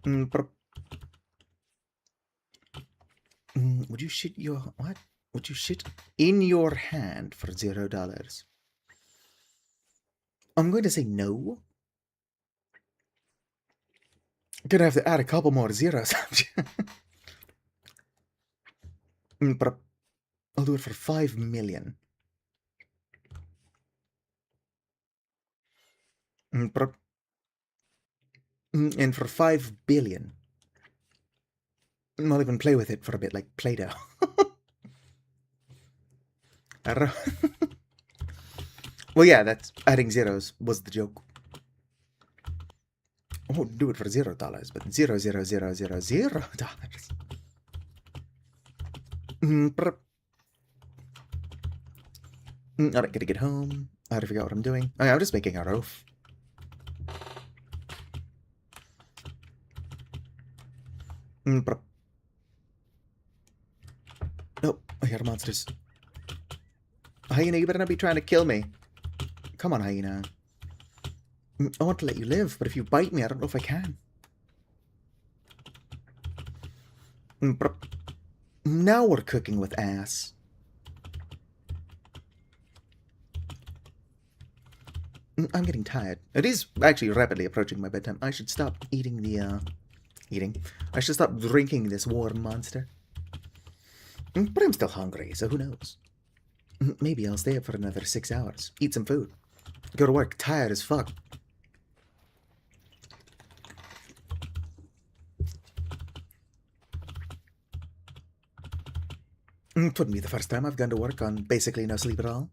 Would you shit your... what? Would you shit in your hand for $0? I'm going to say no. Gonna have to add a couple more zeros. I'll do it for 5 million. And for 5 billion. I'll even play with it for a bit, like Play-Doh. Well, yeah, that's adding zeros was the joke. Oh, do it for $0, but $0,000,000. Alright, gotta get home. I already forgot what I'm doing. Oh, yeah, I'm just making a roof. Oh, I hear monsters. Hyena, you better not be trying to kill me. Come on, hyena. I want to let you live, but if you bite me, I don't know if I can. Now we're cooking with ass. I'm getting tired. It is actually rapidly approaching my bedtime. I should stop eating the, I should stop drinking this warm monster. But I'm still hungry, so who knows? Maybe I'll stay up for another 6 hours. Eat some food. Go to work tired as fuck. It wouldn't be the first time I've gone to work on basically no sleep at all.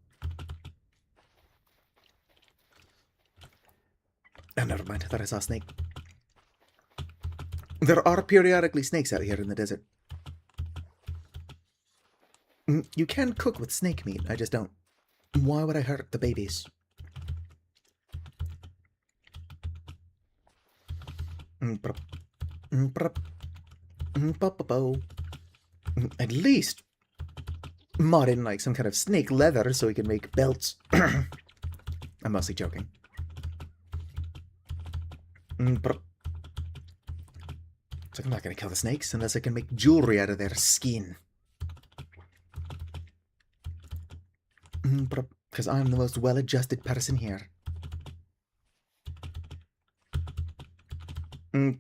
Oh, never mind. I thought I saw a snake. There are periodically snakes out here in the desert. You can cook with snake meat, I just don't. Why would I hurt the babies? At least mod in like some kind of snake leather so we can make belts. I'm mostly joking. So I'm not gonna kill the snakes unless I can make jewelry out of their skin. Because I'm the most well-adjusted person here. I'm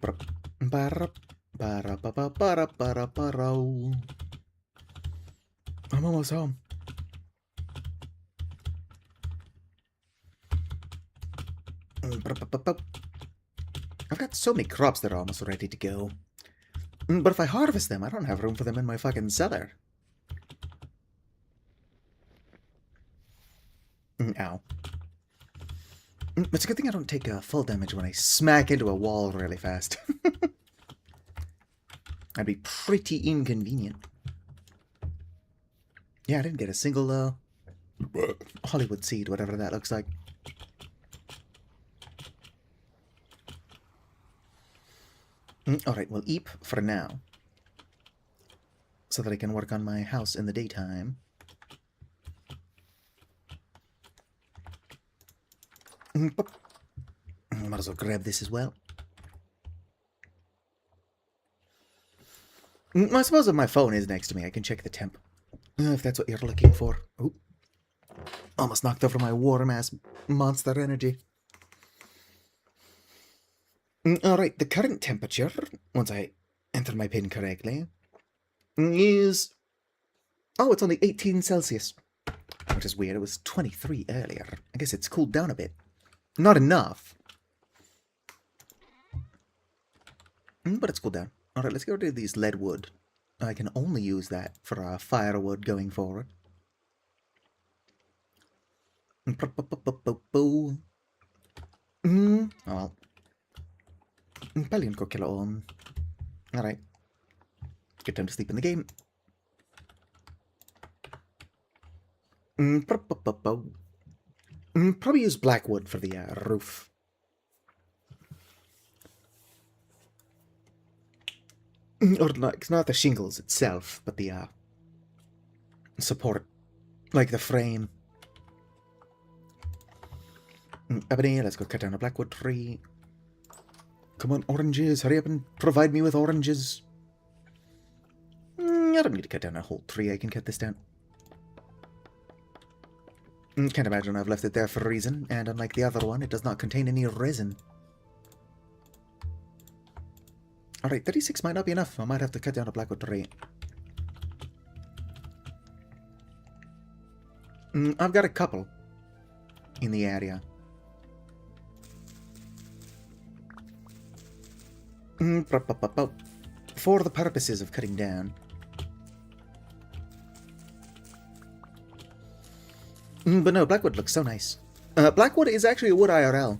almost home. I've got so many crops that are almost ready to go. But if I harvest them, I don't have room for them in my fucking cellar. Ow. It's a good thing I don't take full damage when I smack into a wall really fast. That'd be pretty inconvenient. Yeah, I didn't get a single Hollywood seed, whatever that looks like. Alright, we'll eat for now. So that I can work on my house in the daytime. Might as well grab this as well. I suppose if my phone is next to me, I can check the temp. If that's what you're looking for. Ooh. Almost knocked over my warm-ass monster energy. Alright, the current temperature, once I enter my pin correctly, is... Oh, it's only 18 Celsius. Which is weird, it was 23 earlier. I guess it's cooled down a bit. Not enough. But it's cooled down. Alright, let's get rid of these lead wood. I can only use that for firewood going forward. Oh well. Palion ko kill on. Alright. Good time to sleep in the game. Probably use black wood for the roof. Or not the shingles itself, but the support. Like the frame. Ebony, let's go cut down a blackwood tree. Come on, oranges, hurry up and provide me with oranges. I don't need to cut down a whole tree, I can cut this down. Can't imagine I've left it there for a reason, and unlike the other one, it does not contain any resin. Alright, 36 might not be enough. I might have to cut down a blackwood tree. I've got a couple in the area. For the purposes of cutting down. But no, blackwood looks so nice. Blackwood is actually a wood IRL.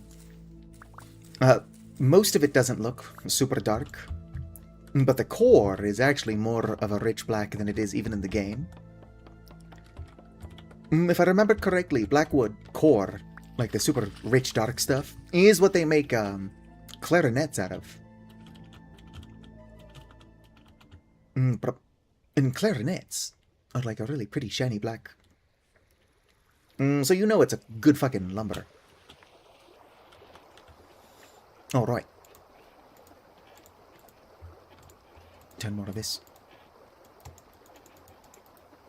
Most of it doesn't look super dark. But the core is actually more of a rich black than it is even in the game. If I remember correctly, blackwood core, like the super rich dark stuff, is what they make clarinets out of. And clarinets are like a really pretty shiny black. So you know it's a good fucking lumber. Alright. 10 more of this.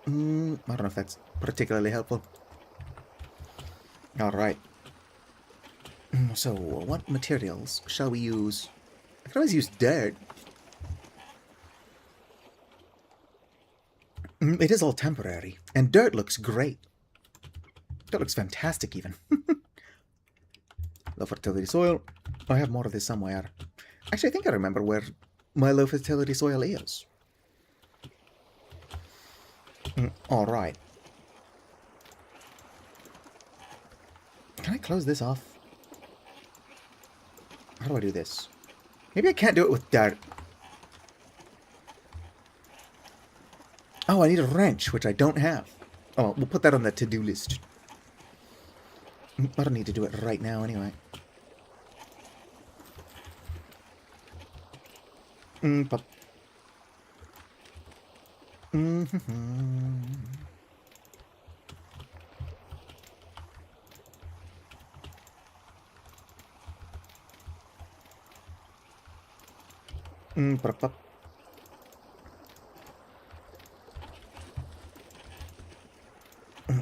I don't know if that's particularly helpful. Alright. So, what materials shall we use? I can always use dirt. It is all temporary, and dirt looks great. That looks fantastic, even. Low fertility soil. I have more of this somewhere. Actually, I think I remember where my low fertility soil is. Alright. Can I close this off? How do I do this? Maybe I can't do it with dirt. Oh, I need a wrench, which I don't have. Oh, we'll put that on the to-do list. I don't need to do it right now, anyway. Pop. Pop, pop.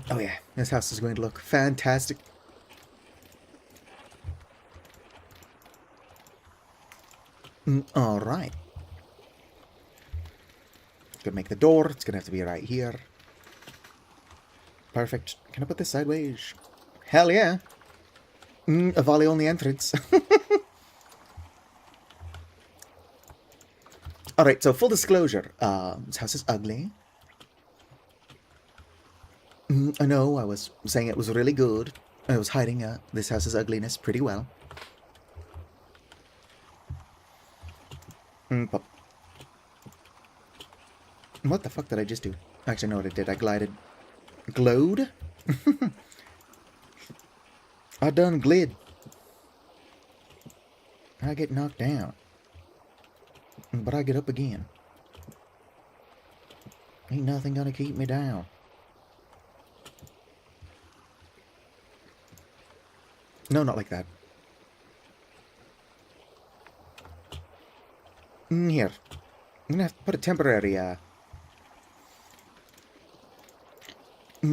Oh yeah, this house is going to look fantastic. Alright. Gonna make the door. It's gonna have to be right here. Perfect. Can I put this sideways? Hell yeah. A volley on the entrance. Alright, so full disclosure. This house is ugly. I know, I was saying it was really good. I was hiding this house's ugliness pretty well. Pop. What the fuck did I just do? Actually, know what I did. I glided. Glowed? I done glid. I get knocked down. But I get up again. Ain't nothing gonna keep me down. No, not like that. Here. I'm gonna have to put a temporary,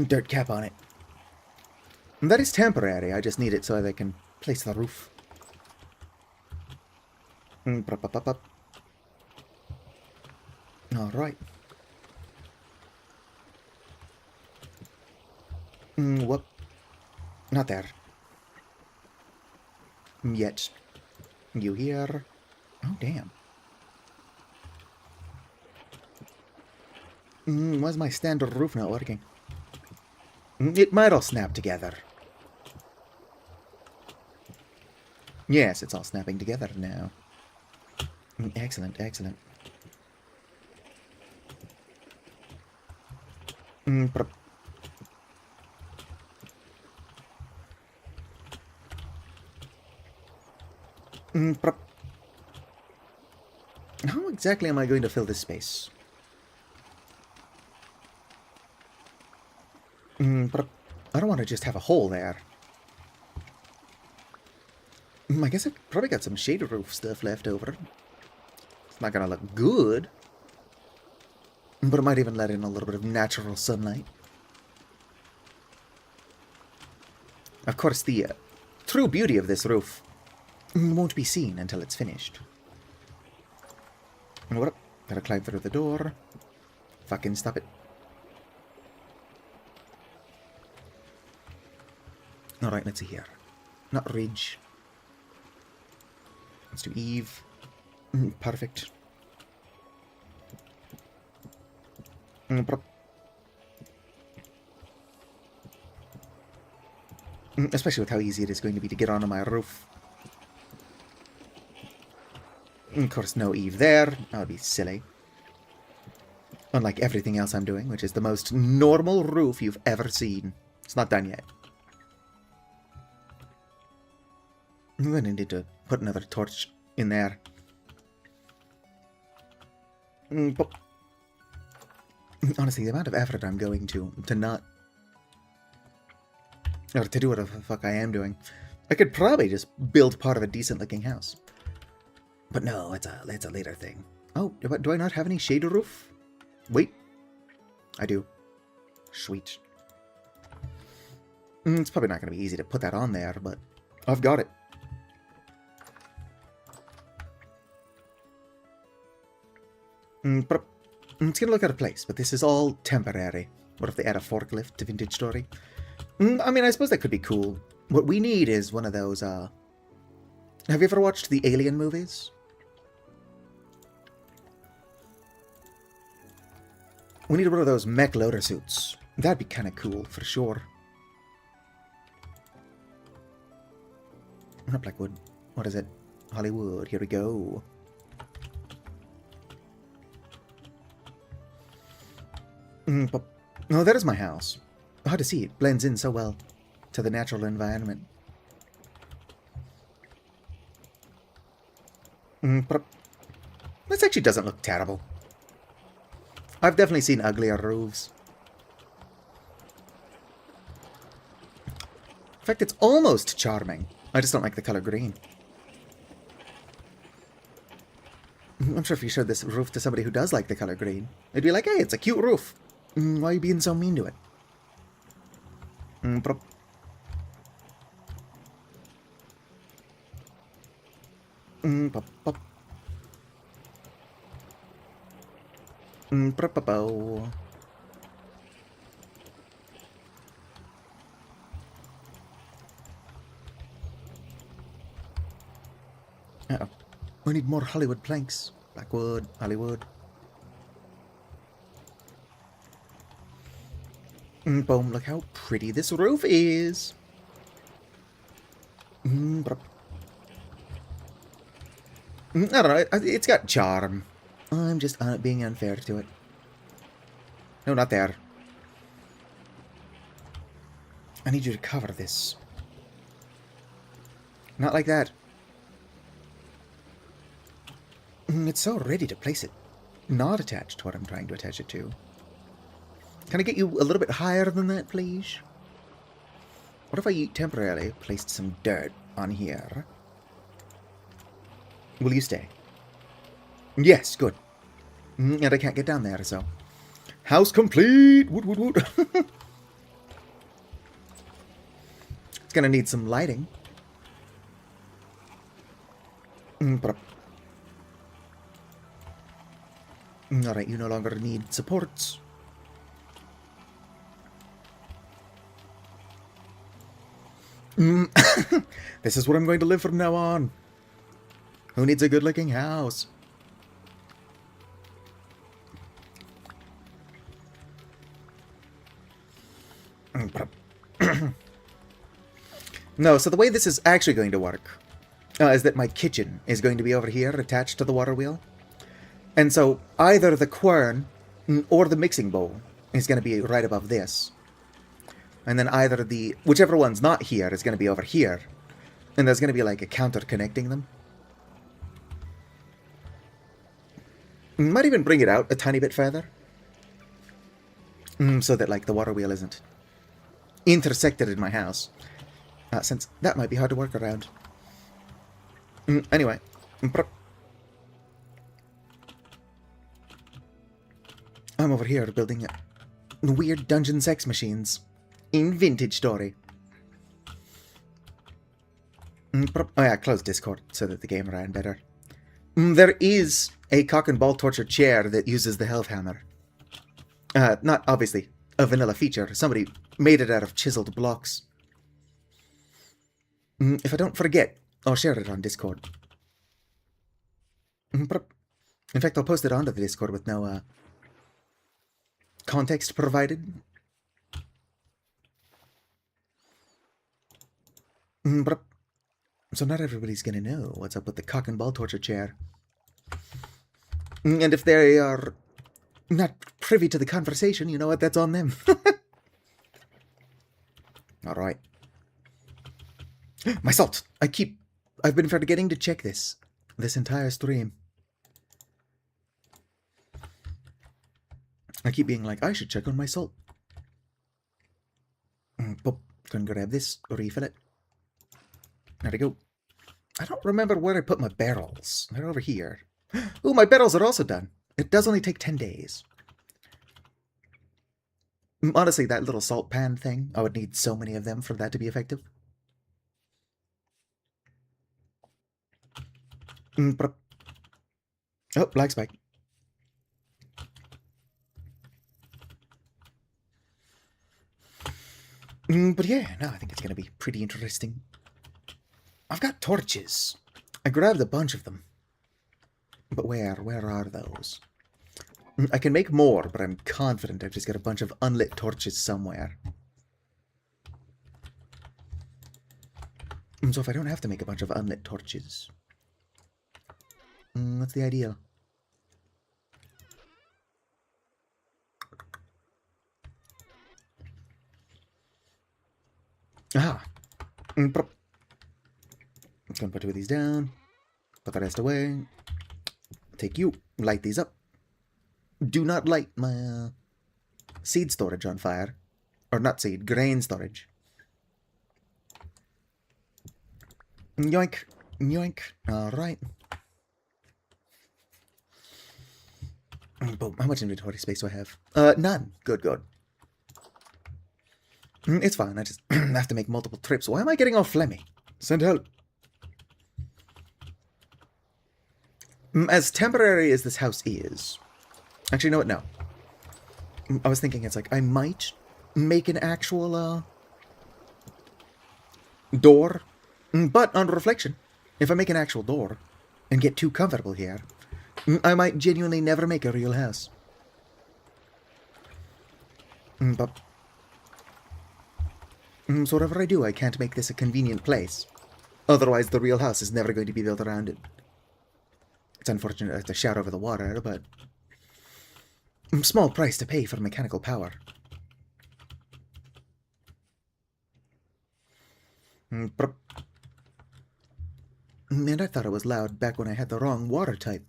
dirt cap on it. And that is temporary. I just need it so that I can place the roof. Alright. Whoop. Not there. Yet. You here? Oh, damn. Why's my standard roof not working? It might all snap together. Yes, it's all snapping together now. Excellent, excellent. How exactly am I going to fill this space? But I don't want to just have a hole there. I guess I probably got some shade roof stuff left over. It's not gonna look good, but it might even let in a little bit of natural sunlight. Of course, the true beauty of this roof won't be seen until it's finished. And what up? Gotta climb through the door. Fucking stop it. Alright, let's see here. Not ridge. Let's do Eve. Perfect. Especially with how easy it is going to be to get onto my roof. Of course, no Eve there. That would be silly. Unlike everything else I'm doing, which is the most normal roof you've ever seen. It's not done yet. I'm going to need to put another torch in there. But honestly, the amount of effort I'm going to not... or to do whatever the fuck I am doing. I could probably just build part of a decent-looking house. But no, it's a later thing. Oh, do I not have any shade roof? Wait. I do. Sweet. It's probably not going to be easy to put that on there, but I've got it. But it's going to look out of place, but this is all temporary. What if they add a forklift to Vintage Story? I mean, I suppose that could be cool. What we need is one of those, have you ever watched the Alien movies? We need one of those mech loader suits. That'd be kind of cool, for sure. Not Blackwood. What is it? Hollywood. Here we go. Oh, that is my house. Hard to see. It blends in so well to the natural environment. This actually doesn't look terrible. I've definitely seen uglier roofs. In fact, it's almost charming. I just don't like the color green. I'm sure if you showed this roof to somebody who does like the color green, they'd be like, hey, it's a cute roof. Why are you being so mean to it? Uh-oh. We need more Hollywood planks. Blackwood, Hollywood. Boom, look how pretty this roof is. I don't know, it's got charm. I'm just being unfair to it. No, not there. I need you to cover this. Not like that. It's so ready to place it. Not attached to what I'm trying to attach it to. Can I get you a little bit higher than that, please? What if I temporarily placed some dirt on here? Will you stay? Yes, good. And I can't get down there, so... House complete! Woot, woot, woot. It's gonna need some lighting. Alright, you no longer need supports. This is where I'm going to live from now on. Who needs a good-looking house? No, so the way this is actually going to work is that my kitchen is going to be over here attached to the water wheel. And so either the quern or the mixing bowl is going to be right above this. And then either whichever one's not here is going to be over here. And there's going to be like a counter connecting them. Might even bring it out a tiny bit further. So that like the water wheel isn't intersected in my house. Since that might be hard to work around. Anyway. I'm over here building weird dungeon sex machines. In Vintage Story. Oh yeah, close Discord so that the game ran better. There is a cock and ball torture chair that uses the health hammer. Not, obviously, a vanilla feature. Somebody made it out of chiseled blocks. If I don't forget, I'll share it on Discord. In fact, I'll post it onto the Discord with no context provided. So not everybody's gonna know what's up with the cock and ball torture chair. And if they are not privy to the conversation, you know what, that's on them. Alright. My salt! I've been forgetting to check this entire stream. I keep being like, I should check on my salt. Gonna grab this, refill it. There we go. I don't remember where I put my barrels. They're over here. Oh, my barrels are also done. It does only take 10 days. Honestly, that little salt pan thing, I would need so many of them for that to be effective. Oh, black spike. But yeah, no, I think it's going to be pretty interesting. I've got torches. I grabbed a bunch of them. But where are those? I can make more, but I'm confident I've just got a bunch of unlit torches somewhere. So if I don't have to make a bunch of unlit torches, what's the ideal? Ah. I'm gonna put two of these down. Put the rest away. Take you. Light these up. Do not light my seed storage on fire. Or not seed, grain storage. Yoink. Yoink. Alright. Boom. How much inventory space do I have? None. Good, good. It's fine. I just have to make multiple trips. Why am I getting all phlegmy? Send help. As temporary as this house is... Actually, you know what? No. I was thinking it's like, I might make an actual, door. But on reflection, if I make an actual door and get too comfortable here, I might genuinely never make a real house. But... so whatever I do, I can't make this a convenient place. Otherwise, the real house is never going to be built around it. It's unfortunate I have to shout over the water, but... small price to pay for mechanical power. And I thought it was loud back when I had the wrong water type.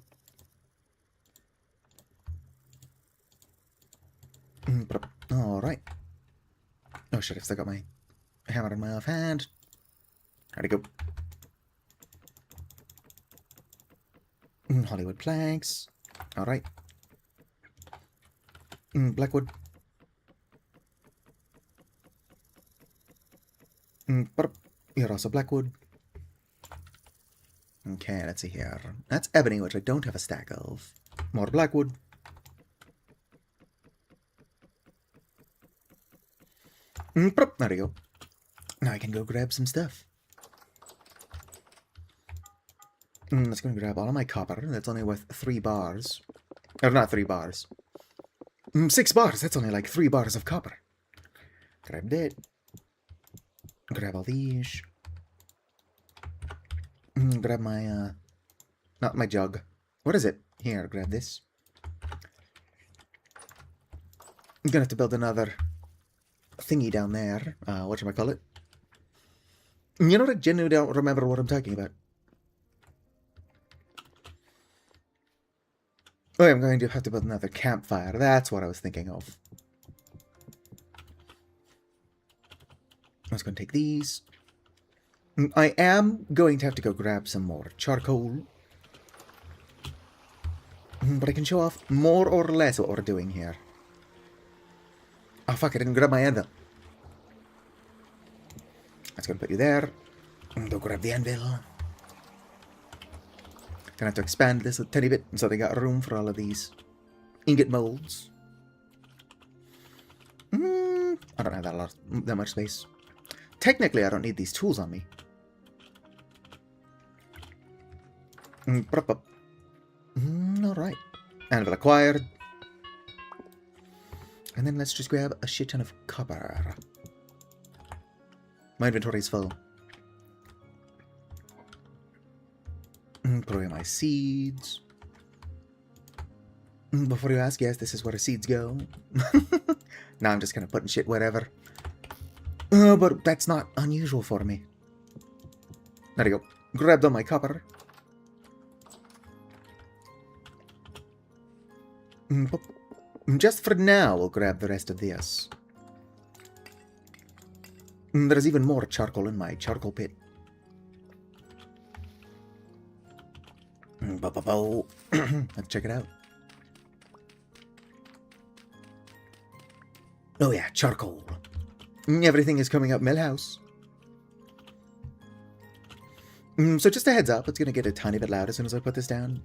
Alright. Oh shit, I've still got my hammer in my offhand. How'd it go? Hollywood planks. Alright. Blackwood. You're also Blackwood. Okay, let's see here. That's ebony, which I don't have a stack of. More Blackwood. There we go. Now I can go grab some stuff. Let's go and grab all of my copper. That's only worth 3 bars. Or not 3 bars. 6 bars. That's only like 3 bars of copper. Grab that. Grab all these. Grab my, not my jug. What is it? Here, grab this. I'm gonna have to build another thingy down there. Whatchamacallit? You know what? I genuinely don't remember what I'm talking about. Oh, I'm going to have to build another campfire. That's what I was thinking of. I was going to take these. I am going to have to go grab some more charcoal. But I can show off more or less what we're doing here. Oh, fuck, I didn't grab my anvil. That's going to put you there. Go grab the anvil. Gonna have to expand this a tiny bit so they got room for all of these ingot molds. I don't have that much space. Technically, I don't need these tools on me. Alright. Anvil acquired. And then let's just grab a shit ton of copper. My inventory is full. Put away my seeds. Before you ask, yes, this is where seeds go. Now I'm just kind of putting shit wherever. But that's not unusual for me. There you go. Grabbed all my copper. Just for now, we'll grab the rest of this. There's even more charcoal in my charcoal pit. Let's check it out. Oh yeah, charcoal. Everything is coming up Millhouse. So just a heads up, it's going to get a tiny bit loud as soon as I put this down.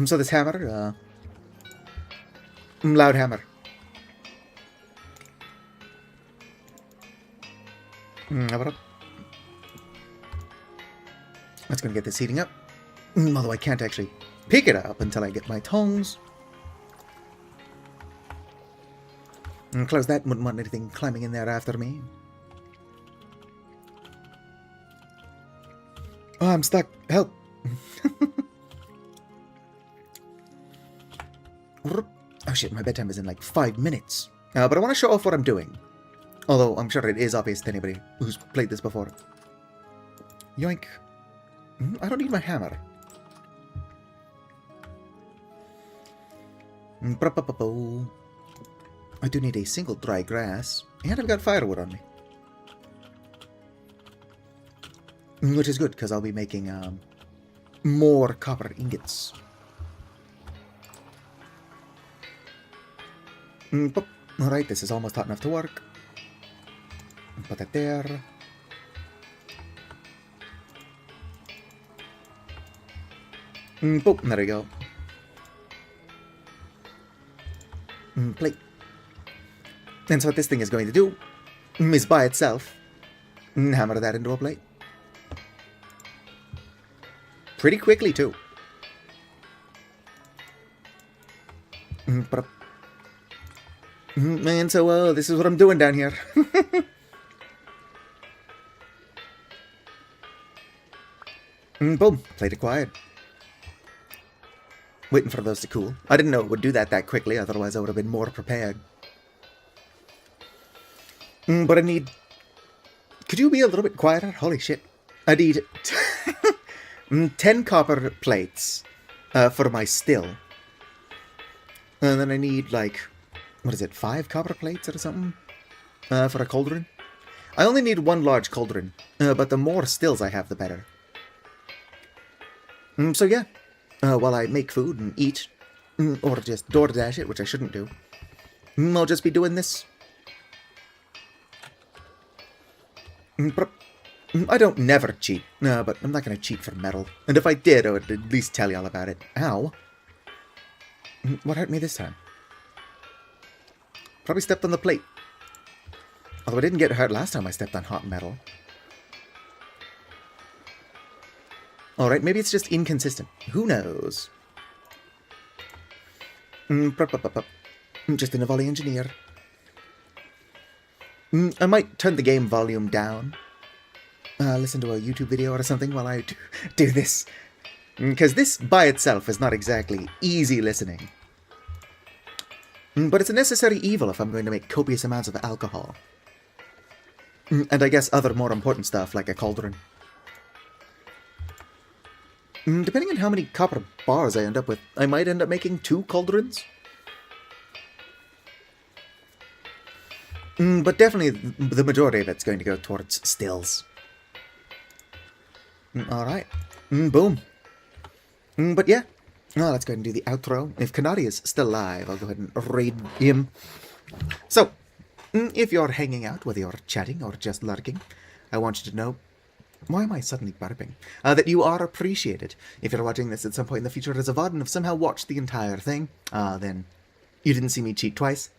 So this hammer, loud hammer. That's going to get this heating up. Although I can't actually pick it up until I get my tongs. And close that. Wouldn't want anything climbing in there after me. Oh, I'm stuck. Help. Oh shit, my bedtime is in like 5 minutes. But I want to show off what I'm doing. Although I'm sure it is obvious to anybody who's played this before. Yoink. I don't need my hammer. I do need a single dry grass. And I've got firewood on me. Which is good, because I'll be making more copper ingots. Alright, this is almost hot enough to work. Put that there. Boom, there we go. Plate. And so what this thing is going to do is by itself hammer that into a plate. Pretty quickly, too. And so, this is what I'm doing down here. Boom. Plate acquired. Waiting for those to cool. I didn't know it would do that quickly, otherwise I would have been more prepared. But I need... Could you be a little bit quieter? Holy shit. I need 10 copper plates for my still. And then I need, like... What is it? 5 copper plates or something? For a cauldron? I only need 1 large cauldron. But the more stills I have, the better. So yeah. While I make food and eat, or just DoorDash it, which I shouldn't do, I'll just be doing this. I don't never cheat, but I'm not going to cheat for metal. And if I did, I would at least tell you all about it. Ow. What hurt me this time? Probably stepped on the plate. Although I didn't get hurt last time I stepped on hot metal. Alright, maybe it's just inconsistent. Who knows? Just an Avoli engineer. I might turn the game volume down. Listen to a YouTube video or something while I do this. Because this by itself is not exactly easy listening. But it's a necessary evil if I'm going to make copious amounts of alcohol. And I guess other more important stuff like a cauldron. Depending on how many copper bars I end up with, I might end up making 2 cauldrons. But definitely the majority of it's going to go towards stills. Alright. Boom. But yeah. Well, let's go ahead and do the outro. If Kanari is still alive, I'll go ahead and raid him. So, if you're hanging out, whether you're chatting or just lurking, I want you to know... Why am I suddenly burping? That you are appreciated. If you're watching this at some point in the future as a VOD and have somehow watched the entire thing, then you didn't see me cheat twice.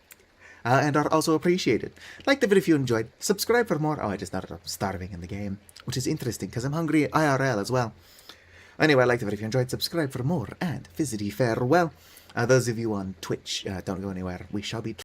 And are also appreciated. Like the video if you enjoyed. Subscribe for more. Oh, I just ended up starving in the game. Which is interesting, because I'm hungry IRL as well. Anyway, like the video if you enjoyed. Subscribe for more. And visit farewell. Those of you on Twitch, don't go anywhere. We shall be...